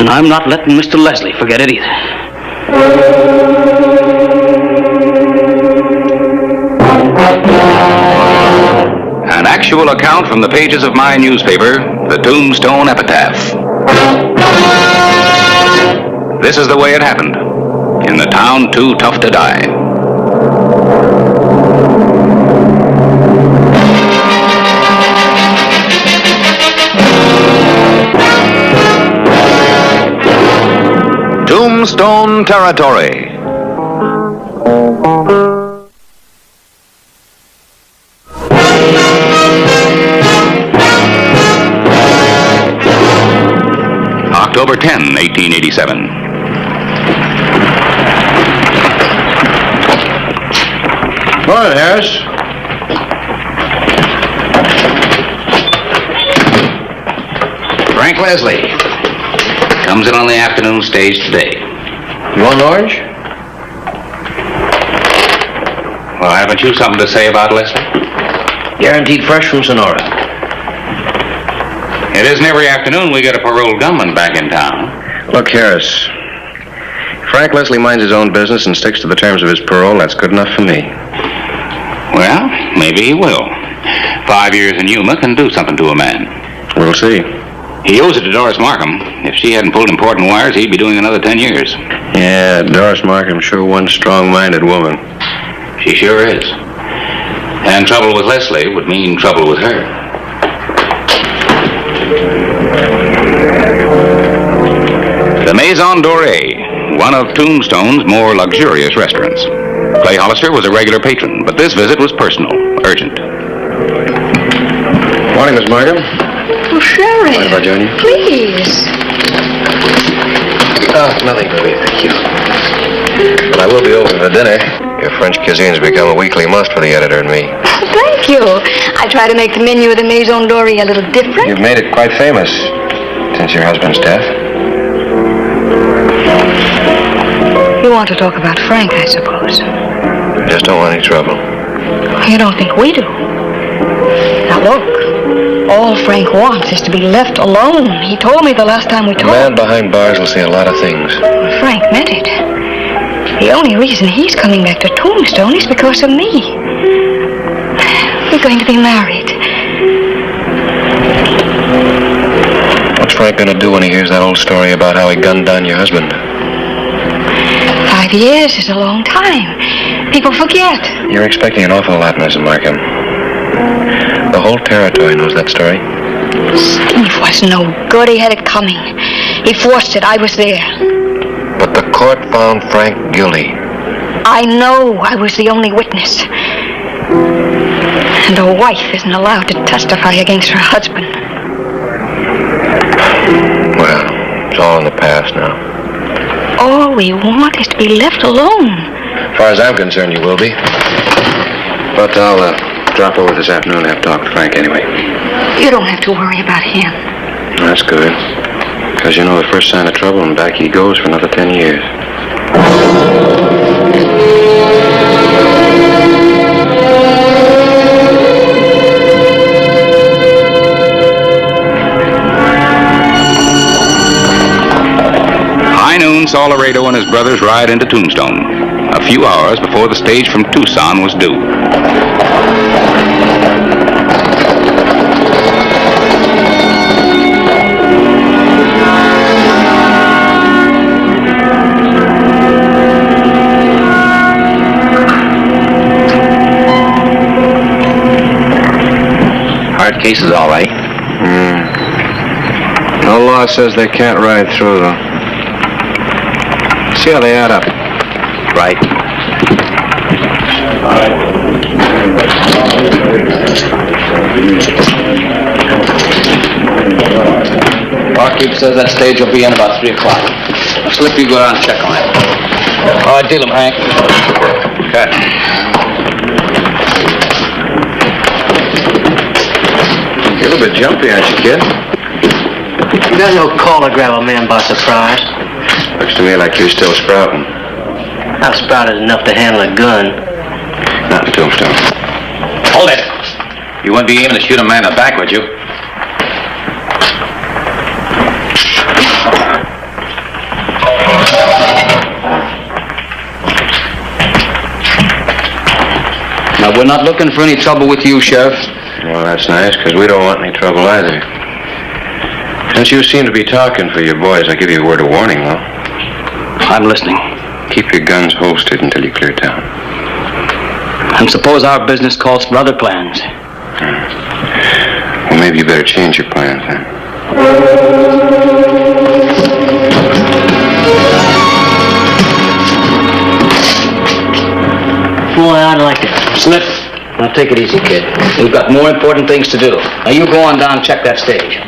[SPEAKER 11] And I'm not letting Mr. Leslie forget it either.
[SPEAKER 10] An actual account from the pages of my newspaper, the Tombstone Epitaph. This is the way it happened, in the town too tough to die.
[SPEAKER 12] Tombstone Territory.
[SPEAKER 10] October 10, 1887.
[SPEAKER 5] Morning, Harris.
[SPEAKER 10] Frank Leslie comes in on the afternoon stage today.
[SPEAKER 5] You want an orange?
[SPEAKER 10] Well, haven't you something to say about Leslie?
[SPEAKER 5] Guaranteed fresh from Sonora.
[SPEAKER 10] It isn't every afternoon we get a paroled gunman back in town.
[SPEAKER 5] Look, Harris. Frank Leslie minds his own business and sticks to the terms of his parole. That's good enough for me.
[SPEAKER 10] Well, maybe he will. 5 years in Yuma can do something to a man.
[SPEAKER 5] We'll see.
[SPEAKER 10] He owes it to Doris Markham. If she hadn't pulled important wires, he'd be doing another 10 years.
[SPEAKER 5] Yeah, Doris Markham's sure one strong-minded woman.
[SPEAKER 10] She sure is. And trouble with Leslie would mean trouble with her. The Maison Dorée, one of Tombstone's more luxurious restaurants. Clay Hollister was a regular patron, but this visit was personal, urgent.
[SPEAKER 5] Morning, Miss Markham.
[SPEAKER 21] Oh, Sheriff.
[SPEAKER 5] Mind if I join you?
[SPEAKER 21] Please.
[SPEAKER 5] Nothing, baby, thank you. But I will be over for dinner. Your French cuisine's become a weekly must for the editor and me.
[SPEAKER 21] Thank you. I try to make the menu of the Maison Dorée a little different.
[SPEAKER 5] You've made it quite famous since your husband's death.
[SPEAKER 21] You want to talk about Frank, I suppose.
[SPEAKER 5] I just don't want any trouble.
[SPEAKER 21] You don't think we do? Now look, all Frank wants is to be left alone. He told me the last time we
[SPEAKER 5] A
[SPEAKER 21] talked.
[SPEAKER 5] man behind bars will say a lot of things.
[SPEAKER 21] Frank meant it. The only reason he's coming back to Tombstone is because of me. We're going to be married.
[SPEAKER 5] What's Frank gonna do when he hears that old story about how he gunned down your husband?
[SPEAKER 21] 5 years is a long time. People forget.
[SPEAKER 5] You're expecting an awful lot, Mrs. Markham. The whole territory knows that story.
[SPEAKER 21] Steve was no good. He had it coming. He forced it. I was there.
[SPEAKER 5] But the court found Frank guilty.
[SPEAKER 21] I know I was the only witness. And a wife isn't allowed to testify against her husband.
[SPEAKER 5] Well, it's all in the past now.
[SPEAKER 21] All we want is to be left alone.
[SPEAKER 5] As far as I'm concerned, you will be. But I'll drop over this afternoon and have a talk with Frank anyway.
[SPEAKER 21] You don't have to worry about him.
[SPEAKER 5] That's good. Because you know the first sign of trouble and back he goes for another 10 years.
[SPEAKER 10] High noon saw Laredo and his brothers ride into Tombstone, a few hours before the stage from Tucson was due.
[SPEAKER 5] Hard case is all right. No law says they can't ride through, though. See how they add up.
[SPEAKER 10] Right.
[SPEAKER 11] Barkeep says that stage will be in about 3 o'clock. Slip, you go down and check on it. All right, deal him, Hank.
[SPEAKER 10] Cut.
[SPEAKER 5] You're a little bit jumpy, aren't you, kid?
[SPEAKER 17] You got no call to grab a man by surprise.
[SPEAKER 5] Looks to me like you're still sprouting.
[SPEAKER 17] I've sprouted enough to handle a gun.
[SPEAKER 5] Not in Tombstone.
[SPEAKER 10] Hold it! You wouldn't be aiming to shoot a man in the back, would you?
[SPEAKER 11] Now, we're not looking for any trouble with you, Sheriff.
[SPEAKER 5] Well, that's nice, because we don't want any trouble either. Since you seem to be talking for your boys, I'll give you a word of warning, though.
[SPEAKER 11] I'm listening.
[SPEAKER 5] Keep your guns holstered until you clear town.
[SPEAKER 11] And suppose our business calls for other plans.
[SPEAKER 5] Well, maybe you better change your plans, then.
[SPEAKER 17] Boy, I'd like to.
[SPEAKER 11] Slip. Now, take it easy, kid. We've got more important things to do. Now, you go on down and check that stage.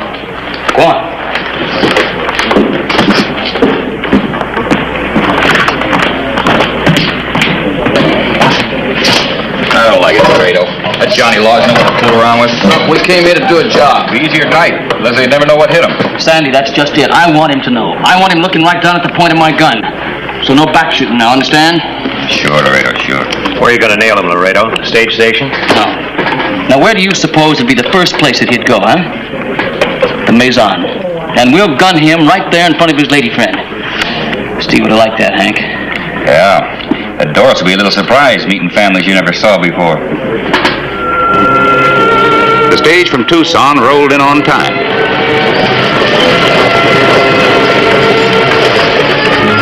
[SPEAKER 11] Go on.
[SPEAKER 10] I don't like it, Laredo. That Johnny Laws know what to fool around with.
[SPEAKER 11] We came here to do a job.
[SPEAKER 10] Be easier tonight. Leslie never know what hit him.
[SPEAKER 11] Sandy, that's just it. I want him to know. I want him looking right down at the point of my gun. So no back shooting now, understand?
[SPEAKER 10] Sure, Laredo, sure. Where are you gonna nail him, Laredo? The stage station?
[SPEAKER 11] No. Now, where do you suppose would be the first place that he'd go, huh? The Maison. And we'll gun him right there in front of his lady friend. Steve would have liked that, Hank.
[SPEAKER 10] Yeah. Doris will be a little surprised meeting families you never saw before. The stage from Tucson rolled in on time.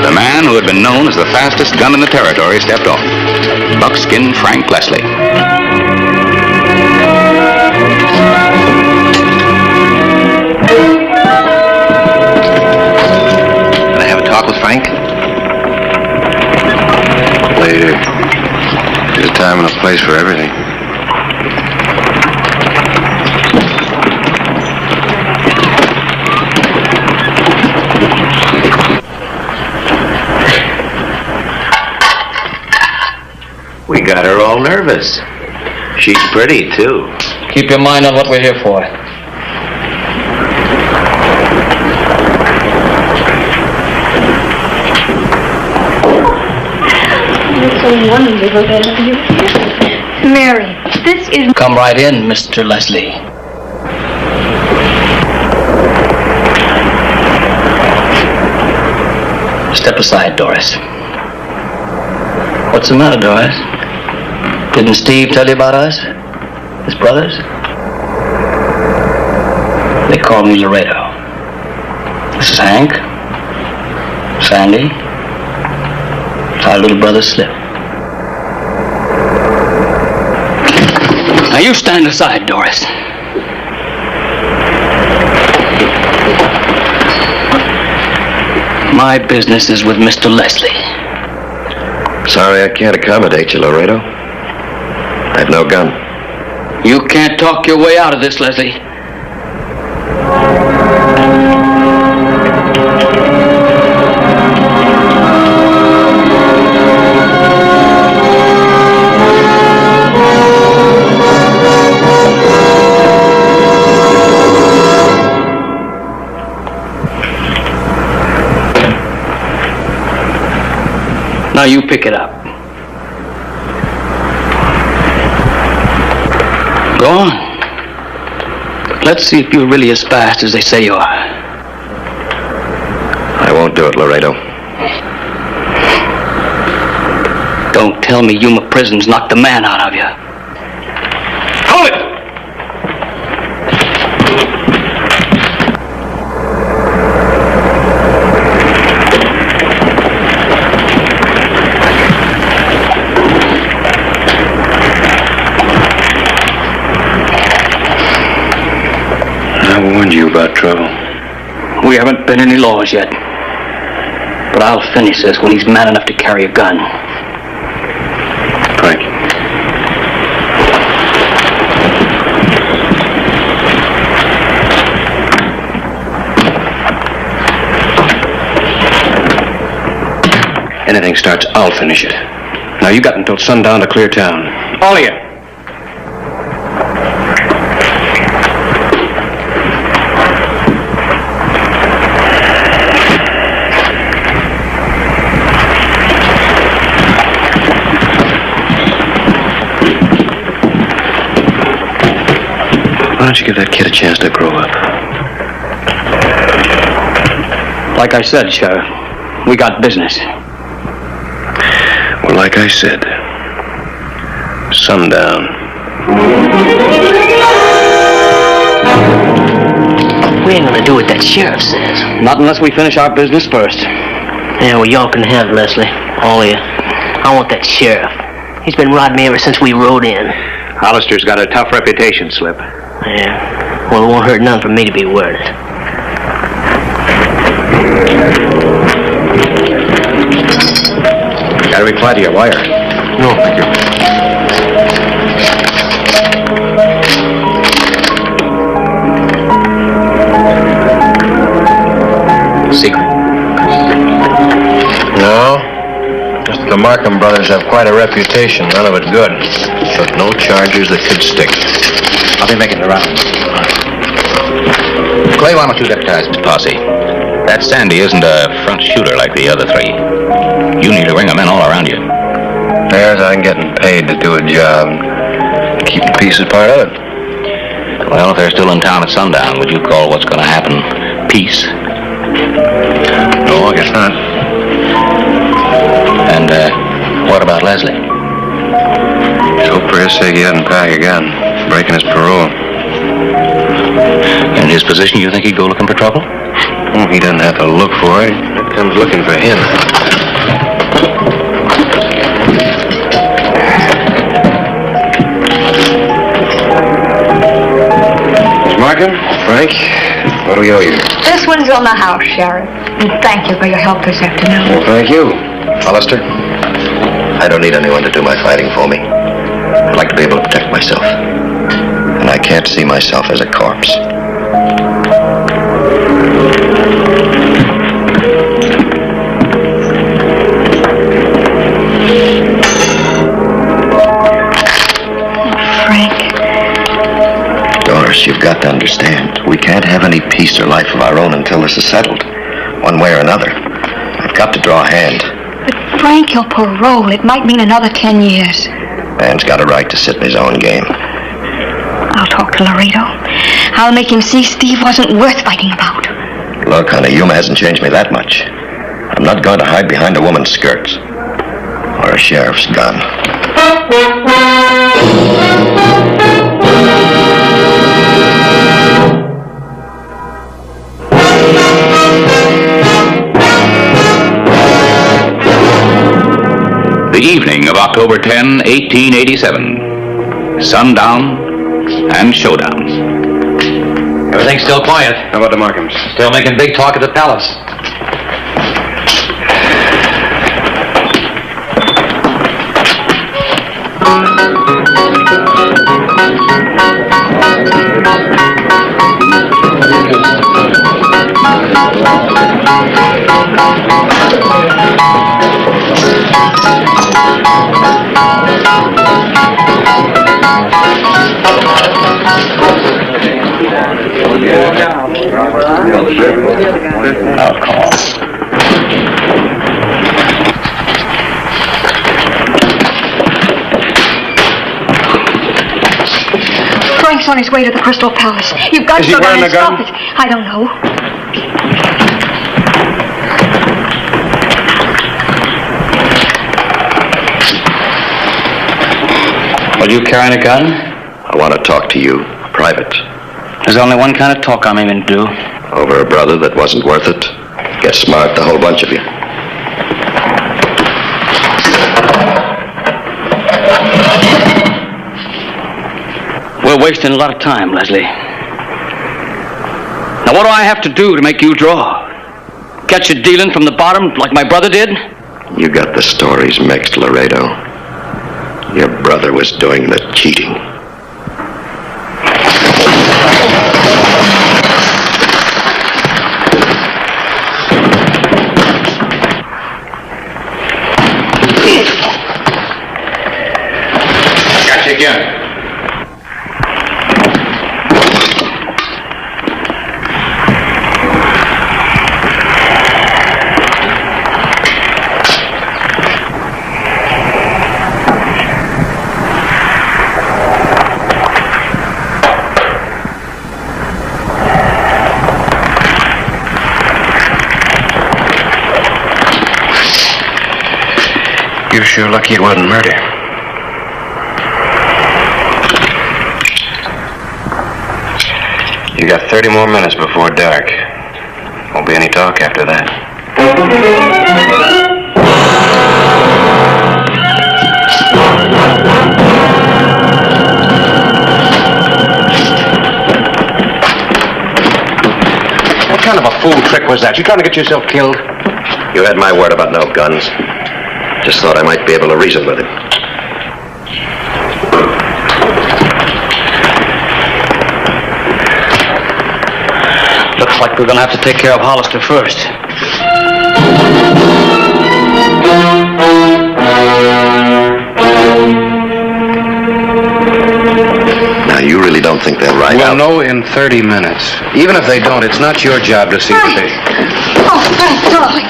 [SPEAKER 10] The man who had been known as the fastest gun in the territory stepped off. Buckskin Frank Leslie.
[SPEAKER 5] Can I have a talk with Frank? Later. There's a time and a place for everything.
[SPEAKER 4] We got her all nervous. She's pretty, too.
[SPEAKER 11] Keep your mind on what we're here for.
[SPEAKER 21] It's so wonderful to have you here. Mary, this is...
[SPEAKER 11] Come right in, Mr. Leslie. Step aside, Doris. What's the matter, Doris? Didn't Steve tell you about us? His brothers? They call me Laredo. This is Hank. Sandy. It's our little brother, Slip. Now you stand aside, Doris. My business is with Mr. Leslie.
[SPEAKER 5] Sorry I can't accommodate you, Laredo. I have no gun.
[SPEAKER 11] You can't talk your way out of this, Leslie. Now you pick it up. Go on. But let's see if you're really as fast as they say you are.
[SPEAKER 5] I won't do it, Laredo.
[SPEAKER 11] Don't tell me Yuma Prison's knocked the man out of you. Hold it!
[SPEAKER 5] I warned you about trouble.
[SPEAKER 11] We haven't been any laws yet. But I'll finish this when he's man enough to carry a gun.
[SPEAKER 5] Frank, Anything starts, I'll finish it. Now, you got until sundown to clear town. All of you. Why don't you give that kid a chance to grow up?
[SPEAKER 11] Like I said, Sheriff, we got business.
[SPEAKER 5] Well, like I said, sundown.
[SPEAKER 17] We ain't gonna do what that sheriff says.
[SPEAKER 11] Not unless we finish our business first.
[SPEAKER 17] Yeah, well, y'all can have Leslie. All of you. I want that sheriff. He's been riding me ever since we rode in.
[SPEAKER 5] Hollister's got a tough reputation, Slip.
[SPEAKER 17] Yeah. Well, it won't hurt none for me to be worried.
[SPEAKER 5] Got to reply to your wire.
[SPEAKER 7] No, thank you.
[SPEAKER 5] Secret? No. Just the Markham brothers have quite a reputation, none of it good. But no charges that could stick. I'll be making the rounds.
[SPEAKER 10] Clay, why don't you deputize his posse? That Sandy isn't a front shooter like the other three. You need to ring the men all around you.
[SPEAKER 5] There's I'm getting paid to do a job. Keeping peace is part of it.
[SPEAKER 10] Well, if they're still in town at sundown, would you call what's going to happen peace?
[SPEAKER 5] No, I guess not.
[SPEAKER 10] And, what about Leslie?
[SPEAKER 5] So for his sake, he hadn't pack again. Breaking his parole.
[SPEAKER 10] In his position, you think he'd go looking for trouble?
[SPEAKER 5] Oh, he doesn't have to look for it. It comes looking for him. Miss Markham, Frank, what do we owe you?
[SPEAKER 21] This one's on the house, Sheriff. And thank you for your help this afternoon.
[SPEAKER 5] Well, thank you. Hollister, I don't need anyone to do my fighting for me. I'd like to be able to protect myself. And I can't see myself as a corpse. Doris, you've got to understand. We can't have any peace or life of our own until this is settled. One way or another. I've got to draw a hand.
[SPEAKER 21] But Frank, your parole, it might mean another 10 years.
[SPEAKER 5] Man's got a right to sit in his own game.
[SPEAKER 21] I'll talk to Laredo. I'll make him see Steve wasn't worth fighting about.
[SPEAKER 5] Look, honey, Yuma hasn't changed me that much. I'm not going to hide behind a woman's skirts. Or a sheriff's gun.
[SPEAKER 10] The evening of October 10, 1887. Sundown and showdown.
[SPEAKER 11] Everything's still quiet.
[SPEAKER 5] How about the Markhams?
[SPEAKER 11] Still making big talk at the palace.
[SPEAKER 10] I'll call.
[SPEAKER 21] Frank's on his way to the Crystal Palace. You've got to go down and stop it. I don't know.
[SPEAKER 11] Are you carrying a gun?
[SPEAKER 5] I want to talk to you, private.
[SPEAKER 11] There's only one kind of talk I'm aiming to do.
[SPEAKER 5] Over a brother that wasn't worth it? Get smart, the whole bunch of you.
[SPEAKER 11] We're wasting a lot of time, Leslie. Now, what do I have to do to make you draw? Catch you dealing from the bottom like my brother did?
[SPEAKER 5] You got the stories mixed, Laredo. Your brother was doing the cheating.
[SPEAKER 10] again.
[SPEAKER 5] You're sure lucky it wasn't murder. You got 30 more minutes before dark. Won't be any talk after that.
[SPEAKER 9] What kind of a fool trick was that? You trying to get yourself killed?
[SPEAKER 5] You had my word about no guns. Just thought I might be able to reason with him.
[SPEAKER 11] Looks like we're gonna have to take care of Hollister first.
[SPEAKER 5] Now, you really don't think they'll ride out?
[SPEAKER 19] We'll know in 30 minutes. Even if they don't, it's not your job to see that they...
[SPEAKER 21] Oh, Frank, darling.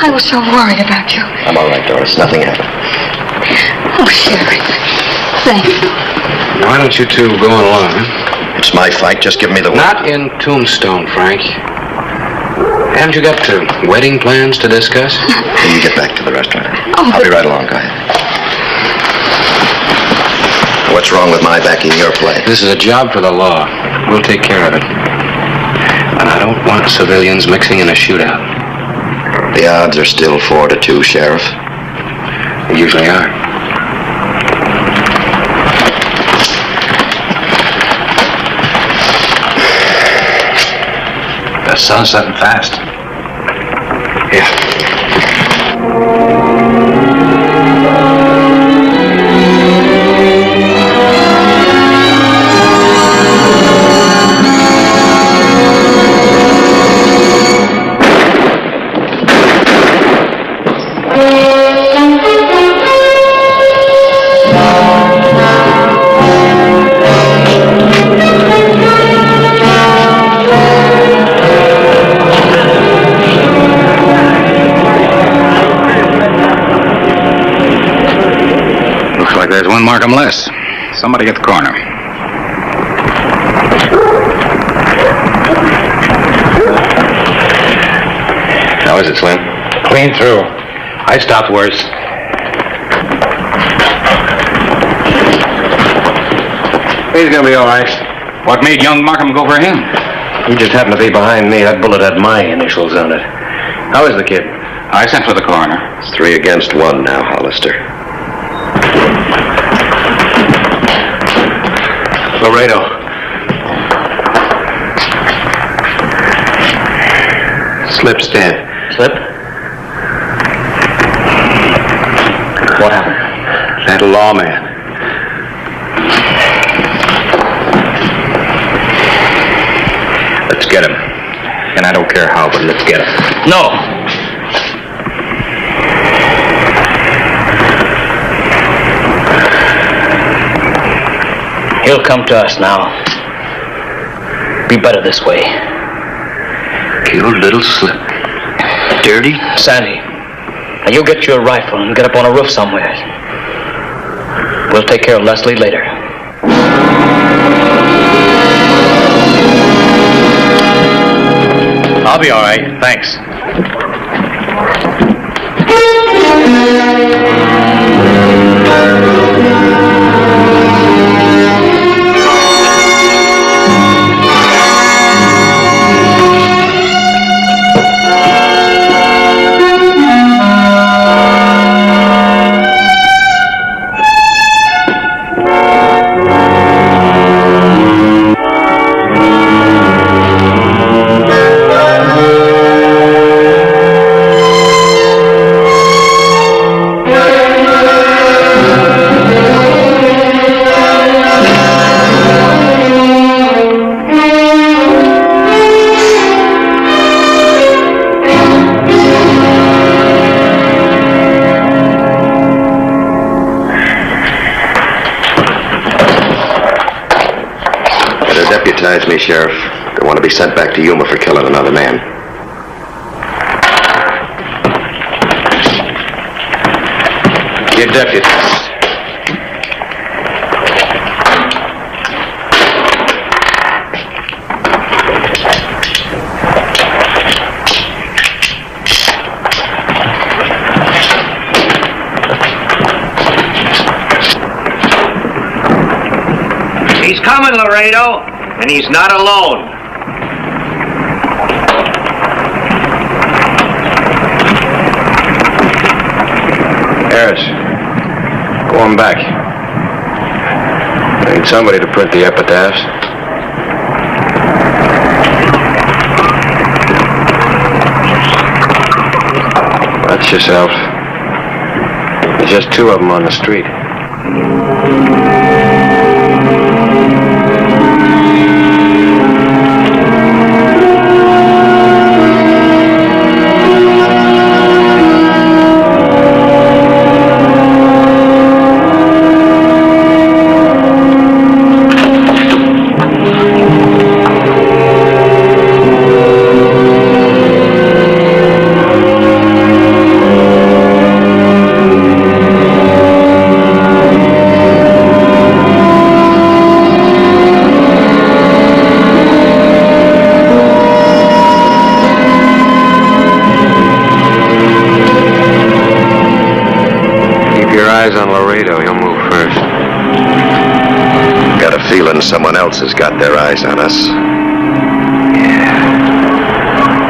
[SPEAKER 21] I was so worried about you.
[SPEAKER 5] I'm all right, Doris. Nothing happened.
[SPEAKER 21] Oh, Sheriff. Thank you.
[SPEAKER 19] Why don't you two go on along, huh?
[SPEAKER 5] It's my fight. Just give me the word.
[SPEAKER 19] Not in Tombstone, Frank. Haven't you got wedding plans to discuss?
[SPEAKER 5] You get back to the restaurant.
[SPEAKER 21] Oh,
[SPEAKER 5] I'll be right along. Go ahead. What's wrong with my backing your play?
[SPEAKER 19] This is a job for the law. We'll take care of it. And I don't want civilians mixing in a shootout.
[SPEAKER 5] The odds are still 4-2, Sheriff.
[SPEAKER 19] They usually are.
[SPEAKER 5] The sun's setting fast.
[SPEAKER 19] Yeah.
[SPEAKER 10] There's one Markham less. Somebody at the corner.
[SPEAKER 5] How is it, Slim?
[SPEAKER 10] Clean through. I stopped worse.
[SPEAKER 5] He's gonna be all right.
[SPEAKER 10] What made young Markham go for him?
[SPEAKER 5] He just happened to be behind me. That bullet had my initials on it. How is the kid?
[SPEAKER 10] I sent for the coroner.
[SPEAKER 5] It's 3 against 1 now, Hollister. Laredo. Slip's dead.
[SPEAKER 11] Slip? What happened?
[SPEAKER 5] That lawman.
[SPEAKER 10] Let's get him. And I don't care how, but let's get him.
[SPEAKER 11] No. He'll come to us now. Be better this way.
[SPEAKER 5] Killed little Slip. Dirty?
[SPEAKER 11] Sandy, now you get your rifle and get up on a roof somewhere. We'll take care of Leslie later.
[SPEAKER 10] I'll be all right, thanks.
[SPEAKER 5] deputize me, Sheriff. They want to be sent back to Yuma for killing another man. You're deputized.
[SPEAKER 14] He's coming, Laredo, and he's not alone.
[SPEAKER 5] Harris, go on back. I need somebody to print the epitaphs. Watch yourself. There's just two of them on the street. Someone else has got their eyes on us. Yeah.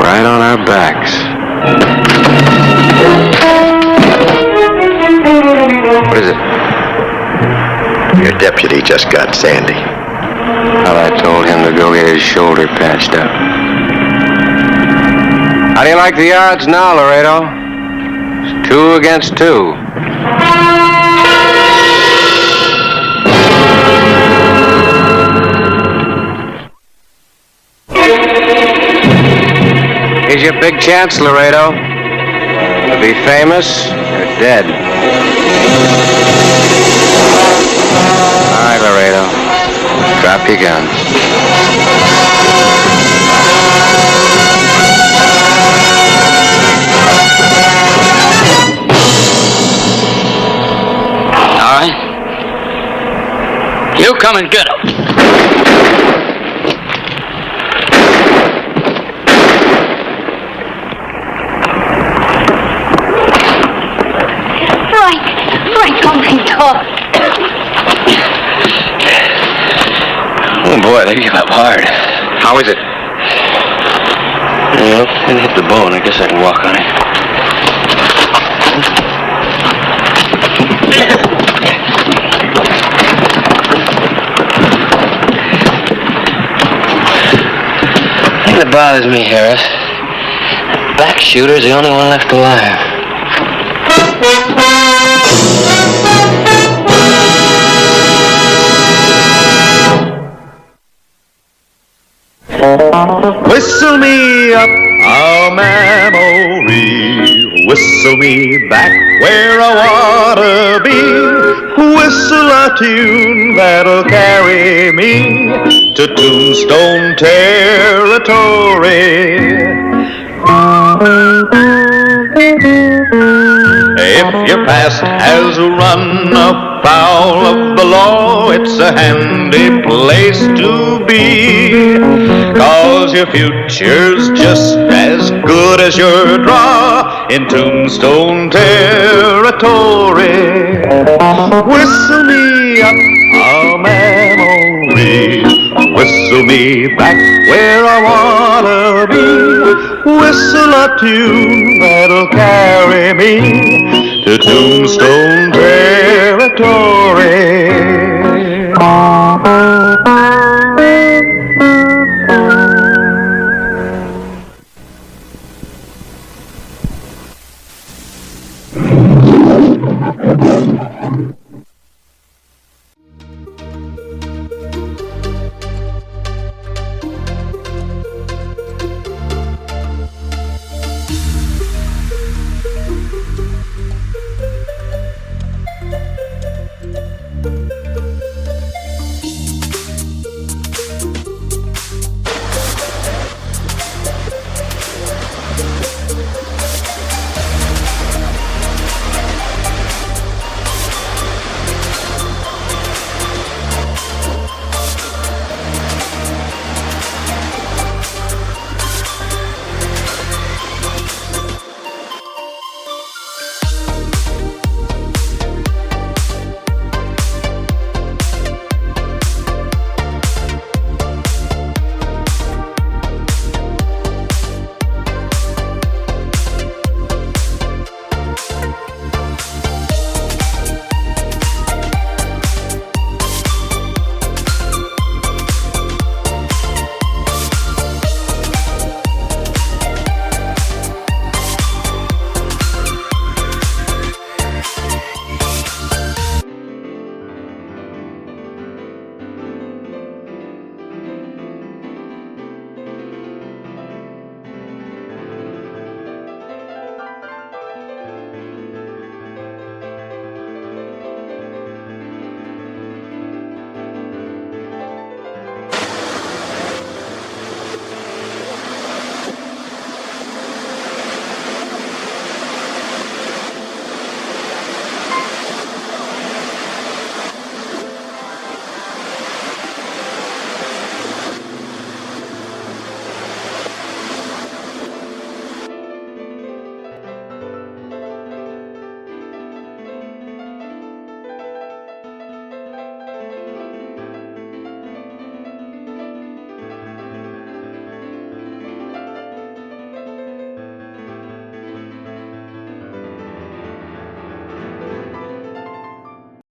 [SPEAKER 5] Right on our backs. What is it? Your deputy just got Sandy. Well, I told him to go get his shoulder patched up. How do you like the odds now, Laredo? It's 2 against 2. Here's your big chance, Laredo. To be famous or dead. All right, Laredo. Drop your gun.
[SPEAKER 11] All right. You come and get him.
[SPEAKER 5] Oh boy, they give up hard. How is it? Well, it hit the bone. I guess I can walk on it. The thing that bothers me, Harris, back shooter's the only one left alive.
[SPEAKER 12] Whistle me up a memory, whistle me back where I wanna be, whistle a tune that'll carry me to Tombstone territory. If your past has run afoul of the law, it's a handy place to be, 'cause your future's just as good as your draw in Tombstone territory. Whistle me up a memory, whistle me back where I wanna be, whistle a tune that'll carry me to Tombstone territory.